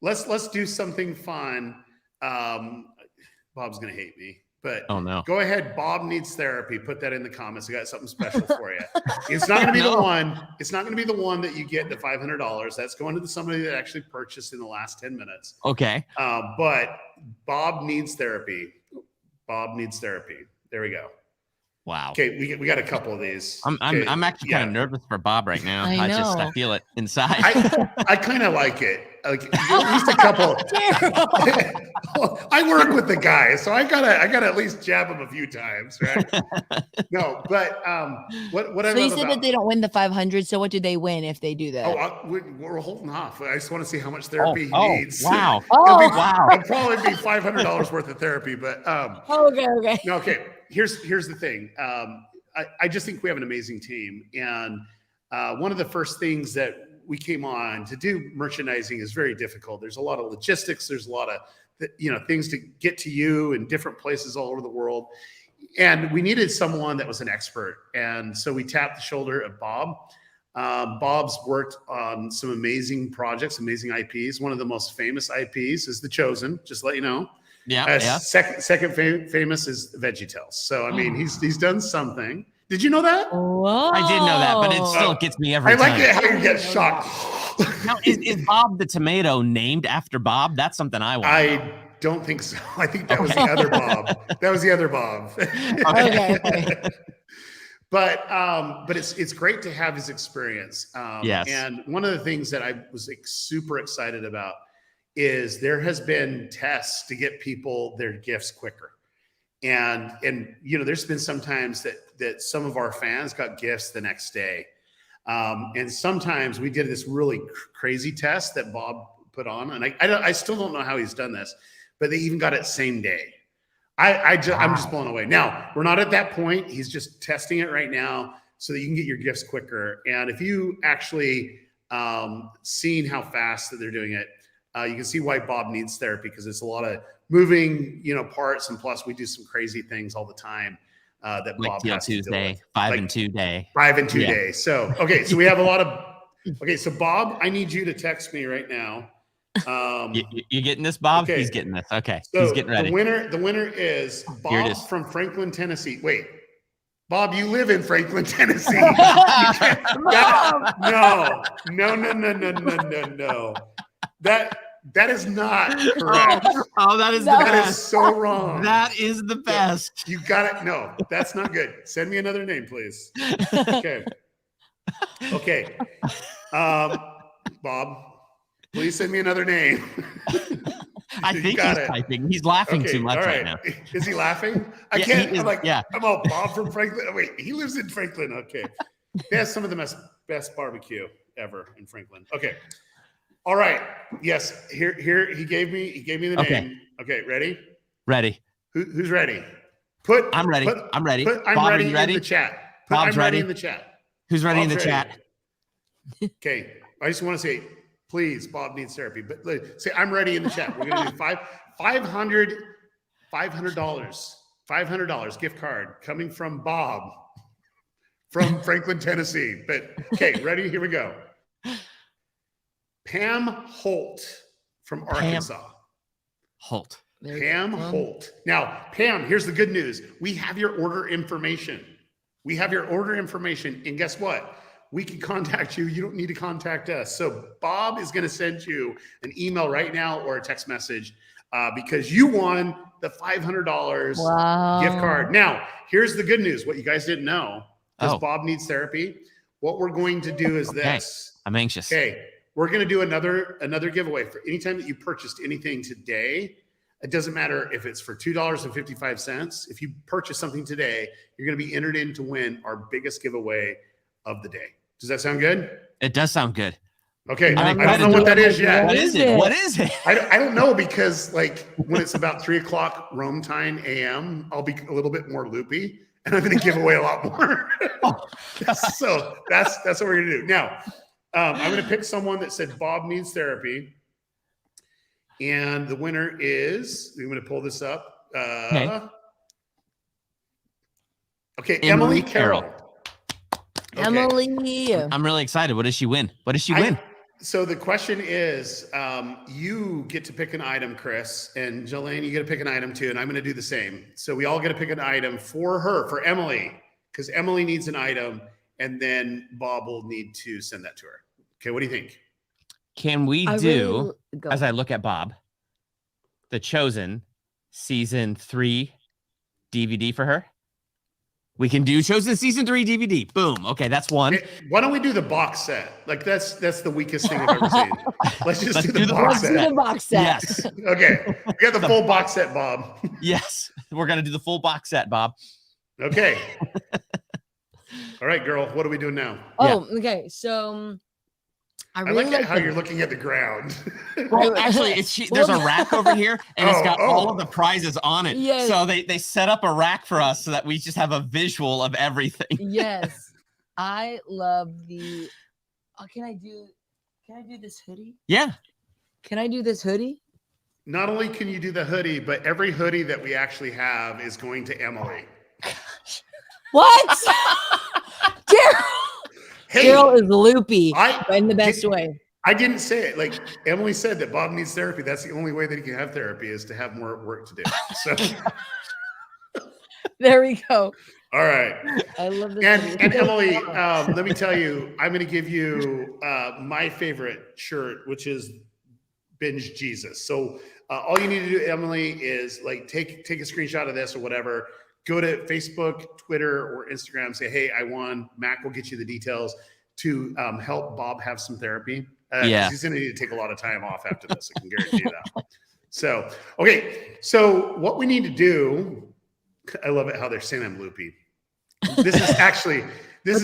let's do something fun. Bob's gonna hate me, but go ahead. Bob needs therapy. Put that in the comments. I got something special for you. It's not gonna be the one. It's not gonna be the one that you get the $500. That's going to somebody that actually purchased in the last 10 minutes. Okay. But Bob needs therapy. Bob needs therapy. There we go. Wow. Okay, we got a couple of these. I'm actually kind of nervous for Bob right now. I feel it inside. I kind of like it. Like at least a couple. I work with the guy, so I gotta at least jab him a few times, right? No, but what I So you said that they don't win the 500. So what do they win if they do that? Oh, we're holding off. I just want to see how much therapy he needs. Wow. It'll probably be $500 worth of therapy, but okay. No, okay. Here's the thing. I just think we have an amazing team, and one of the first things that we came on to do merchandising is very difficult. There's a lot of logistics. There's a lot of things to get to you in different places all over the world, and we needed someone that was an expert. And so we tapped the shoulder of Bob. Bob's worked on some amazing projects, amazing IPs. One of the most famous IPs is The Chosen. Just to let you know. Yeah. Second famous is VeggieTales. So I mean, he's done something. Did you know that? Whoa. I did know that, but it still gets me every time. I like it how you get shocked. Now, is Bob the Tomato named after Bob? That's something I want. I don't think so. I think that was the other Bob. That was the other Bob. Okay. But it's great to have his experience. Yes. And one of the things that I was super excited about is there has been tests to get people their gifts quicker. And you know, there's been sometimes that some of our fans got gifts the next day. And sometimes we did this really crazy test that Bob put on, and I still don't know how he's done this, but they even got it same day. I'm just blown away. Now, we're not at that point. He's just testing it right now so that you can get your gifts quicker. And if you actually seen how fast that they're doing it, you can see why Bob needs therapy, because it's a lot of moving, you know, parts, and plus we do some crazy things all the time that like Bob Teal has to deal Tuesday, with. 5 and 2 day. 5 and 2 days. So, okay, so we have a lot of, okay, so Bob, I need you to text me right now. You getting this, Bob? Okay. He's getting this. Okay, So he's getting ready. The winner is Here it Bob is. from Franklin, Tennessee. Wait, Bob, you live in Franklin, Tennessee. You can't- no. That is not correct. Oh, that is the That best. is so wrong. That is the best. You got it. No, that's not good. Send me another name, please. Okay. Okay. Bob, please send me another name. I think he's typing. He's laughing too much all right now. Is he laughing? I Yeah, can't. he is, I'm like, yeah. I'm all Bob from Franklin. Oh, wait, he lives in Franklin. Okay. They have some of the best barbecue ever in Franklin. Okay. All right. Yes. Here. He gave me the name. Okay. Ready? Ready. Who's ready? I'm ready. I'm ready. I'm Bob, are ready you ready? in the chat. Bob's I'm ready ready. in the chat. Who's ready in Bob's the chat? Okay. I just want to say, please, Bob needs therapy. But say, I'm ready in the chat. We're going to do $500 gift card coming from Bob from Franklin, Tennessee. But okay, ready? Here we go. Pam Holt from Arkansas. Holt. Pam Holt. Now, Pam, here's the good news. We have your order information. And guess what? We can contact you. You don't need to contact us. So Bob is going to send you an email right now or a text message because you won the $500 gift card. Now, here's the good news. What you guys didn't know, because Bob needs therapy, what we're going to do is this. I'm anxious. Okay. We're going to do another giveaway for anytime that you purchased anything today. It doesn't matter if it's for $2.55. If you purchase something today, you're going to be entered in to win our biggest giveaway of the day. Does that sound good? It does sound good. Okay. I'm I don't know what that is yet. What is it? What is it? I don't know, because like when it's about 3:00 Rome time AM, I'll be a little bit more loopy and I'm going to give away a lot more. So that's what we're going to do. Now, I'm going to pick someone that said Bob needs therapy. And the winner is, I'm going to pull this up. Okay, Emily Carroll. Okay. Emily. I'm really excited. What does she win? So the question is, you get to pick an item, Chris, and Jelaine, you get to pick an item too, and I'm going to do the same. So we all get to pick an item for her, for Emily, because Emily needs an item, and then Bob will need to send that to her. Okay, what do you think? Can we do, as I look at Bob, The Chosen season 3 DVD for her? We can do Chosen season 3 DVD. Boom. Okay, that's one. Hey, why don't we do the box set? Like that's the weakest thing I've ever seen. Let's do the box set. Let's do the box set. Yes. Okay, we got the full box set, Bob. Yes, we're gonna do the full box set, Bob. Okay. All right, girl. What are we doing now? Oh, okay. So I really like how you're looking at the ground. Well, actually, there's a rack over here, and it's got all of the prizes on it. Yes. So they set up a rack for us so that we just have a visual of everything. Yes. I love the can I do this hoodie? Yeah. Can I do this hoodie? Not only can you do the hoodie, but every hoodie that we actually have is going to Emily. What? Daryl. Hey, Daryl is loopy, but in the best way. I didn't say it. Like Emily said that Bob needs therapy. That's the only way that he can have therapy is to have more work to do. So there we go. All right. I love this. And Emily, let me tell you, I'm going to give you my favorite shirt, which is Binge Jesus. So all you need to do, Emily, is like take a screenshot of this or whatever. Go to Facebook, Twitter, or Instagram. Say, hey, I won. Mac will get you the details to help Bob have some therapy. Yeah. He's going to need to take a lot of time off after this. I can guarantee you that. So, okay. So what we need to do I love it how they're saying I'm loopy. This is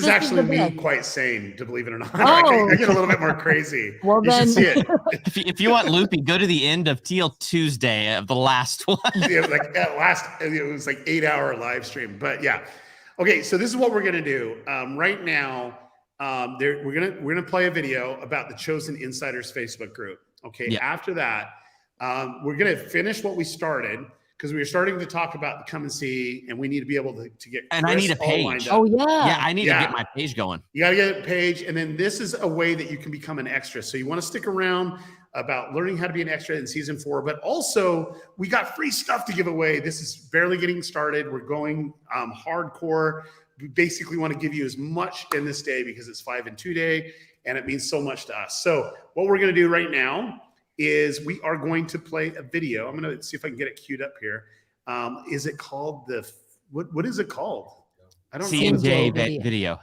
actually me quite sane, to believe it or not. I get a little bit more crazy. Well, you should see it. If you want loopy, go to the end of Teal Tuesday of the last one. Yeah, like it was like 8-hour live stream. But yeah. Okay, so this is what we're gonna do. Right now, we're gonna play a video about the Chosen Insiders Facebook group. Okay, after that, we're gonna finish what we started, because we were starting to talk about the come and see, and we need to be able to get and I need a page. Oh yeah, I need to get my page going. You got to get a page, and then this is a way that you can become an extra. So you want to stick around about learning how to be an extra in season 4, but also we got free stuff to give away. This is barely getting started. We're going hardcore. We basically want to give you as much in this day because it's 5 and 2 day, and it means so much to us. So what we're going to do right now is we are going to play a video. I'm going to see if I can get it queued up here. Is it called what is it called? I don't know. CMJ video.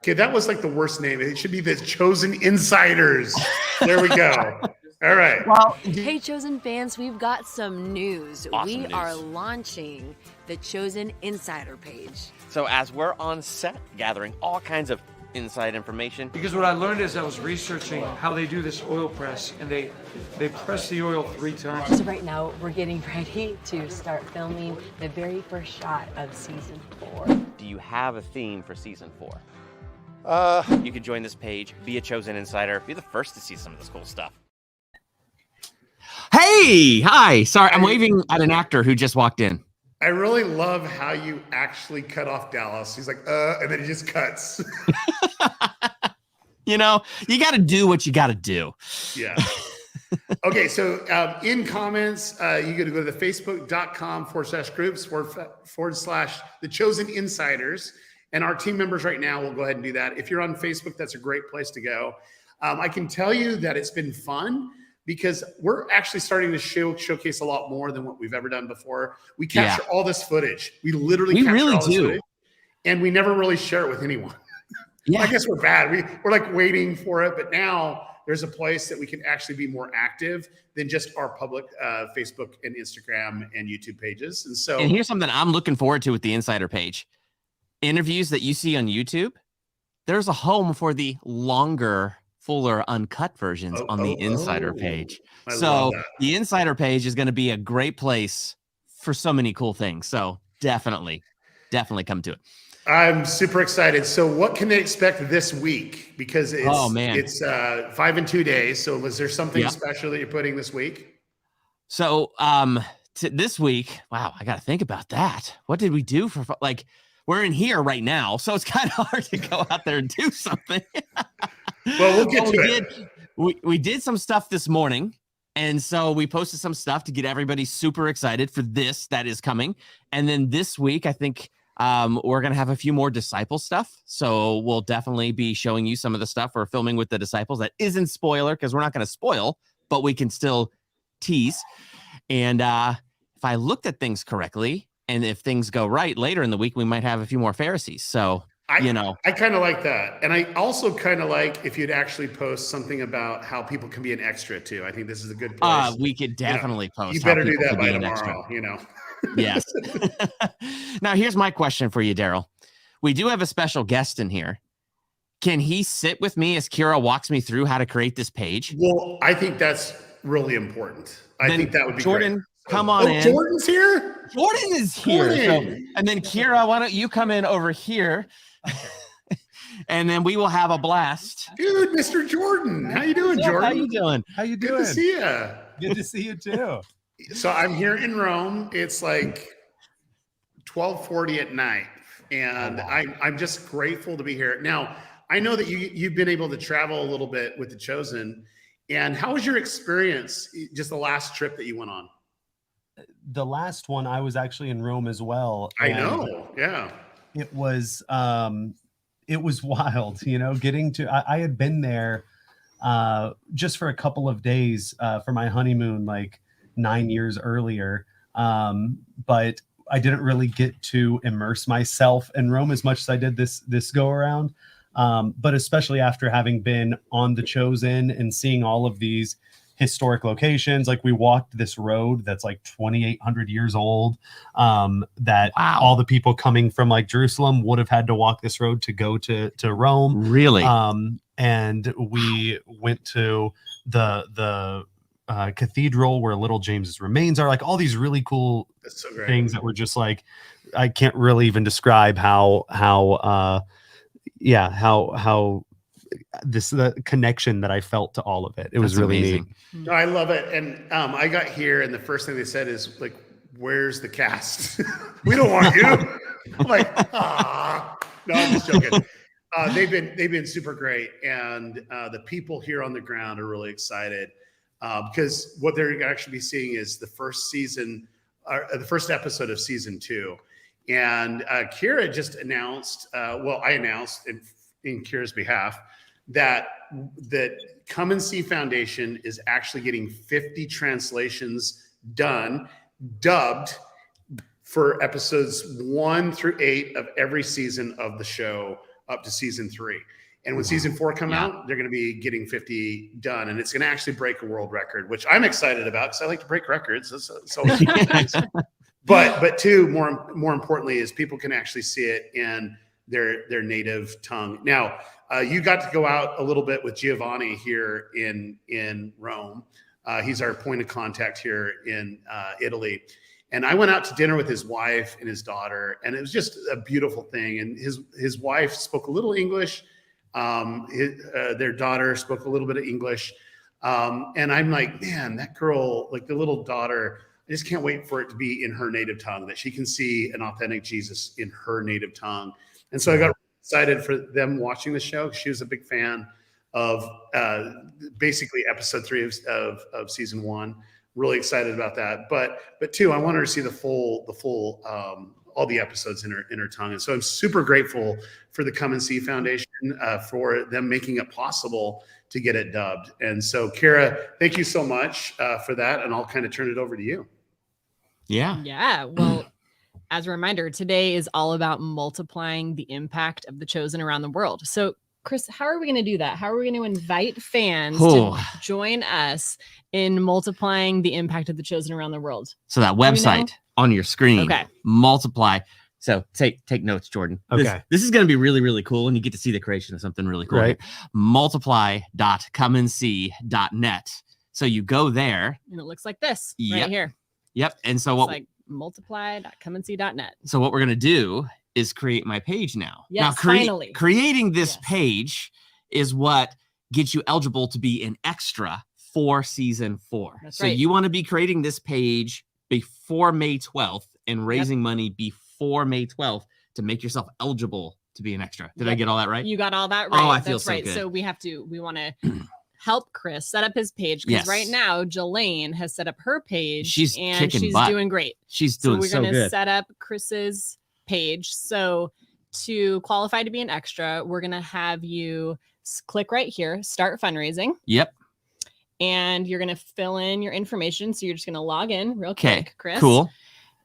Okay, that was like the worst name. It should be the Chosen Insiders. There we go. All right. Well, hey, Chosen fans, we've got some news. Awesome news. Are launching the Chosen Insider page. So as we're on set gathering all kinds of inside information. Because what I learned is I was researching how they do this oil press, and they press the oil 3 times. So right now, we're getting ready to start filming the very first shot of season 4. Do you have a theme for season 4? You could join this page, be a Chosen Insider, be the first to see some of this cool stuff. Hey, hi. Sorry, I'm waving at an actor who just walked in. I really love how you actually cut off Dallas. He's like, and then he just cuts. You know, you got to do what you got to do. Yeah. Okay, so in comments, you got to go to the facebook.com/groups/the Chosen Insiders. And our team members right now will go ahead and do that. If you're on Facebook, that's a great place to go. I can tell you that it's been fun, because we're actually starting to showcase a lot more than what we've ever done before. We capture all this footage. We literally capture all this footage, and we never really share it with anyone. Yeah. I guess we're bad. We're like waiting for it, but now there's a place that we can actually be more active than just our public Facebook and Instagram and YouTube pages. And here's something I'm looking forward to with the Insider page. Interviews that you see on YouTube, there's a home for the longer, fuller, uncut versions on the Insider page. So the Insider page is going to be a great place for so many cool things. So definitely come to it. I'm super excited. So what can they expect this week? Because it's 5 and 2 days. So is there something special that you're putting this week? So this week, wow, I got to think about that. What did we do for we're in here right now, so it's kind of hard to go out there and do something. Well, we'll get to it. We did some stuff this morning, and so we posted some stuff to get everybody super excited for this that is coming. And then this week, I think we're going to have a few more disciple stuff. So we'll definitely be showing you some of the stuff we're filming with the disciples. That isn't spoiler, because we're not going to spoil, but we can still tease. And if I looked at things correctly, and if things go right later in the week, we might have a few more Pharisees. So, I kind of like that. And I also kind of like if you'd actually post something about how people can be an extra too. I think this is a good place. We could definitely post. You better do that by tomorrow, Yes. Now, here's my question for you, Daryl. We do have a special guest in here. Can he sit with me as Kira walks me through how to create this page? Well, I think that's really important. I think that would be Jordan, great. Come on in. Jordan's here? Jordan is here. So, and then Kira, why don't you come in over here? And then we will have a blast. Dude, Mr. Jordan. How you doing, Jordan? How you doing? How you doing? Good to see you. Good to see you too. So I'm here in Rome. It's like 12:40 at night. And I'm just grateful to be here. Now, I know that you've been able to travel a little bit with The Chosen. And how was your experience, just the last trip that you went on? The last one, I was actually in Rome as well. I know. Yeah. It was wild, getting to, I had been there just for a couple of days for my honeymoon, like 9 years earlier. But I didn't really get to immerse myself in Rome as much as I did this go around. But especially after having been on The Chosen and seeing all of these historic locations. Like we walked this road that's like 2,800 years old. That all the people coming from like Jerusalem would have had to walk this road to go to Rome. Really? And we went to the cathedral where little James's remains are, like all these really cool things that were just like, I can't really even describe how this the connection that I felt to all of it. It was really neat. No, I love it. And I got here and the first thing they said is like, where's the cast? We don't want you. I'm like, no, I'm just joking. They've been super great. And the people here on the ground are really excited because what they're actually be seeing is the first episode of season 2. And Kira just announced, I announced in Kira's behalf that Come and See Foundation is actually getting 50 translations done, dubbed for episodes 1 through 8 of every season of the show up to season 3. And when season 4 come out, they're going to be getting 50 done, and it's going to actually break a world record, which I'm excited about because I like to break records. It's always nice. But too, more importantly, is people can actually see it in their native tongue. Now, you got to go out a little bit with Giovanni here in Rome. He's our point of contact here in Italy. And I went out to dinner with his wife and his daughter, and it was just a beautiful thing. And his wife spoke a little English. Their daughter spoke a little bit of English. And I'm like, man, that girl, like the little daughter, I just can't wait for it to be in her native tongue, that she can see an authentic Jesus in her native tongue. And so I got excited for them watching the show. She was a big fan of basically episode 3 of season 1. Really excited about that. But 2, I want her to see the full all the episodes in her tongue. And so I'm super grateful for the Come and See Foundation for them making it possible to get it dubbed. And so Kira, thank you so much for that. And I'll kind of turn it over to you. Yeah. Well, as a reminder, today is all about multiplying the impact of The Chosen around the world. So Chris, how are we going to do that? How are we going to invite fans to join us in multiplying the impact of The Chosen around the world? So that website on your screen, Okay. multiply. So take notes, Jordan. Okay. This is going to be really, really cool. And you get to see the creation of something really cool. Right. Multiply.comeandsee.net. So you go there. And it looks like this Yep. right here. Yep. And so It's what like multiply.comeandsee.net. So what we're going to do is create my page now. Yes, now finally. Creating this page is what gets you eligible to be an extra for season 4. That's so right. you want to be creating this page before May 12th and raising money before May 12th to make yourself eligible to be an extra. Did I get all that right? You got all that right. Oh, I feel That's so right. good. So we want to help Chris set up his page because Yes. right now Jelaine has set up her page. She's and kicking she's butt. doing great. She's doing so we're gonna good. set up Chris's page. So to qualify to be an extra, we're gonna have you click right here, start fundraising. Yep. And you're gonna fill in your information. So you're just gonna log in real Okay. quick, Chris. Cool.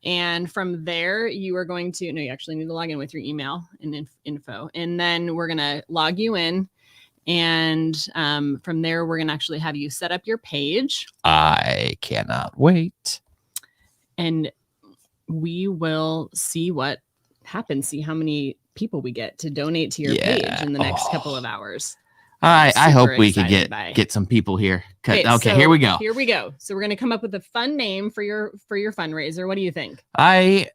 And from there, you are going to, you actually need to log in with your email and info. And then we're going to log you in. And from there, we're going to actually have you set up your page. I cannot wait. And we will see what happens, see how many people we get to donate to your page in the next couple of hours. I hope Super we could excited get some people here. Okay, so here we go. Here we go. So we're going to come up with a fun name for your fundraiser. What do you think? I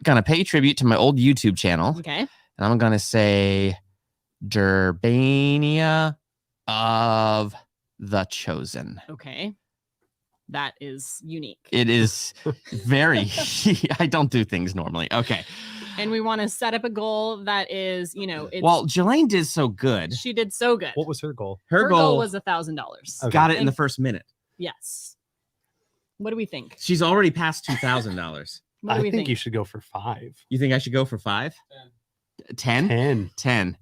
gonna pay tribute to my old YouTube channel. Okay. And I'm gonna say Durbania of the Chosen. Okay. That is unique. It is very I don't do things normally. Okay. And we want to set up a goal that is, it's, Well, Jelaine did so good. she did so good. What was her goal? Her goal goal was $1,000. got it in the first minute. Yes. What do we think? She's already passed $2,000. What do we I think you should go for 5. You think I should go for 5? 10? 10.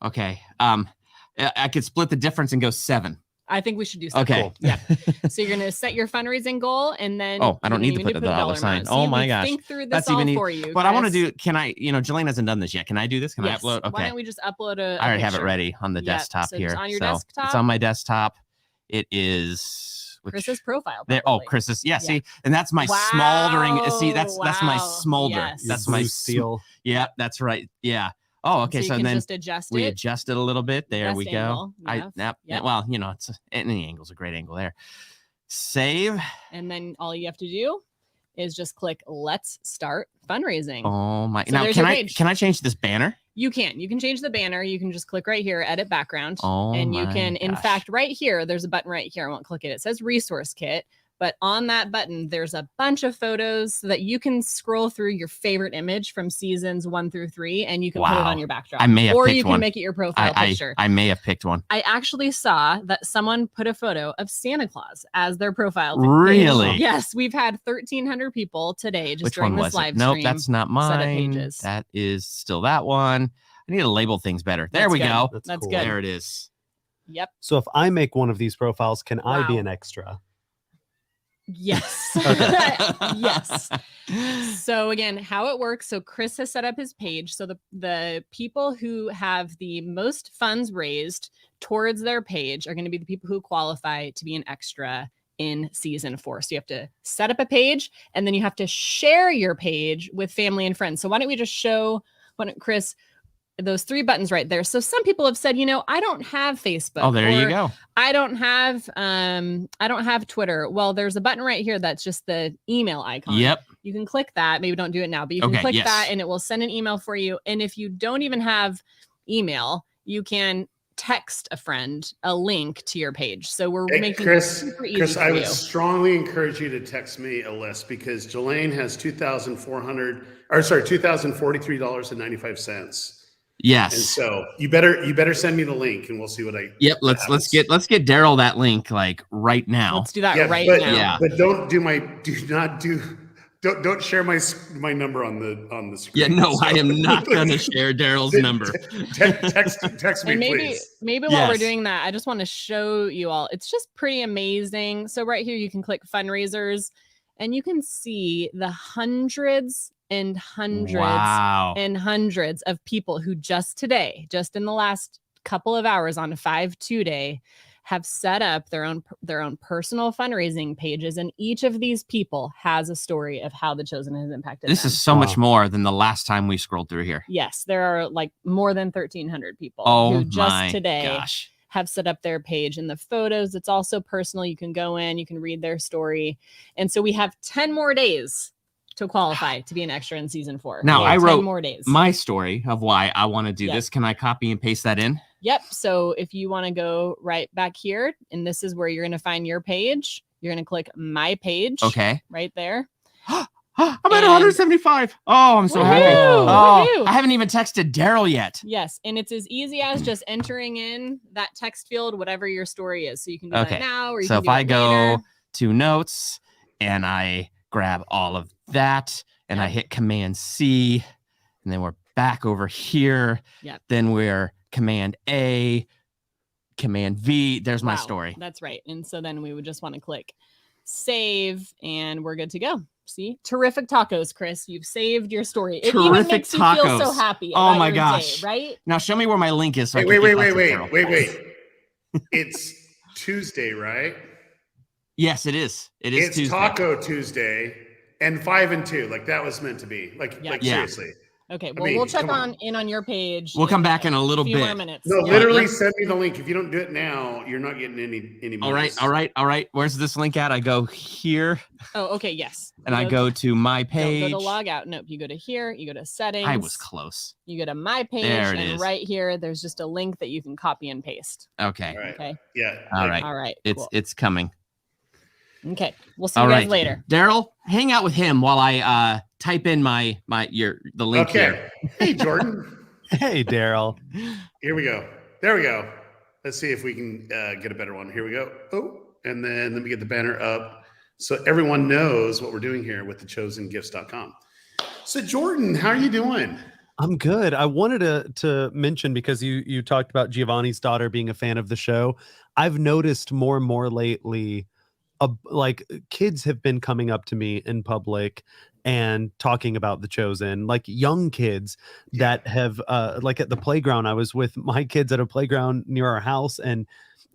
Okay. I could split the difference and go 7. I think we should do 7. Okay. Yeah. So you're going to set your fundraising goal and then Oh, I don't you're need to gonna put the dollar sign. amount. Oh See, my we gosh. Think through this That's all even for you. But I want to Chris. do, can I, Jelaine hasn't done this yet. Can I do this? Can Yes. I upload? Okay. Why don't we just upload a I already have it picture? ready on the Yep. desktop So here. It's on your So desktop. It's on my desktop. It is Chris's profile. There, probably. Chris's. Yeah, see, and that's my smoldering. See, that's my Wow. smolder. Yes. That's Blue my steel. Yeah, that's right. Yeah. Oh, okay. So So, you can then just adjust we it. adjust it a little bit. There Best we go. angle. Yep. Well, you know, it's any angle's a great angle there. Save. And then all you have to do is just click Let's Start Fundraising. Oh my! So now there's can your I page. change this banner? You can change the banner. You can just click right here, edit background. Oh and you my can, in gosh. fact, right here, there's a button right here. I won't click it. It says resource kit. But on that button, there's a bunch of photos so that you can scroll through your favorite image from seasons 1 through 3, and you can put it on your backdrop. I may have or picked you can one. make it your profile picture. I may have picked one. I actually saw that someone put a photo of Santa Claus as their profile page. Really? Yes, we've had 1,300 people today just Which during one this was live it? Nope, stream that's not set up mine. pages. That is still that one. I need to label things better. There That's we good. go. That's cool. good. There it is. Yep. So if I make one of these profiles, can I be Wow. an extra? Yes. Yes. So again, how it works. So Chris has set up his page. So the people who have the most funds raised towards their page are going to be the people who qualify to be an extra in season 4. So you have to set up a page and then you have to share your page with family and friends. So why don't we just show Chris those 3 buttons right there. So some people have said, I don't have Facebook. Oh, there you or go. I don't have Twitter. Well, there's a button right here that's just the email icon. Yep. You can click that. Maybe don't do it now, but you can Okay, click yes. that and it will send an email for you. And if you don't even have email, you can text a friend a link to your page. So we're Hey, making Chris, it super easy Chris, for I would you. strongly encourage you to text me a list because Jelaine has $2,043.95. Yes. And so you better send me the link and we'll see what I. Yep. Let's get Daryl that link like right now. Let's do that Yeah, right but, now. Yeah. But don't share my number on the screen. Yeah. No, So- I am not gonna share Daryl's number. Text me, And please. maybe while we're Yes. doing that, I just want to show you all. It's just pretty amazing. So right here, you can click fundraisers and you can see the hundreds and hundreds Wow. and hundreds of people who just today, just in the last couple of hours on a 5/2 day, have set up their own personal fundraising pages. And each of these people has a story of how The Chosen has impacted This them. is so much more than the last time we scrolled through here. Yes, there are like more than 1,300 people Oh who just my today gosh. have set up their page. And the photos, it's also personal. You can go in, you can read their story. And so we have 10 more days to qualify to be an extra in season 4. Now We have I 10 wrote more days. my story of why I want to do Yep. this. Can I copy and paste that in? Yep. So if you want to go right back here, and this is where you're going to find your page, you're going to click my page. Okay. Right there. I'm at 175. Oh, I'm so happy. Woohoo! Oh, Woohoo! I haven't even texted Daryl yet. Yes. And it's as easy as just entering in that text field, whatever your story is. So you can do Okay. that now, or you So can if do I it go later. to notes and I grab all of that and I hit Command C, and then we're back over here. Yep. Then we're Command A, Command V. There's my Wow, story. That's right. And so then we would just want to click save and we're good to go. See, terrific tacos, Chris. You've saved your story. It even Terrific makes you feel so tacos. happy. Oh about my your gosh. day, right? Now show me where my link is. So I Wait, can wait, get wait, back to wait, Daryl. wait, wait. It's Tuesday, right? Yes, it is. It is It's Tuesday. Taco Tuesday and 5 and 2. Like that was meant to be. Like Yeah. seriously. Okay. I Well, mean, we'll check come on your page. We'll come back in a little few bit. more minutes. No, Yeah. literally send me the link. If you don't do it now, you're not getting any All right, all right, all right. Where's this link at? I go here Oh, okay. Yes. and I go to my page. Don't go to log out. Nope. You go to here. You go to settings. I was close. You go to my page, There it and is. right here, there's just a link that you can copy and paste. Okay. All right. Okay. Yeah. All right. All right. It's cool. it's coming. Okay. We'll see All you guys right. later. Daryl, hang out with him while I type in the link Okay. here. Hey, Jordan. Hey, Daryl. Here we go. There we go. Let's see if we can get a better one. Here we go. Oh, and then let me get the banner up so everyone knows what we're doing here with thechosengifts.com. So, Jordan, how are you doing? I'm good. I wanted to mention, because you talked about Giovanni's daughter being a fan of the show. I've noticed more and more lately, like kids have been coming up to me in public and talking about The Chosen, like young kids that have like at the playground. I was with my kids at a playground near our house, and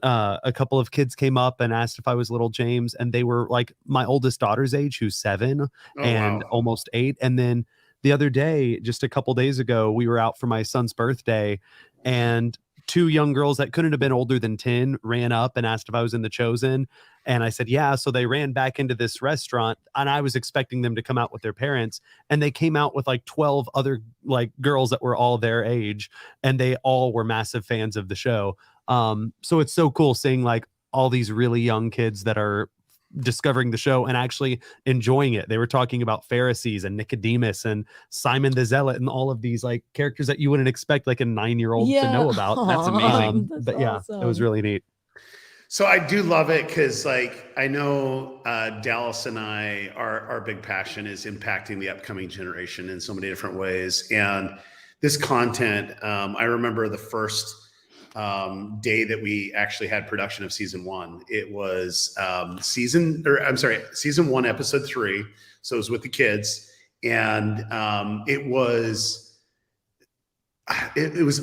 a couple of kids came up and asked if I was little James, and they were like my oldest daughter's age, who's 7 and almost 8. And then the other day, just a couple days ago, we were out for my son's birthday, and 2 young girls that couldn't have been older than 10 ran up and asked if I was in The Chosen. And I said, yeah. So they ran back into this restaurant, and I was expecting them to come out with their parents, and they came out with like 12 other like girls that were all their age, and they all were massive fans of the show. So it's so cool seeing like all these really young kids that are discovering the show and actually enjoying it. They were talking about Pharisees and Nicodemus and Simon the Zealot and all of these like characters that you wouldn't expect like a 9-year-old to know about. That's amazing. But yeah, it was really neat. So I do love it because, like, I know Dallas and our big passion is impacting the upcoming generation in so many different ways. And this content, I remember the first day that we actually had production of season 1. It was season 1, episode 3. So it was with the kids, and it was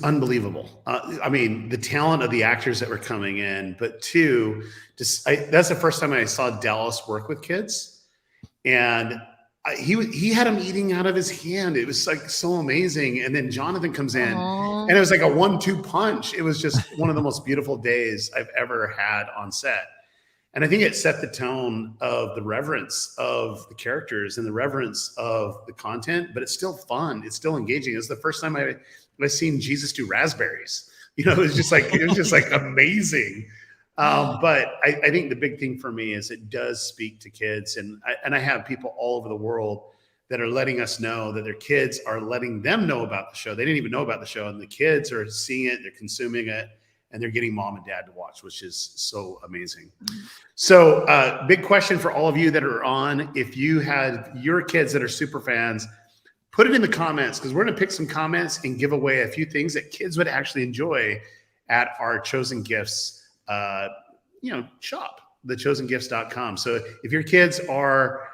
unbelievable. I mean, the talent of the actors that were coming in, but two, that's the first time I saw Dallas work with kids, and he had them eating out of his hand. It was like so amazing. And then Jonathan comes in, and it was like a 1-2 punch. It was just one of the most beautiful days I've ever had on set. And I think it set the tone of the reverence of the characters and the reverence of the content, but it's still fun. It's still engaging. It was the first time I've seen Jesus do raspberries. You know, it was just like amazing. But I think the big thing for me is it does speak to kids. And I have people all over the world that are letting us know that their kids are letting them know about the show. They didn't even know about the show, and the kids are seeing it, they're consuming it, and they're getting mom and dad to watch, which is so amazing. So big question for all of you that are on. If you had your kids that are super fans, put it in the comments, because we're going to pick some comments and give away a few things that kids would actually enjoy at our Chosen Gifts shop, thechosengifts.com. So if your kids are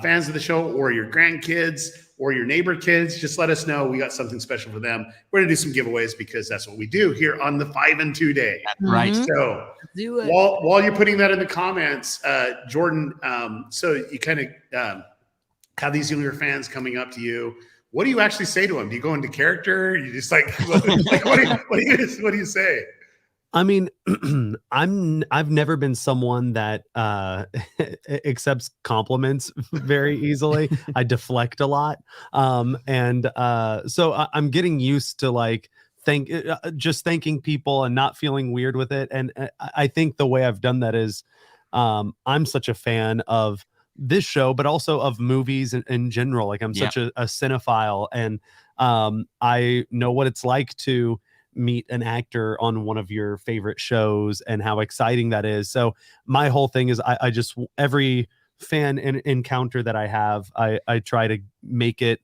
fans of the show, or your grandkids or your neighbor kids, just let us know. We got something special for them. We're going to do some giveaways because that's what we do here on the 5 and 2 day. Right. So do it. While you're putting that in the comments, Jordan, so you kind of have these younger fans coming up to you. What do you actually say to them? Do you go into character? You just like what do you say? I mean, I've never been someone that accepts compliments very easily. I deflect a lot. So I'm getting used to like just thanking people and not feeling weird with it. And I think the way I've done that is I'm such a fan of this show, but also of movies in general. Like I'm such a cinephile, and I know what it's like to meet an actor on one of your favorite shows and how exciting that is. So my whole thing is I just, every fan encounter that I have, I try to make it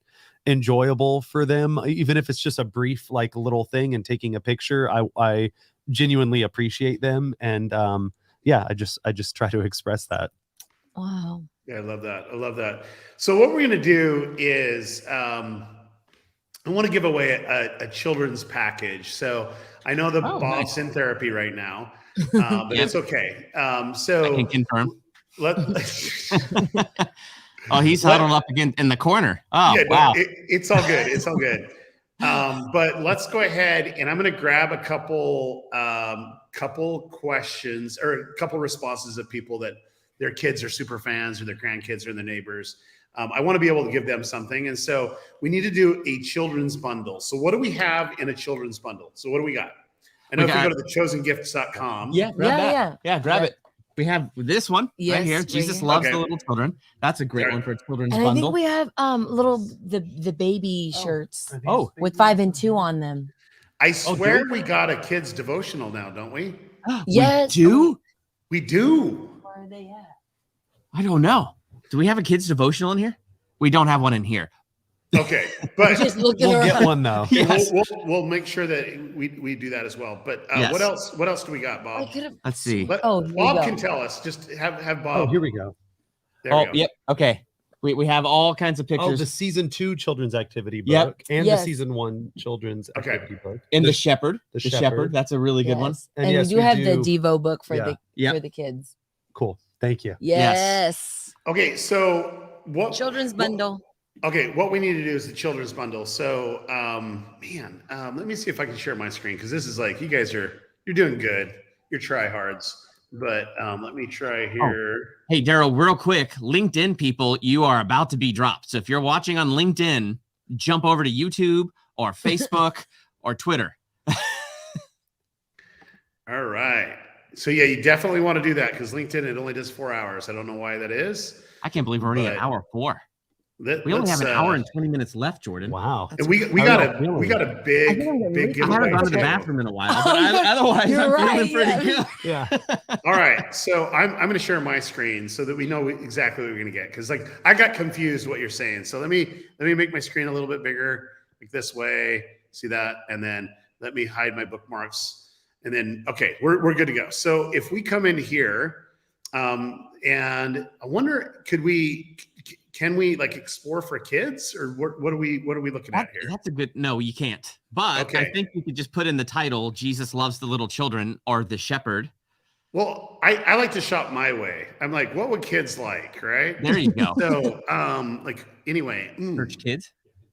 enjoyable for them, even if it's just a brief like little thing and taking a picture. I genuinely appreciate them, and I just try to express that. Wow. Yeah, I love that. So what we're going to do is I want to give away a children's package. So I know that Bob's in therapy right now, but it's okay. So I can confirm. He's huddled up again in the corner. Oh, yeah, wow. It's all good. It's all good. But let's go ahead, and I'm going to grab a couple questions or a couple responses of people that their kids are super fans, or their grandkids, or their neighbors. I want to be able to give them something. And so we need to do a children's bundle. So what do we have in a children's bundle? So what do we got? I know if you go to thechosengifts.com. Grab it. We have this one right here. Jesus loves the little children. That's a great one for a children's and bundle. I think we have the baby shirts with 5 and 2 on them. I swear we got a kids devotional now, don't we? Yes. We do. Where are they at? I don't know. Do we have a kids devotional in here? We don't have one in here. Okay, but we'll get one though. Yes. We'll make sure that we do that as well. But what else do we got, Bob? Let's see. Bob can tell us. Just have Bob. Oh, here we go. Yep. Okay. We have all kinds of pictures. Oh, the season 2 children's activity book Yep. and Yes. the season 1 children's activity book. And the shepherd. The The shepherd. That's a really good one. Yes. And yes, we do have the Devo book for Yeah. the kids. Cool. Thank you. Yes. Okay, so what Children's bundle. Okay, what we need to do is the children's bundle. So, let me see if I can share my screen because this is like you guys you're doing good. You're tryhards, but let me try here. Hey, Daryl, real quick, LinkedIn people, you are about to be dropped. So if you're watching on LinkedIn, jump over to YouTube or Facebook or Twitter. All right. So yeah, you definitely want to do that because LinkedIn it only does 4 hours. I don't know why that is. I can't believe we're already at But hour 4. Let- We only have let's, an hour and 20 minutes left, Jordan. Wow. And we got a big I haven't giveaway. gone to the too. bathroom in a while, but otherwise You're I'm right, feeling pretty yeah. good. Yeah. All right, so I'm going to share my screen so that we know exactly what we're going to get because like I got confused what you're saying. So let me make my screen a little bit bigger, like this way. See that, and then let me hide my bookmarks, and then okay, we're good to go. So if we come in here, and I wonder, can we like explore for kids, or what are we looking at here? That's a good. No, you can't. But Okay. I think you could just put in the title: Jesus loves the little children, or the shepherd. Well, I like to shop my way. I'm like, what would kids like, right? There you go. So, like, anyway, Search kids.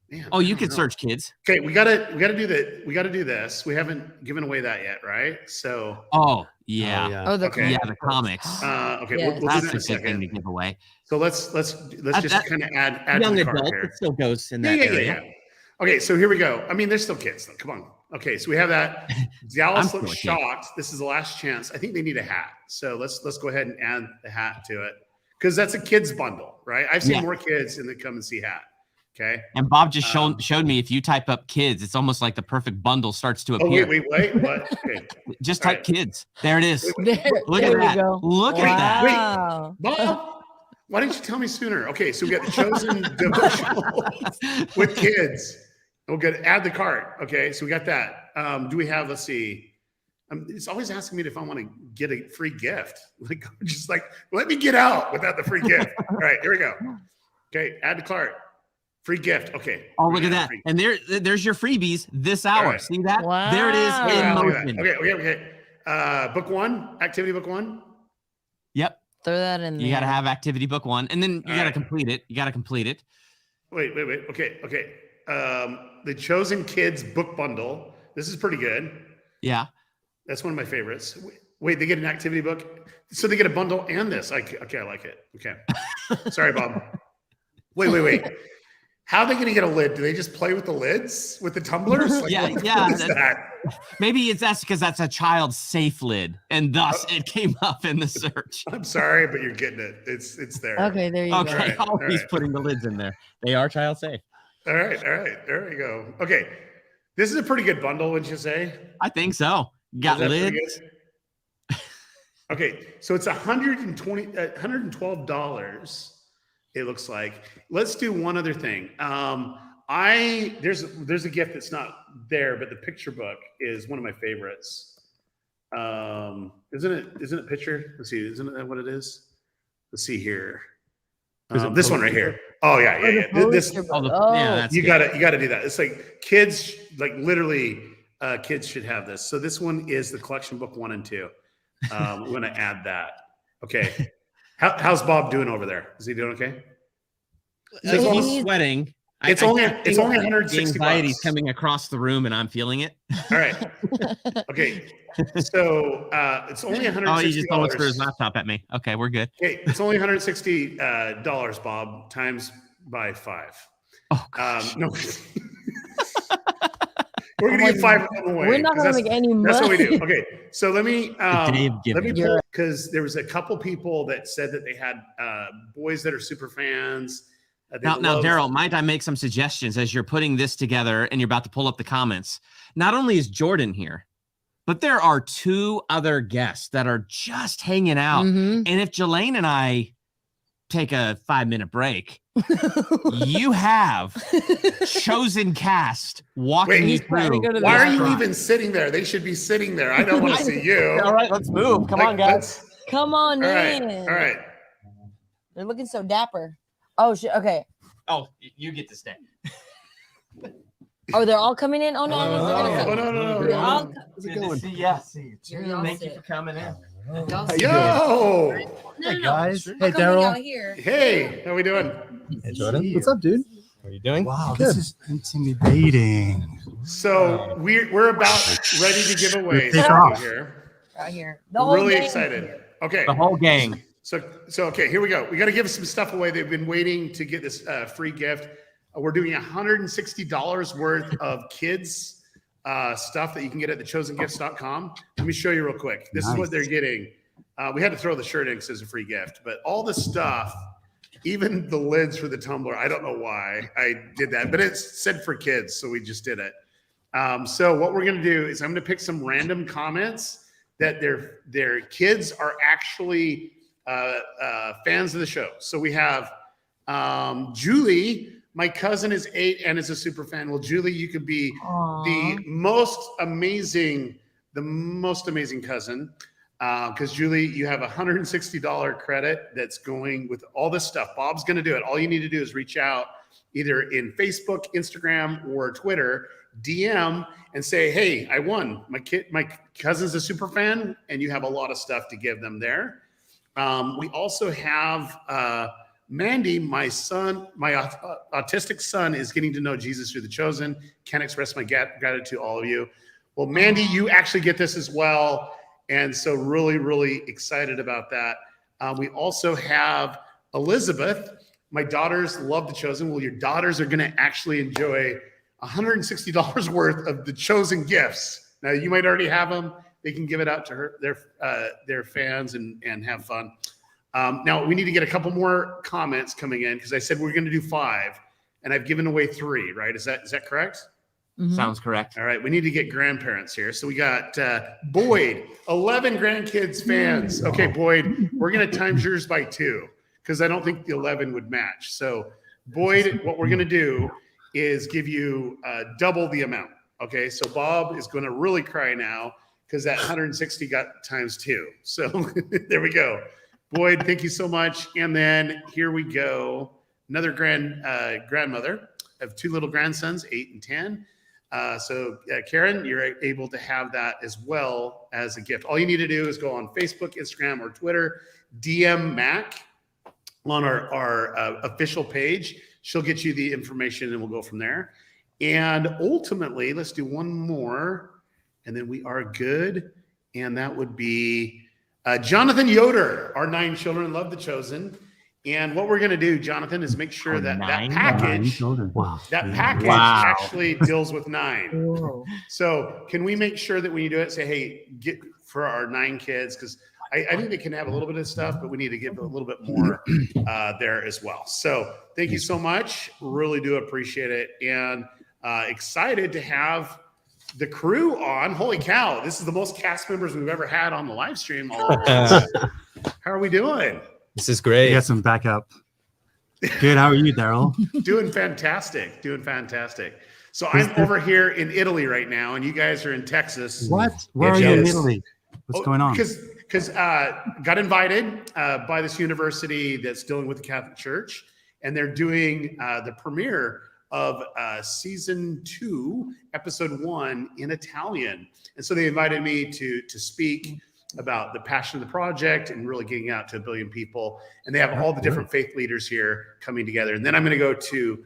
Man, Oh, I you don't could know. search kids. Okay, we gotta do this. We haven't given away that yet, right? So, Oh, yeah. Oh, the Okay. Yeah, the comics. okay, Yes. we'll do That's that in a a good thing second. to give away. So let's just that- kind of add Young to the cart adult, here. it still goes in that area. Yeah. Okay, so here we go. I mean, there's still kids. Though. Come on. Okay, so we have that. Dallas still looks a kid. shocked. This is the last chance. I think they need a hat. So let's go ahead and add the hat to it because that's a kids bundle, right? I've seen Yeah. more kids in the come and see hat. Okay. And Bob just showed me if you type up kids, it's almost like the perfect bundle starts to Oh appear. wait. What? Okay. Just All type kids. There it is. There, Look there at we that. go. Look at that. Wow. Bob, why didn't you tell me sooner? Okay, so we got the chosen devotionals with kids. We'll add the cart. Okay, so we got that. Do we have? Let's see. It's always asking me if I want to get a free gift. Like, just like, let me get out without the free gift. All right, here we go. Okay, add to cart. Free gift. Okay. Oh, look at that. And there's your freebies this hour. right. See that? Wow. There it is in Look at that. motion. Okay. Book 1, activity book 1. Yep. Throw that in there. You got to have activity book 1, and then you got to right. complete it. You got to complete it. Wait. Okay. The Chosen Kids book bundle. This is pretty good. Yeah. That's one of my favorites. Wait, they get an activity book, so they get a bundle and this. Okay, I like it. Okay. Sorry, Bob. Wait. How are they going to get a lid? Do they just play with the lids with the tumblers? Like, Yeah. what is that? Maybe that's because that's a child's safe lid, and thus it came up in the search. I'm sorry, but you're getting it. It's there. Okay, there you Okay, go. always putting the lids in there. They are child safe. All right. There we go. Okay, this is a pretty good bundle, wouldn't you say? I think so. Got Is that pretty lids. good? Okay, so it's $112. It looks like. Let's do one other thing. There's a gift that's not there, but the picture book is one of my favorites. Isn't it picture? Let's see, isn't that what it is? Let's see here. This one right here. Oh yeah. This yeah, that's you good. gotta do that. It's like kids, like literally, kids should have this. So this one is the collection book 1 and 2. I'm going to add that. Okay. How's Bob doing over there? Is he doing okay? So he's sweating. It's only $160. Anxiety's coming across the room, and I'm feeling it. All right. Okay. So it's only $160. Oh, he just almost threw his laptop at me. Okay, we're good. Okay, it's only $160, Bob, times by 5. Oh, gosh. No. We're gonna give 5 of them away. We're not gonna make any money. That's what we do. Okay, so let me giving. pull because there was a couple people that said that they had boys that are super fans. Now, Daryl, might I make some suggestions as you're putting this together and you're about to pull up the comments? Not only is Jordan here, but there are 2 other guests that are just hanging out. Mhm. And if Jelaine and I take a 5-minute break, you have chosen cast walking you through. Why are you even sitting there? They should be sitting there. I don't want to see you. All right, let's move. Come on, guys. Come on All in. right. All right. They're looking so dapper. Oh shit. Okay. Oh, you get to stay. Oh, they're all coming in. Oh no. You're all How's it going? Yes. Here, y'all Thank you sit. for coming in. Yo! Hey guys. I'll Hey come hang out Daryl. here. Hey, how we doing? Hey Jordan. What's up, dude? How are you doing? Wow, this is intimidating. So we're about ready to give away Take something off. here. Right here. The We're whole really gang. excited. Okay. The whole gang. So okay, here we go. We got to give some stuff away. They've been waiting to get this free gift. We're doing $160 worth of kids stuff that you can get at thechosengifts.com. Let me show you real quick. This is what they're getting. We had to throw the shirt in because it's a free gift, but all the stuff, even the lids for the tumbler, I don't know why I did that, but it said for kids, so we just did it. So what we're going to do is I'm going to pick some random comments that their kids are actually fans of the show. So we have Julie. My cousin is 8 and is a super fan. Well, Julie, you could be the most amazing cousin. Because Julie, you have $160 credit that's going with all this stuff. Bob's going to do it. All you need to do is reach out either in Facebook, Instagram, or Twitter, DM, and say, "Hey, I won. My cousin's a super fan, and you have a lot of stuff to give them there." We also have Mandy, my autistic son, is getting to know Jesus through The Chosen. Can't express my gratitude to all of you. Well, Mandy, you actually get this as well. And so really, really excited about that. We also have Elizabeth. My daughters love The Chosen. Well, your daughters are going to actually enjoy $160 worth of The Chosen gifts. Now, you might already have them. They can give it out to their fans and have fun. Now, we need to get a couple more comments coming in because I said we're going to do 5, and I've given away 3, right? Is that correct? Mm-hmm. Sounds correct. All right, we need to get grandparents here. So we got Boyd, 11 grandkids fans. Okay, Boyd, we're going to times yours by 2 because I don't think the 11 would match. So Boyd, what we're going to do is give you double the amount. Okay, so Bob is going to really cry now because that 160 got times 2. So there we go. Boyd, thank you so much. And then here we go. Another grandmother. I have 2 little grandsons, 8 and 10. So Karen, you're able to have that as well as a gift. All you need to do is go on Facebook, Instagram, or Twitter, DM Mac on our official page. She'll get you the information and we'll go from there. And ultimately, let's do one more and then we are good. And that would be Jonathan Yoder. Our 9 children love The Chosen. And what we're going to do, Jonathan, is make sure that package actually deals with 9. Whoa. So can we make sure that when you do it, say, hey, get for our 9 kids, because I think they can have a little bit of stuff, but we need to give a little bit more there as well. So thank you so much. Really do appreciate it. And excited to have the crew on. Holy cow. This is the most cast members we've ever had on the live stream. How are we doing? This is great. You got some backup. Good. How are you, Daryl? Doing fantastic. So I'm over here in Italy right now, and you guys are in Texas. What? Where are you in Italy? What's going on? Because got invited by this university that's dealing with the Catholic Church, and they're doing the premiere of season 2, episode 1 in Italian. And so they invited me to speak about the passion of the project and really getting out to 1 billion people. And they have all the different faith leaders here coming together. And then I'm going to go to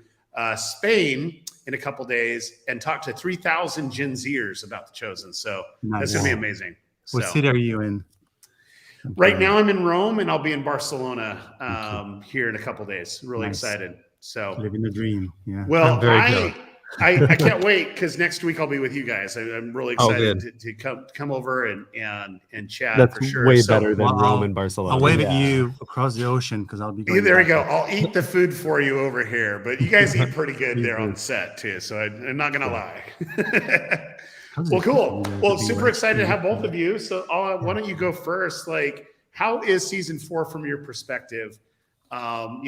Spain in a couple days and talk to 3,000 Gen Zers about The Chosen. So that's going to be amazing. What city are you in? Right now I'm in Rome, and I'll be in Barcelona here in a couple days. Really excited. So living the dream. Yeah. Well, I can't wait because next week I'll be with you guys. I'm really excited to come over and chat. That's for sure. way better than Rome and Barcelona. I'll wave at you across the ocean because I'll be going there we go. I'll eat the food for you over here, but you guys eat pretty good there on set too. So I'm not gonna lie. Well, cool. Well, super excited to have both of you. So why don't you go first? Like, how is season 4 from your perspective? How's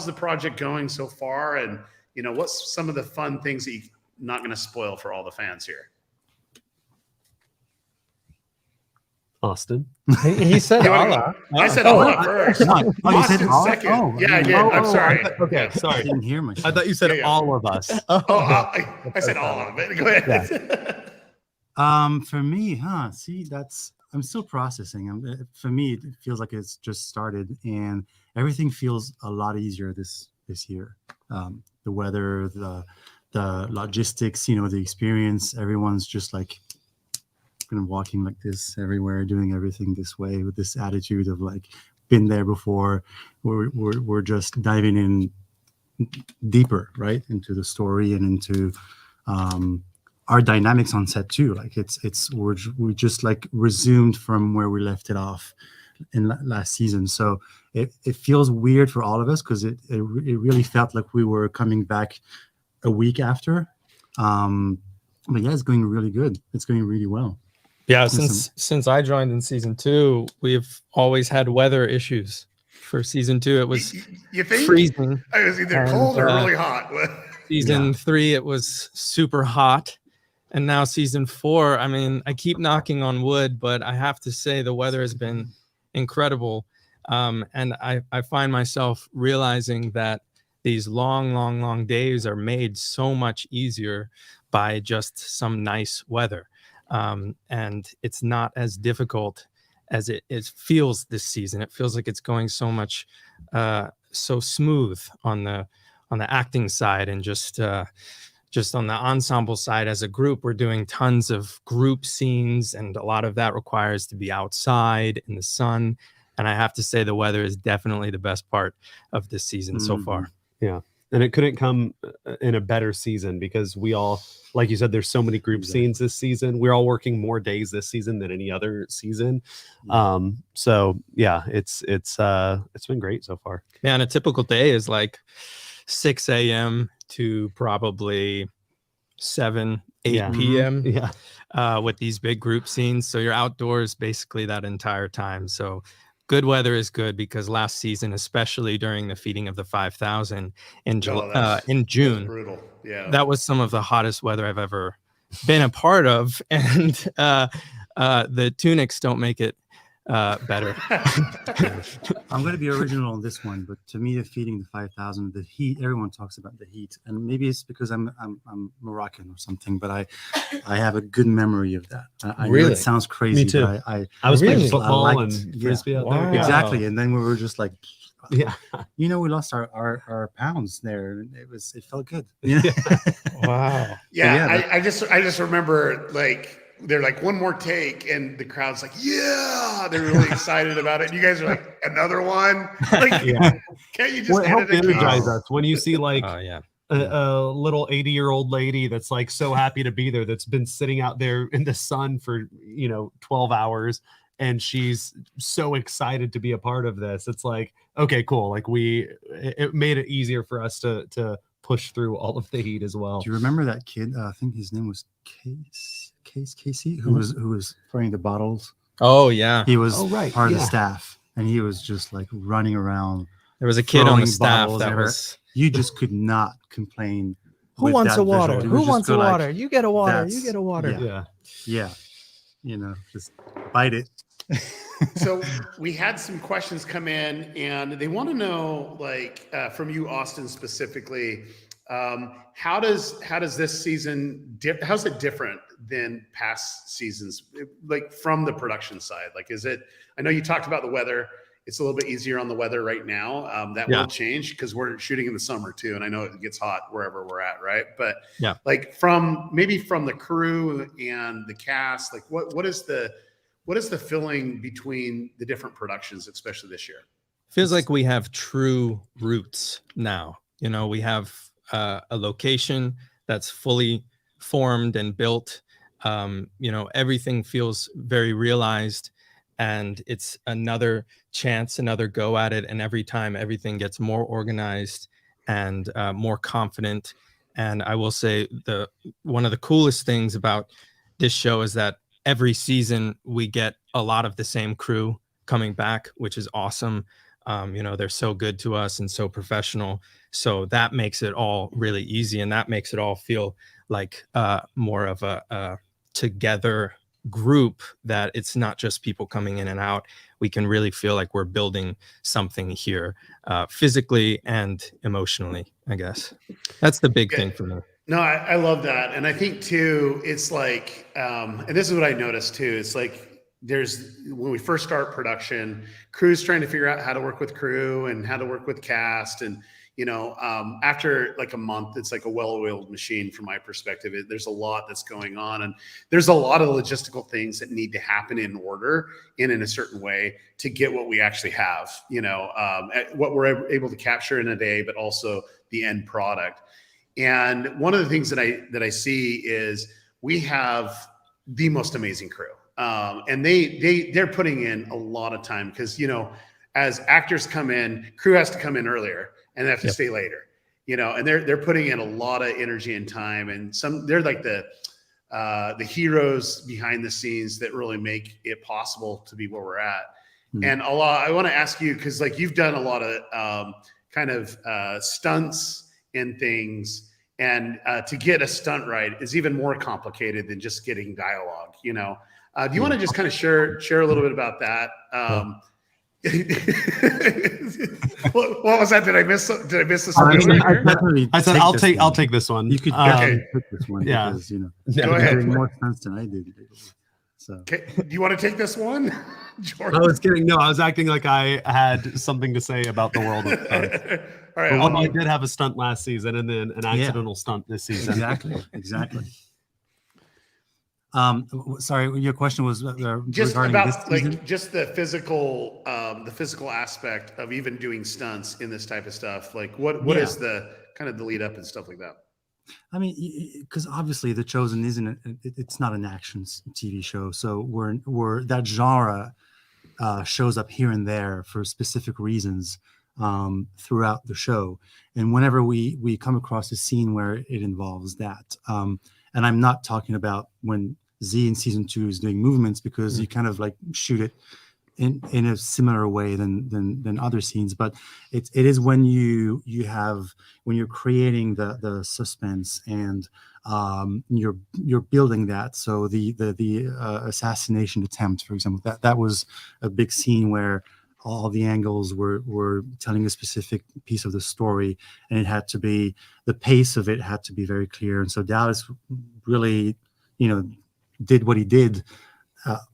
the project going so far? And, what's some of the fun things that you're not going to spoil for all the fans here? Austin. He said You wanna Allah. go? I said Allah first. No. Oh, you said Austin Allah? second. Oh, Yeah, I did. I'm sorry. Okay, I sorry. didn't hear myself. I thought you said Yeah, yeah. all of us. I said all of it. Go ahead. For me, see, I'm still processing. For me, it feels like it's just started, and everything feels a lot easier this year. The weather, the logistics, the experience. Everyone's just like been walking like this everywhere, doing everything this way with this attitude of like been there before. We're just diving in deeper, right, into the story and into our dynamics on set too. Like we just like resumed from where we left it off in last season. So it feels weird for all of us because it really felt like we were coming back a week after. But yeah, it's going really good. It's going really well. Yeah, since I joined in season 2, we've always had weather issues. For season 2, it was You think? freezing. It was either cold or really hot. Season 3, it was super hot. And now season 4, I mean, I keep knocking on wood, but I have to say the weather has been incredible. And I find myself realizing that these long days are made so much easier by just some nice weather. And it's not as difficult as it feels this season. It feels like it's going so much, so smooth on the acting side, and just on the ensemble side. As a group, we're doing tons of group scenes, and a lot of that requires to be outside in the sun. And I have to say the weather is definitely the best part of this season so far. Yeah. And it couldn't come in a better season because we all, like you said, there's so many group scenes this season. We're all working more days this season than any other season. So yeah, it's been great so far. Yeah, and a typical day is like 6 a.m. to probably 7, 8 p.m. Yeah. With these big group scenes. So you're outdoors basically that entire time. So good weather is good because last season, especially during the feeding of the 5,000 in June, brutal. Yeah, that was some of the hottest weather I've ever been a part of. And the tunics don't make it better. I'm going to be original on this one, but to me, the feeding the 5,000, the heat. Everyone talks about the heat, and maybe it's because I'm Moroccan or something, but I have a good memory of that. I know it sounds crazy. Me too. But I was playing really football and frisbee out there. Exactly, and then we were just like, we lost our pounds there. It felt good. Wow. Yeah, I just remember like. They're like, one more take, and the crowd's like, yeah, they're really excited about it. And you guys are like, another one? Like, can't you just help energize us when you see like a little 80-year-old lady that's like so happy to be there, that's been sitting out there in the sun for 12 hours, and she's so excited to be a part of this. It's like, okay, cool. Like it made it easier for us to push through all of the heat as well. Do you remember that kid? I think his name was Casey, who was throwing the bottles. Oh yeah, he was part of the staff, and he was just like running around. There was a kid on the staff that was. You just could not complain. Who wants a water? Who wants a water? You get a water. You get a water. Yeah. Just bite it. So we had some questions come in, and they want to know, like, from you, Austin, specifically, how does this season how's it different than past seasons, like from the production side? Like, I know you talked about the weather. It's a little bit easier on the weather right now. That will change because we're shooting in the summer too, and I know it gets hot wherever we're at, right? But like from the crew and the cast, like what is the feeling between the different productions, especially this year? Feels like we have true roots now. We have a location that's fully formed and built. Everything feels very realized, and it's another chance, another go at it. And every time everything gets more organized and more confident. And I will say one of the coolest things about this show is that every season we get a lot of the same crew coming back, which is awesome. They're so good to us and so professional. So that makes it all really easy, and that makes it all feel like more of a together group that it's not just people coming in and out. We can really feel like we're building something here, physically and emotionally, I guess. That's the big thing for me. No, I love that. And I think too, it's like, and this is what I noticed too. It's like, when we first start production, crew's trying to figure out how to work with crew and how to work with cast. And, after like a month, it's like a well-oiled machine from my perspective. There's a lot that's going on, and there's a lot of logistical things that need to happen in order and in a certain way to get what we actually have, what we're able to capture in a day, but also the end product. And one of the things that I see is we have the most amazing crew, and they're putting in a lot of time because as actors come in, crew has to come in earlier and they have to stay later, and they're putting in a lot of energy and time, and they're like the heroes behind the scenes that really make it possible to be where we're at. And I want to ask you, because like you've done a lot of kind of stunts and things. And to get a stunt right is even more complicated than just getting dialogue. Do you want to just kind of share a little bit about that? What was that? Did I miss this? I said I'll take this one. You could definitely pick this one because Go ahead. doing more sense than I did. So okay. Do you want to take this one, Jordan? I was kidding. No, I was acting like I had something to say about the world of stunts. All right, I did have a stunt last season and then an accidental stunt this season. Exactly. Sorry, your question was just regarding about this season? like just the physical aspect of even doing stunts in this type of stuff. Like what is the kind of the lead up and stuff like that? I mean, because obviously The Chosen it's not an action TV show, so we're that genre shows up here and there for specific reasons throughout the show, and whenever we come across a scene where it involves that, and I'm not talking about when Z in season 2 is doing movements, because you kind of like shoot it in a similar way than other scenes, but it is when when you're creating the suspense and you're building that. So the assassination attempt, for example, that was a big scene where all the angles were telling a specific piece of the story, and it had to be, the pace of it had to be very clear. And so Dallas really did what he did,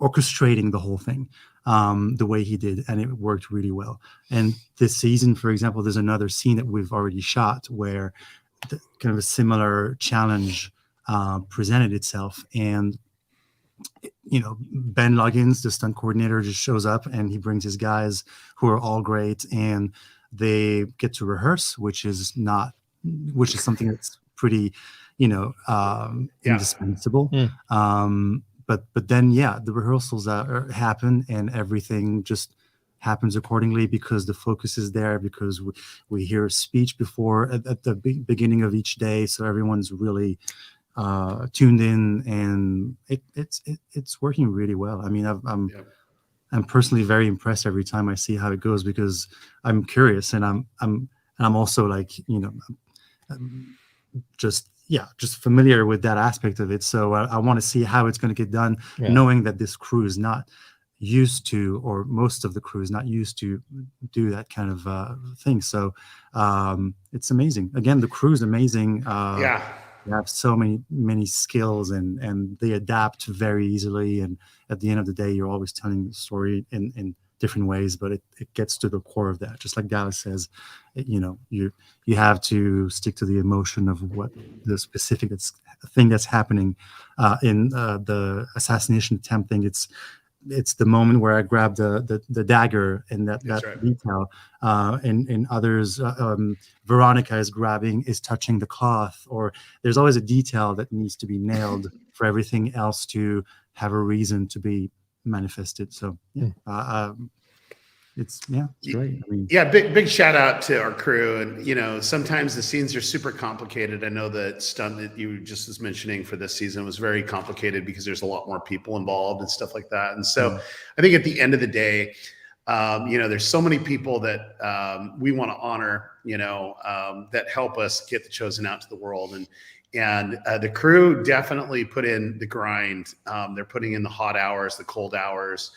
orchestrating the whole thing the way he did, and it worked really well. And this season, for example, there's another scene that we've already shot where kind of a similar challenge presented itself, and Ben Loggins, the stunt coordinator, just shows up and he brings his guys who are all great, and they get to rehearse, which is something that's pretty indispensable. But then the rehearsals happen, and everything just happens accordingly because the focus is there, because we hear a speech before at the beginning of each day, so everyone's really tuned in, and it's working really well. I mean, I'm personally very impressed every time I see how it goes, because I'm curious, and I'm also like just familiar with that aspect of it. So I want to see how it's going to get done, knowing that this crew is not used to, or most of the crew is not used to do that kind of thing. So it's amazing. Again, the crew is amazing. They have so many skills, and they adapt very easily. And at the end of the day, you're always telling the story in different ways, but it gets to the core of that. Just like Dallas says, you have to stick to the emotion of what the specific thing that's happening in the assassination attempt thing. It's the moment where I grab the dagger, and that detail. And others, Veronica is touching the cloth, or there's always a detail that needs to be nailed for everything else to have a reason to be manifested. So it's great. I mean, big shout out to our crew. And sometimes the scenes are super complicated. I know the stunt that you just was mentioning for this season was very complicated because there's a lot more people involved and stuff like that. And so I think at the end of the day, there's so many people that we want to honor, that help us get The Chosen out to the world. And the crew definitely put in the grind. They're putting in the hot hours, the cold hours,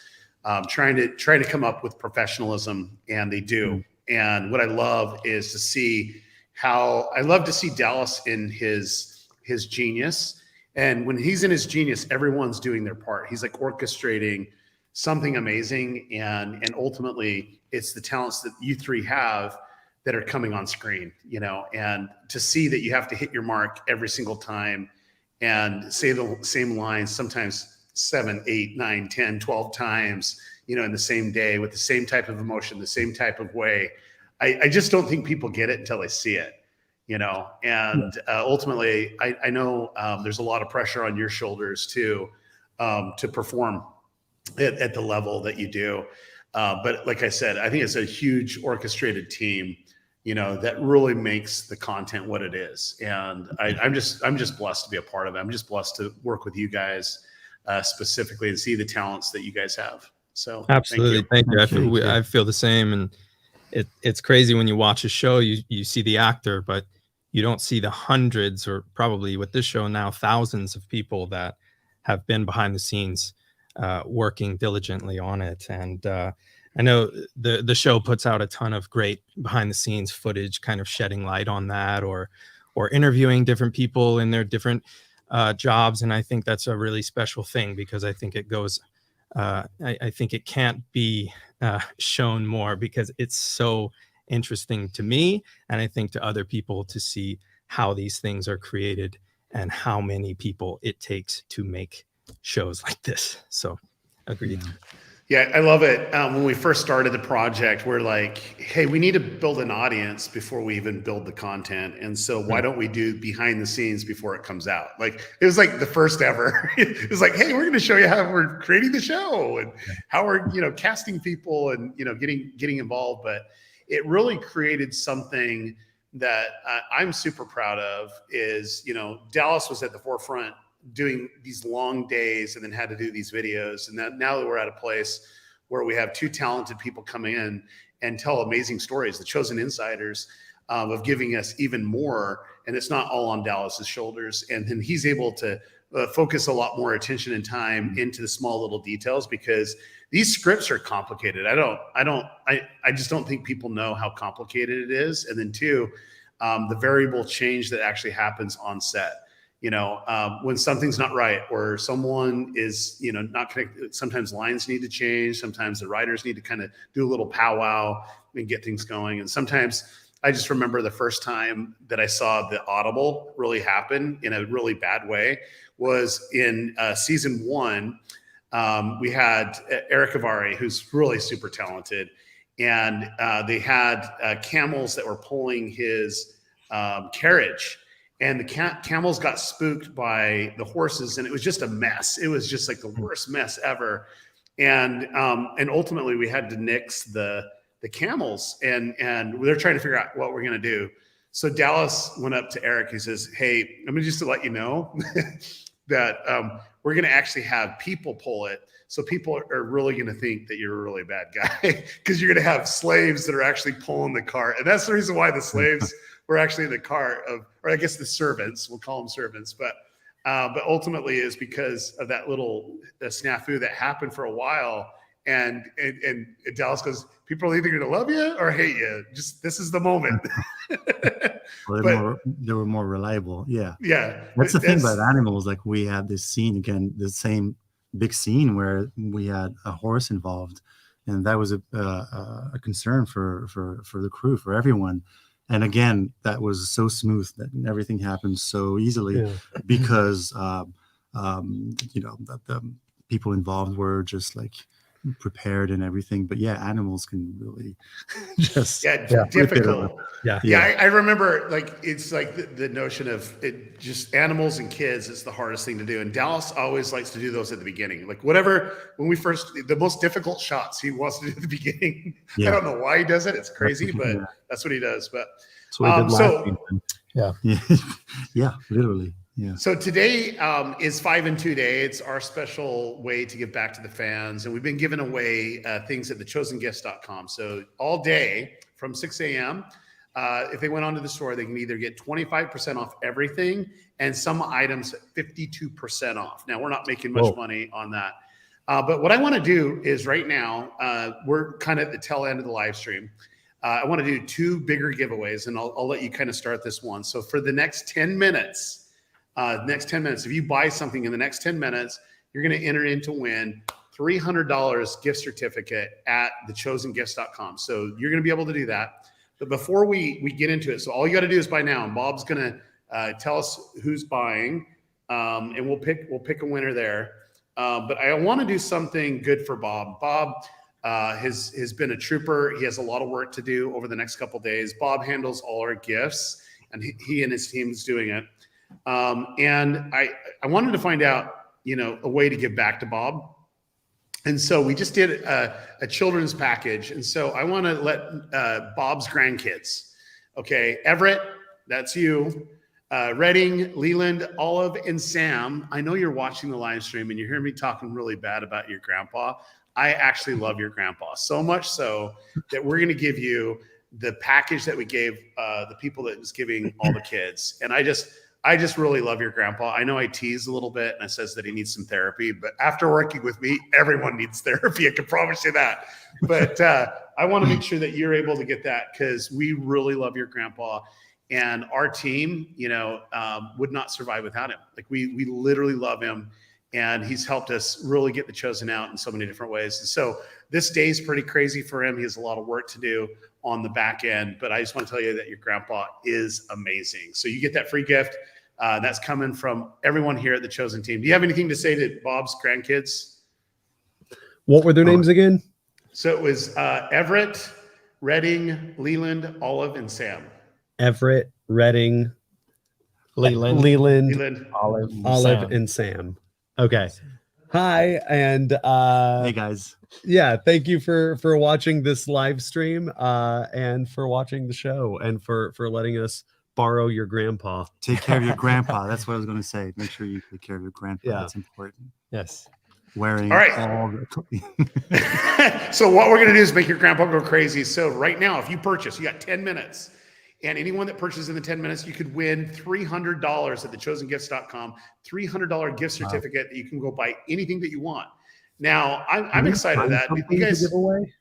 trying to come up with professionalism, and they do. And what I love is to see I love to see Dallas in his genius. And when he's in his genius, everyone's doing their part. He's like orchestrating something amazing, and ultimately it's the talents that you three have that are coming on screen, you know, and to see that you have to hit your mark every single time and say the same lines, sometimes 7, 8, 9, 10, 12 times, you know, in the same day with the same type of emotion, the same type of way. I just don't think people get it until they see it, you know, and ultimately I know there's a lot of pressure on your shoulders too, to perform at the level that you do. But like I said, I think it's a huge orchestrated team, you know, that really makes the content what it is. And I'm just blessed to be a part of it. I'm just blessed to work with you guys specifically and see the talents that you guys have. So absolutely, thank you. I feel the same, and it's crazy when you watch a show. You see the actor, but you don't see the hundreds, or probably with this show now thousands of people that have been behind the scenes working diligently on it. And I know the show puts out a ton of great behind the scenes footage, kind of shedding light on that, or interviewing different people in their different jobs. And I think that's a really special thing, because I think it goes, I think it can't be shown more, because it's so interesting to me, and I think to other people, to see how these things are created and how many people it takes to make shows like this. So agreed. Yeah, I love it. When we first started the project, we're like, hey, we need to build an audience before we even build the content. And so why don't we do behind the scenes before it comes out? Like, it was like the first ever. It was like, hey, we're going to show you how we're creating the show and how we're, you know, casting people and, you know, getting involved. But it really created something that I'm super proud of is, you know, Dallas was at the forefront doing these long days and then had to do these videos. And now that we're at a place where we have two talented people come in and tell amazing stories, the chosen insiders, of giving us even more. And it's not all on Dallas's shoulders. And then he's able to focus a lot more attention and time into the small little details, because these scripts are complicated. I just don't think people know how complicated it is. And then two, the variable change that actually happens on set. You know, when something's not right, or someone is, you know, not connected, sometimes lines need to change. Sometimes the writers need to kind of do a little powwow and get things going. And sometimes I just remember the first time that I saw the audible really happen in a really bad way was in season 1. We had Eric Avari, who's really super talented. And they had camels that were pulling his carriage. And the camels got spooked by the horses, and it was just a mess. It was just like the worst mess ever. And ultimately we had to nix the camels, and they're trying to figure out what we're going to do. So Dallas went up to Eric. He says, hey, I'm just to let you know that we're going to actually have people pull it. So people are really going to think that you're a really bad guy, because you're going to have slaves that are actually pulling the cart. And that's the reason why the slaves were actually in the cart or I guess the servants, we'll call them servants, but ultimately is because of that little snafu that happened for a while. And Dallas goes, people are either going to love you or hate you. Just, this is the moment. Well, they were more reliable. Yeah. Yeah. That's the thing about animals. Like, we had this scene again, the same big scene where we had a horse involved, and that was a concern for the crew, for everyone. And again, that was so smooth that everything happened so easily because you know, the people involved were just like prepared and everything. But yeah, animals can really just difficult. Yeah. I remember, like, it's like the notion of it, just animals and kids is the hardest thing to do. And Dallas always likes to do those at the beginning. Like, whatever, when we first, the most difficult shots he wants to do at the beginning. I don't know why he does it. It's crazy, but that's what he does. But yeah, literally. Yeah. So today is 5 and 2 Day. It's our special way to give back to the fans. And we've been giving away things at thechosengifts.com. So all day from 6 a.m., if they went onto the store, they can either get 25% off everything and some items 52% off. Now, we're not making much money on that. But what I want to do is right now, we're kind of at the tail end of the live stream. I want to do 2 bigger giveaways, and I'll let you kind of start this one. So for the next 10 minutes, if you buy something in the next 10 minutes, you're going to enter in to win $300 gift certificate at thechosengifts.com. So you're going to be able to do that. But before we get into it, so all you got to do is buy now, and Bob's going to tell us who's buying, and we'll pick a winner there. But I want to do something good for Bob. Bob has been a trooper. He has a lot of work to do over the next couple days. Bob handles all our gifts, and he and his team is doing it. And I wanted to find out, a way to give back to Bob. And so we just did a children's package. And so I want to let Bob's grandkids, okay, Everett, that's you. Redding, Leland, Olive, and Sam, I know you're watching the live stream and you're hearing me talking really bad about your grandpa. I actually love your grandpa, so much so that we're going to give you the package that we gave the people that was giving all the kids. And I just really love your grandpa. I know I tease a little bit and I says that he needs some therapy, but after working with me, everyone needs therapy. I can promise you that. But I want to make sure that you're able to get that because we really love your grandpa. And our team, would not survive without him. Like we literally love him, and he's helped us really get the Chosen out in so many different ways. And so this day is pretty crazy for him. He has a lot of work to do on the back end, but I just want to tell you that your grandpa is amazing. So you get that free gift. That's coming from everyone here at the Chosen team. Do you have anything to say to Bob's grandkids? What were their names again? So it was Everett, Redding, Leland, Olive, and Sam. Everett, Redding, Leland, Olive, and Sam. Okay. Hi, and hey guys. Yeah, thank you for watching this live stream and for watching the show and for letting us borrow your grandpa. Take care of your grandpa. That's what I was going to say. Make sure you take care of your grandpa. Yeah. That's important. Yes. Wearing all right. all the So what we're going to do is make your grandpa go crazy. So right now, if you purchase, you got 10 minutes. And anyone that purchases in the 10 minutes, you could win $300 at thechosengifts.com, $300 gift certificate that you can go buy anything that you want. Now, I'm excited for that. You guys, give away?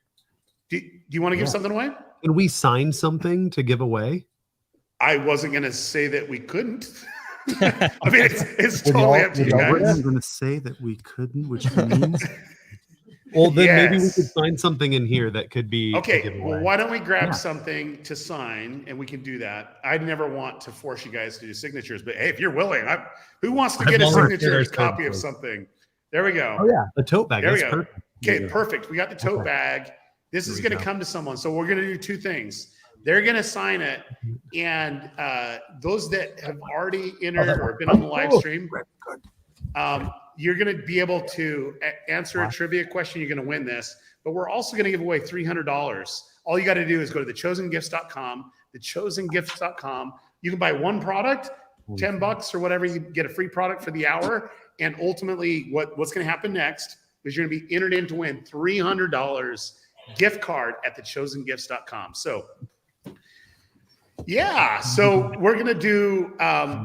Do you want to give something away? Can we sign something to give away? I wasn't going to say that we couldn't. I mean, it's totally up to you guys. I'm going to say that we couldn't, which means... Well, then maybe we could sign something in here that could be okay. Well, why don't we grab something to sign and we can do that? I'd never want to force you guys to do signatures, but hey, if you're willing, who wants to get a signature copy of something? There we go. Oh yeah, the tote bag. There we That's go. perfect. Okay, perfect. We got the tote bag. This is going to come to someone. So we're going to do 2 things. They're going to sign it, and those that have already entered or been on the live stream, you're going to be able to answer a trivia question. You're going to win this, but we're also going to give away $300. All you got to do is go to thechosengifts.com, thechosengifts.com. You can buy one product, $10 or whatever. You get a free product for the hour. And ultimately what's going to happen next is you're going to be entered in to win $300 gift card at thechosengifts.com. So yeah, so we're going to do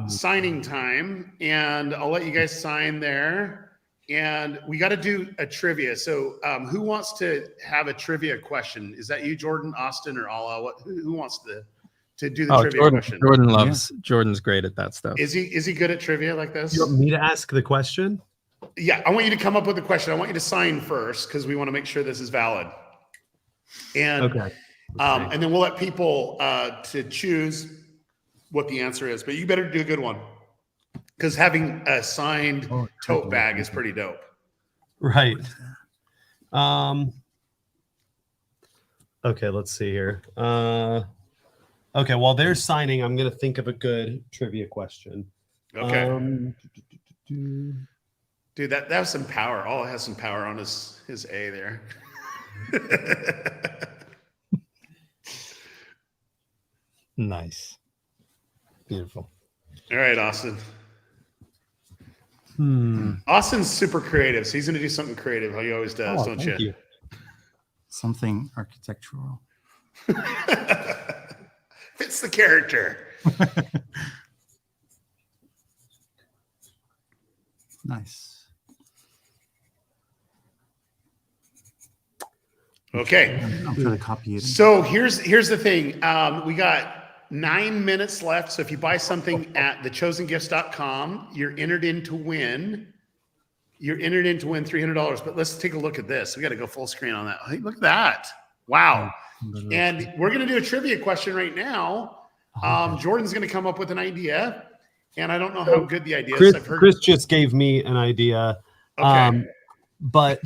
signing time, and I'll let you guys sign there. And we got to do a trivia. So who wants to have a trivia question? Is that you, Jordan, Austin, or Allah? Who wants to do the trivia question? Jordan loves. Yeah. Jordan's great at that stuff. Is he good at trivia like this? You want me to ask the question? Yeah, I want you to come up with the question. I want you to sign first because we want to make sure this is valid. And okay. And then we'll let people to choose what the answer is. But you better do a good one because having a signed tote bag is pretty dope. Right. Okay, let's see here. Okay, while they're signing, I'm going to think of a good trivia question. Okay. Dude, that has some power. Oh, it has some power on his A there. Nice. Beautiful. All right, Austin. Austin's super creative, so he's going to do something creative, how he always does, don't you? Something architectural. Fits the character. Nice. Okay. I'm trying to copy it. So here's the thing. We got 9 minutes left. So if you buy something at thechosengifts.com, you're entered in to win. You're entered in to win $300. But let's take a look at this. We got to go full screen on that. Hey, look at that. Wow. And we're going to do a trivia question right now. Jordan's going to come up with an idea. And I don't know how good the idea is. Chris just gave me an idea. Okay. But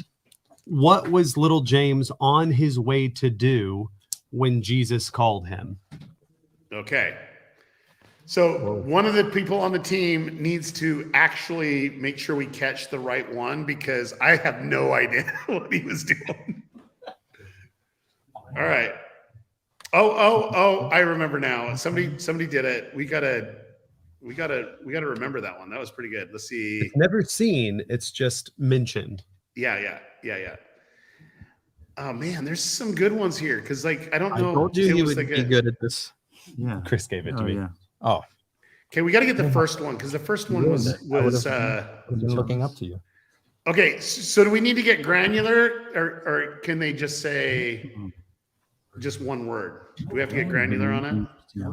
what was little James on his way to do when Jesus called him? Okay. So one of the people on the team needs to actually make sure we catch the right one because I have no idea what he was doing. All right. Oh, I remember now. Somebody did it. We gotta remember that one. That was pretty good. Let's see. It's never seen, it's just mentioned. Yeah. Oh man, there's some good ones here because like I don't know. I told you it he was would like be good at this. Yeah. Chris gave it to me. Yeah. Oh. Okay, we got to get the first one because the first one was been looking up to you. Okay, so do we need to get granular or can they just say just one word? Do we have to get granular on it?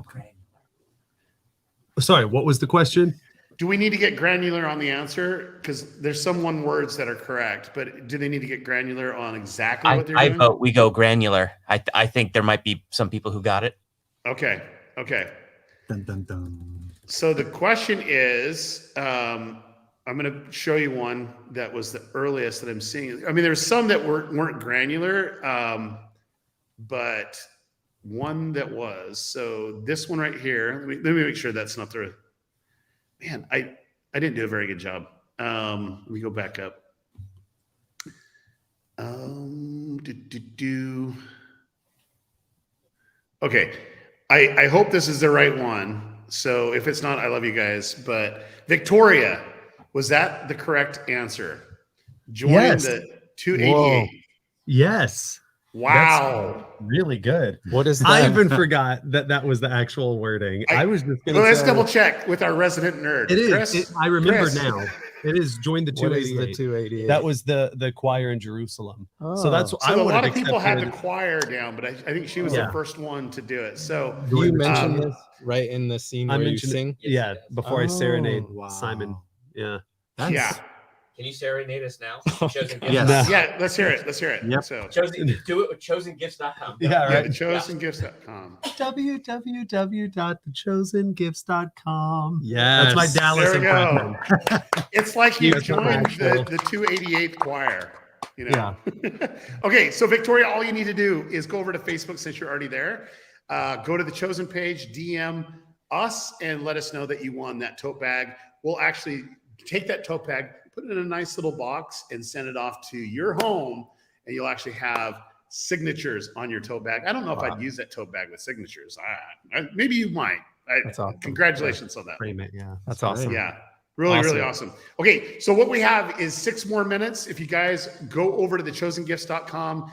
Sorry, what was the question? Do we need to get granular on the answer? Because there's some one words that are correct, but do they need to get granular on exactly what they're I doing? vote we go granular. I think there might be some people who got it. Okay. Dun, dun, dun. So the question is, I'm going to show you one that was the earliest that I'm seeing. I mean, there's some that weren't granular, but one that was. So this one right here, let me make sure that's not the. Man, I didn't do a very good job. Let me go back up. Okay, I hope this is the right one. So if it's not, I love you guys. But Victoria, was that the correct answer? Join the 288. Whoa. Yes. Wow. That's really good. What is that? I even forgot that was the actual wording. I was just going to let's double check with our resident nerd. It is. Chris? I remember Chris. now. It is join the What is 288. the 288? That was the choir in Jerusalem. Oh. So that's what I So a would lot have of people had the accepted. choir down, but I think she was Yeah. the first one to do it. So You mentioned this right in the scene I where you mentioned sing? it, yeah, before I serenade wow. Simon. Yeah. yeah. Can you serenade us now? Yes. Yeah, let's hear it. Yep. So Do it with chosengifts.com. Yeah, right. chosengifts.com. www.thechosengifts.com. Yes. That's my Dallas There we impression. go. It's like you That's joined professional. the 288th choir. You know? Okay, so Victoria, all you need to do is go over to Facebook since you're already there. Go to the Chosen page, DM us, and let us know that you won that tote bag. We'll actually take that tote bag, put it in a nice little box, and send it off to your home, and you'll actually have signatures on your tote bag. I don't know if I'd use that tote bag with signatures. Maybe you might. That's awesome. Congratulations on that. Frame it, yeah. That's awesome. Yeah. Really awesome. Okay, so what we have is 6 more minutes. If you guys go over to thechosengifts.com,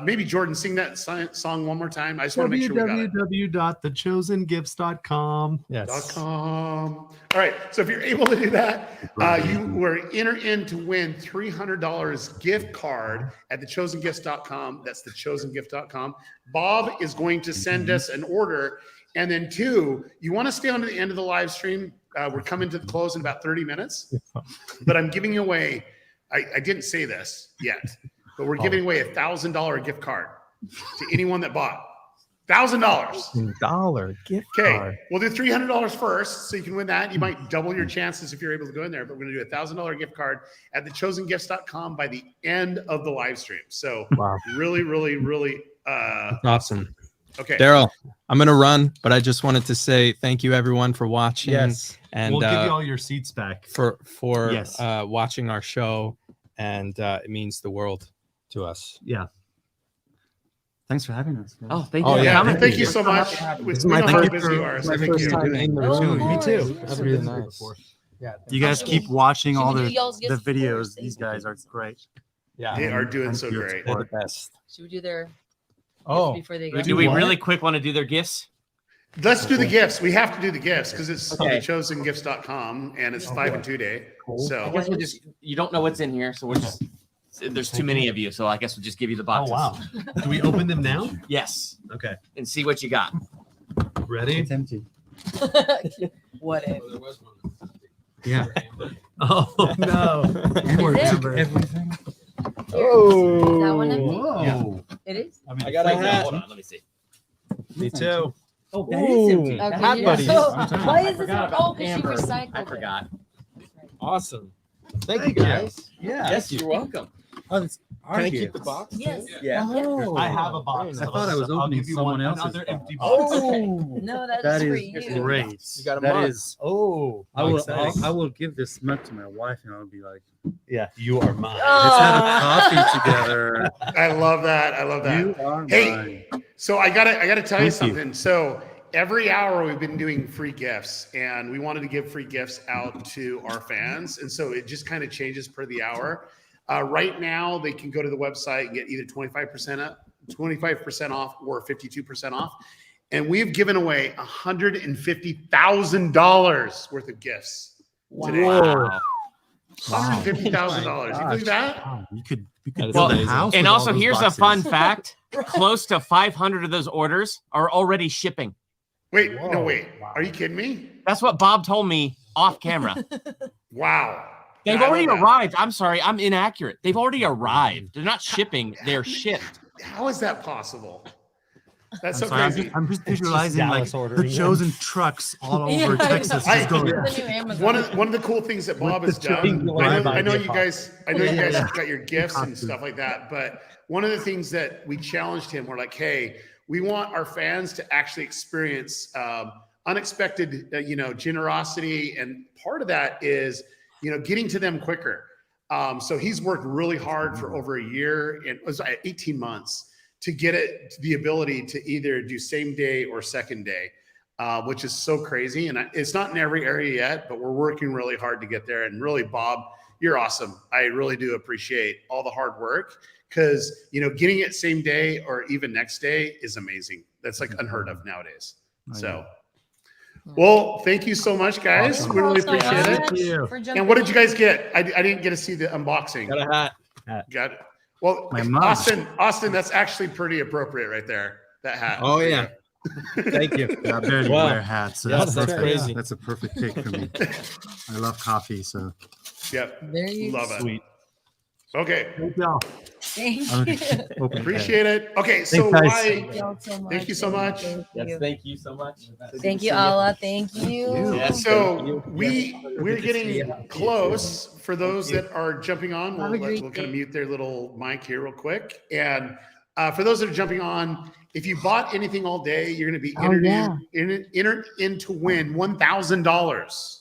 maybe Jordan, sing that song one more time. I just want to make sure we got it. www.thechosengifts.com. Yes. .com. All right, so if you're able to do that, you were entered in to win $300 gift card at thechosengifts.com. That's thechosengifts.com. Bob is going to send us an order. And then 2, you want to stay on to the end of the live stream. We're coming to the close in about 30 minutes, but I'm giving away, I didn't say this yet, but we're giving away $1,000 gift card to anyone that bought. $1,000 gift Okay, card. we'll do $300 first, so you can win that. You might double your chances if you're able to go in there, but we're going to do $1,000 gift card at thechosengifts.com by the end of the live stream. So really Awesome. Okay. Daryl, I'm going to run, but I just wanted to say thank you everyone for watching. Yes. And we'll give you all your seats back. For Yes. watching our show, and it means the world to us. Yeah. Thanks for having us. Guys. Oh, thank you. Oh, yeah. Thank you so much. This is We my know how first- busy you are, so my thank first you. time in the room. Me too. That's really nice. Yeah. You guys keep watching all Should we the do y'all's gifts videos. first? These guys are great. Yeah. They are doing Thank so you. great. They're the best. Should we do their Oh, gifts before they go? Do we what? really quick want to do their gifts? Let's do the gifts. We have to do the gifts because it's Okay. thechosengifts.com and it's 5 and 2 day. I So guess we'll just, you don't know what's in here, so we'll just, there's too many of you, so I guess we'll just give you the boxes. wow. Do we open them now? Yes. Okay. And see what you got. Ready? It's empty. What if? Yeah. Oh no. And we're Is it? everything. Oh. Is that one empty? Whoa. It is? I got a hat. Hold on, let me see. Me too. Oh, that is empty. Okay, Hat yeah. buddies. So, I'm why I is this? forgot Oh, about because she Amber. recycled I it. forgot. Awesome. Thank Thank you you. guys. Yeah. Yes, you're welcome. Oh, that's Can I keep the box? Yes. Yeah. Oh. I have a box. I thought I was I'll opening give you someone one, else's another box. empty box. Oh, No, that's that for is you. great. You got a That mug. is. Oh, I will. nice. I will give this mug to my wife, and I'll be like, Yeah, you are mine. "Let's have a coffee together." I love that. I love that. You are Hey, mine. so I gotta tell you Thank you. something. So every hour we've been doing free gifts, and we wanted to give free gifts out to our fans, and so it just kind of changes per the hour. Right now, they can go to the website and get either 25% off, or 52% off, and we've given away $150,000 worth of gifts today. Whoa. $150,000. You believe that? Wow, you could That is build a amazing. house. And with also, all those here's a boxes. fun fact. Close to 500 of those orders are already shipping. Wait, no, wait. Are you kidding me? That's what Bob told me off camera. Wow. They've I already love that. arrived. I'm sorry, I'm inaccurate. They've already arrived. They're not shipping, they're shipped. How is that possible? That's so I'm sorry, crazy. I'm just visualizing like Dallas the ordering. chosen trucks all over Yeah. Texas. I- Just going. The new Amazon. One of the cool things that Bob With has the done. chicken I know drive-by you guys. I know you guys got your gifts and Awesome. stuff like that. But one of the things that we challenged him, we're like, hey, we want our fans to actually experience unexpected, generosity, and part of that is, getting to them quicker. So he's worked really hard for over a year, and it was 18 months to get it the ability to either do same day or second day, which is so crazy. And it's not in every area yet, but we're working really hard to get there. And really, Bob, you're awesome. I really do appreciate all the hard work, because, getting it same day or even next day is amazing. That's like unheard of nowadays. So, well, thank you so much, guys. Awesome. We really Thank you so appreciate much it. you. for And jumping what did you in. guys get? I didn't get to see the unboxing. Got a hat. Got it. Well, My mug. Austin, that's actually pretty appropriate right there. That hat. Oh, yeah. Thank you. Yeah, I barely Wow. wear hats, so Yeah, that's that's perfect. crazy. That's a perfect pick for me. I love coffee, so Yep. There you Love it. sweet. Okay. Thank y'all. Thank Okay. you. Open Appreciate it. Okay. So guys. why? Thank y'all so much. Thank you so much. Thank you. Thank you so much. Thank you, Allah. Thank you. Yes, So thank you. we're getting close. For those that are jumping on, Have a great we'll kind of day. mute their little mic here real quick. And for those that are jumping on, if you bought anything all day, you're going to be Oh, entered, yeah. entered in to win $1,000.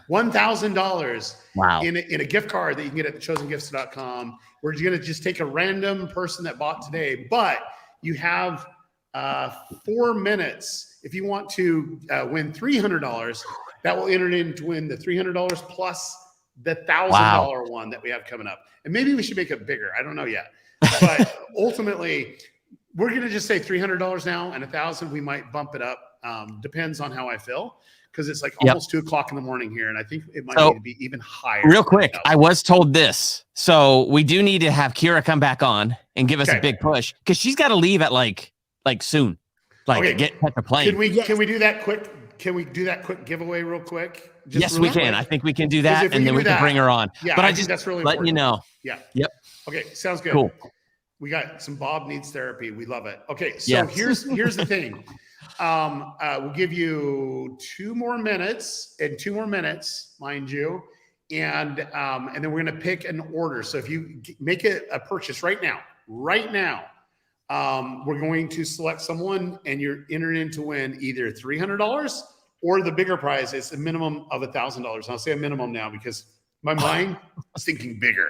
$1,000 Wow. in a gift card that you can get at thechosengifts.com. We're going to just take a random person that bought today, but you have 4 minutes. If you want to win $300, that will enter in to win the $300 plus the $1,000 one that we have coming up. And maybe we should make it bigger. I don't know yet, but ultimately we're going to just say $300 now, and 1,000. We might bump it up. Depends on how I feel. Because it's like almost 2 o'clock in the morning here, and I think it might need to be even higher. Real quick, I was told this, so we do need to have Kira come back on and give us a big push, because she's got to leave at like soon, get the plane. Can we do that quick? Can we do that quick giveaway real quick? Just Yes, real we quick? can. I think we can do 'Cause that, if and then do we can that- bring her on. Yeah, but I think just that's really letting you important. know. Yeah. Yep. Okay, sounds good. Cool. We got some Bob needs therapy. We love it. Okay, so Yes. here's the thing. We'll give you 2 more minutes, mind you, and then we're gonna pick an order. So if you make a purchase right now, we're going to select someone, and you're entered in to win either $300 or the bigger prize. It's a minimum of $1,000. I'll say a minimum now because my mind is thinking bigger.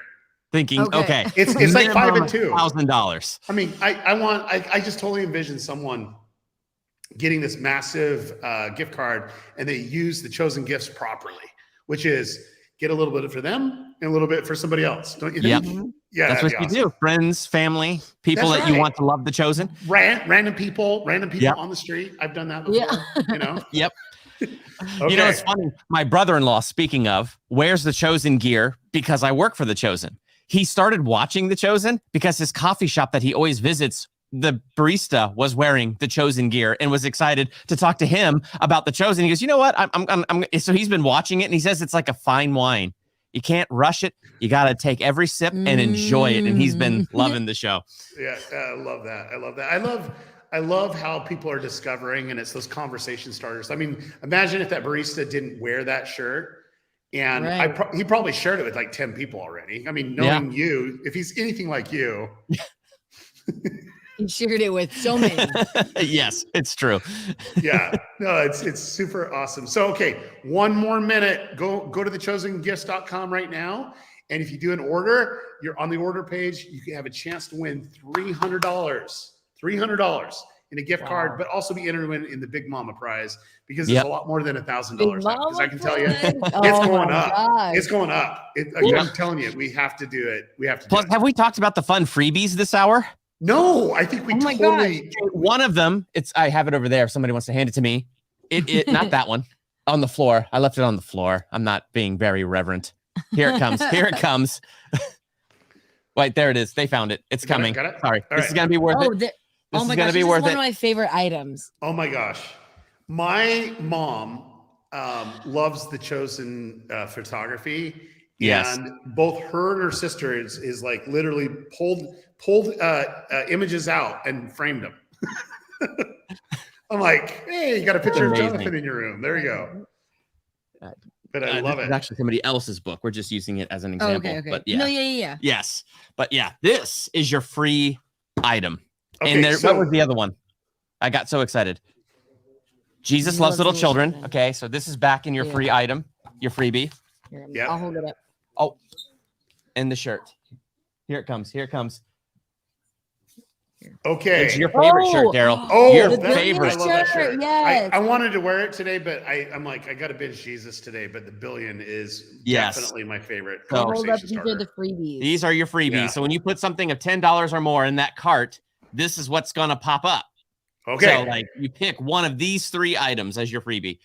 Okay. It's like 5 and 2. $1,000. I mean, I just totally envision someone getting this massive gift card, and they use the chosen gifts properly, which is get a little bit for them and a little bit for somebody else. Don't you think? Yeah, that's what that'd you be awesome. do. Friends, family, people That's that you right. want to love The Chosen. Random people Yep. on the street. I've done that before. You know. Yep. Okay. You know, it's funny. My brother-in-law, speaking of, wears The Chosen gear because I work for The Chosen. He started watching The Chosen because his coffee shop that he always visits, the barista was wearing The Chosen gear and was excited to talk to him about The Chosen. He goes, you know what? So he's been watching it, and he says it's like a fine wine. You can't rush it. You got to take every sip and enjoy it. And he's been loving the show. Yeah, I love that. I love that. I love how people are discovering, and it's those conversation starters. I mean, imagine if that barista didn't wear that shirt, and he probably shared it with like 10 people already. I mean, knowing you, if he's anything like you, he shared it with so many. Yes, it's true. Yeah, no, it's super awesome. So, okay, one more minute. Go to thechosengifts.com right now. And if you do an order, you're on the order page. You can have a chance to win $300 in a gift card, but also be entered to win in the Big Mama prize, because it's a lot more than $1,000 now. Because I can tell you, it's going up. Gosh. It's going up. I'm telling you, we have to do it. We have to. Plus, have we talked about the fun freebies this hour? No, I think we totally. One of them, I have it over there. If somebody wants to hand it to me, not that one, on the floor. I left it on the floor. I'm not being very reverent. Here it comes. Here it comes. Wait, there it is. They found it. It's coming. Got it? Sorry, All this is gonna be worth it. Oh my gosh, this is one of my favorite items. Oh my gosh, my mom loves The Chosen photography. Yes. And both her and her sister is like literally pulled images out and framed them. I'm like, hey, you got a picture of Jonathan in your room. There you go. But I love it. It's actually somebody else's book. We're just using it as an example. Okay. But yeah. No, yeah. Yes. But yeah, this is your free item. Okay, and there, so- what was the other one? I got so excited. Jesus loves little children. Okay, so this is back in your free item, your freebie. Yeah. I'll hold it up. Oh, and the shirt. Here it comes. Here it comes. Okay. It's your favorite shirt, Daryl. Oh, your that- favorite I love that shirt. Yes. I wanted to wear it today, but I'm like, I got to binge Jesus today. But the billion is definitely my favorite So- Hold up, these conversation are the starter. freebies. These are your freebies. Yeah. So when you put something of $10 or more in that cart, this is what's going to pop up. Okay. So like you pick one of these 3 items as your freebie.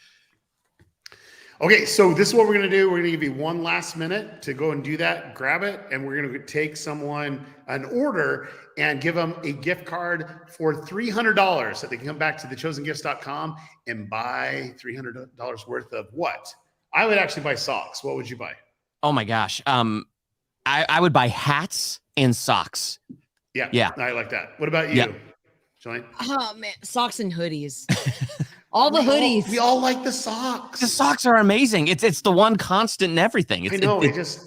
Okay, so this is what we're going to do. We're going to give you one last minute to go and do that, grab it, and we're going to take someone an order and give them a gift card for $300 that they can come back to thechosengifts.com and buy $300 worth of what? I would actually buy socks. What would you buy? Oh my gosh. I would buy hats and socks. Yeah. I like that. What about you, Yeah. Joanne? Oh man, socks and hoodies. All the hoodies. We all like the socks. The socks are amazing. It's the one constant in everything. I know. It feels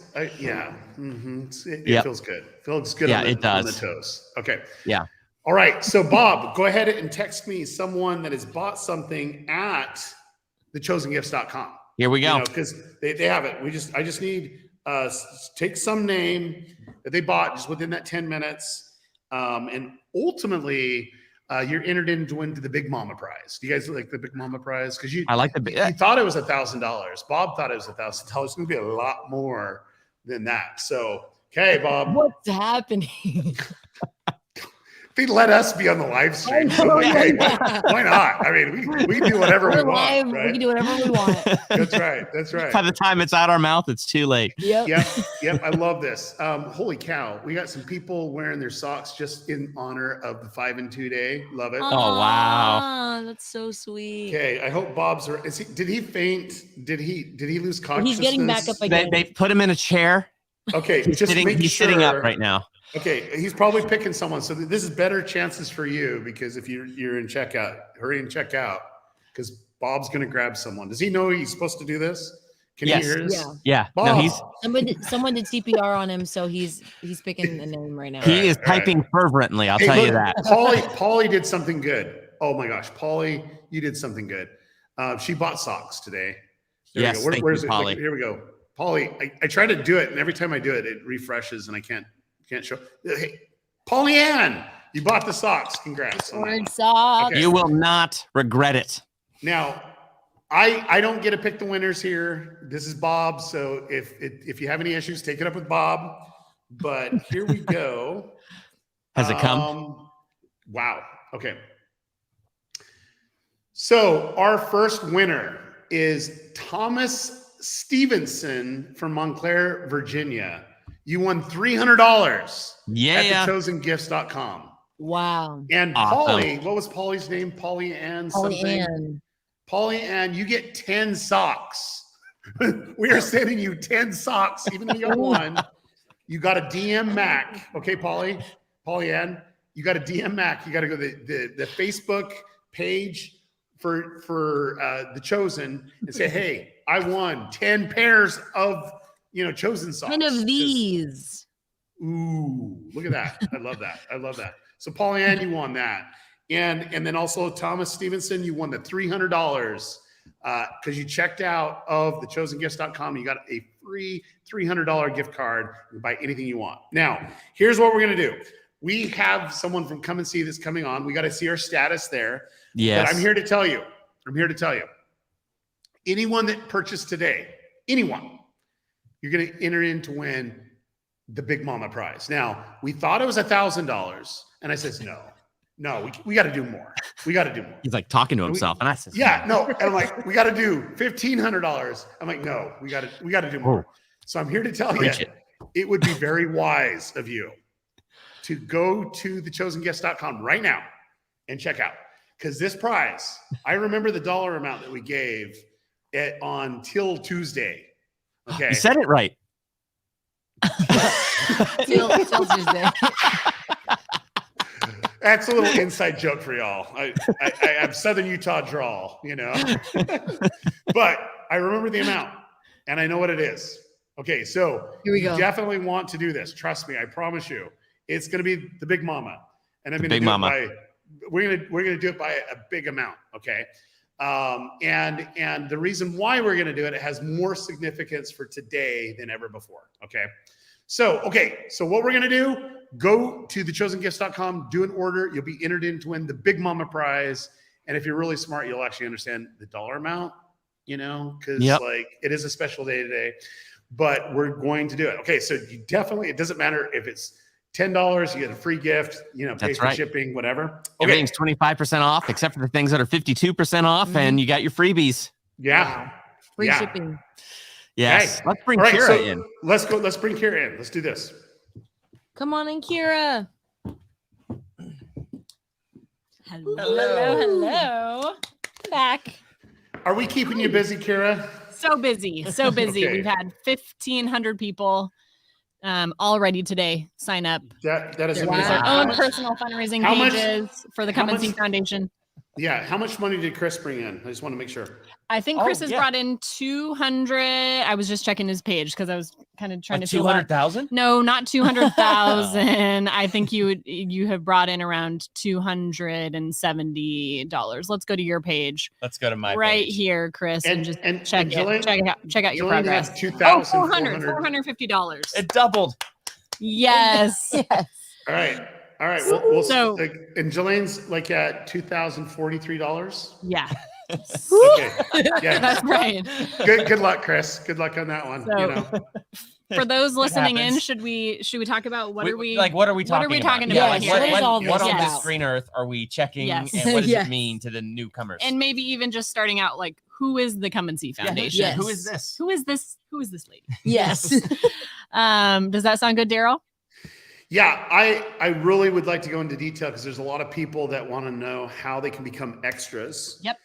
good. Feels good. Yeah, on the, it does. On the toes. Okay. Yeah. All right. So Bob, go ahead and text me someone that has bought something at thechosengifts.com. Here we go. Because they have it. I just need take some name that they bought just within that 10 minutes. And ultimately, you're entered into the Big Mama prize. Do you guys like the Big Mama prize? Because you thought it was $1,000. Bob thought it was $1,000. It's going to be a lot more than that. So, okay, Bob. What's happening? They let us be on the live stream. So like, hey, why not? I mean, we can do whatever we We're want. live. Right? We can do whatever we want. That's right. That's right. By the time it's out our mouth, it's too late. Yep. Yep. I love this. Holy cow. We got some people wearing their socks just in honor of the 5 and 2 day. Love it. Oh, wow. Ah, that's so sweet. Okay. I hope Bob's did he faint? Did he lose consciousness? He's getting back up again. They put him in a chair. Okay. He's sitting up right now. Okay, he's probably picking someone. So this is better chances for you because if you're in checkout, hurry and check out because Bob's going to grab someone. Does he know he's supposed to do this? Can Yes. he hear this? Yeah. Bob. No, Someone did CPR on him, so he's picking the name right now. he is typing fervently. I'll tell you that. Paulie did something good. Oh my gosh, Paulie, you did something good. She bought socks today. There Yes, we go. thank Where's you, it? Paulie. Here we go. Paulie, I try to do it, and every time I do it, it refreshes, and I can't show. Hey, Paulie Ann, you bought the socks. Congrats. on that Orange one. socks. Okay. You will not regret it. Now, I don't get to pick the winners here. This is Bob. So if you have any issues, take it up with Bob. but here we go. Has it come? Wow. Okay. So our first winner is Thomas Stevenson from Montclair, Virginia. You won $300 at thechosengifts.com. Wow. And Awesome. Polly, what was Polly's name? Polly Ann something? Polly Ann. Polly Ann, you get 10 socks. We are sending you 10 socks, even though you got one. You got a DM Mac. Okay, Polly Ann, you got a DM Mac. You got to go to the Facebook page for The Chosen and say, hey, I won 10 pairs of, Chosen socks. 10 of these. Ooh, look at that. I love that. I love that. So Polly Ann, you won that. And then also Thomas Stevenson, you won the $300 because you checked out of thechosengifts.com. You got a free $300 gift card. You can buy anything you want. Now, here's what we're going to do. We have someone from Come and See that's coming on. We got to see our status there. Yes. But I'm here to tell you. Anyone that purchased today, anyone, you're going to enter in to win the Big Mama prize. Now, we thought it was $1,000. And I says, no, we got to do more. We got to do more. He's like talking to himself. And I said, And I'm like, we got to do $1,500. I'm like, no, we got to do more. So I'm here to tell you, it would be very wise of you to go to thechosengifts.com right now and check out. Because this prize, I remember the dollar amount that we gave it on Till Tuesday. Okay. You said it right. Till Tuesday. That's a little inside joke for y'all. I have Southern Utah drawl, but I remember the amount and I know what it is. Okay, so here we you go. Definitely want to do this. Trust me, I promise you. It's going to be the Big Mama, and I'm going to do it by. We're going to do it by a big amount. Okay, and the reason why we're going to do it, it has more significance for today than ever before. Okay. So what we're going to do, go to thechosengifts.com, do an order. You'll be entered in to win the Big Mama prize. And if you're really smart, you'll actually understand the dollar amount, because it is a special day today, but we're going to do it. Okay. So you definitely, it doesn't matter if it's $10, you get a free gift, pay for shipping, whatever. Okay. Everything's 25% off, except for the things that are 52% off, and you got your freebies. Yeah. Free shipping. Yes. Okay. Let's bring All right, Kira so in. Let's go. Let's bring Kira in. Let's do this. Come on in, Kira. Hello. Back. Are we keeping you busy, Kira? So busy. Okay. We've had 1,500 people already today sign up. That is Their amazing. own personal fundraising pages for the Come and See Foundation. Yeah. How much money did Chris bring in? I just want to make sure. I think Chris has brought in 200. I was just checking his page because I was kind of trying to feel 200,000? No, not 200,000. I think you have brought in around $270. Let's go to your page. Let's go to my right page. here, Chris, and just check Jillian, out your Jillian progress. has $2,400. $450. It doubled. Yes. All right. We'll So- and Jillian's like at $2,043. Yeah. Okay. Yeah. That's right. Good luck, Chris. Good luck on that one. So- For those listening in, happens. should we talk about what are we what are we talking about? about Like, here? what on Yes. this green earth are we checking, Yes. and what does Yes. it mean to the newcomers? And maybe even just starting out, like, who is the Come and See Foundation? Yeah, who is this? Who is this lady? Yes. Does that sound good, Daryl? Yeah, I really would like to go into detail because there's a lot of people that want to know how they can become extras. Yep.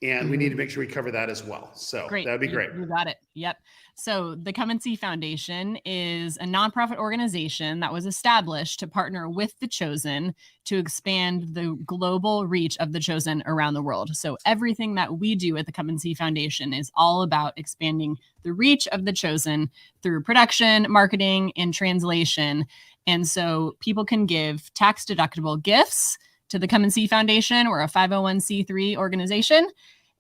And we need to make sure we cover that as well. So Great. that'd be great. You got it. Yep. So the Come and See Foundation is a nonprofit organization that was established to partner with The Chosen to expand the global reach of The Chosen around the world. So everything that we do at the Come and See Foundation is all about expanding the reach of The Chosen through production, marketing, and translation. And so people can give tax-deductible gifts to the Come and See Foundation. We're a 501c3 organization.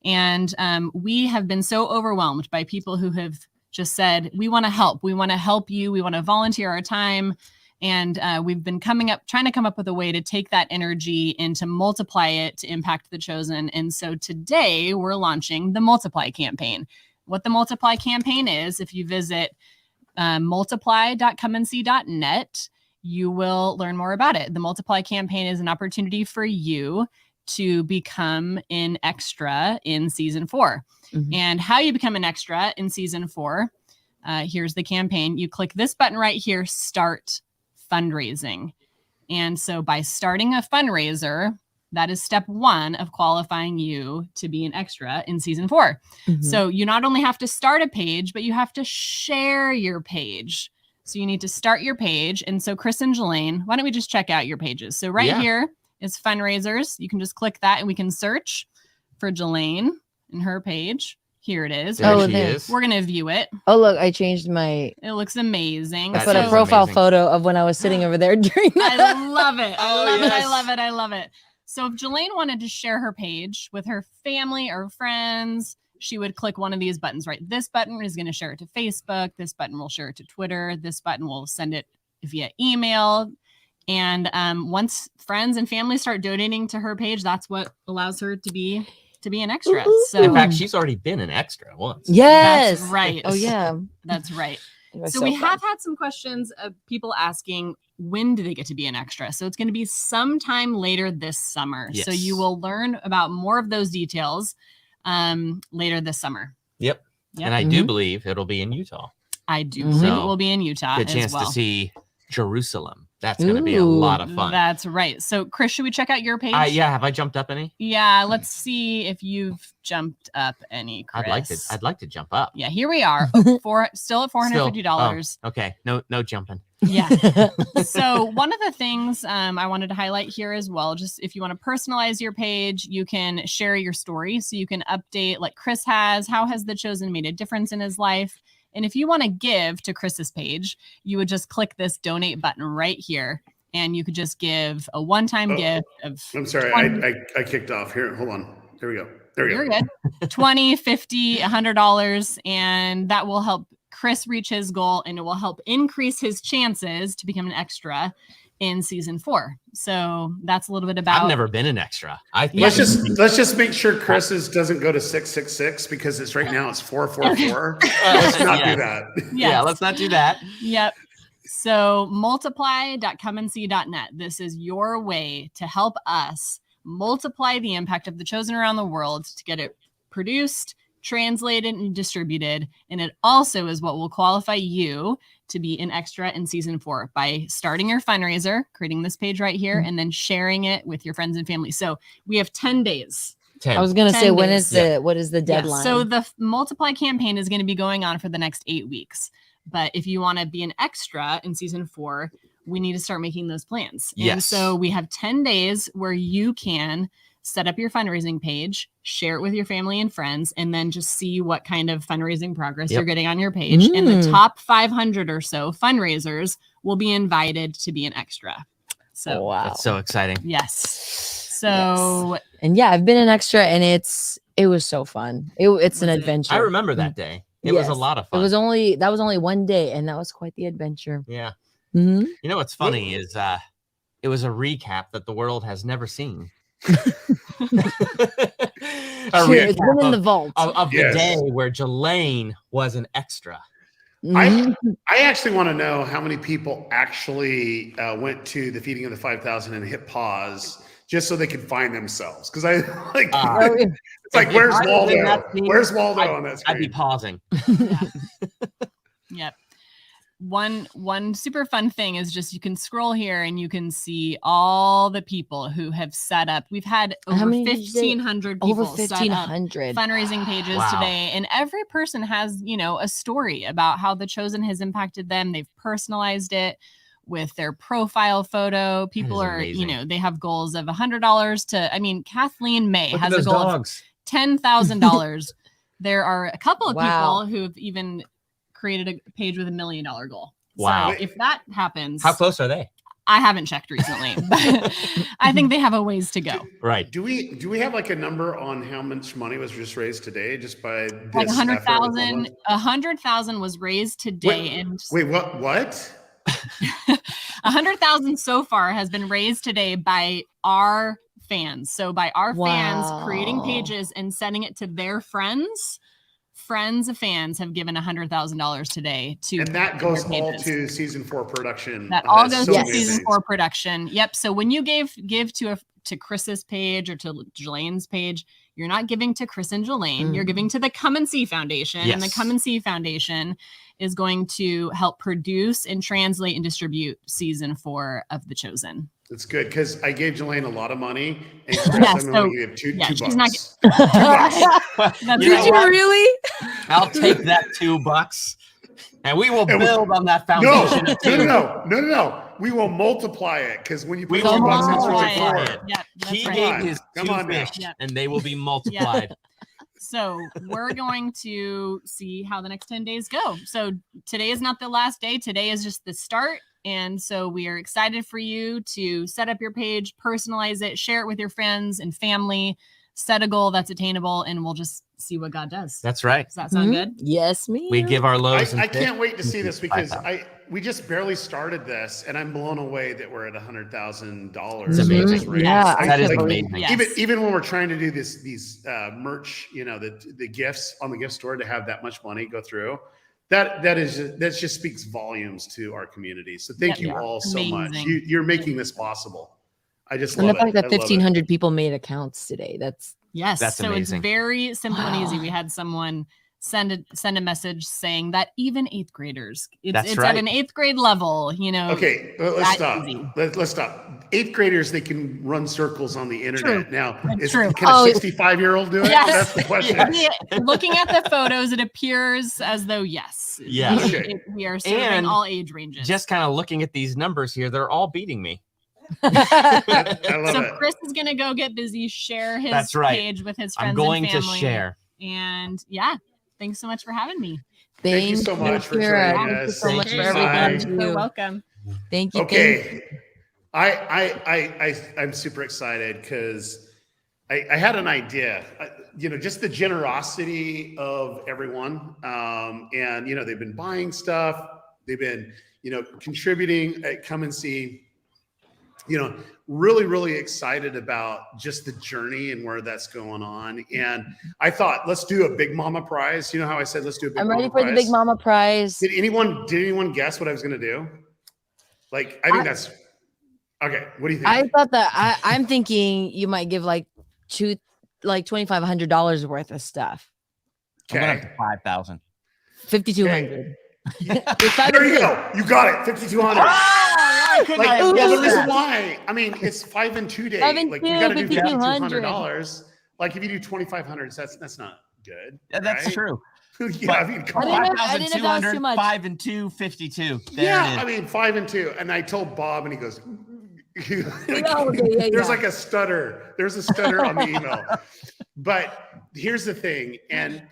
And we have been so overwhelmed by people who have just said, we want to help. We want to help you. We want to volunteer our time. And we've been trying to come up with a way to take that energy and to multiply it to impact The Chosen. And so today we're launching the Multiply campaign. What the Multiply campaign is, if you visit multiply.comeandsee.net, you will learn more about it. The Multiply campaign is an opportunity for you to become an extra in season 4. And how you become an extra in season 4, here's the campaign. You click this button right here, Start Fundraising. And so by starting a fundraiser, that is step 1 of qualifying you to be an extra in season 4. So you not only have to start a page, but you have to share your page. So you need to start your page. And so Chris and Jelaine, why don't we just check out your pages? So here is fundraisers. You can just click that and we can search for Jelaine and her page. Here it is. There she is. We're going to view it. Oh, look, I changed my. It looks amazing. I put a profile photo of when I was sitting over there during that. I love it. I love it. So if Jelaine wanted to share her page with her family or friends, she would click one of these buttons, right? This button is going to share it to Facebook. This button will share it to Twitter. This button will send it via email. And once friends and family start donating to her page, that's what allows her to be an extra. So in fact, she's already been an extra once. Yes. That's right. Oh, yeah. That's right. was So so we fun. have had some questions of people asking, when do they get to be an extra? So it's going to be sometime later this summer. So Yes. you will learn about more of those details later this summer. Yep. Yep. And I do believe it'll be in Utah. I do believe it will be in Utah Good as chance well. to see Jerusalem. That's going to be a lot of fun. That's right. So Chris, should we check out your page? Yeah. Have I jumped up any? Yeah, let's see if you've jumped up any, Chris. I'd like to jump up. Yeah, here we are. Still at $450. Okay. No jumping. Yeah. So one of the things I wanted to highlight here as well, just if you want to personalize your page, you can share your story. So you can update like Chris has. How has The Chosen made a difference in his life? And if you want to give to Chris's page, you would just click this donate button right here. And you could just give a one-time gift of I'm sorry, 20 I kicked off. Here, hold on. There we go. There we You're go. good. $20, $50, $100. And that will help Chris reach his goal, and it will help increase his chances to become an extra in season 4. So that's a little bit about. I've never been an extra. Let's just make sure Chris's doesn't go to 666 because it's right now it's 444. Let's not do that. Yeah, let's not do that. Yep. So multiply.comeandsee.net. This is your way to help us multiply the impact of The Chosen around the world to get it produced, translated, and distributed. And it also is what will qualify you to be an extra in season 4 by starting your fundraiser, creating this page right here, and then sharing it with your friends and family. So we have 10 days. I was gonna say, 10 when days. is what is the deadline? So the Multiply campaign is going to be going on for the next 8 weeks. But if you want to be an extra in season 4, we need to start making those plans. And Yes. so we have 10 days where you can set up your fundraising page, share it with your family and friends, and then just see what kind of fundraising progress you're getting on your page. And the top 500 or so fundraisers will be invited to be an extra. So wow. That's so exciting. Yes. So and yeah, I've been an extra, and it was so fun. It's an adventure. I remember that day. It was a lot of fun. That was only one day, and that was quite the adventure. Yeah. Mm-hmm. You know what's funny is it was a recap that the world has never seen. It's been in the vault of the day where Jelaine was an extra. I actually want to know how many people actually went to the feeding of the 5,000 and hit pause just so they could find themselves. Because I like it's like, where's Waldo? Where's Waldo on that screen? I'd be pausing. Yep. One super fun thing is just you can scroll here and you can see all the people who have set up. We've had How over many did you say? 1,500 people Over set up 1,500 fundraising pages Wow. today, and every person has, a story about how The Chosen has impacted them. They've personalized it with their profile photo. People is are, amazing. they have goals of $100 to. Kathleen May Look at has a those goal dogs. of $10,000. There are a couple of Wow. people who've even created a page with $1 million goal. Wow. So if that happens, How close are they? I haven't checked recently, but I think they have a ways to go. Right. Do we have like a number on how much money was just raised today just by this Like effort with the 100,000, ones? 100,000 was raised today, and Wait, what? 100,000 so far has been raised today by our fans. So by our fans creating Wow. pages and sending it to their friends friends of fans have given $100,000 today to, and that goes their all pages. to season 4 production. That all goes so to amazing. season 4 production. Yep. So when you give to Chris's page or to Jelane's page, you're not giving to Chris and Jelane. You're giving to the Come and See Foundation, and the Come and See Foundation is going to help produce and translate and distribute season 4 of The Chosen. It's good because I gave Jelane a lot of money, and Chris, I'm going to give two she's bucks. not. You know Did you what? really? I'll take that $2 and we will build on that foundation. No. We will multiply it because when you put We $2 will into multiply it, it. Yeah, that's He right. gave his Come 2 on now. fish, and they will be multiplied. So we're going to see how the next 10 days go. So today is not the last day. Today is just the start. And so we are excited for you to set up your page, personalize it, share it with your friends and family, set a goal that's attainable, and we'll just see what God does. That's right. Does that sound good? Yes, me. We give our loaves. I can't wait to see this because we just barely started this, and I'm blown away that we're at $100,000. It's amazing. Yeah, that is like, amazing. Yes. Even when we're trying to do these merch, the gifts on the gift store, to have that much money go through, that just speaks volumes to our community. So thank you all so much. Amazing. You're making this possible. I just And love the fact it. that I love it. 1,500 people made accounts today. That's Yes. So amazing. it's very simple and easy. We had someone send a message saying that even 8th graders, it's right. at an 8th grade level, Okay, let's that stop. easy. Let's stop. 8th graders, they can run circles on the internet. True. Now, That's can true. a 65-year-old do it? Yes. That's the question. Looking at the photos, it appears as though yes. Yeah. Okay. We are serving And all age ranges. Just kind of looking at these numbers here, they're all beating me. I love So it. Chris is gonna go get busy, share his That's right. page with his friends I'm going and to family. share. And yeah, thanks so much for having me. Thank you so much for Kira. joining Thank you us. so much for Bye. everything. You're welcome. Thank you. Okay. I'm super excited because I had an idea, just the generosity of everyone. And, they've been buying stuff. They've been, contributing at Come and See, really, really excited about just the journey and where that's going on. And I thought, let's do a Big Mama prize. You know how I said, let's do a Big I'm Mama ready for prize? the Big Mama prize. Did anyone guess what I was going to do? Like, I think that's okay. What do you think? I thought that I'm thinking you might give like $2,500 worth of stuff. I'm going Okay. to 5,000. 5,200. There you go. You got it. 5,200. The reason why, it's 5 and 2 days. 5 and Like 2, you got to do $5,200. $5,200. Like if you do 2,500, that's not good. Yeah, that's right? true. Yeah, come I on. didn't know that was 5,200, too much. 5 and 2, 52. There Yeah, it is. 5 and 2. And I told Bob, and he goes, Yeah. there's like a stutter. There's a stutter on the email. But here's the thing, and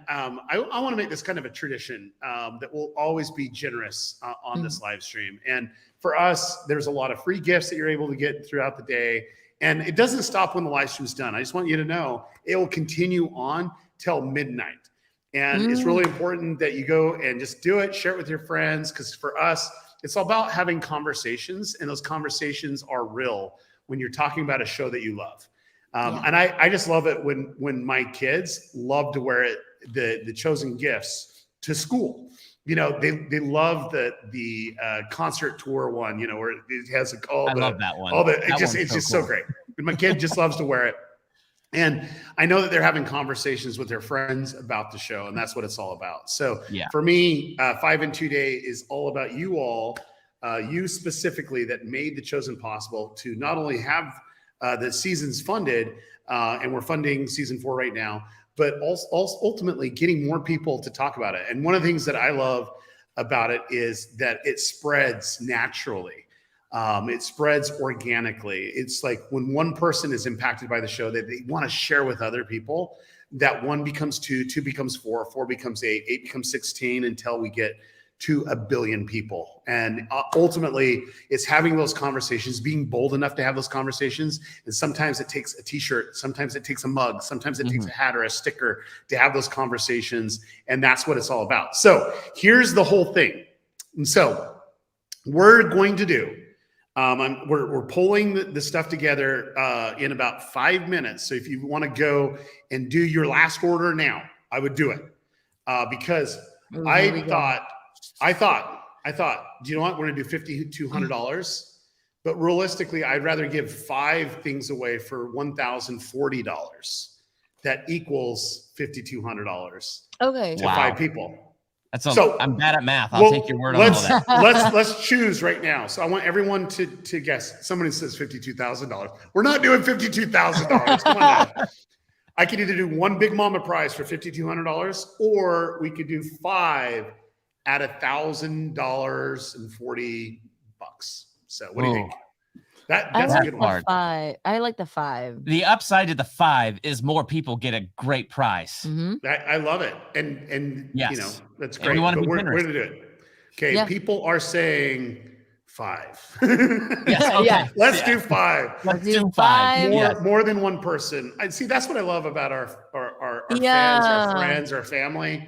I want to make this kind of a tradition that will always be generous on this live stream. And for us, there's a lot of free gifts that you're able to get throughout the day. And it doesn't stop when the live stream is done. I just want you to know it will continue on till midnight. And it's really important that you go and just do it, share it with your friends, because for us, it's all about having conversations, and those conversations are real when you're talking about a show that you love. And I just love it when my kids love to wear it, the Chosen gifts to school. They love the concert tour one, where it has I love that one. It's just so great. My kid just loves to wear it. And I know that they're having conversations with their friends about the show, and that's what it's all about. So for me, 5 and 2 day is all about you all, you specifically that made The Chosen possible to not only have the seasons funded, and we're funding season 4 right now, but also ultimately getting more people to talk about it. And one of the things that I love about it is that it spreads naturally. It spreads organically. It's like when one person is impacted by the show that they want to share with other people, that 1 becomes 2, 2 becomes 4, 4 becomes 8, 8 becomes 16 until we get to 1 billion people. And ultimately, it's having those conversations, being bold enough to have those conversations. And sometimes it takes a t-shirt, sometimes it takes a mug, sometimes it takes a hat or a sticker to have those conversations. And that's what it's all about. So here's the whole thing. And so we're going to do, we're pulling the stuff together in about 5 minutes. So if you want to go and do your last order now, I would do it. because Ooh, I here we go. thought, do you know what? We're going to do $5,200. But realistically, I'd rather give 5 things away for $1,040. That equals $5,200 Okay. to 5 people. That's So I'm bad at math. I'll take your word on all that. Let's choose right now. So I want everyone to guess. Somebody says $52,000. We're not doing $52,000. Come on now. I could either do one Big Mama prize for $5,200, or we could do 5 at $1,000.40. So what do you think? That's a good one. 5. I like the 5. The upside to the 5 is more people get a great prize. Mm-hmm. I love it, and yes. you know that's And great. we want to But be we're generous. going to do it. Okay, Yeah. people are saying 5. Yes, okay. Yeah. Let's do 5. Let's do 5. More than one person. I see. That's what I love about our fans, Yeah. our friends, our family.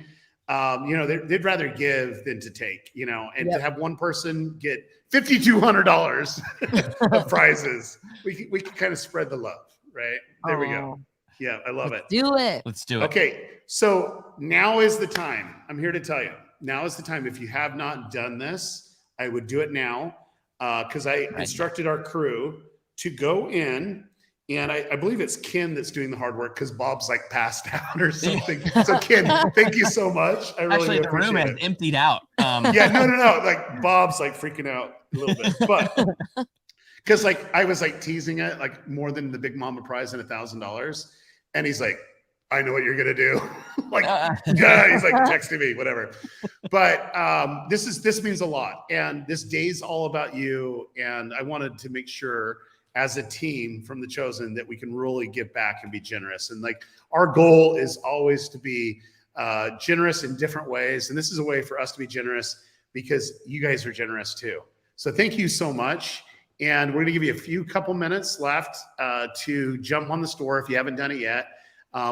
You know, they'd rather give than to take. You know, and to have one person get $5,200 of prizes, we can kind of spread the love, right? There we go. Yeah, I love it. Do it. Let's do it. Okay, so now is the time. I'm here to tell you. Now is the time. If you have not done this, I would do it now, because I instructed our crew to go in, and I believe it's Ken that's doing the hard work, because Bob's like passed out or something. So Ken, thank you so much. I really Actually, the room has appreciate it. emptied out. Yeah, no. Like Bob's like freaking out a little bit, but because like I was like teasing it, like more than the Big Mama prize and $1,000, and he's like, I know what you're gonna do. Like, yeah, he's like texting me, whatever. But this means a lot, and this day's all about you. And I wanted to make sure, as a team from The Chosen, that we can really give back and be generous. And like our goal is always to be generous in different ways, and this is a way for us to be generous because you guys are generous too. So thank you so much. And we're gonna give you a couple minutes left to jump on the store if you haven't done it yet.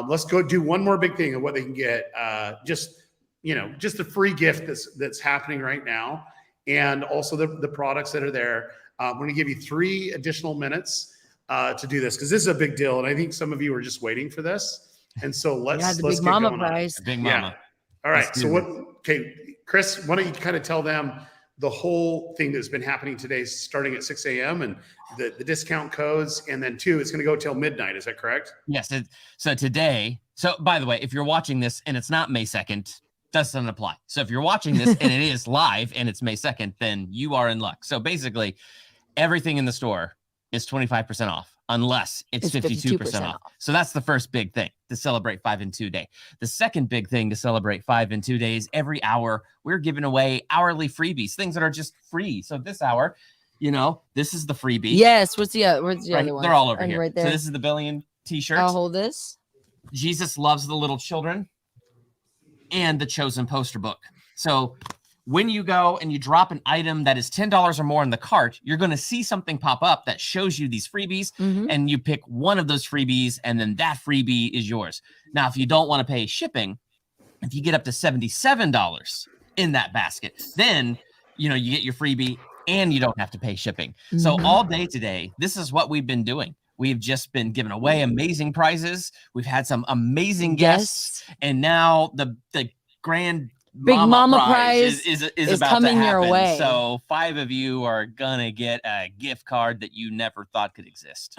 Let's go do one more big thing of what they can get. Just a free gift that's happening right now, and also the products that are there. We're gonna give you 3 additional minutes to do this, because this is a big deal, and I think some of you are just waiting for this. And so let's Big get Mama going prize. Big Mama. Yeah. All right. So okay, Chris, why don't you kind of tell them the whole thing that's been happening today, starting at 6 a.m. and the discount codes, and then 2, it's going to go till midnight. Is that correct? Yes. So today, by the way, if you're watching this and it's not May 2nd, doesn't apply. So if you're watching this and it is live and it's May 2nd, then you are in luck. So basically, everything in the store is 25% off, unless it's 52% off. So that's the first big thing to celebrate 5 in 2 Day. The second big thing to celebrate 5 in 2 days, every hour, we're giving away hourly freebies, things that are just free. So this hour, this is the freebie. Yes. What's the other one? They're all over here. Right there. So this is the Billion t-shirt. I'll hold this. Jesus Loves the Little Children, and the Chosen poster book. So when you go and you drop an item that is $10 or more in the cart, you're going to see something pop up that shows you these freebies, and you pick one of those freebies, and then that freebie is yours. Now, if you don't want to pay shipping, if you get up to $77 in that basket, then you get your freebie and you don't have to pay shipping. So all day today, this is what we've been doing. We've just been giving away amazing prizes. We've had some amazing guests, and now the grand Big Mama prize is is about coming to happen. your way. So 5 of you are gonna get a gift card that you never thought could exist.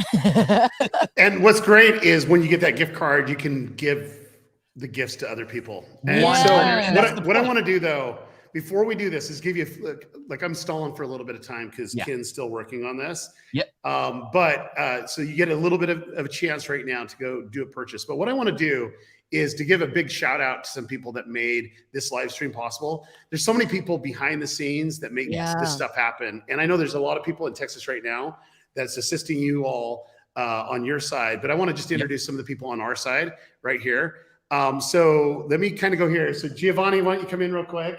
And what's great is when you get that gift card, you can give the gifts to other people. And so what I want to do though, before we do this, is give you like I'm stalling for a little bit of time because Ken's still working on this. Yep. But so you get a little bit of a chance right now to go do a purchase. But what I want to do is to give a big shout out to some people that made this live stream possible. There's so many people behind the scenes that make this stuff happen. And I know there's a lot of people in Texas right now that's assisting you all on your side, but I want to just introduce some of the people on our side right here. So let me kind of go here. So Giovanni, why don't you come in real quick?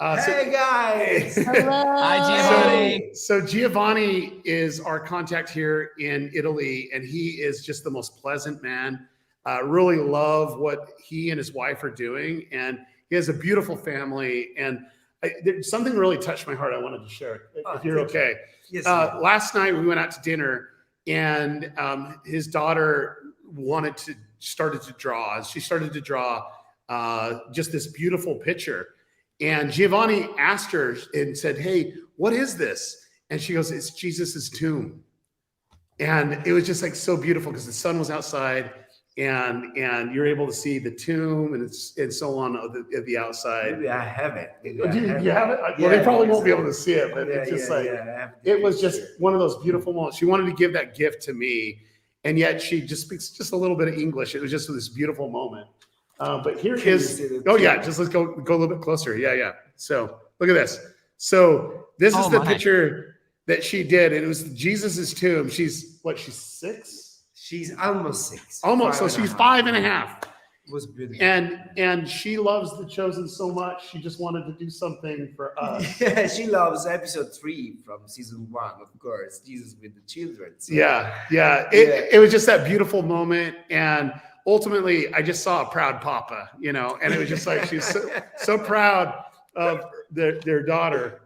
Hey guys! Hi Giovanni. So Giovanni is our contact here in Italy, and he is just the most pleasant man. Really love what he and his wife are doing, and he has a beautiful family. And something really touched my heart. I wanted to share, if you're okay. Yes. Last night we went out to dinner, and his daughter started to draw. She started to draw just this beautiful picture. And Giovanni asked her and said, "Hey, what is this?" And she goes, "It's Jesus's tomb." And it was just like so beautiful because the sun was outside, and you're able to see the tomb and so on at the outside. Maybe I have it. Do you have it? Well, they probably won't be able to see it, but it's just it was just one of those beautiful moments. She wanted to give that gift to me, and yet she just speaks just a little bit of English. It was just this beautiful moment. But here is, just let's go a little bit closer. Yeah. So look at this. So this is the picture that she did, and it was Jesus's tomb. She's 6? She's almost 6. Almost. So she's 5.5. It was beautiful. And she loves The Chosen so much, she just wanted to do something for us. Yeah, she loves episode 3 from season 1, of course, Jesus with the children. So. Yeah. It was just that beautiful moment, and ultimately, I just saw a proud papa, and it was just like she's so proud of their daughter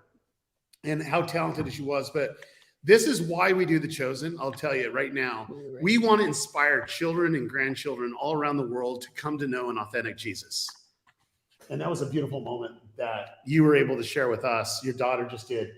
and how talented she was. But this is why we do The Chosen. I'll tell you right now. We want to inspire children and grandchildren all around the world to come to know an authentic Jesus. And that was a beautiful moment that you were able to share with us. Your daughter just did,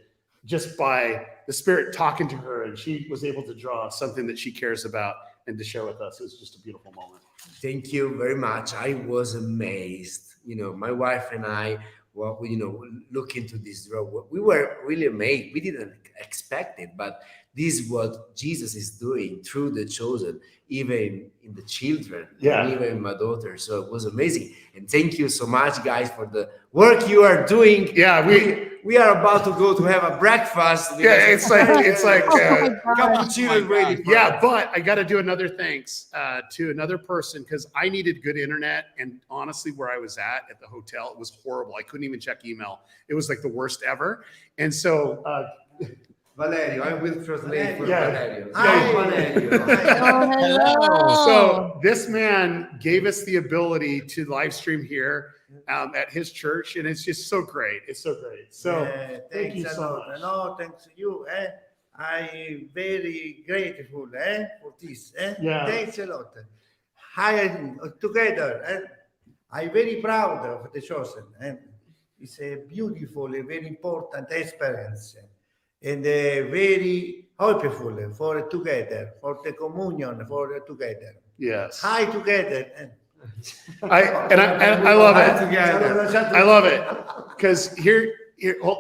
just by the Spirit talking to her, and she was able to draw something that she cares about and to share with us. It was just a beautiful moment. Thank you very much. I was amazed. My wife and I, look into this draw. We were really amazed. We didn't expect it, but this is what Jesus is doing through The Chosen, even in the children, and even in my daughter. So it was amazing. And thank you so much, guys, for the work you are doing. Yeah, we are about to go to have a breakfast. Yeah, it's like cappuccino ready. But I got to do another thanks to another person, because I needed good internet, and honestly, where I was at the hotel, it was horrible. I couldn't even check email. It was like the worst ever. And so Valerio, I'm with translate for Valerio. Hi, Valerio. Hello. So this man gave us the ability to live stream here at his church, and it's just so great. It's so great. So thank you so much. No, thanks to you. I'm very grateful for this. Thanks a lot. Hi, together. I'm very proud of The Chosen. It's a beautiful, very important experience. And very hopeful for together, for the communion, for together. Yes. Hi together. I love it. I love it, because here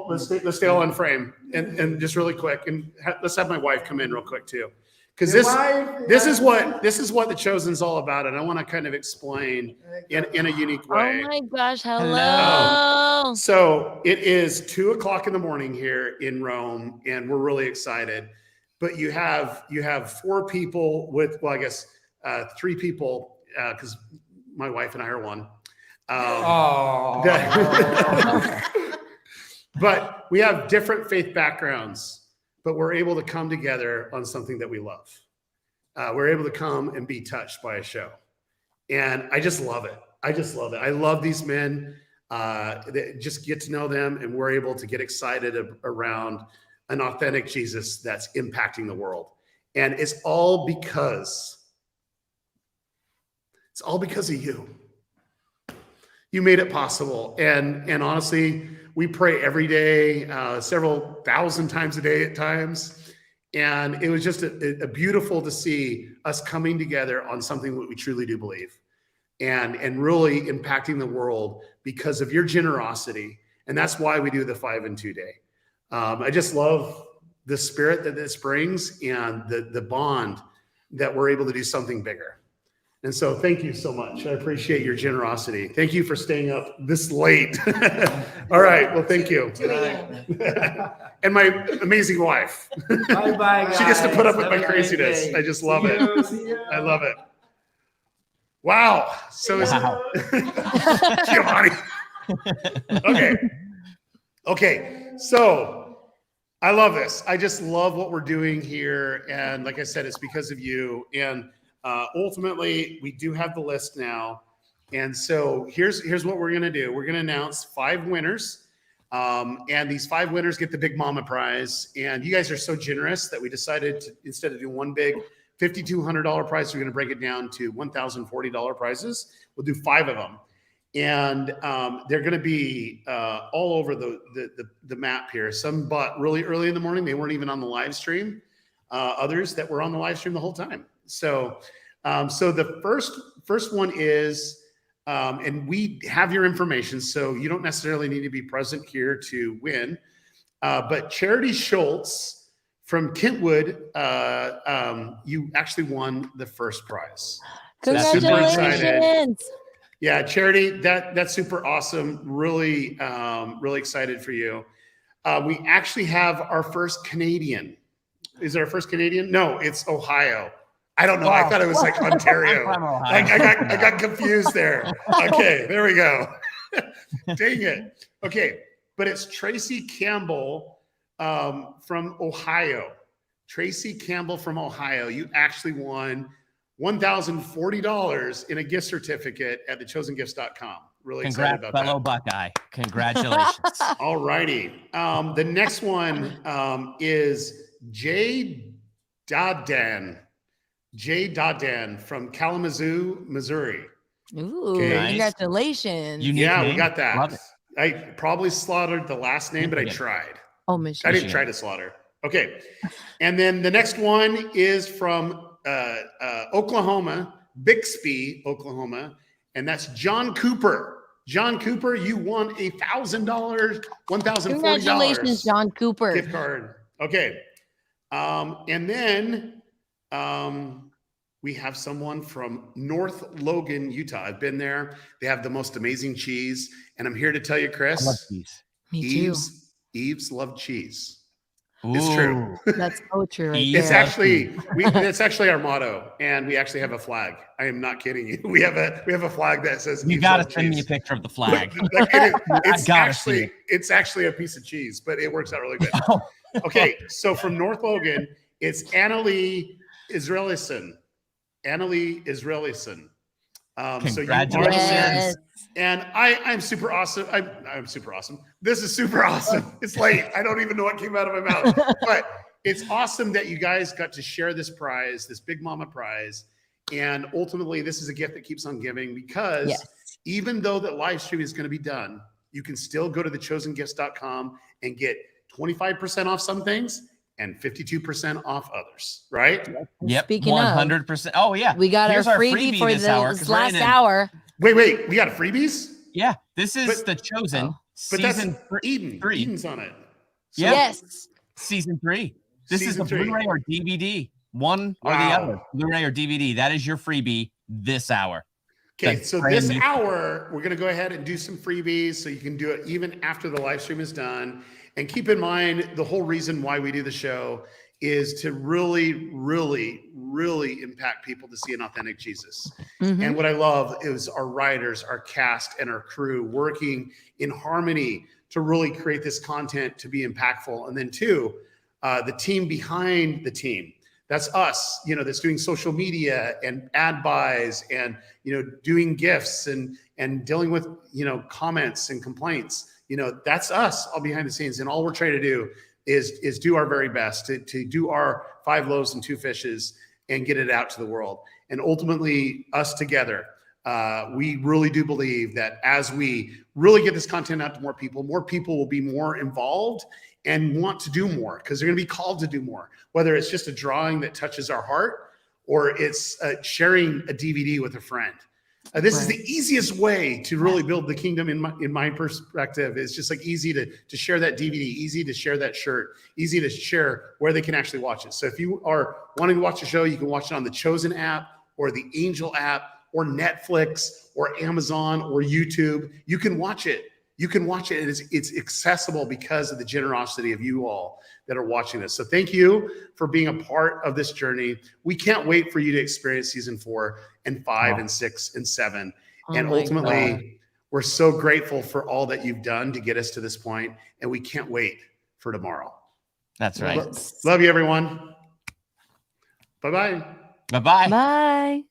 let's stay all in frame, and just really quick, and let's have my wife come in real quick too, because this is what The Chosen's all about, and I want to kind of explain in a unique way. Oh my gosh! Hello. So it is 2:00 in the morning here in Rome, and we're really excited. But you have 4 people with, well, I guess 3 people, because my wife and I are one. But we have different faith backgrounds, but we're able to come together on something that we love. We're able to come and be touched by a show. And I just love it. I love these men. Just get to know them, and we're able to get excited around an authentic Jesus that's impacting the world. And it's all because of you. You made it possible. And honestly, we pray every day, several thousand times a day at times. And it was just a beautiful to see us coming together on something that we truly do believe, and really impacting the world because of your generosity. And that's why we do the 5 and 2 day. I just love the spirit that this brings, and the bond that we're able to do something bigger. And so thank you so much. I appreciate your generosity. Thank you for staying up this late. All right. Well, thank you. And my amazing wife. Bye-bye, She gets to put up with guys. my Have a great craziness. day. I just love it. See you. I love it. Wow. So Giovanni. Okay. So I love this. I just love what we're doing here. And like I said, it's because of you. And ultimately, we do have the list now. And so here's what we're going to do. We're going to announce 5 winners. And these 5 winners get the Big Mama prize. And you guys are so generous that we decided to, instead of doing one big $5,200 prize, we're going to break it down to $1,040 prizes. We'll do 5 of them. And they're going to be all over the map here. Some bought really early in the morning. They weren't even on the live stream. Others that were on the live stream the whole time. So, so the first one is, and we have your information, so you don't necessarily need to be present here to win. But Charity Schultz from Kentwood, you actually won the first prize. Congratulations. Yeah, Charity, that's super awesome. Really, really excited for you. We actually have our first Canadian. Is it our first Canadian? No, it's Ohio. I don't know. I thought it was like Ontario. I got confused there. Okay, there we go. Dang it. Okay, but it's Tracy Campbell from Ohio. Tracy Campbell from Ohio. You actually won $1,040 in a gift certificate at thechosengifts.com. Really excited about fellow that. Buckeye. Congratulations. All righty. The next one is Jay Dadan. Jay Dadan from Kalamazoo, Missouri. Ooh, Okay. congratulations. Yeah, we got Love that. it. I probably slaughtered the last name, but I tried. Oh, I Michigan. didn't try to slaughter. Okay. And then the next one is from Oklahoma, Bixby, Oklahoma. And that's John Cooper. John Cooper, you won $1,000, $1,040. Congratulations, John Cooper. Gift card. Okay. And then we have someone from North Logan, Utah. I've been there. They have the most amazing cheese. And I'm here to tell you, Chris. I love cheese. Me too. Eve's love cheese. It's true. That's so true. Right It's there. actually it's actually our motto, and we actually have a flag. I am not kidding you. We have a flag that says You Eve's got love to send me a cheese. picture of the flag. It's actually a piece of cheese, but it works out really good. Okay, so from North Logan, it's Annalie Israelison. Annalie Israelison. So you are the winner. Yes. And I'm super awesome. I'm super awesome. This is super awesome. It's late. I don't even know what came out of my mouth. But it's awesome that you guys got to share this prize, this Big Mama prize. And ultimately, this is a gift that keeps on giving, because even though that live stream is going to be done, you can still go to thechosengifts.com and get 25% off some things and 52% off others, right? Yep. Speaking 100%. Oh, yeah. We got Here's our freebie for this hour, 'cause this we're last in hour. Wait, we got freebies? Yeah. This is The Chosen. But that's season Eden. 3. Eden's on it. Yeah. Yes. Season 3. This Season is the 3. Blu-ray or DVD. One or the Wow. other. Blu-ray or DVD. That is your freebie this hour. Okay, That's so brand this new. hour, we're going to go ahead and do some freebies so you can do it even after the live stream is done. And keep in mind, the whole reason why we do the show is to really, really, really impact people to see an authentic Jesus. And what I love is our writers, our cast, and our crew working in harmony to really create this content to be impactful. And then two, the team behind the team. That's us, that's doing social media and ad buys and, doing gifts and dealing with, comments and complaints. That's us all behind the scenes. And all we're trying to do is do our very best to do our 5 loaves and 2 fishes and get it out to the world. And ultimately, us together, we really do believe that as we really get this content out to more people will be more involved and want to do more, because they're going to be called to do more, whether it's just a drawing that touches our heart or it's sharing a DVD with a friend. This is the easiest way to really build the kingdom in my perspective. It's just like easy to share that DVD, easy to share that shirt, easy to share where they can actually watch it. So if you are wanting to watch the show, you can watch it on the Chosen app or the Angel app or Netflix or Amazon or YouTube. You can watch it. You can watch it, and it's accessible because of the generosity of you all that are watching this. So thank you for being a part of this journey. We can't wait for you to experience season 4 and 5 and 6 and 7. And ultimately, we're so grateful for all that you've done to get us to this point, and we can't wait for tomorrow. That's right. Love you, everyone. Bye-bye. Bye-bye. Bye.